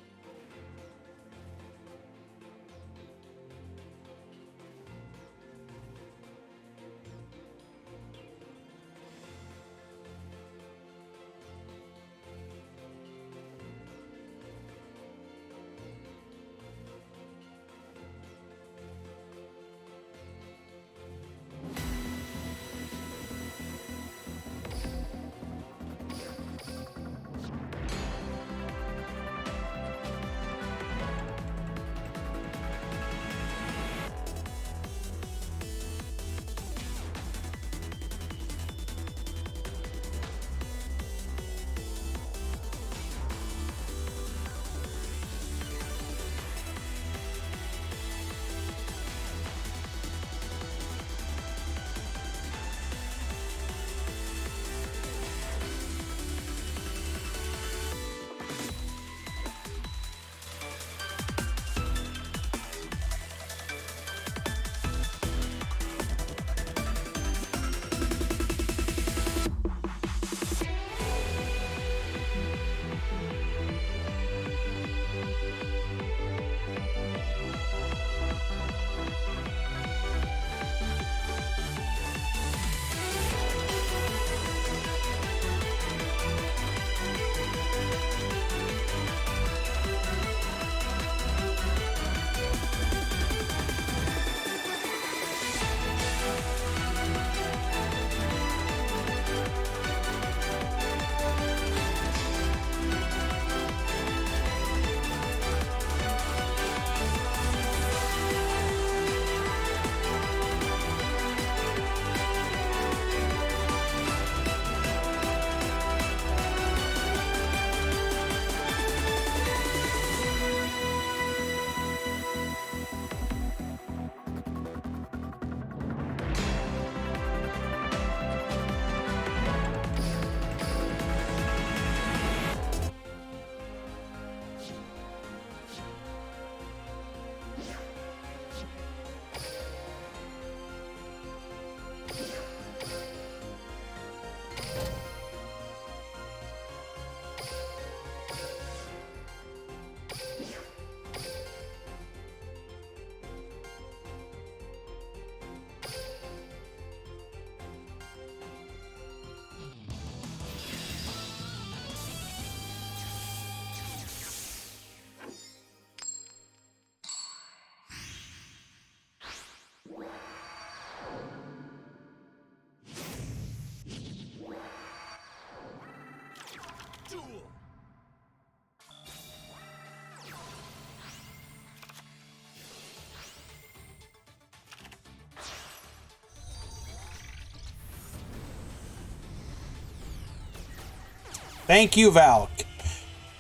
Thank you, Valk.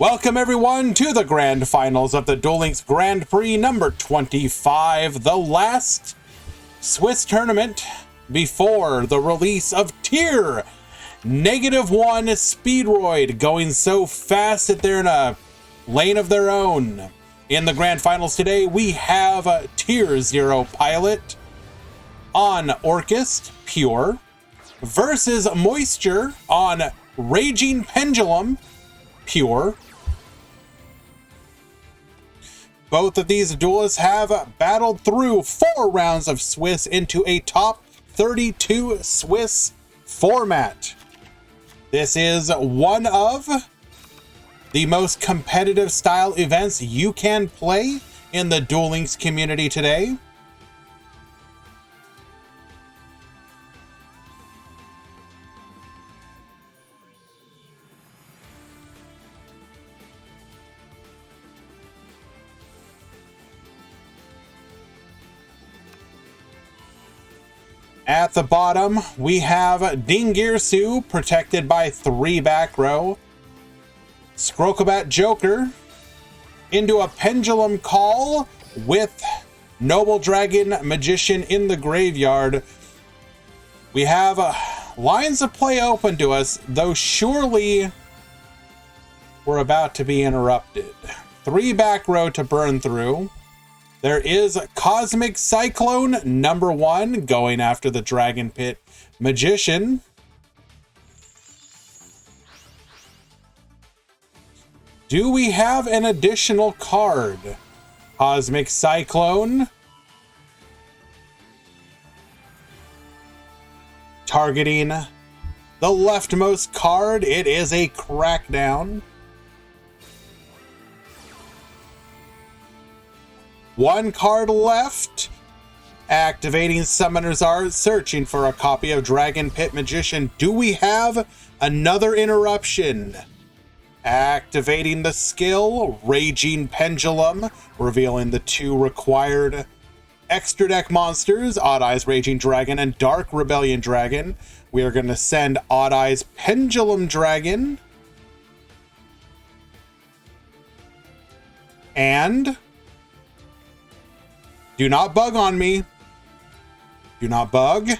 Welcome, everyone, to the grand finals of the Duel Links Grand Prix number 25, the last Swiss tournament before the release of Tier -1 Speedroid, going so fast that they're in a lane of their own. In the grand finals today, we have Tier 0 Pilot on Orchest Pure versus Moisture on Raging Pendulum Pure. Both of these duelists have battled through 4 rounds of Swiss into a top 32 Swiss format. This is one of the most competitive style events you can play in the Duel Links community today. At the bottom, we have Dingirsu, protected by 3 back row. Scrokobat Joker into a Pendulum Call with Noble Dragon Magician in the graveyard. We have lines of play open to us, though surely we're about to be interrupted. 3 back row to burn through. There is Cosmic Cyclone #1 going after the Dragon Pit Magician. Do we have an additional card? Cosmic Cyclone targeting the leftmost card. It is a Crackdown. 1 card left. Activating Summoner's Art, searching for a copy of Dragon Pit Magician. Do we have another interruption? Activating the skill, Raging Pendulum, revealing the 2 required extra deck monsters, Odd Eyes Raging Dragon and Dark Rebellion Dragon. We are going to send Odd Eyes Pendulum Dragon. And do not bug on me. Do not bug.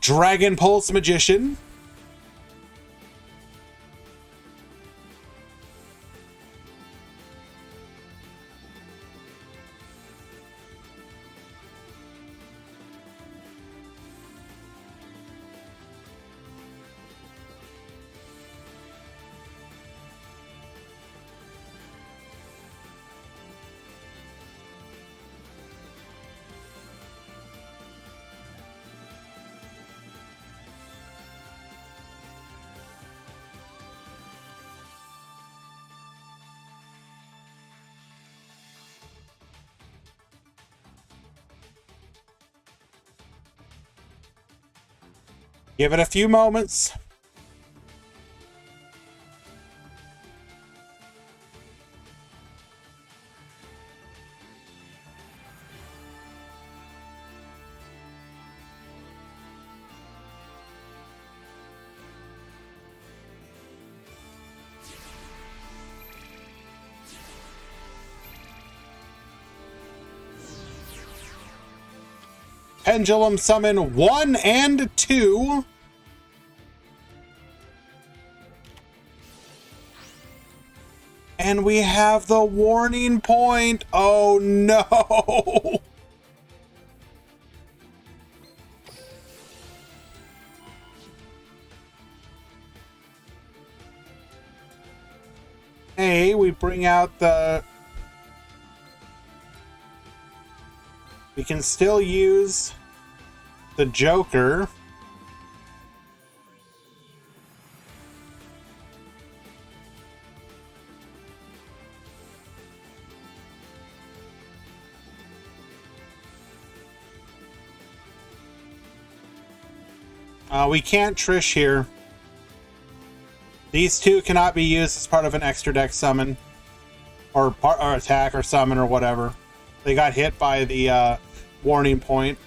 Dragon Pulse Magician. Give it a few moments. Pendulum Summon 1 and 2. And we have the warning point. Oh no! Hey, we bring out the... We can still use the Joker. We can't Trish here. These 2 cannot be used as part of an extra deck summon. Or attack or summon or whatever. They got hit by the warning point.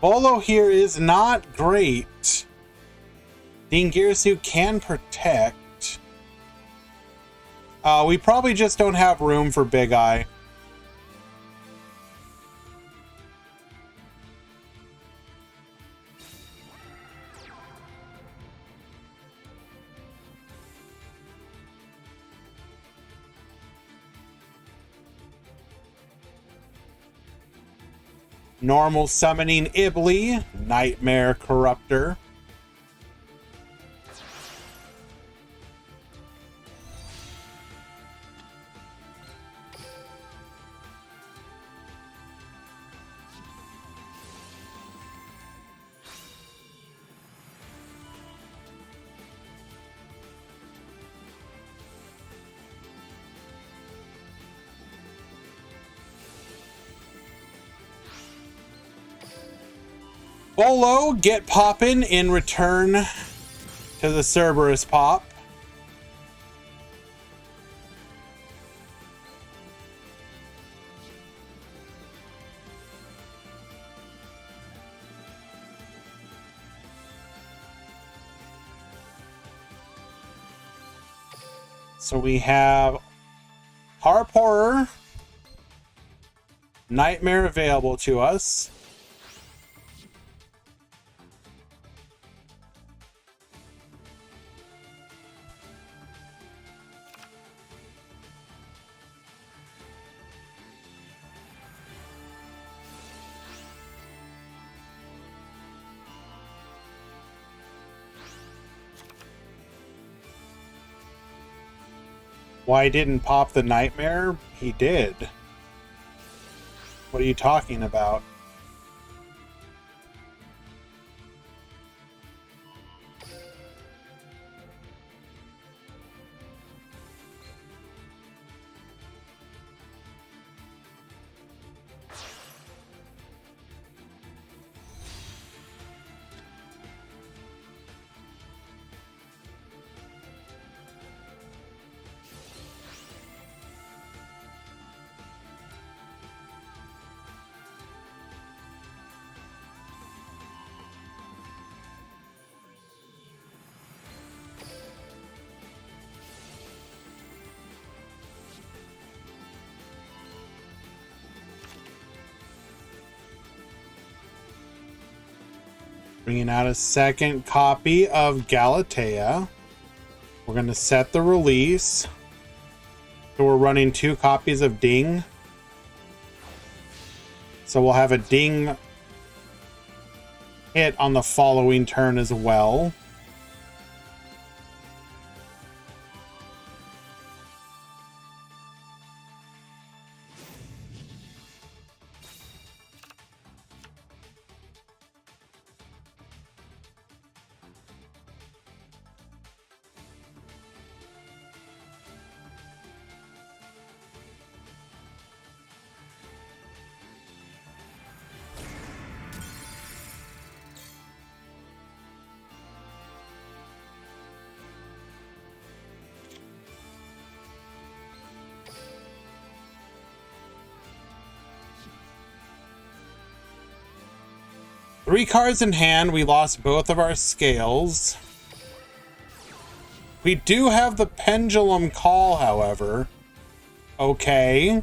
Bolo here is not great. Dingirsu can protect. We probably just don't have room for Big Eye. Normal summoning Ibly, Nightmare Corruptor. Bolo, get poppin' in return to the Cerberus pop. So we have Harp Horror, Nightmare available to us. Why didn't pop the Nightmare? He did. What are you talking about? Bringing out a second copy of Galatea. We're going to set the release. So we're running 2 copies of Ding. So we'll have a Ding hit on the following turn as well. Three cards in hand, we lost both of our scales. We do have the Pendulum Call, however. Okay.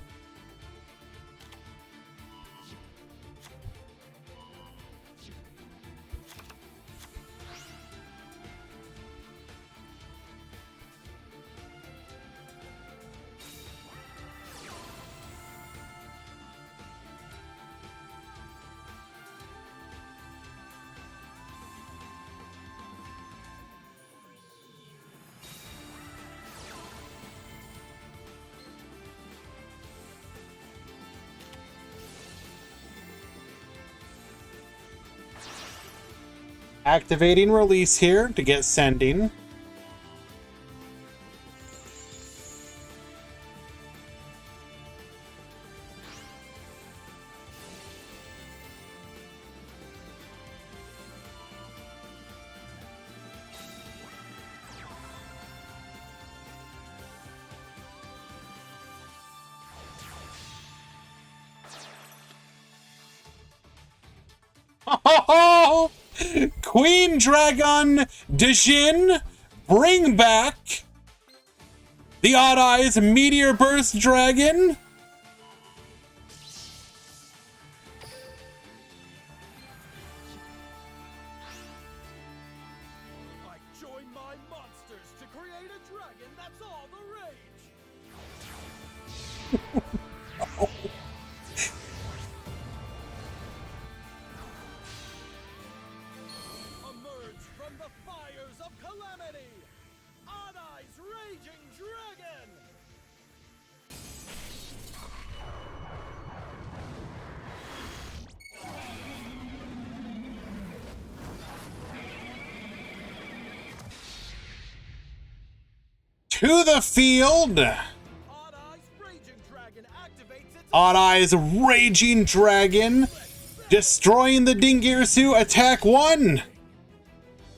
Activating release here to get sending. Oh, Queen Dragon Dijin, bring back the Odd Eyes Meteor Burst Dragon. I join my monsters to create a dragon that's all the rage. Emerge from the fires of calamity! Odd Eyes Raging Dragon! To the field! Odd Eyes Raging Dragon activates its Odd Eyes Raging Dragon, destroying the Dingirsu. Attack 1!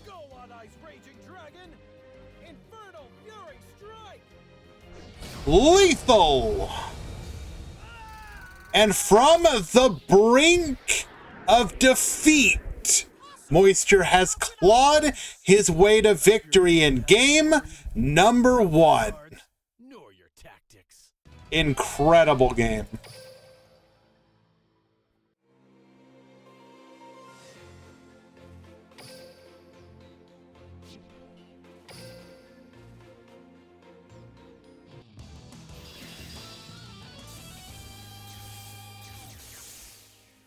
Go Odd Eyes Raging Dragon! Infernal Fury Strike! Lethal! And from the brink of defeat, Moisture has clawed his way to victory in game number 1. Nor your tactics. Incredible game.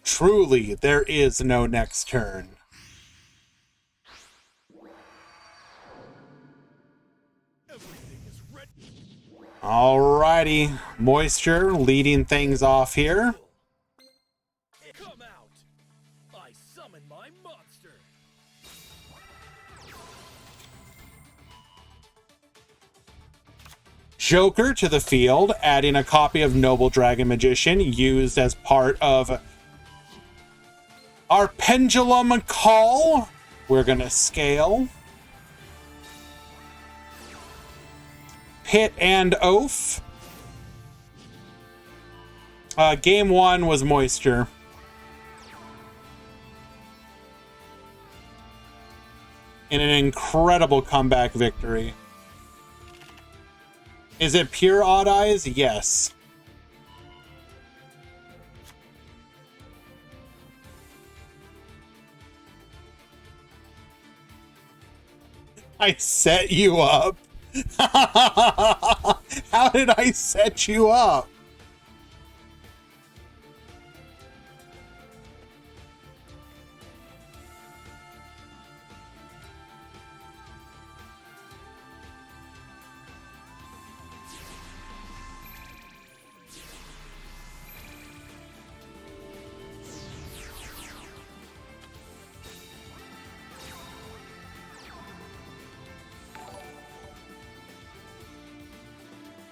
Truly, there is no next turn. Everything is ready. Alrighty, Moisture leading things off here. Come out! I summon my monster! Joker to the field, adding a copy of Noble Dragon Magician used as part of our Pendulum Call. We're gonna scale. Pit and Oath. Game 1 was Moisture. In an incredible comeback victory. Is it pure Odd Eyes? Yes. I set you up. How did I set you up?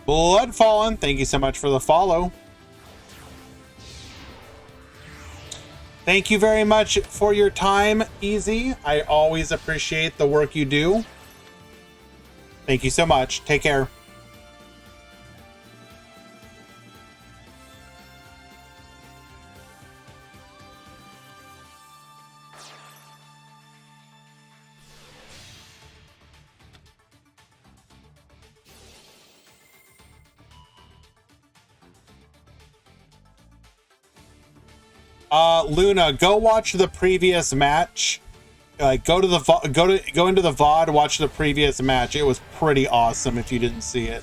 Bloodfallen, thank you so much for the follow. Thank you very much for your time, Easy. I always appreciate the work you do. Thank you so much. Take care. Luna, go watch the previous match. Go into the VOD, watch the previous match. It was pretty awesome if you didn't see it.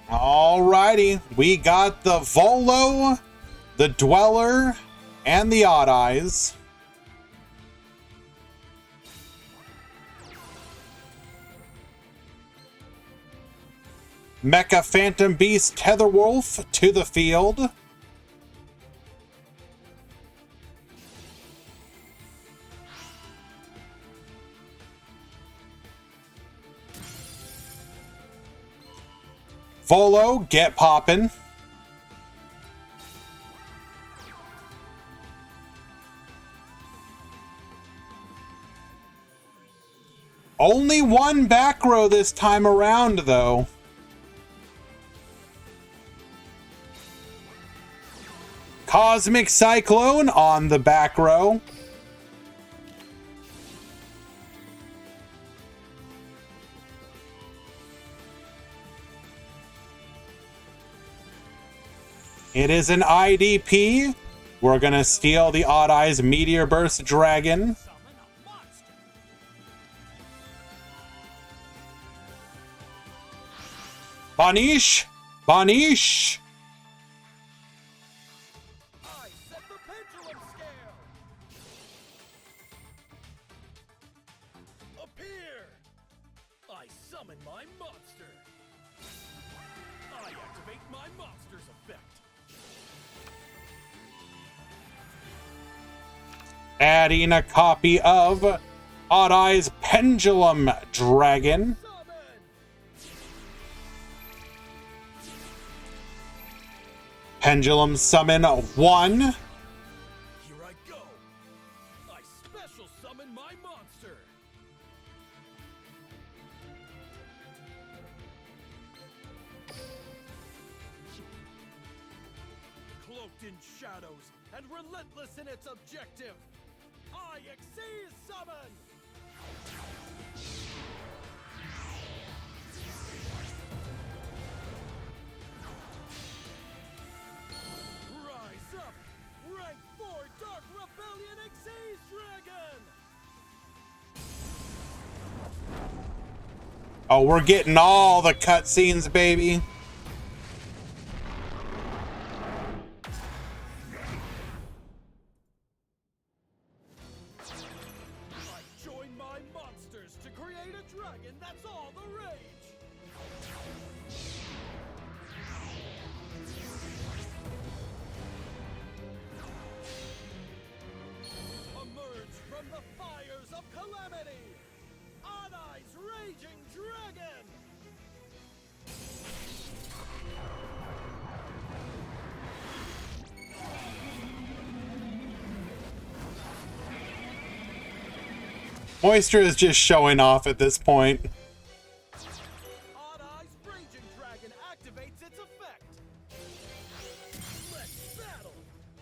Alrighty, we got the Volo, the Dweller, and the Odd Eyes. Mecha Phantom Beast Tetherwolf to the field. Volo, get poppin'. Only one back row this time around, though. Cosmic Cyclone on the back row. It is an IDP. We're going to steal the Odd Eyes Meteor Burst Dragon. Banish! Banish! I set the pendulum scale. Appear. I summon my monster. I activate my monster's effect. Adding a copy of Odd Eyes Pendulum Dragon. Pendulum Summon 1. Here I go. I special summon my monster. Cloaked in shadows and relentless in its objective. I exceed summon. Rise up! Rank 4 Dark Rebellion Exceeds Dragon! Oh, we're getting all the cutscenes, baby. I join my monsters to create a dragon that's all the rage! Emerge from the fires of calamity! Odd Eyes Raging Dragon! Moisture is just showing off at this point. Odd Eyes Raging Dragon activates its effect! Let's battle!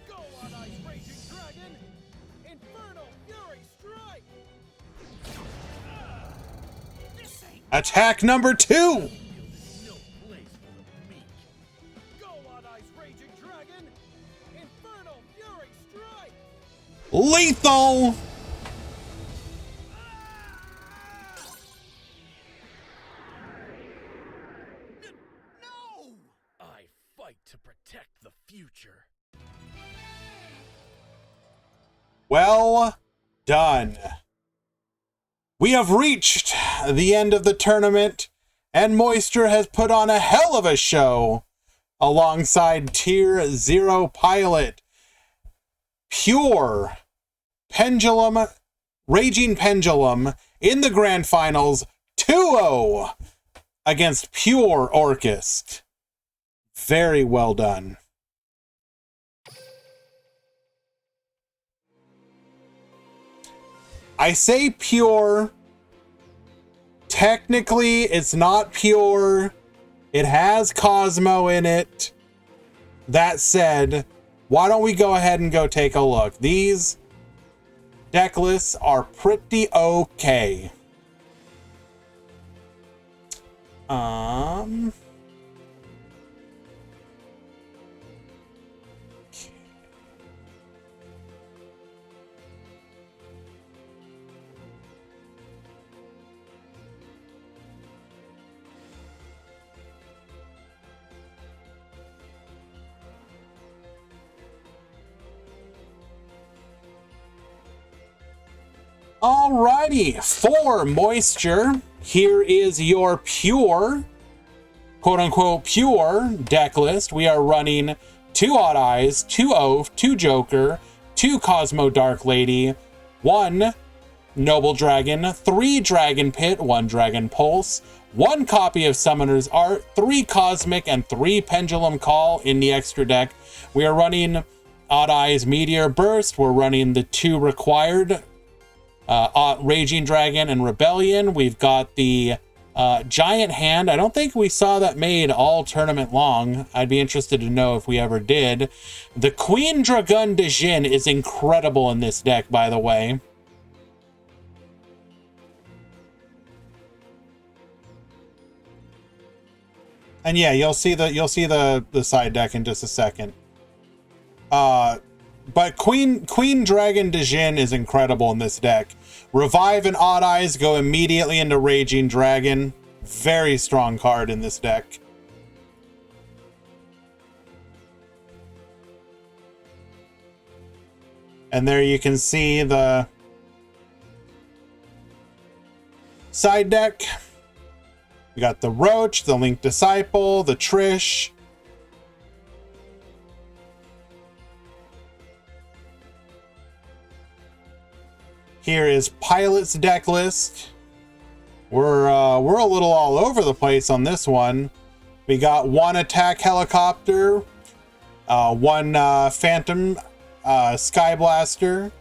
Go Odd Eyes Raging Dragon! Infernal Fury Strike! This ain't Attack number 2. no place for the meek. Go Odd Eyes Raging Dragon! Infernal Fury Strike! Lethal. No! I fight to protect the future. Well done. We have reached the end of the tournament, and Moisture has put on a hell of a show alongside Tier 0 Pilot. Pure Pendulum, Raging Pendulum in the grand finals 2-0 against Pure Orchest. Very well done. I say pure. Technically, it's not pure. It has Cosmo in it. That said, why don't we go ahead and go take a look? These deck lists are pretty okay. Alrighty, for Moisture, here is your pure, quote-unquote pure deck list. We are running 2 Odd Eyes, 2 Oath, 2 Joker, 2 Cosmo Dark Lady, 1 Noble Dragon, 3 Dragon Pit, 1 Dragon Pulse, 1 copy of Summoner's Art, 3 Cosmic, and 3 Pendulum Call in the extra deck. We are running Odd Eyes Meteor Burst. We're running the 2 required Raging Dragon and Rebellion. We've got the Giant Hand. I don't think we saw that made all tournament long. I'd be interested to know if we ever did. The Queen Dragon de Jin is incredible in this deck, by the way. And yeah, you'll see the side deck in just a second. But Queen Dragon de Jin is incredible in this deck. Revive and Odd Eyes go immediately into Raging Dragon. Very strong card in this deck. And there you can see the side deck. We got the Roach, the Link Disciple, the Trish. Here is Pilot's deck list. We're a little all over the place on this one. We got one Attack Helicopter, one Phantom Sky Blaster,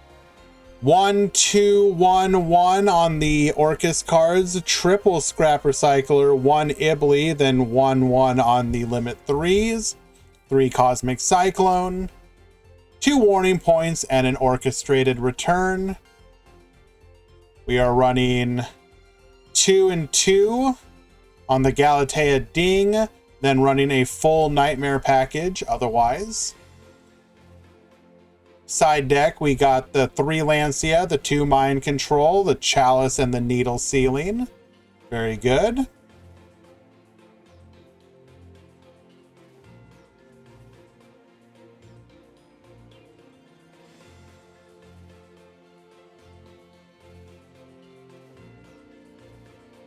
1-2-1-1 on the Orcus cards, triple Scrap Recycler, 1 Ibly, then 1-1 on the Limit 3s, 3 Cosmic Cyclone, 2 Warning Points, and an Orchestrated Return. We are running 2 and 2 on the Galatea Ding, then running a full Nightmare package otherwise. Side deck, we got the 3 Lancia, the 2 Mind Control, the Chalice, and the Needle Ceiling. Very good.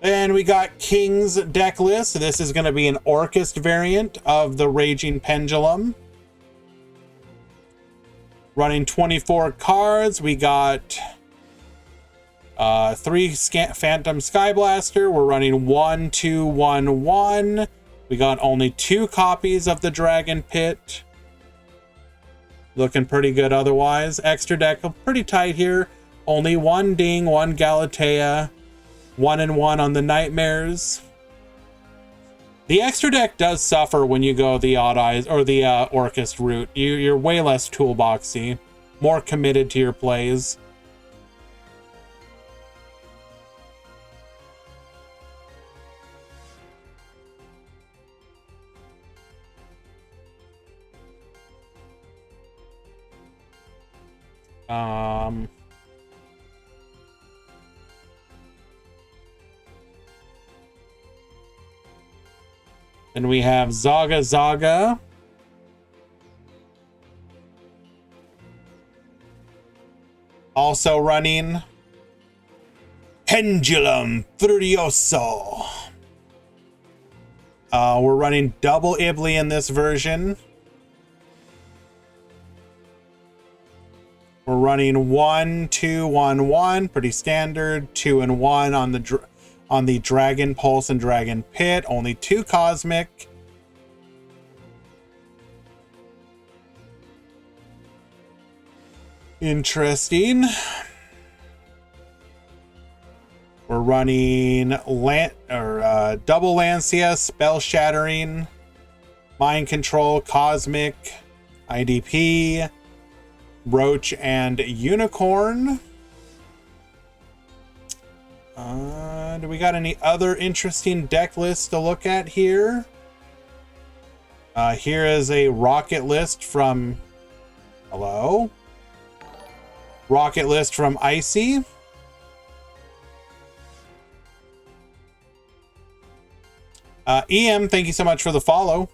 And we got King's deck list. This is going to be an Orcust variant of the Raging Pendulum. Running 24 cards. We got 3 Phantom Sky Blaster. We're running 1-2-1-1. We got only 2 copies of the Dragon Pit. Looking pretty good otherwise. Extra deck, pretty tight here. Only 1 Ding, 1 Galatea. 1 and 1 on the Nightmares. The extra deck does suffer when you go the Odd Eyes or the Orcust route. You're way less toolboxy, more committed to your plays. Then we have Zaga Zaga. Also running Pendulum Furioso. We're running double Ibly in this version. We're running 1-2-1-1, pretty standard. 2 and 1 on the Dragon Pulse and Dragon Pit. Only 2 Cosmic. Interesting. We're running double Lancia, Spell Shattering, Mind Control, Cosmic, IDP, Roach, and Unicorn. Do we got any other interesting deck lists to look at here? Here is a Rocket list from... Hello? Rocket list from Icy. EM, thank you so much for the follow.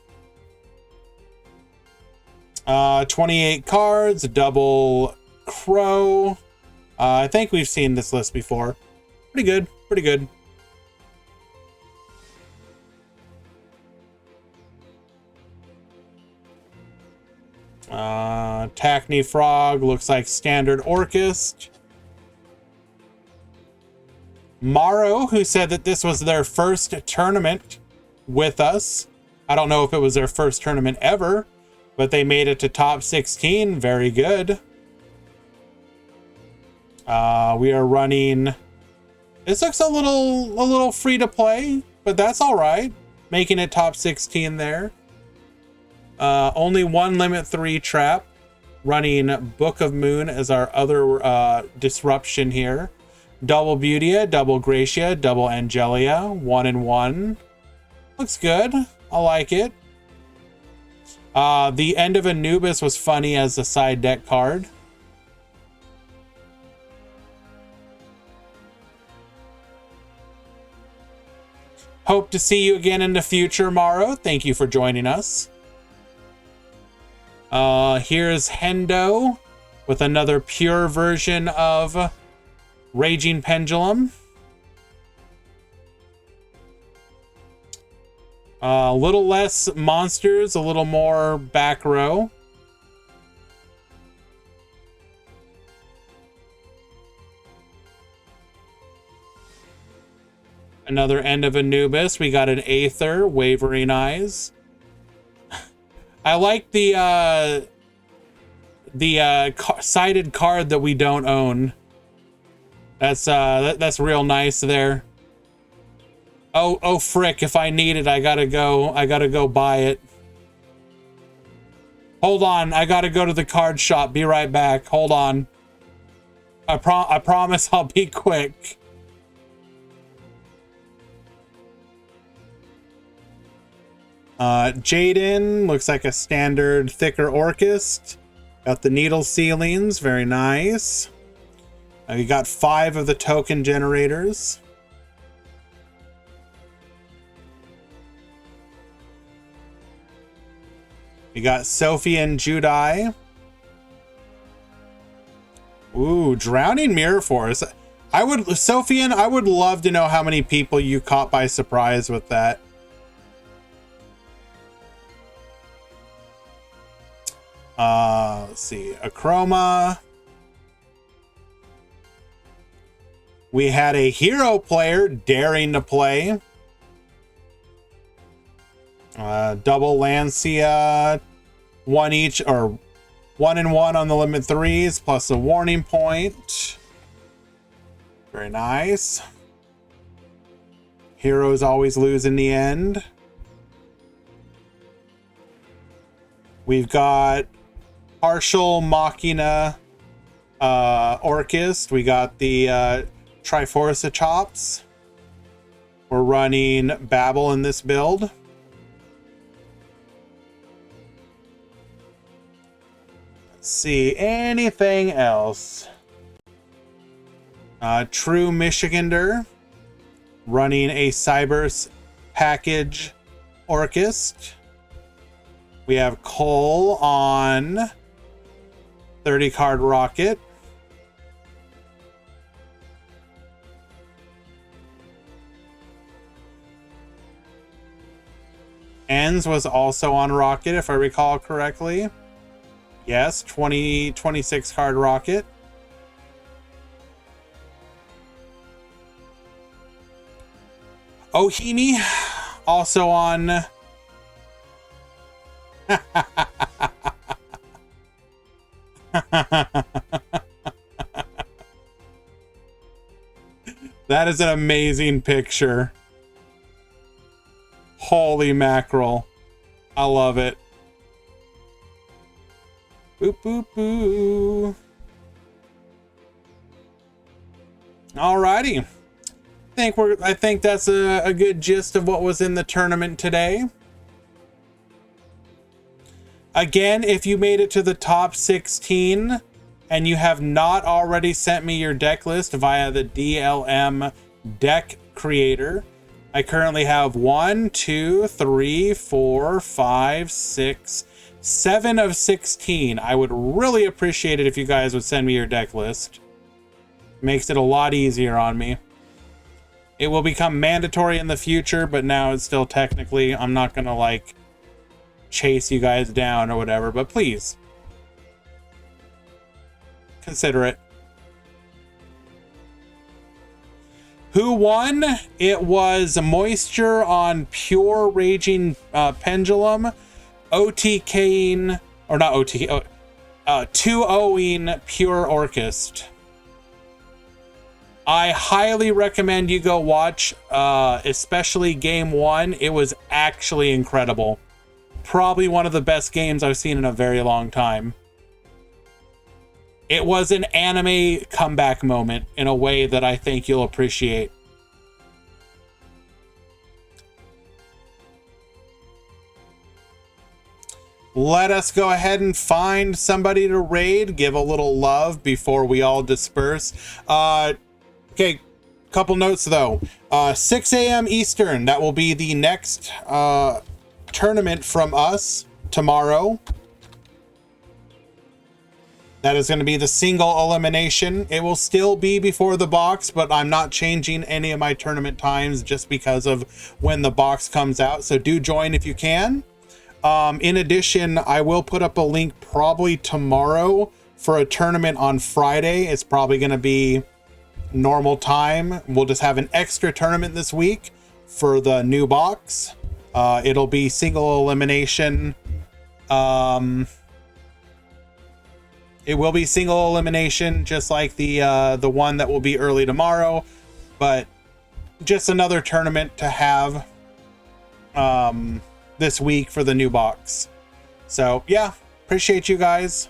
28 cards, double Crow. I think we've seen this list before. Pretty good, pretty good. Tacny Frog looks like standard Orcust. Morrow, who said that this was their first tournament with us. I don't know if it was their first tournament ever, but they made it to top 16. Very good. We are running. This looks a little free to play, but that's all right. Making it top 16 there. Only one limit 3 trap. Running Book of Moon as our other disruption here. Double Beautia, double Gracia, double Angelia, 1 and 1. Looks good. I like it. The End of Anubis was funny as a side deck card. Hope to see you again in the future, Maro. Thank you for joining us. Here's Hendo with another pure version of Raging Pendulum. A little less monsters, a little more back row. Another End of Anubis. We got an Aether, Wavering Eyes. I like the sided card that we don't own. That's real nice there. Oh frick, if I need it, I gotta go buy it. Hold on, I gotta go to the card shop. Be right back. Hold on. I promise I'll be quick. Jaden looks like a standard thicker Orchist. Got the needle ceilings, very nice. You got 5 of the token generators. You got Sophie and Judai. Ooh, Drowning Mirror Force. Sophian, I would love to know how many people you caught by surprise with that. Let's see, Achroma. We had a hero player daring to play. Double Lancia, 1 each, or 1 and 1 on the limit 3s, plus a warning point. Very nice. Heroes always lose in the end. We've got Partial Machina Orchist. We got the Triforce Chops. We're running Babel in this build. Let's see, anything else? True Michigander. Running a Cybers Package Orchist. We have Cole on 30 card Rocket. Enz was also on Rocket, if I recall correctly. Yes, 26 card Rocket. Ohini also on. That is an amazing picture. Holy mackerel. I love it. Boop, boop, boo. Alrighty. I think that's a good gist of what was in the tournament today. Again, if you made it to the top 16 and you have not already sent me your deck list via the DLM deck creator, I currently have 1, 2, 3, 4, 5, 6, 7 of 16. I would really appreciate it if you guys would send me your deck list. Makes it a lot easier on me. It will become mandatory in the future, but now it's still technically, I'm not gonna like chase you guys down or whatever, but please consider it. Who won? It was Moisture on Pure Raging Pendulum, OTKing, or not OTK, 2-0ing Pure Orchist. I highly recommend you go watch, especially game 1. It was actually incredible. Probably one of the best games I've seen in a very long time. It was an anime comeback moment in a way that I think you'll appreciate. Let us go ahead and find somebody to raid, give a little love before we all disperse. Okay, couple notes though. 6 a.m. Eastern, that will be the next tournament from us tomorrow. That is going to be the single elimination. It will still be before the box, but I'm not changing any of my tournament times just because of when the box comes out. So do join if you can. In addition, I will put up a link probably tomorrow for a tournament on Friday. It's probably going to be normal time. We'll just have an extra tournament this week for the new box. It'll be single elimination. It will be single elimination, just like the one that will be early tomorrow, but just another tournament to have this week for the new box. So yeah, appreciate you guys.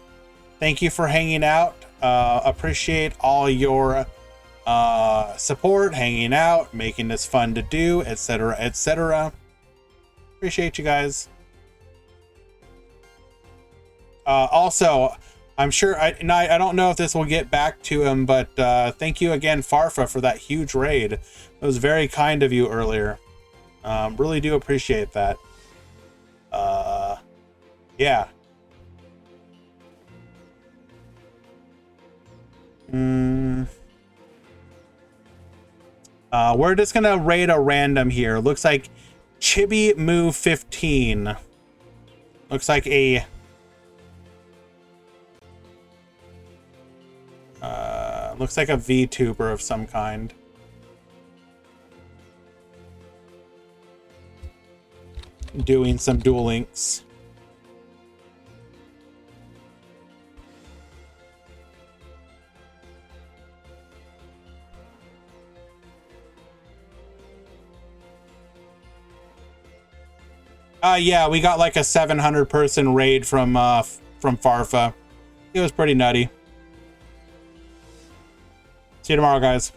Thank you for hanging out. Appreciate all your support, hanging out, making this fun to do, etc., etc. Appreciate you guys. Also, I'm sure I don't know if this will get back to him, but thank you again, Farfa, for that huge raid. It was very kind of you earlier. Really do appreciate that. Yeah. We're just gonna raid a random here. Looks like Chibi Move 15. Looks like a looks like a VTuber of some kind. Doing some Duel Links. Yeah, we got like a 700 person raid from Farfa. It was pretty nutty. See you tomorrow, guys.